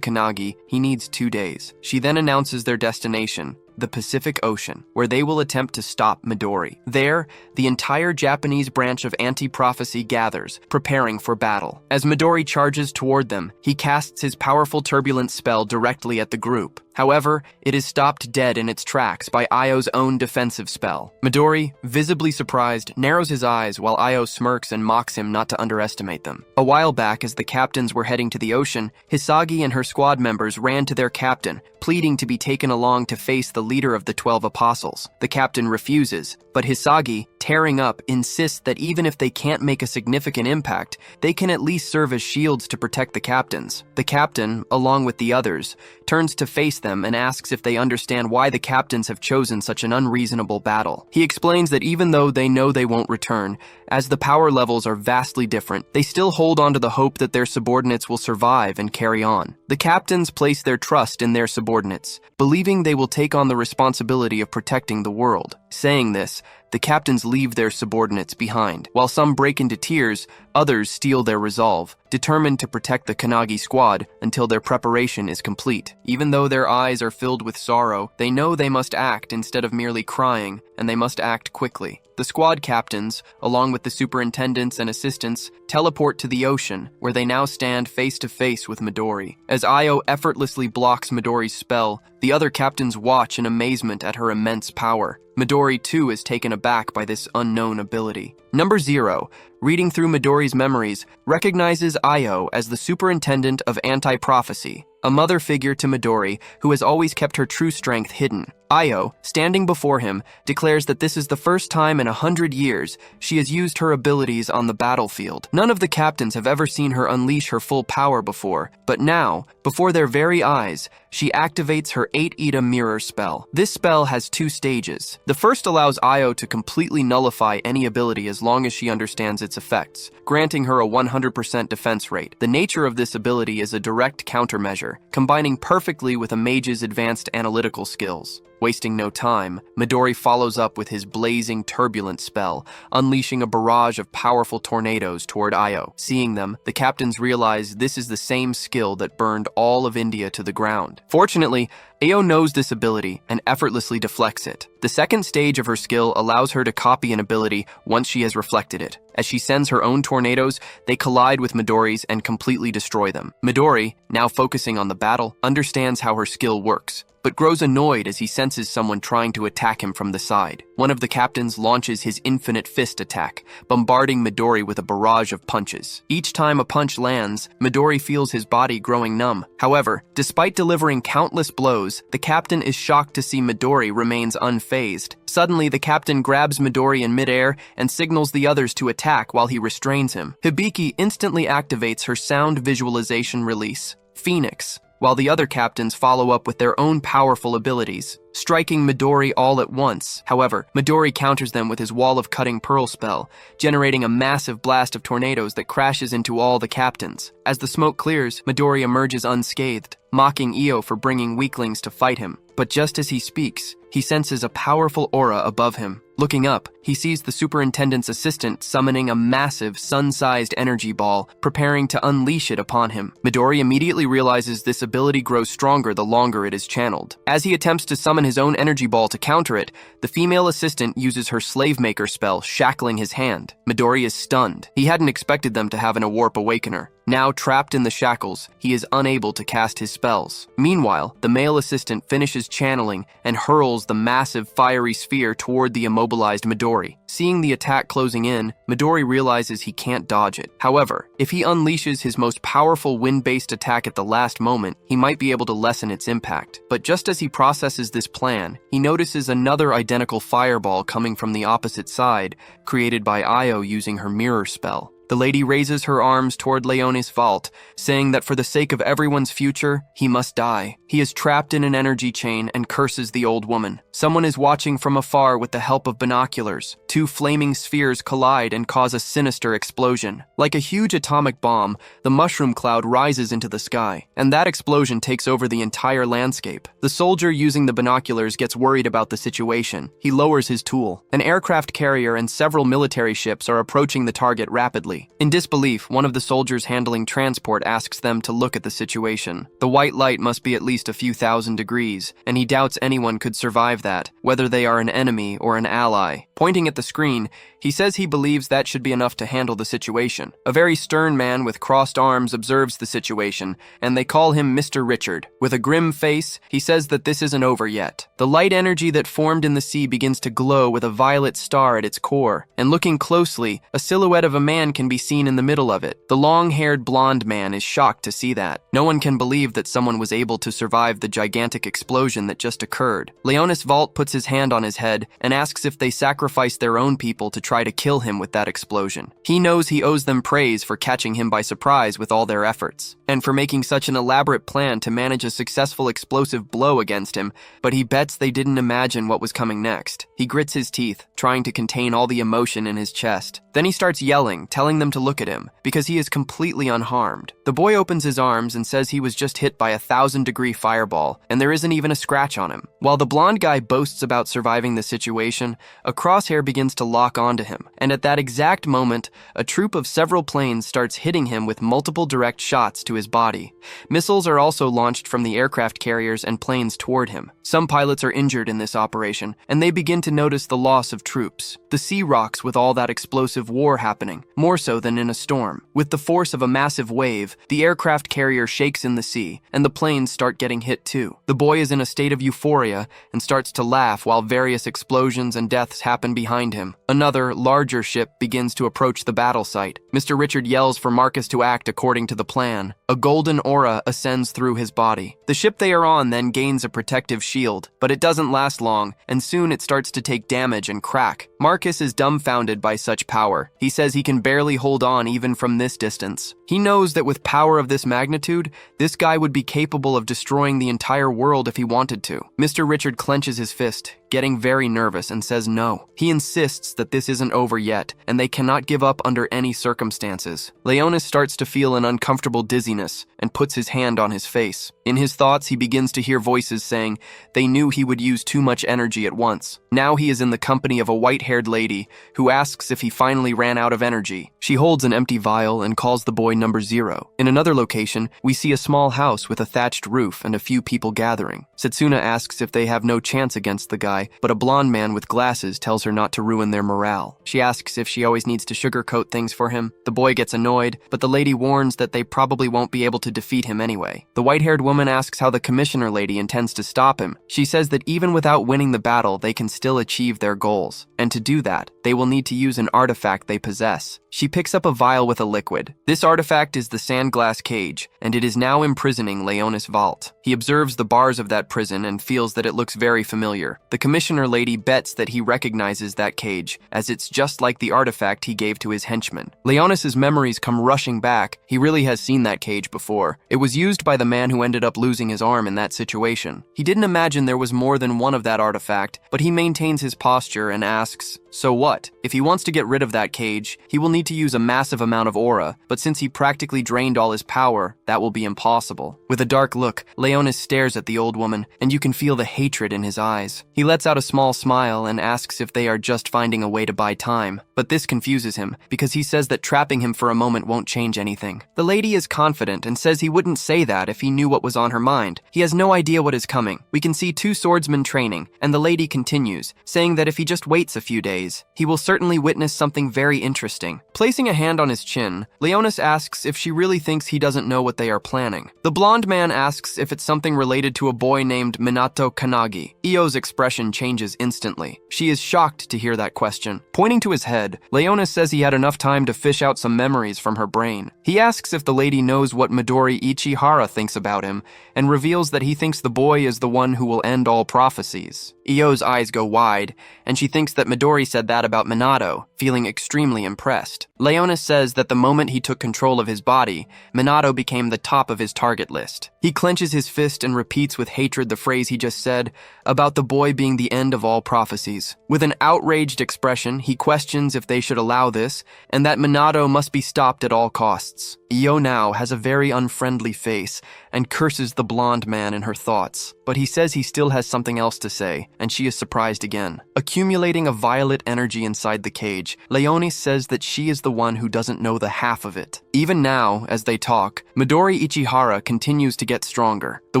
Kanagi, he needs 2 days. She then announces their destination, the Pacific Ocean, where they will attempt to stop Midori. There, the entire Japanese branch of Anti-Prophecy gathers, preparing for battle. As Midori charges toward them, he casts his powerful turbulence spell directly at the group. However, it is stopped dead in its tracks by Io's own defensive spell. Midori, visibly surprised, narrows his eyes while Io smirks and mocks him not to underestimate them. A while back, as the captains were heading to the ocean, Hisagi and her squad members ran to their captain, pleading to be taken along to face the leader of the 12 apostles. The captain refuses, but Hisagi, tearing up, insists that even if they can't make a significant impact, they can at least serve as shields to protect the captains. The captain, along with the others, turns to face them and asks if they understand why the captains have chosen such an unreasonable battle. He explains that even though they know they won't return, as the power levels are vastly different, they still hold on to the hope that their subordinates will survive and carry on. The captains place their trust in their subordinates, believing they will take on the responsibility of protecting the world. Saying this, the captains leave their subordinates behind. While some break into tears, others steel their resolve, determined to protect the Kanagi squad until their preparation is complete. Even though their eyes are filled with sorrow, they know they must act instead of merely crying, and they must act quickly. The squad captains, along with the superintendents and assistants, teleport to the ocean, where they now stand face to face with Midori. As Io effortlessly blocks Midori's spell, the other captains watch in amazement at her immense power. Midori, too, is taken aback by this unknown ability. Number 0. Reading through Midori's memories, recognizes Io as the superintendent of anti-prophecy, a mother figure to Midori who has always kept her true strength hidden. Io, standing before him, declares that this is the first time in 100 years she has used her abilities on the battlefield. None of the captains have ever seen her unleash her full power before, but now, before their very eyes, she activates her 8-Ida mirror spell. This spell has 2 stages. The first allows Io to completely nullify any ability as long as she understands its effects, granting her a 100% defense rate. The nature of this ability is a direct countermeasure, combining perfectly with a mage's advanced analytical skills. Wasting no time, Midori follows up with his blazing turbulent spell, unleashing a barrage of powerful tornadoes toward Io. Seeing them, the captains realize this is the same skill that burned all of India to the ground. Fortunately, Io knows this ability and effortlessly deflects it. The second stage of her skill allows her to copy an ability once she has reflected it. As she sends her own tornadoes, they collide with Midori's and completely destroy them. Midori, now focusing on the battle, understands how her skill works, but grows annoyed as he senses someone trying to attack him from the side. One of the captains launches his infinite fist attack, bombarding Midori with a barrage of punches. Each time a punch lands, Midori feels his body growing numb. However, despite delivering countless blows, the captain is shocked to see Midori remains unfazed. Suddenly, the captain grabs Midori in midair and signals the others to attack while he restrains him. Hibiki instantly activates her sound visualization release, Phoenix, while the other captains follow up with their own powerful abilities, striking Midori all at once. However, Midori counters them with his Wall of Cutting Pearl spell, generating a massive blast of tornadoes that crashes into all the captains. As the smoke clears, Midori emerges unscathed, mocking Io for bringing weaklings to fight him. But just as he speaks, he senses a powerful aura above him. Looking up, he sees the superintendent's assistant summoning a massive, sun-sized energy ball, preparing to unleash it upon him. Midori immediately realizes this ability grows stronger the longer it is channeled. As he attempts to summon his own energy ball to counter it, the female assistant uses her Slave Maker spell, shackling his hand. Midori is stunned. He hadn't expected them to have an Warp Awakener. Now trapped in the shackles, he is unable to cast his spells. Meanwhile, the male assistant finishes channeling and hurls the massive fiery sphere toward the immobilized Midori. Seeing the attack closing in, Midori realizes he can't dodge it. However, if he unleashes his most powerful wind-based attack at the last moment, he might be able to lessen its impact. But just as he processes this plan, he notices another identical fireball coming from the opposite side, created by Io using her mirror spell. The lady raises her arms toward Leone's vault, saying that for the sake of everyone's future, he must die. He is trapped in an energy chain and curses the old woman. Someone is watching from afar with the help of binoculars. 2 flaming spheres collide and cause a sinister explosion. Like a huge atomic bomb, the mushroom cloud rises into the sky, and that explosion takes over the entire landscape. The soldier using the binoculars gets worried about the situation. He lowers his tool. An aircraft carrier and several military ships are approaching the target rapidly. In disbelief, one of the soldiers handling transport asks them to look at the situation. The white light must be at least a few thousand degrees, and he doubts anyone could survive that, whether they are an enemy or an ally. Pointing at the screen, he says he believes that should be enough to handle the situation. A very stern man with crossed arms observes the situation, and they call him Mr. Richard. With a grim face, he says that this isn't over yet. The light energy that formed in the sea begins to glow with a violet star at its core, and looking closely, a silhouette of a man can be seen in the middle of it. The long-haired blonde man is shocked to see that. No one can believe that someone was able to survive the gigantic explosion that just occurred. Leonis Vault puts his hand on his head and asks if they sacrificed their own people to try to kill him with that explosion. He knows he owes them praise for catching him by surprise with all their efforts, and for making such an elaborate plan to manage a successful explosive blow against him, but he bets they didn't imagine what was coming next. He grits his teeth, trying to contain all the emotion in his chest. Then he starts yelling, telling them to look at him, because he is completely unharmed. The boy opens his arms and says he was just hit by a 1,000-degree fireball, and there isn't even a scratch on him. While the blonde guy boasts about surviving the situation, a crosshair begins to lock onto him, and at that exact moment, a troop of several planes starts hitting him with multiple direct shots to his body. Missiles are also launched from the aircraft carriers and planes toward him. Some pilots are injured in this operation, and they begin to notice the loss of troops. The sea rocks with all that explosive war happening. More so than in a storm. With the force of a massive wave, the aircraft carrier shakes in the sea, and the planes start getting hit too. The boy is in a state of euphoria and starts to laugh while various explosions and deaths happen behind him. Another, larger ship begins to approach the battle site. Mr. Richard yells for Marcus to act according to the plan. A golden aura ascends through his body. The ship they are on then gains a protective shield, but it doesn't last long, and soon it starts to take damage and crack. Marcus is dumbfounded by such power. He says he can barely hold on even from this distance. He knows that with power of this magnitude, this guy would be capable of destroying the entire world if he wanted to. Mr. Richard clenches his fist, getting very nervous, and says no. He insists that this isn't over yet, and they cannot give up under any circumstances. Leonis starts to feel an uncomfortable dizziness and puts his hand on his face. In his thoughts, he begins to hear voices saying they knew he would use too much energy at once. Now he is in the company of a white-haired lady who asks if he finally ran out of energy. She holds an empty vial and calls the boy number 0. In another location, we see a small house with a thatched roof and a few people gathering. Setsuna asks if they have no chance against the guy, but a blonde man with glasses tells her not to ruin their morale. She asks if she always needs to sugarcoat things for him. The boy gets annoyed, but the lady warns that they probably won't be able to defeat him anyway. The white-haired woman asks how the commissioner lady intends to stop him. She says that even without winning the battle, they can still achieve their goals. And to do that, they will need to use an artifact they possess. She picks up a vial with a liquid. This artifact is the sandglass cage, and it is now imprisoning Leonis' vault. He observes the bars of that prison and feels that it looks very familiar. The commissioner lady bets that he recognizes that cage, as it's just like the artifact he gave to his henchman. Leonis' memories come rushing back. He really has seen that cage before. It was used by the man who ended up losing his arm in that situation. He didn't imagine there was more than one of that artifact, but he maintains his posture and asks, so what? If he wants to get rid of that cage, he will need to use a massive amount of aura, but since he practically drained all his power, that will be impossible. With a dark look, Leonis stares at the old woman, and you can feel the hatred in his eyes. He lets out a small smile and asks if they are just finding a way to buy time, but this confuses him, because he says that trapping him for a moment won't change anything. The lady is confident and says he wouldn't say that if he knew what was on her mind. He has no idea what is coming. We can see 2 swordsmen training, and the lady continues, saying that if he just waits a few days, he will certainly witness something very interesting. Placing a hand on his chin, Leonis asks if she really thinks he doesn't know what they are planning. The blonde man asks if it's something related to a boy named Minato Kanagi. Io's expression changes instantly. She is shocked to hear that question. Pointing to his head, Leonis says he had enough time to fish out some memories from her brain. He asks if the lady knows what Midori Ichihara thinks about him, and reveals that he thinks the boy is the one who will end all prophecies. Io's eyes go wide, and she thinks that Midori said that about Minato, feeling extremely impressed. Leonis says that the moment he took control of his body, Minato became the top of his target list. He clenches his fist and repeats with hatred the phrase he just said about the boy being the end of all prophecies. With an outraged expression, he questions if they should allow this, and that Minato must be stopped at all costs. Io now has a very unfriendly face and curses the blonde man in her thoughts, but he says he still has something else to say, and she is surprised again. Accumulating a violet energy inside the cage, Leonis says that she is the one who doesn't know the half of it. Even now, as they talk, Midori Ichihara continues to get stronger. The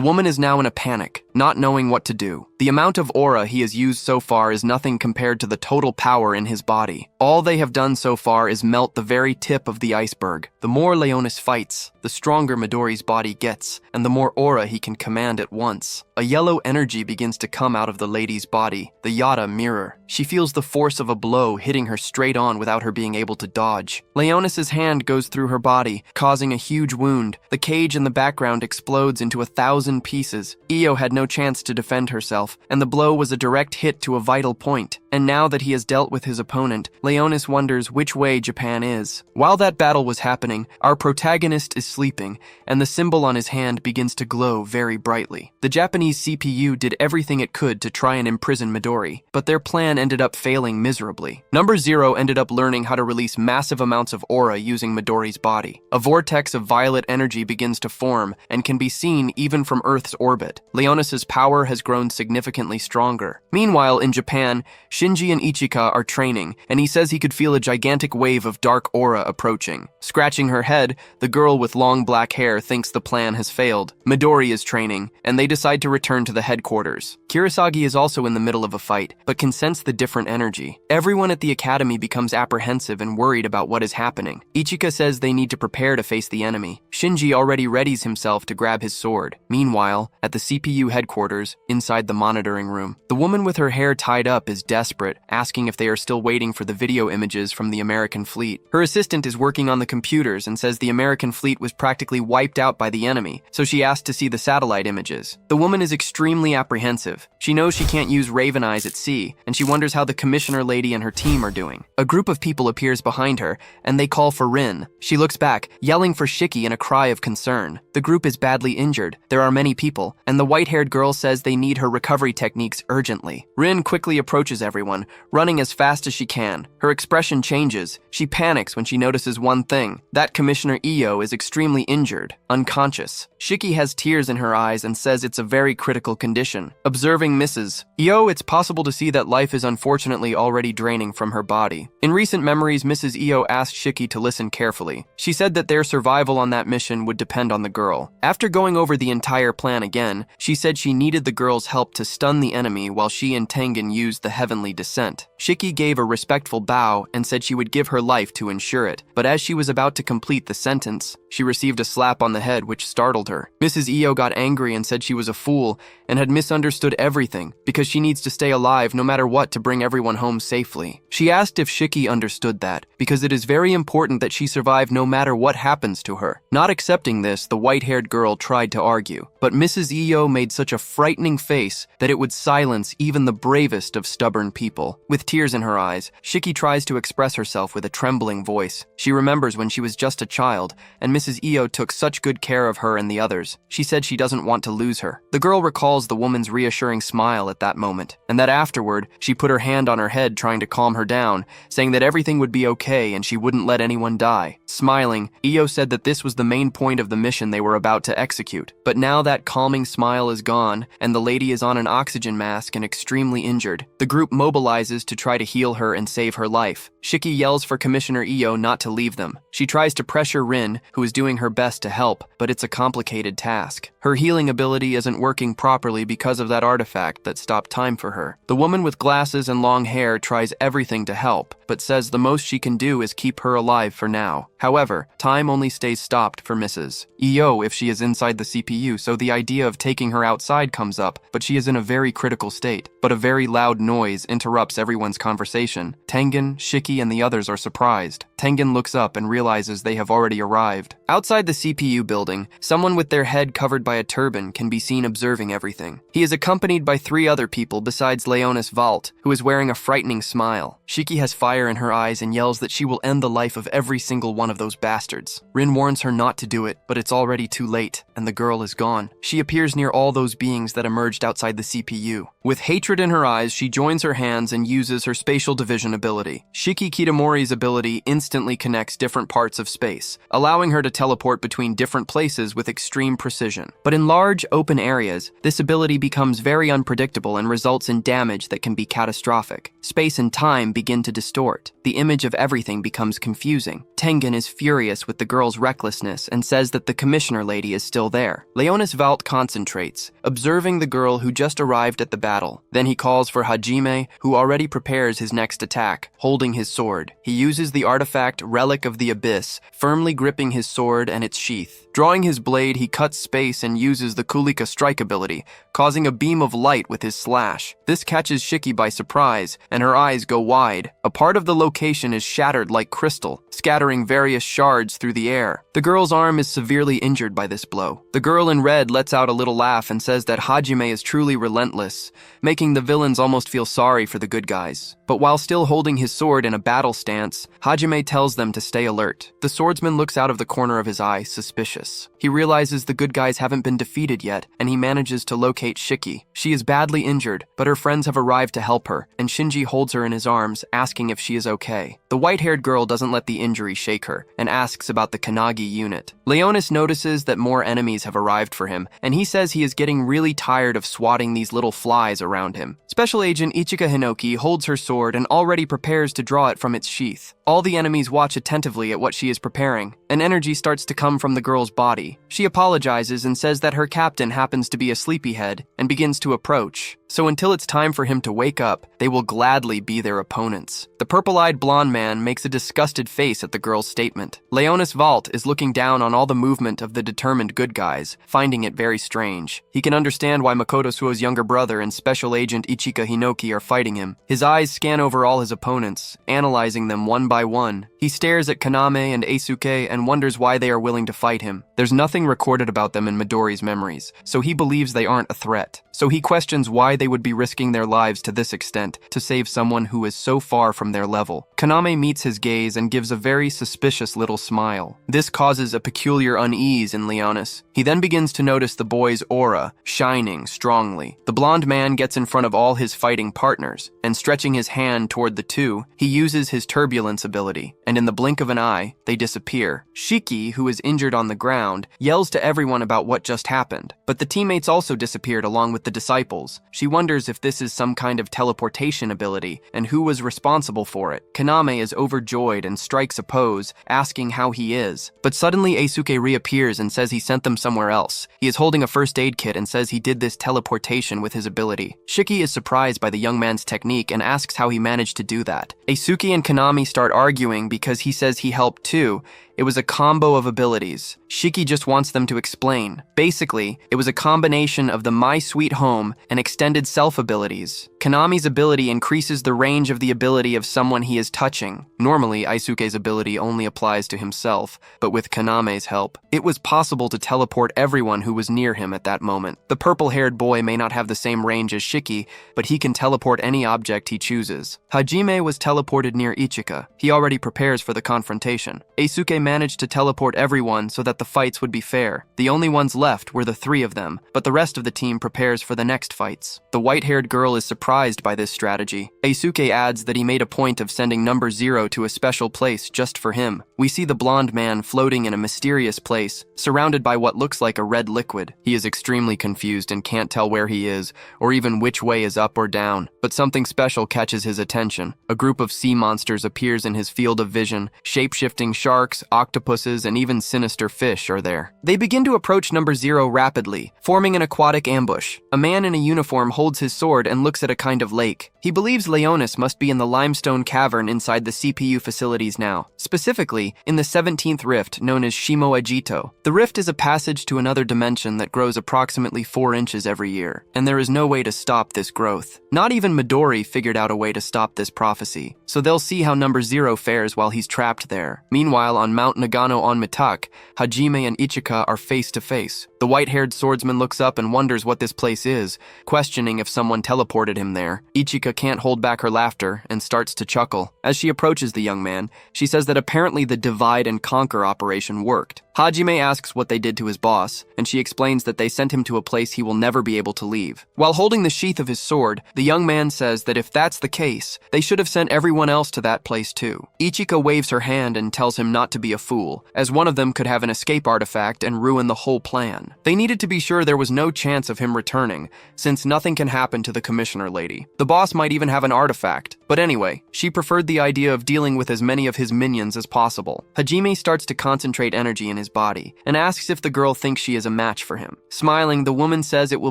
woman is now in a panic, not knowing what to do. The amount of aura he has used so far is nothing compared to the total power in his body. All they have done so far is melt the very tip of the iceberg. The more Leonis fights, the stronger Midori's body gets, and the more aura he can command at once. A yellow energy begins to come out of the lady's body, the Yata mirror. She feels the force of a blow hitting her straight on without her being able to dodge. Leonis' hand goes through her body, causing a huge wound. The cage in the background explodes into 1,000 pieces. Io had no chance to defend herself, and the blow was a direct hit to a vital point. And now that he has dealt with his opponent, Leonis wonders which way Japan is. While that battle was happening, our protagonist is sleeping, and the symbol on his hand begins to glow very brightly. The Japanese CPU did everything it could to try and imprison Midori, but their plan ended up failing miserably. Number 0 ended up learning how to release massive amounts of aura using Midori's body. A vortex of violet energy begins to form and can be seen even from Earth's orbit. Leonis' power has grown significantly stronger. Meanwhile, in Japan, Shinji and Ichika are training, and he says he could feel a gigantic wave of dark aura approaching. Scratching her head, the girl with long black hair thinks the plan has failed. Midori is training, and they decide to return to the headquarters. Kurosagi is also in the middle of a fight, but can sense the different energy. Everyone at the academy becomes apprehensive and worried about what is happening. Ichika says they need to prepare to face the enemy. Shinji already readies himself to grab his sword. Meanwhile, at the CPU headquarters, inside the monitoring room, the woman with her hair tied up is desperate, asking if they are still waiting for the video images from the American fleet. Her assistant is working on the computers and says the American fleet was practically wiped out by the enemy, so she asked to see the satellite images. The woman is extremely apprehensive. She knows she can't use Raven Eyes at sea, and she wonders how the commissioner lady and her team are doing. A group of people appears behind her, and they call for Rin. She looks back, yelling for Shiki in a cry of concern. The group is badly injured. There are many people, and the white-haired girl says they need her recovery techniques urgently. Rin quickly approaches everyone, running as fast as she can. Her expression changes. She panics when she notices one thing. That Commissioner Io is extremely injured, unconscious. Shiki has tears in her eyes and says it's a very critical condition. Observing Mrs. Io, it's possible to see that life is unfortunately already draining from her body. In recent memories, Mrs. Io asked Shiki to listen carefully. She said that their survival on that mission would depend on the girl. After going over the entire plan again, she said she needed the girl's help to stun the enemy while she and Tengen used the heavenly descent. Shiki gave a respectful bow and said she would give her life to ensure it, but as she was about to complete the sentence, she received a slap on the head which startled her. Mrs. Io got angry and said she was a fool and had misunderstood everything because she needs to stay alive no matter what to bring everyone home safely. She asked if Shiki understood that, because it is very important that she survive no matter what happens to her. Not accepting this, the white-haired girl tried to argue, but Mrs. Io made such a frightening face that it would silence even the bravest of stubborn people. With tears in her eyes, Shiki tries to express herself with a trembling voice. She remembers when she was just a child, and Mrs. Io took such good care of her and the others. She said she doesn't want to lose her. The girl recalls the woman's reassuring smile at that moment, and that afterward, she put her hand on her head trying to calm her down, saying that everything would be okay and she wouldn't let anyone die. Smiling, Io said that this was the main point of the mission they were about to execute. But now that calming smile is gone, and the lady is on an oxygen mask and extremely injured. The group mobilizes to try to heal her and save her life. Shiki yells for Commissioner Io not to leave them. She tries to pressure Rin, who is doing her best to help, but it's a complicated task. Her healing ability isn't working properly because of that artifact that stopped time for her. The woman with glasses and long hair tries everything to help, but says the most she can do is keep her alive for now. However, time only stays stopped for Mrs. Io if she is inside the CPU, so the idea of taking her outside comes up, but she is in a very critical state. But a very loud noise interrupts everyone's conversation. Tengen, Shiki, and the others are surprised. Tengen looks up and realizes they have already arrived. Outside the CPU building, someone with their head covered by a turban can be seen observing everything. He is accompanied by 3 other people besides Leonis Valt, who is wearing a frightening smile. Shiki has fire in her eyes and yells that she will end the life of every single one of those bastards. Rin warns her not to do it, but it's already too late, and the girl is gone. She appears near all those beings that emerged outside the CPU. With hatred in her eyes, she joins her hands and uses her spatial division ability. Shiki Kitamori's ability instantly connects different parts of space, allowing her to teleport between different places with extreme precision. But in large, open areas, this ability becomes very unpredictable and results in damage that can be catastrophic. Space and time begin to distort. The image of everything becomes confusing. Tengen is furious with the girl's recklessness and says that the commissioner lady is still there. Leonis Valt concentrates, observing the girl who just arrived at the battle. Then he calls for Hajime, who already prepares his next attack, holding his sword. He uses the artifact Relic of the Abyss, firmly gripping his sword and its sheath. Drawing his blade, he cuts space and uses the Kulika strike ability, causing a beam of light with his slash. This catches Shiki by surprise, and her eyes go wide. A part of the location is shattered like crystal, scattering various shards through the air. The girl's arm is severely injured by this blow. The girl in red lets out a little laugh and says that Hajime is truly relentless, making the villains almost feel sorry for the good guys. But while still holding his sword in a battle stance, Hajime tells them to stay alert. The swordsman looks out of the corner of his eye, suspicious. He realizes the good guys haven't been defeated yet, and he manages to locate Shiki. She is badly injured, but her friends have arrived to help her, and Shinji holds her in his arms, asking if she is okay. The white-haired girl doesn't let the injury shake her. her and asks about the Kanagi unit. Leonis notices that more enemies have arrived for him, and he says he is getting really tired of swatting these little flies around him. Special Agent Ichika Hinoki holds her sword and already prepares to draw it from its sheath. All the enemies watch attentively at what she is preparing. An energy starts to come from the girl's body. She apologizes and says that her captain happens to be a sleepyhead and begins to approach. So until it's time for him to wake up, they will gladly be their opponents. The purple-eyed blonde man makes a disgusted face at the girl's statement. Leonis Valt is looking down on all the movement of the determined good guys, finding it very strange. He can understand why Makoto Suo's younger brother and Special Agent Ichika Hinoki are fighting him. His eyes scan over all his opponents, analyzing them one by one. He stares at Kaname and Eisuke and wonders why they are willing to fight him. There's nothing recorded about them in Midori's memories, so he believes they aren't a threat. So he questions why they would be risking their lives to this extent to save someone who is so far from their level. Kaname meets his gaze and gives a very suspicious little smile. This causes a peculiar unease in Leonis. He then begins to notice the boy's aura shining strongly. The blonde man gets in front of all his fighting partners, and stretching his hand toward the two, he uses his turbulence ability, and in the blink of an eye, they disappear. Shiki, who is injured on the ground, yells to everyone about what just happened, but the teammates also disappeared along with the disciples. She wonders if this is some kind of teleportation ability, and who was responsible for it. Kaname is overjoyed and strikes a pose, asking how he is. But suddenly Eisuke reappears and says he sent them somewhere else. He is holding a first aid kit and says he did this teleportation with his ability. Shiki is surprised by the young man's technique and asks how he managed to do that. Eisuke and Kaname start arguing because he says he helped too. It was a combo of abilities. Shiki just wants them to explain. Basically, it was a combination of the My Sweet Home and extended self abilities. Kaname's ability increases the range of the ability of someone he is touching. Normally, Eisuke's ability only applies to himself, but with Kaname's help, it was possible to teleport everyone who was near him at that moment. The purple-haired boy may not have the same range as Shiki, but he can teleport any object he chooses. Hajime was teleported near Ichika. He already prepares for the confrontation. Eisuke managed to teleport everyone so that the fights would be fair. The only ones left were the three of them, but the rest of the team prepares for the next fights. The white-haired girl is surprised by this strategy. Eisuke adds that he made a point of sending number 0 to a special place just for him. We see the blonde man floating in a mysterious place, surrounded by what looks like a red liquid. He is extremely confused and can't tell where he is, or even which way is up or down. But something special catches his attention. A group of sea monsters appears in his field of vision. Shape-shifting sharks, octopuses, and even sinister fish are there. They begin to approach number 0 rapidly, forming an aquatic ambush. A man in a uniform holds his sword and looks at a kind of lake. He believes Leonis must be in the limestone cavern inside the CPU facilities now, specifically in the 17th rift known as Shimo Ajito. The rift is a passage to another dimension that grows approximately 4 inches every year, and there is no way to stop this growth. Not even Midori figured out a way to stop this prophecy, so they'll see how number 0 fares while he's trapped there. Meanwhile, on Mount Nagano on Mitak, Hajime and Ichika are face to face. The white-haired swordsman looks up and wonders what this place is, questioning if someone teleported him there. Ichika can't hold back her laughter and starts to chuckle. As she approaches the young man, she says that apparently the divide and conquer operation worked. Hajime asks what they did to his boss, and she explains that they sent him to a place he will never be able to leave. While holding the sheath of his sword, the young man says that if that's the case, they should have sent everyone else to that place too. Ichika waves her hand and tells him not to be a fool, as one of them could have an escape artifact and ruin the whole plan. They needed to be sure there was no chance of him returning, since nothing can happen to the commissioner lady. The boss might even have an artifact, but anyway, she preferred the idea of dealing with as many of his minions as possible. Hajime starts to concentrate energy in his body, and asks if the girl thinks she is a match for him. Smiling, the woman says it will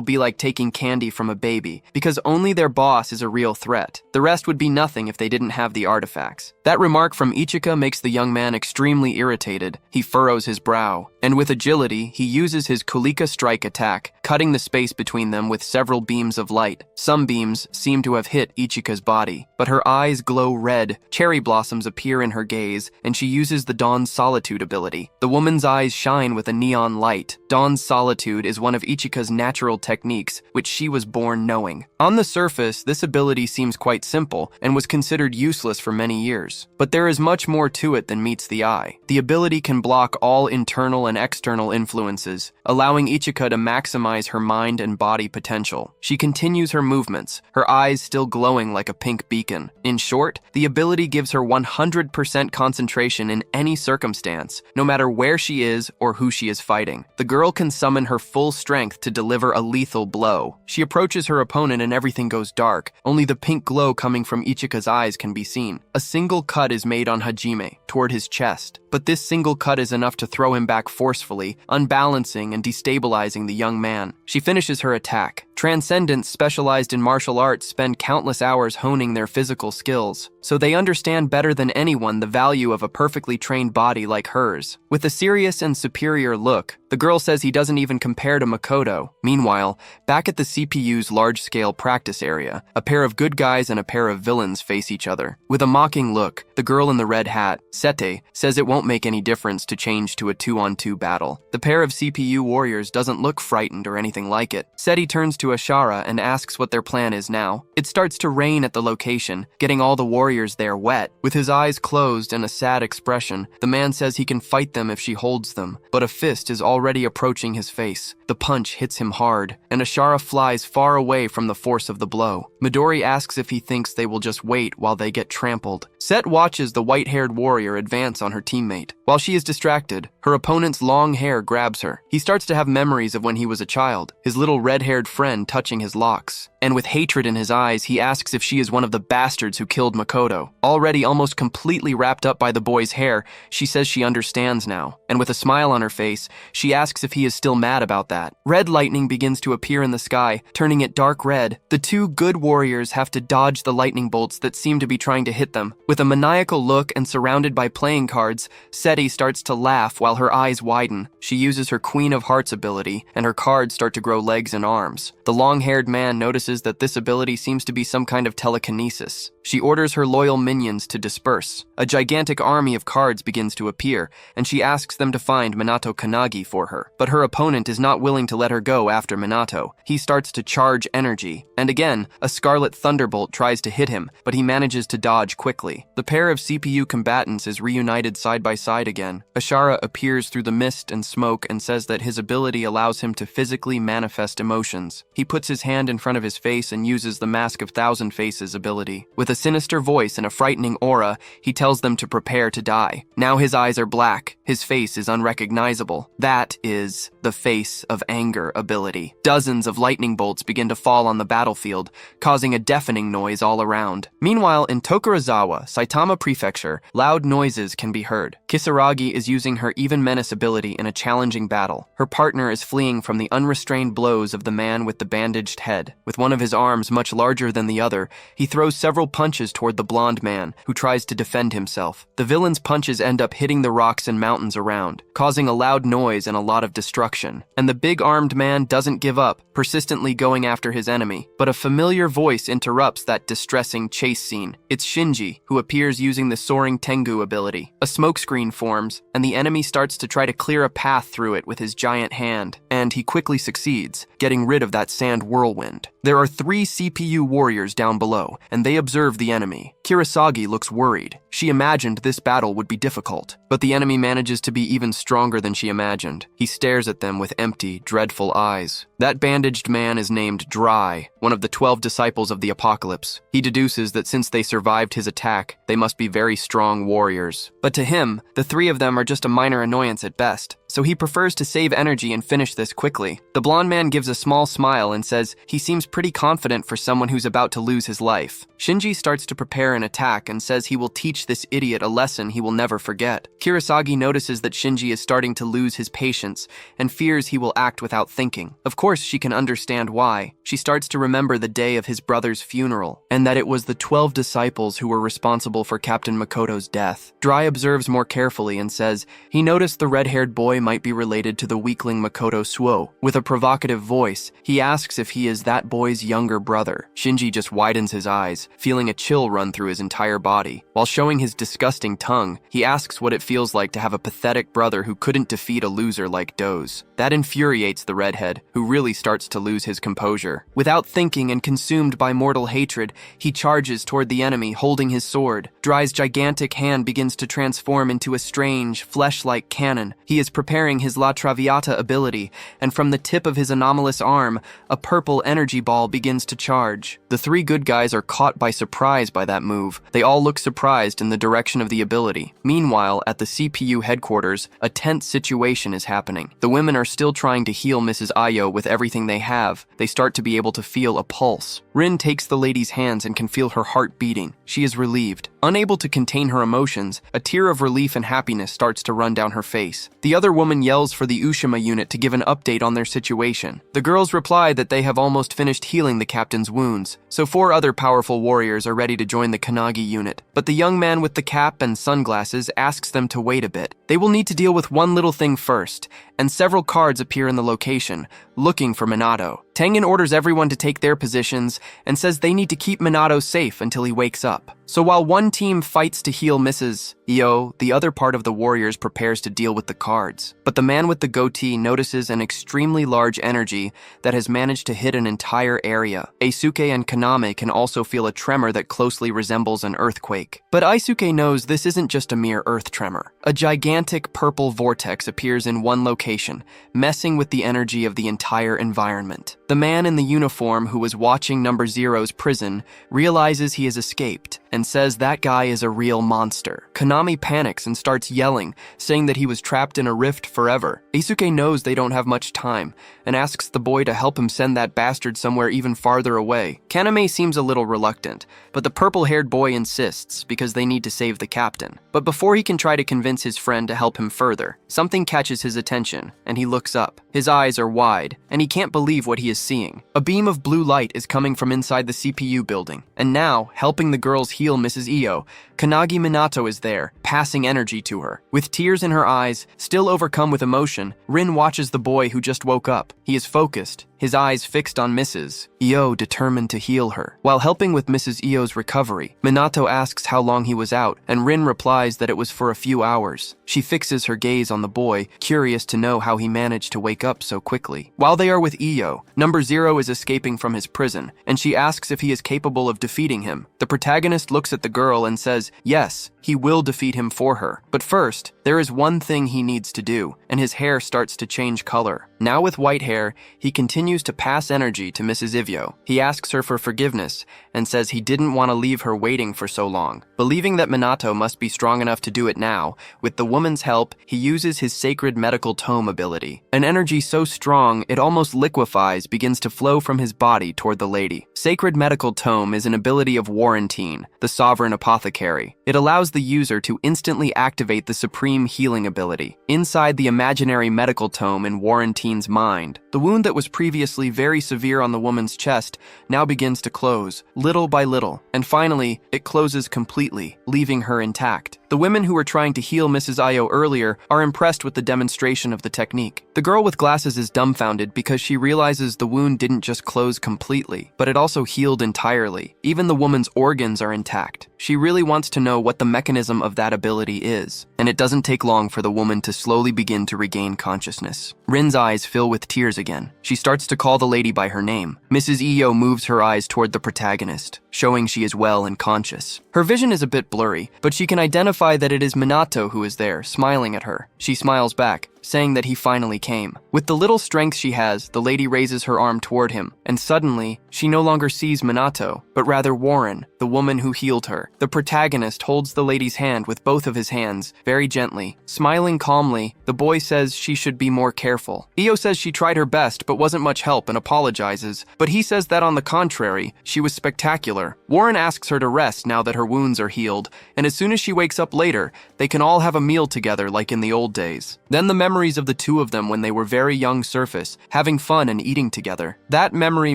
be like taking candy from a baby, because only their boss is a real threat. The rest would be nothing if they didn't have the artifacts. That remark from Ichika makes the young man extremely irritated. He furrows his brow, and with agility, he uses his Kulika strike attack, cutting the space between them with several beams of light. Some beams seem to have hit Ichika's body, but her eyes glow red, cherry blossoms appear in her gaze, and she uses the Dawn's Solitude ability. The woman's eyes shine with a neon light. Dawn's Solitude is one of Ichika's natural techniques, which she was born knowing. On the surface, this ability seems quite simple, and was considered useless for many years. But there is much more to it than meets the eye. The ability can block all internal and and external influences, allowing Ichika to maximize her mind and body potential. She continues her movements, her eyes still glowing like a pink beacon. In short, the ability gives her 100% concentration in any circumstance, no matter where she is or who she is fighting. The girl can summon her full strength to deliver a lethal blow. She approaches her opponent and everything goes dark. Only the pink glow coming from Ichika's eyes can be seen. A single cut is made on Hajime, toward his chest, but this single cut is enough to throw him back forcefully, unbalancing and destabilizing the young man. She finishes her attack. Transcendents specialized in martial arts spend countless hours honing their physical skills, so they understand better than anyone the value of a perfectly trained body like hers. With a serious and superior look, the girl says he doesn't even compare to Makoto. Meanwhile, back at the CPU's large-scale practice area, a pair of good guys and a pair of villains face each other. With a mocking look, the girl in the red hat, Sete, says it won't make any difference to change to a 2-on-2 battle. The pair of CPU warriors doesn't look frightened or anything like it. Sete turns to Ashara and asks what their plan is now. It starts to rain at the location, getting all the warriors there wet. With his eyes closed and a sad expression, the man says he can fight them if she holds them, but a fist is already approaching his face. The punch hits him hard, and Ashara flies far away from the force of the blow. Midori asks if he thinks they will just wait while they get trampled. Set watches the white-haired warrior advance on her teammate. While she is distracted, her opponent's long hair grabs her. He starts to have memories of when he was a child, his little red-haired friend touching his locks. And with hatred in his eyes, he asks if she is one of the bastards who killed Makoto. Already almost completely wrapped up by the boy's hair, she says she understands now. And with a smile on her face, she asks if he is still mad about that. Red lightning begins to appear in the sky, turning it dark red. The two good warriors have to dodge the lightning bolts that seem to be trying to hit them. With a maniacal look and surrounded by playing cards, Seti starts to laugh while her eyes widen. She uses her Queen of Hearts ability, and her cards start to grow legs and arms. The long-haired man notices that this ability seems to be some kind of telekinesis. She orders her loyal minions to disperse. A gigantic army of cards begins to appear, and she asks them to find Minato Kanagi for her. But her opponent is not willing to let her go after Minato. He starts to charge energy, and again, a scarlet thunderbolt tries to hit him, but he manages to dodge quickly. The pair of CPU combatants is reunited side by side again. Ashara appears through the mist and smoke and says that his ability allows him to physically manifest emotions. He puts his hand in front of his face and uses the Mask of Thousand Faces ability. With a sinister voice and a frightening aura, he tells them to prepare to die. Now his eyes are black, his face is unrecognizable. That is the Face of Anger ability. Dozens of lightning bolts begin to fall on the battlefield, causing a deafening noise all around. Meanwhile, in Tokorozawa, Saitama Prefecture, loud noises can be heard. Kisaragi is using her Even Menace ability in a challenging battle. Her partner is fleeing from the unrestrained blows of the man with the bandaged head. With one of his arms much larger than the other, he throws several punches toward the blonde man, who tries to defend himself. The villain's punches end up hitting the rocks and mountains around, causing a loud noise and a lot of destruction. And the big-armed man doesn't give up, persistently going after his enemy. But a familiar voice interrupts that distressing chase scene. It's Shinji, who appears using the Soaring Tengu ability. A smokescreen forms, and the enemy starts to try to clear a path through it with his giant hand. And he quickly succeeds, getting rid of that sand whirlwind. There are 3 CPU warriors down below, and they observe the enemy. Kurosagi looks worried. She imagined this battle would be difficult, but the enemy manages to be even stronger than she imagined. He stares at them with empty, dreadful eyes. That bandaged man is named Dry, one of the 12 disciples of the Apocalypse. He deduces that since they survived his attack, they must be very strong warriors. But to him, the 3 of them are just a minor annoyance at best, so he prefers to save energy and finish this quickly. The blonde man gives a small smile and says he seems pretty confident for someone who's about to lose his life. Shinji starts to prepare an attack and says he will teach this idiot a lesson he will never forget. Kurosagi notices that Shinji is starting to lose his patience and fears he will act without thinking. Of course, she can understand why. She starts to remember the day of his brother's funeral, and that it was the 12 disciples who were responsible for Captain Makoto's death. Dry observes more carefully and says he noticed the red-haired boy might be related to the weakling Makoto Suo. With a provocative voice, he asks if he is that boy's younger brother. Shinji just widens his eyes, feeling a chill run through his entire body. While showing his disgusting tongue, he asks what it feels like to have a pathetic brother who couldn't defeat a loser like Doze. That infuriates the redhead, who really starts to lose his composure. Without thinking and consumed by mortal hatred, he charges toward the enemy, holding his sword. Dry's gigantic hand begins to transform into a strange, flesh-like cannon. He is preparing preparing his La Traviata ability, and from the tip of his anomalous arm, a purple energy ball begins to charge. The three good guys are caught by surprise by that move. They all look surprised in the direction of the ability. Meanwhile, at the CPU headquarters, a tense situation is happening. The women are still trying to heal Mrs. Ayo with everything they have. They start to be able to feel a pulse. Rin takes the lady's hands and can feel her heart beating. She is relieved. Unable to contain her emotions, a tear of relief and happiness starts to run down her face. The other woman yells for the Ushima unit to give an update on their situation. The girls reply that they have almost finished healing the captain's wounds, so 4 other powerful warriors are ready to join the Kanagi unit. But the young man with the cap and sunglasses asks them to wait a bit. They will need to deal with one little thing first, and several cards appear in the location, looking for Minato. Tengen orders everyone to take their positions and says they need to keep Minato safe until he wakes up. So while one team fights to heal Mrs. Io, the other part of the warriors prepares to deal with the cards. But the man with the goatee notices an extremely large energy that has managed to hit an entire area. Eisuke and Kaname can also feel a tremor that closely resembles an earthquake. But Eisuke knows this isn't just a mere earth tremor. A gigantic purple vortex appears in one location, messing with the energy of the entire environment. The man in the uniform who was watching Number Zero's prison realizes he has escaped and says that guy is a real monster. Kaname panics and starts yelling, saying that he was trapped in a rift forever. Eisuke knows they don't have much time and asks the boy to help him send that bastard somewhere even farther away. Kaname seems a little reluctant, but the purple-haired boy insists because they need to save the captain. But before he can try to convince his friend to help him further, something catches his attention, and he looks up. His eyes are wide, and he can't believe what he is seeing. A beam of blue light is coming from inside the CPU building, and now, helping the girls heal Mrs. Io, Kanagi Minato is there, passing energy to her. With tears in her eyes, still overcome with emotion, Rin watches the boy who just woke up. He is focused, his eyes fixed on Mrs. Io, determined to heal her. While helping with Mrs. Io's recovery, Minato asks how long he was out, and Rin replies that it was for a few hours. She fixes her gaze on the boy, curious to know how he managed to wake up so quickly. While they are with Io, Number Zero is escaping from his prison, and she asks if he is capable of defeating him. The protagonist looks at the girl and says, yes, he will defeat him for her. But first, there is one thing he needs to do, and his hair starts to change color. Now with white hair, he continues to pass energy to Mrs. Ivio. He asks her for forgiveness and says he didn't want to leave her waiting for so long. Believing that Minato must be strong enough to do it now, with the woman's help, he uses his sacred medical tome ability. An energy so strong it almost liquefies begins to flow from his body toward the lady. Sacred medical tome is an ability of Warrantine, the sovereign apothecary. It allows the user to instantly activate the supreme healing ability. Inside the imaginary medical tome in Warrantine's mind, the wound that was previously very severe on the woman's chest now begins to close, little by little, and finally, it closes completely, leaving her intact. The women who were trying to heal Mrs. Io earlier are impressed with the demonstration of the technique. The girl with glasses is dumbfounded because she realizes the wound didn't just close completely, but it also healed entirely. Even the woman's organs are intact. She really wants to know what the mechanism of that ability is, and it doesn't take long for the woman to slowly begin to regain consciousness. Rin's eyes fill with tears again. She starts to call the lady by her name. Mrs. Io moves her eyes toward the protagonist, showing she is well and conscious. Her vision is a bit blurry, but she can identify that it is Minato who is there, smiling at her. She smiles back, saying that he finally came. With the little strength she has, the lady raises her arm toward him, and suddenly, she no longer sees Minato, but rather Warren, the woman who healed her. The protagonist holds the lady's hand with both of his hands, very gently. Smiling calmly, the boy says she should be more careful. Io says she tried her best but wasn't much help and apologizes, but he says that on the contrary, she was spectacular. Warren asks her to rest now that her wounds are healed, and as soon as she wakes up later, they can all have a meal together like in the old days. Then the memories of the two of them when they were very young surface, having fun and eating together. That memory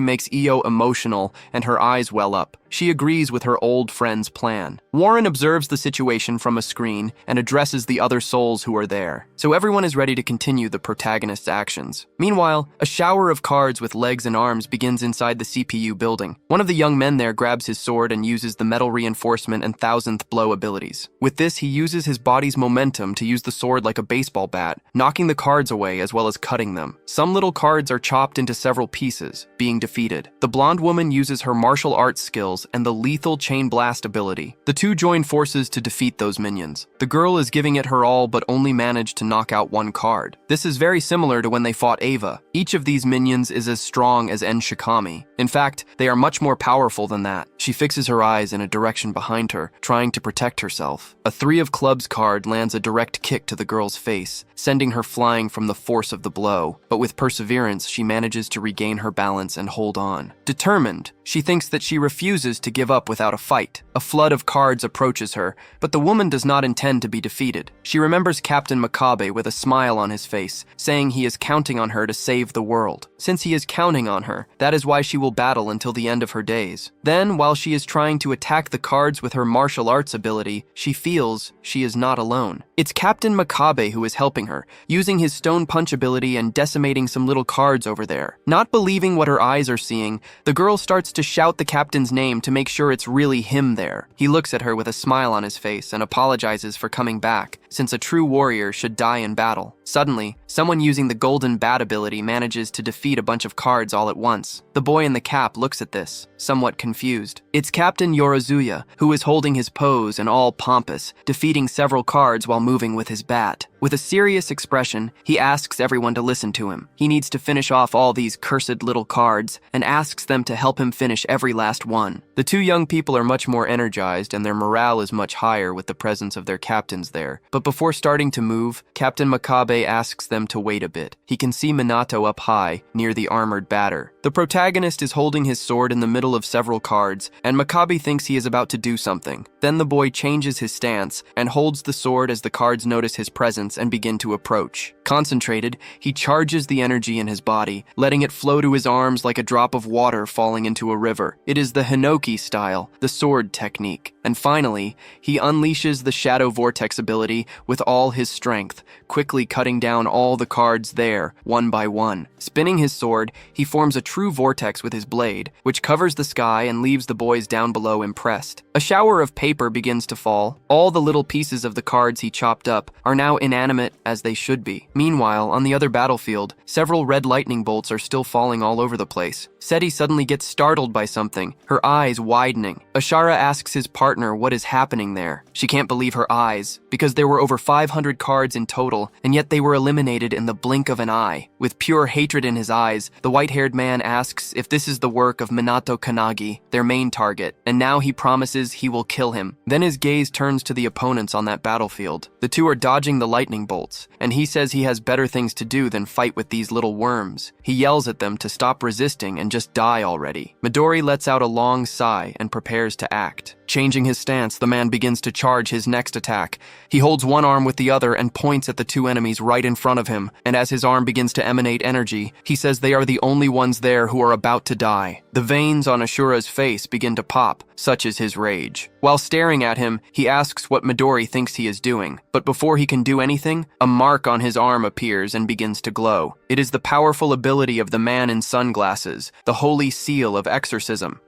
makes Io emotional and her eyes well up. She agrees with her old friend's plan. Warren observes the situation from a screen and addresses the other souls who are there, so everyone is ready to continue the protagonist's actions. Meanwhile, a shower of cards with legs and arms begins inside the CPU building. One of the young men there grabs his sword and uses the metal reinforcement and thousandth blow abilities. With this, he uses his body's momentum to use the sword like a baseball bat, knocking the cards away as well as cutting them. Some little cards are chopped into several pieces, being defeated. The blonde woman uses her martial arts skills fireballs, and the lethal chain blast ability. The two join forces to defeat those minions. The girl is giving it her all but only managed to knock out one card. This is very similar to when they fought Ava. Each of these minions is as strong as En Shikami. In fact, they are much more powerful than that. She fixes her eyes in a direction behind her, trying to protect herself. A 3 of clubs card lands a direct kick to the girl's face, sending her flying from the force of the blow. But with perseverance, she manages to regain her balance and hold on. Determined, she thinks that she refuses to give up without a fight. A flood of cards approaches her, but the woman does not intend to be defeated. She remembers Captain Makabe with a smile on his face, saying he is counting on her to save the world. Since he is counting on her, that is why she will battle until the end of her days. Then, while she is trying to attack the cards with her martial arts ability, she feels she is not alone. It's Captain Makabe who is helping her, using his stone punch ability and decimating some little cards over there. Not believing what her eyes are seeing, the girl starts to shout the captain's name to make sure it's really him there. He looks at her with a smile on his face and apologizes for coming back, since a true warrior should die in battle. Suddenly, someone using the golden bat ability manages to defeat a bunch of cards all at once. The boy in the cap looks at this, somewhat confused. It's Captain Yorozuya, who is holding his pose and all pompous, defeating several cards while moving with his bat. With a serious expression, he asks everyone to listen to him. He needs to finish off all these cursed little cards and asks them to help him finish every last one. The two young people are much more energized and their morale is much higher with the presence of their captains there. But before starting to move, Captain Makabe asks them to wait a bit. He can see Minato up high, near the armored batter. The protagonist is holding his sword in the middle of several cards, and Makabe thinks he is about to do something. Then the boy changes his stance and holds the sword as the cards notice his presence and begin to approach. Concentrated, he charges the energy in his body, letting it flow to his arms like a drop of water falling into a river. It is the Hinoki style, the sword technique. And finally, he unleashes the Shadow Vortex ability with all his strength, quickly cutting down all the cards there, one by one. Spinning his sword, he forms a true vortex with his blade, which covers the sky and leaves the boys down below impressed. A shower of paper begins to fall. All the little pieces of the cards he chopped up are now inanimate as they should be. Meanwhile, on the other battlefield, several red lightning bolts are still falling all over the place. Seti suddenly gets startled by something, her eyes widening. Ashara asks his partner what is happening there. She can't believe her eyes, because there were over 500 cards in total, and yet they were eliminated in the blink of an eye. With pure hatred in his eyes, the white-haired man asks if this is the work of Minato Kanagi, their main target, and now he promises he will kill him. Then his gaze turns to the opponents on that battlefield. The two are dodging the lightning bolts, and he says he has better things to do than fight with these little worms. He yells at them to stop resisting and just die already. Midori lets out a long sigh and prepares to act. Changing his stance, the man begins to charge his next attack. He holds one arm with the other and points at the two enemies right in front of him, and as his arm begins to emanate energy, he says they are the only ones there who are about to die. The veins on Ashura's face begin to pop, such is his rage. While staring at him, he asks what Midori thinks he is doing, but before he can do anything, a mark on his arm appears and begins to glow. It is the powerful ability of the man in sunglasses, the holy seal of exorcism.